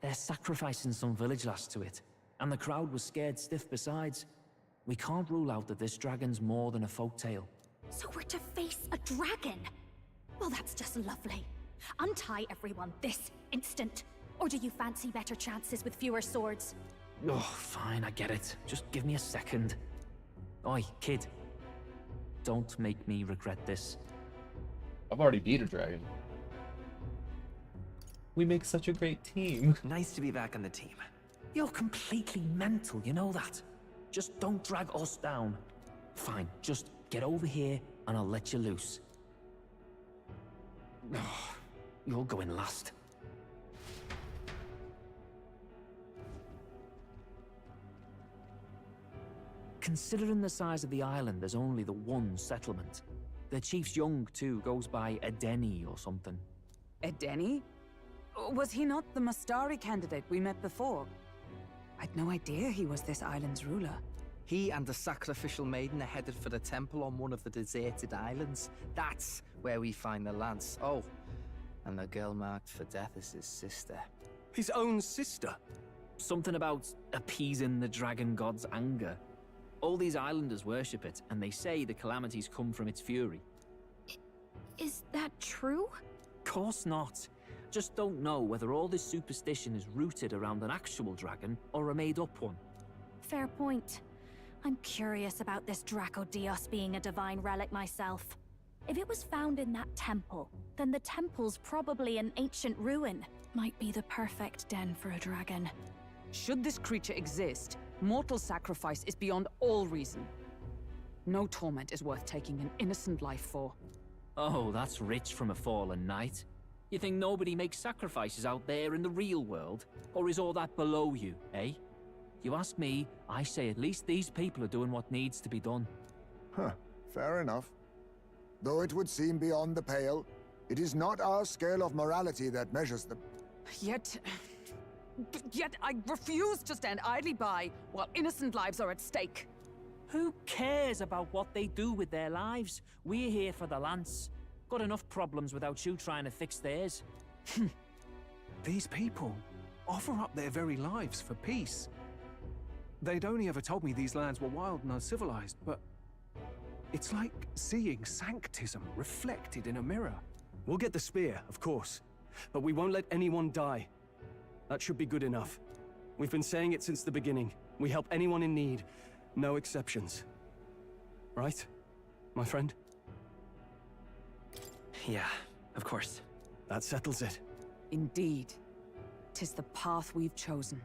J: They're sacrificing some village lass to it, and the crowd was scared stiff besides. We can't rule out that this dragon's more than a folktale.
T: So we're to face a dragon? Well, that's just lovely. Untie everyone this instant. Or do you fancy better chances with fewer swords?
J: Oh, fine, I get it. Just give me a second. Oi, kid. Don't make me regret this.
B: I've already beat a dragon. We make such a great team.
G: Nice to be back on the team.
J: You're completely mental, you know that. Just don't drag us down. Fine, just get over here and I'll let you loose. Oh, you're going last. Considering the size of the island, there's only the one settlement. The chief's young, too, goes by Edeni or something.
F: Edeni? Was he not the Mastari candidate we met before? I'd no idea he was this island's ruler.
Q: He and the sacrificial maiden are headed for the temple on one of the deserted islands. That's where we find the lance. Oh, and the girl marked for death is his sister.
W: His own sister?
J: Something about appeasing the dragon god's anger. All these islanders worship it, and they say the calamities come from its fury.
T: Is that true?
J: Course not. Just don't know whether all this superstition is rooted around an actual dragon or a made-up one.
T: Fair point. I'm curious about this Draco Dios being a divine relic myself. If it was found in that temple, then the temple's probably an ancient ruin. Might be the perfect den for a dragon.
F: Should this creature exist, mortal sacrifice is beyond all reason. No torment is worth taking an innocent life for.
J: Oh, that's rich from a fallen knight. You think nobody makes sacrifices out there in the real world? Or is all that below you, eh? You ask me, I say at least these people are doing what needs to be done.
K: Huh, fair enough. Though it would seem beyond the pale, it is not our scale of morality that measures them.
F: Yet I refuse to stand idly by while innocent lives are at stake.
J: Who cares about what they do with their lives? We're here for the Lance. Got enough problems without you trying to fix theirs.
W: These people offer up their very lives for peace. They'd only ever told me these lands were wild and uncivilized, but it's like seeing sanctism reflected in a mirror.
O: We'll get the spear, of course, but we won't let anyone die. That should be good enough. We've been saying it since the beginning. We help anyone in need, no exceptions. Right, my friend?
G: Yeah, of course.
O: That settles it.
F: Indeed. 'Tis the path we've chosen.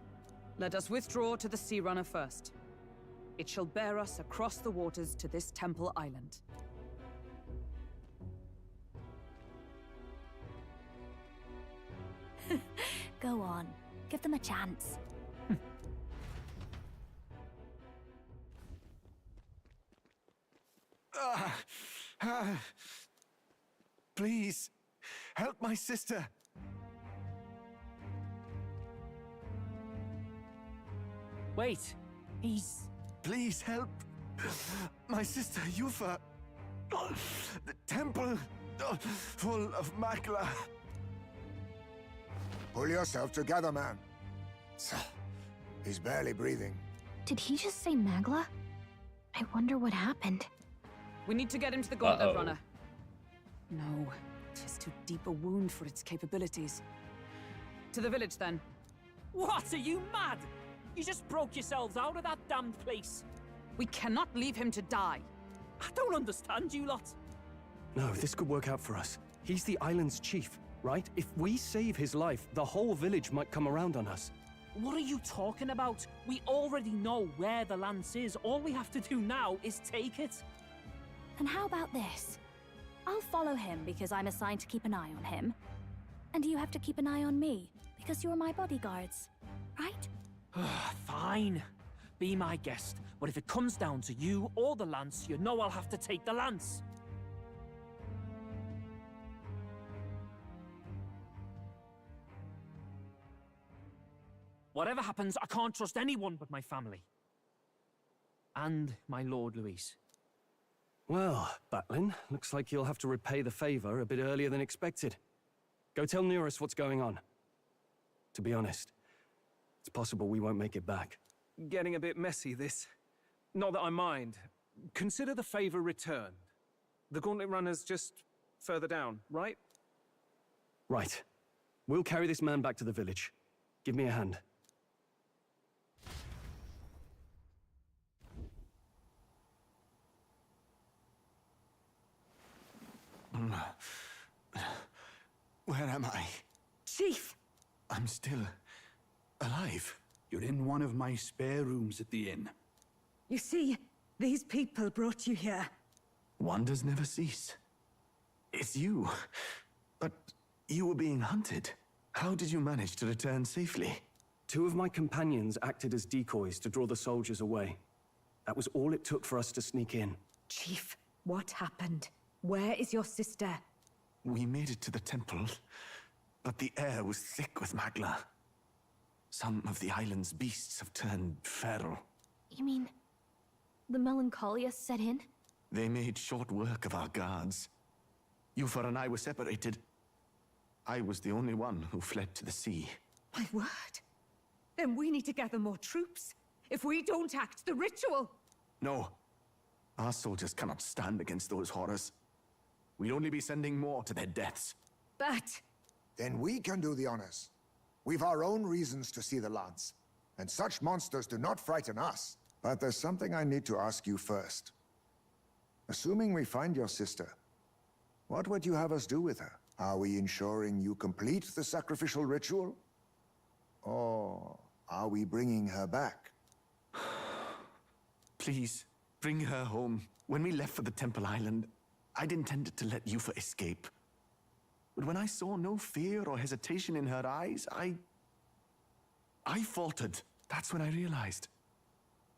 F: Let us withdraw to the Sea Runner first. It shall bear us across the waters to this temple island.
E: Go on. Give them a chance.
L: Please, help my sister.
J: Wait, he's...
L: Please help my sister Yufa. The temple full of Makla.
K: Pull yourself together, man. He's barely breathing.
E: Did he just say Magla? I wonder what happened.
F: We need to get him to the Gauntlet Runner. No, 'tis too deep a wound for its capabilities. To the village, then.
J: What, are you mad? You just broke yourselves out of that damned place.
F: We cannot leave him to die.
J: I don't understand you lot.
O: No, this could work out for us. He's the island's chief, right? If we save his life, the whole village might come around on us.
J: What are you talking about? We already know where the lance is. All we have to do now is take it.
E: And how about this? I'll follow him because I'm assigned to keep an eye on him. And you have to keep an eye on me because you're my bodyguards, right?
J: Fine. Be my guest. But if it comes down to you or the lance, you know I'll have to take the lance. Whatever happens, I can't trust anyone but my family. And my Lord Luis.
O: Well, Batlin, looks like you'll have to repay the favor a bit earlier than expected. Go tell Neurus what's going on. To be honest, it's possible we won't make it back.
W: Getting a bit messy, this. Not that I mind. Consider the favor returned. The Gauntlet Runner's just further down, right?
O: Right. We'll carry this man back to the village. Give me a hand.
L: Where am I?
F: Chief!
L: I'm still alive.
C: You're in one of my spare rooms at the inn.
F: You see, these people brought you here.
L: Wonders never cease. It's you. But you were being hunted. How did you manage to return safely?
O: 2 of my companions acted as decoys to draw the soldiers away. That was all it took for us to sneak in.
F: Chief, what happened? Where is your sister?
L: We made it to the temple, but the air was thick with Magla. Some of the island's beasts have turned feral.
E: You mean the melancholia set in?
L: They made short work of our guards. Yufa and I were separated. I was the only one who fled to the sea.
F: My word. Then we need to gather more troops. If we don't act, the ritual...
L: No. Our soldiers cannot stand against those horrors. We'd only be sending more to their deaths.
F: But...
K: Then we can do the honors. We've our own reasons to see the lance. And such monsters do not frighten us. But there's something I need to ask you first. Assuming we find your sister, what would you have us do with her? Are we ensuring you complete the sacrificial ritual? Or are we bringing her back?
L: Please, bring her home. When we left for the Temple Island, I'd intended to let Yufa escape. But when I saw no fear or hesitation in her eyes, I faltered. That's when I realized.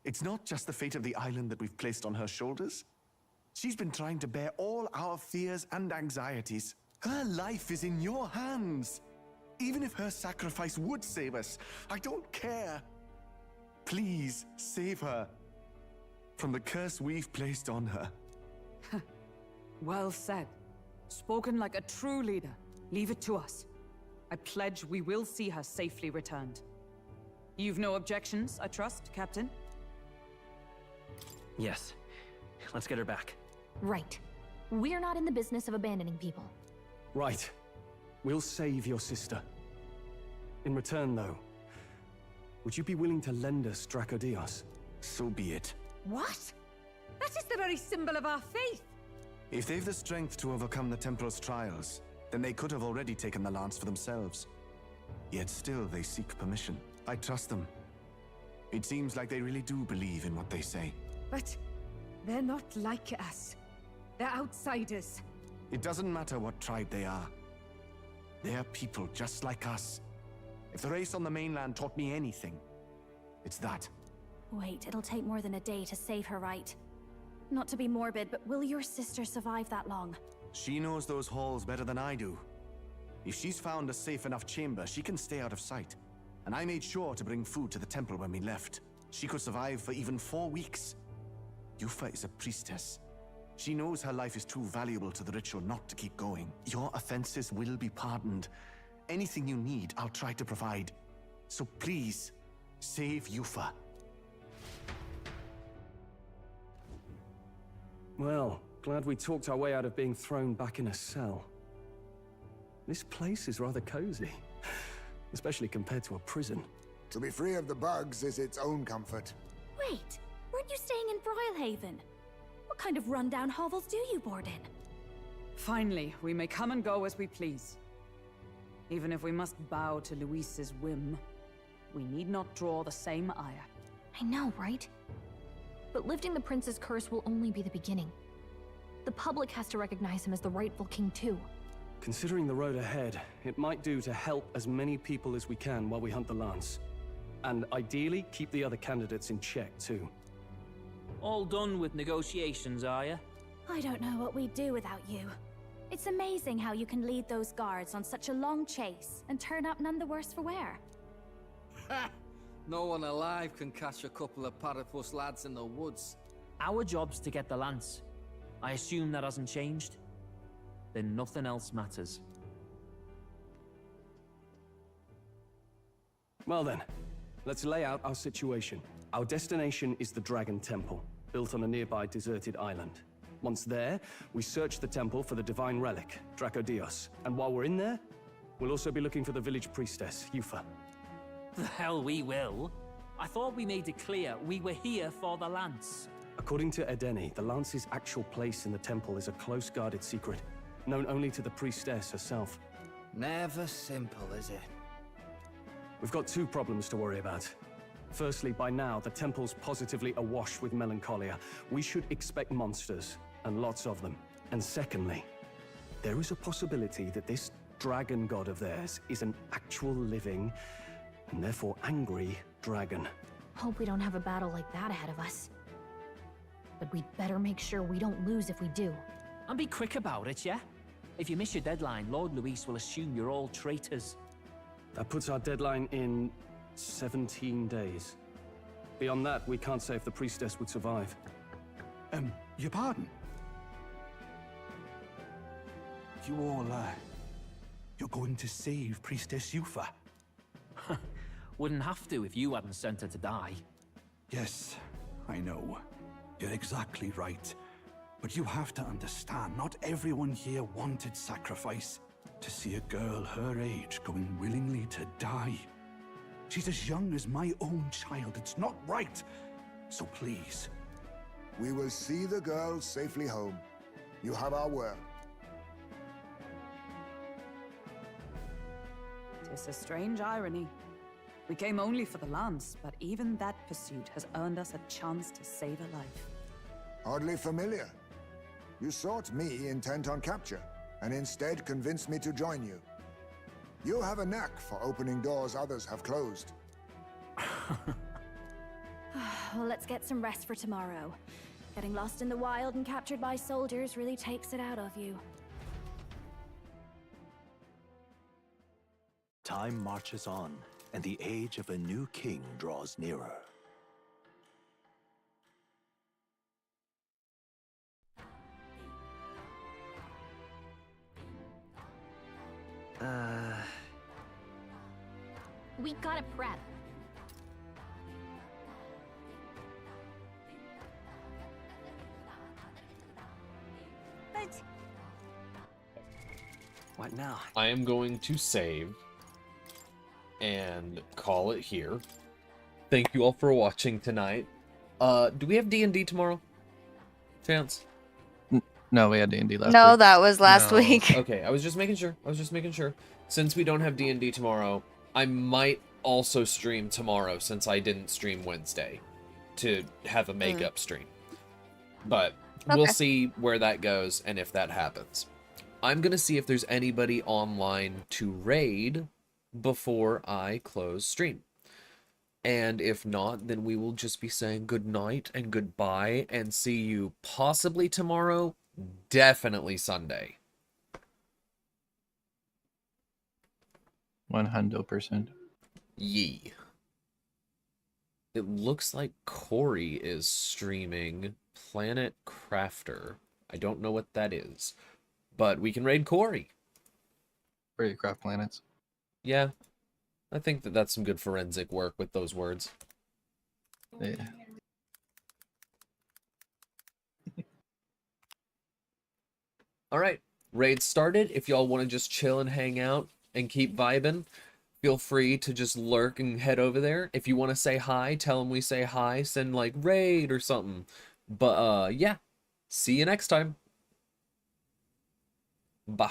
L: It's not just the fate of the island that we've placed on her shoulders. She's been trying to bear all our fears and anxieties. Her life is in your hands. Even if her sacrifice would save us, I don't care. Please, save her.
R: from the curse we've placed on her.
F: Well said. Spoken like a true leader. Leave it to us. I pledge we will see her safely returned. You've no objections, I trust, Captain?
G: Yes. Let's get her back.
E: Right. We're not in the business of abandoning people.
O: Right. We'll save your sister. In return, though, would you be willing to lend us Dracodios?
R: So be it.
F: What? That is the very symbol of our faith!
R: If they've the strength to overcome the Templar's trials, then they could have already taken the lance for themselves. Yet still they seek permission. I trust them. It seems like they really do believe in what they say.
S: But they're not like us. They're outsiders.
R: It doesn't matter what tribe they are. They're people just like us. If the race on the mainland taught me anything, it's that.
E: Wait, it'll take more than a day to save her, right? Not to be morbid, but will your sister survive that long?
R: She knows those halls better than I do. If she's found a safe enough chamber, she can stay out of sight. And I made sure to bring food to the temple when we left. She could survive for even 4 weeks. Yufa is a priestess. She knows her life is too valuable to the ritual not to keep going. Your offenses will be pardoned. Anything you need, I'll try to provide. So please, save Yufa.
O: Well, glad we talked our way out of being thrown back in a cell. This place is rather cozy, especially compared to a prison.
K: To be free of the bugs is its own comfort.
E: Wait, weren't you staying in Brilhaven? What kind of rundown hovels do you board in?
F: Finally, we may come and go as we please. Even if we must bow to Luis's whim, we need not draw the same ire.
E: I know, right? But lifting the prince's curse will only be the beginning. The public has to recognize him as the rightful king too.
O: Considering the road ahead, it might do to help as many people as we can while we hunt the lance. And ideally, keep the other candidates in check too.
J: All done with negotiations, are you?
E: I don't know what we'd do without you. It's amazing how you can lead those guards on such a long chase and turn up none the worse for wear.
Q: No one alive can catch a couple of platypus lads in the woods.
J: Our job's to get the lance. I assume that hasn't changed? Then nothing else matters.
O: Well then, let's lay out our situation. Our destination is the Dragon Temple, built on a nearby deserted island. Once there, we search the temple for the divine relic, Dracodios. And while we're in there, we'll also be looking for the village priestess, Yufa.
J: The hell we will. I thought we made it clear we were here for the lance.
O: According to Edeni, the lance's actual place in the temple is a close-guarded secret, known only to the priestess herself.
Q: Never simple, is it?
O: We've got 2 problems to worry about. Firstly, by now, the temple's positively awash with melancholia. We should expect monsters, and lots of them. And secondly, there is a possibility that this dragon god of theirs is an actual living, and therefore angry, dragon.
E: Hope we don't have a battle like that ahead of us. But we'd better make sure we don't lose if we do.
J: And be quick about it, yeah? If you miss your deadline, Lord Luis will assume you're all traitors.
O: That puts our deadline in 17 days. Beyond that, we can't say if the priestess would survive.
C: Your pardon? You all, you're going to save Priestess Yufa?
J: Wouldn't have to if you hadn't sent her to die.
C: Yes, I know. You're exactly right. But you have to understand, not everyone here wanted sacrifice. To see a girl her age going willingly to die. She's as young as my own child. It's not right. So please.
K: We will see the girl safely home. You have our word.
F: 'Tis a strange irony. We came only for the lance, but even that pursuit has earned us a chance to save a life.
K: Oddly familiar. You sought me intent on capture, and instead convinced me to join you. You have a knack for opening doors others have closed.
E: Well, let's get some rest for tomorrow. Getting lost in the wild and captured by soldiers really takes it out of you.
D: Time marches on, and the age of a new king draws nearer.
E: We gotta prep.
G: But what now?
B: I am going to save and call it here. Thank you all for watching tonight. Do we have D&D tomorrow? Chance?
M: No, we had D&D last week.
N: No, that was last week.
B: Okay, I was just making sure. Since we don't have D&D tomorrow, I might also stream tomorrow since I didn't stream Wednesday to have a makeup stream. But we'll see where that goes and if that happens. I'm going to see if there's anybody online to raid before I close stream. And if not, then we will just be saying good night and goodbye and see you possibly tomorrow, definitely Sunday.
M: 100%.
B: Yee. It looks like Corey is streaming Planet Crafter. I don't know what that is, but we can raid Corey.
M: Where you craft planets.
B: Yeah, I think that that's some good forensic work with those words.
M: Yeah.
B: All right, raid started. If y'all want to just chill and hang out and keep vibing, feel free to just lurk and head over there. If you want to say hi, tell them we say hi, send like raid or something. But yeah, see you next time. Bye.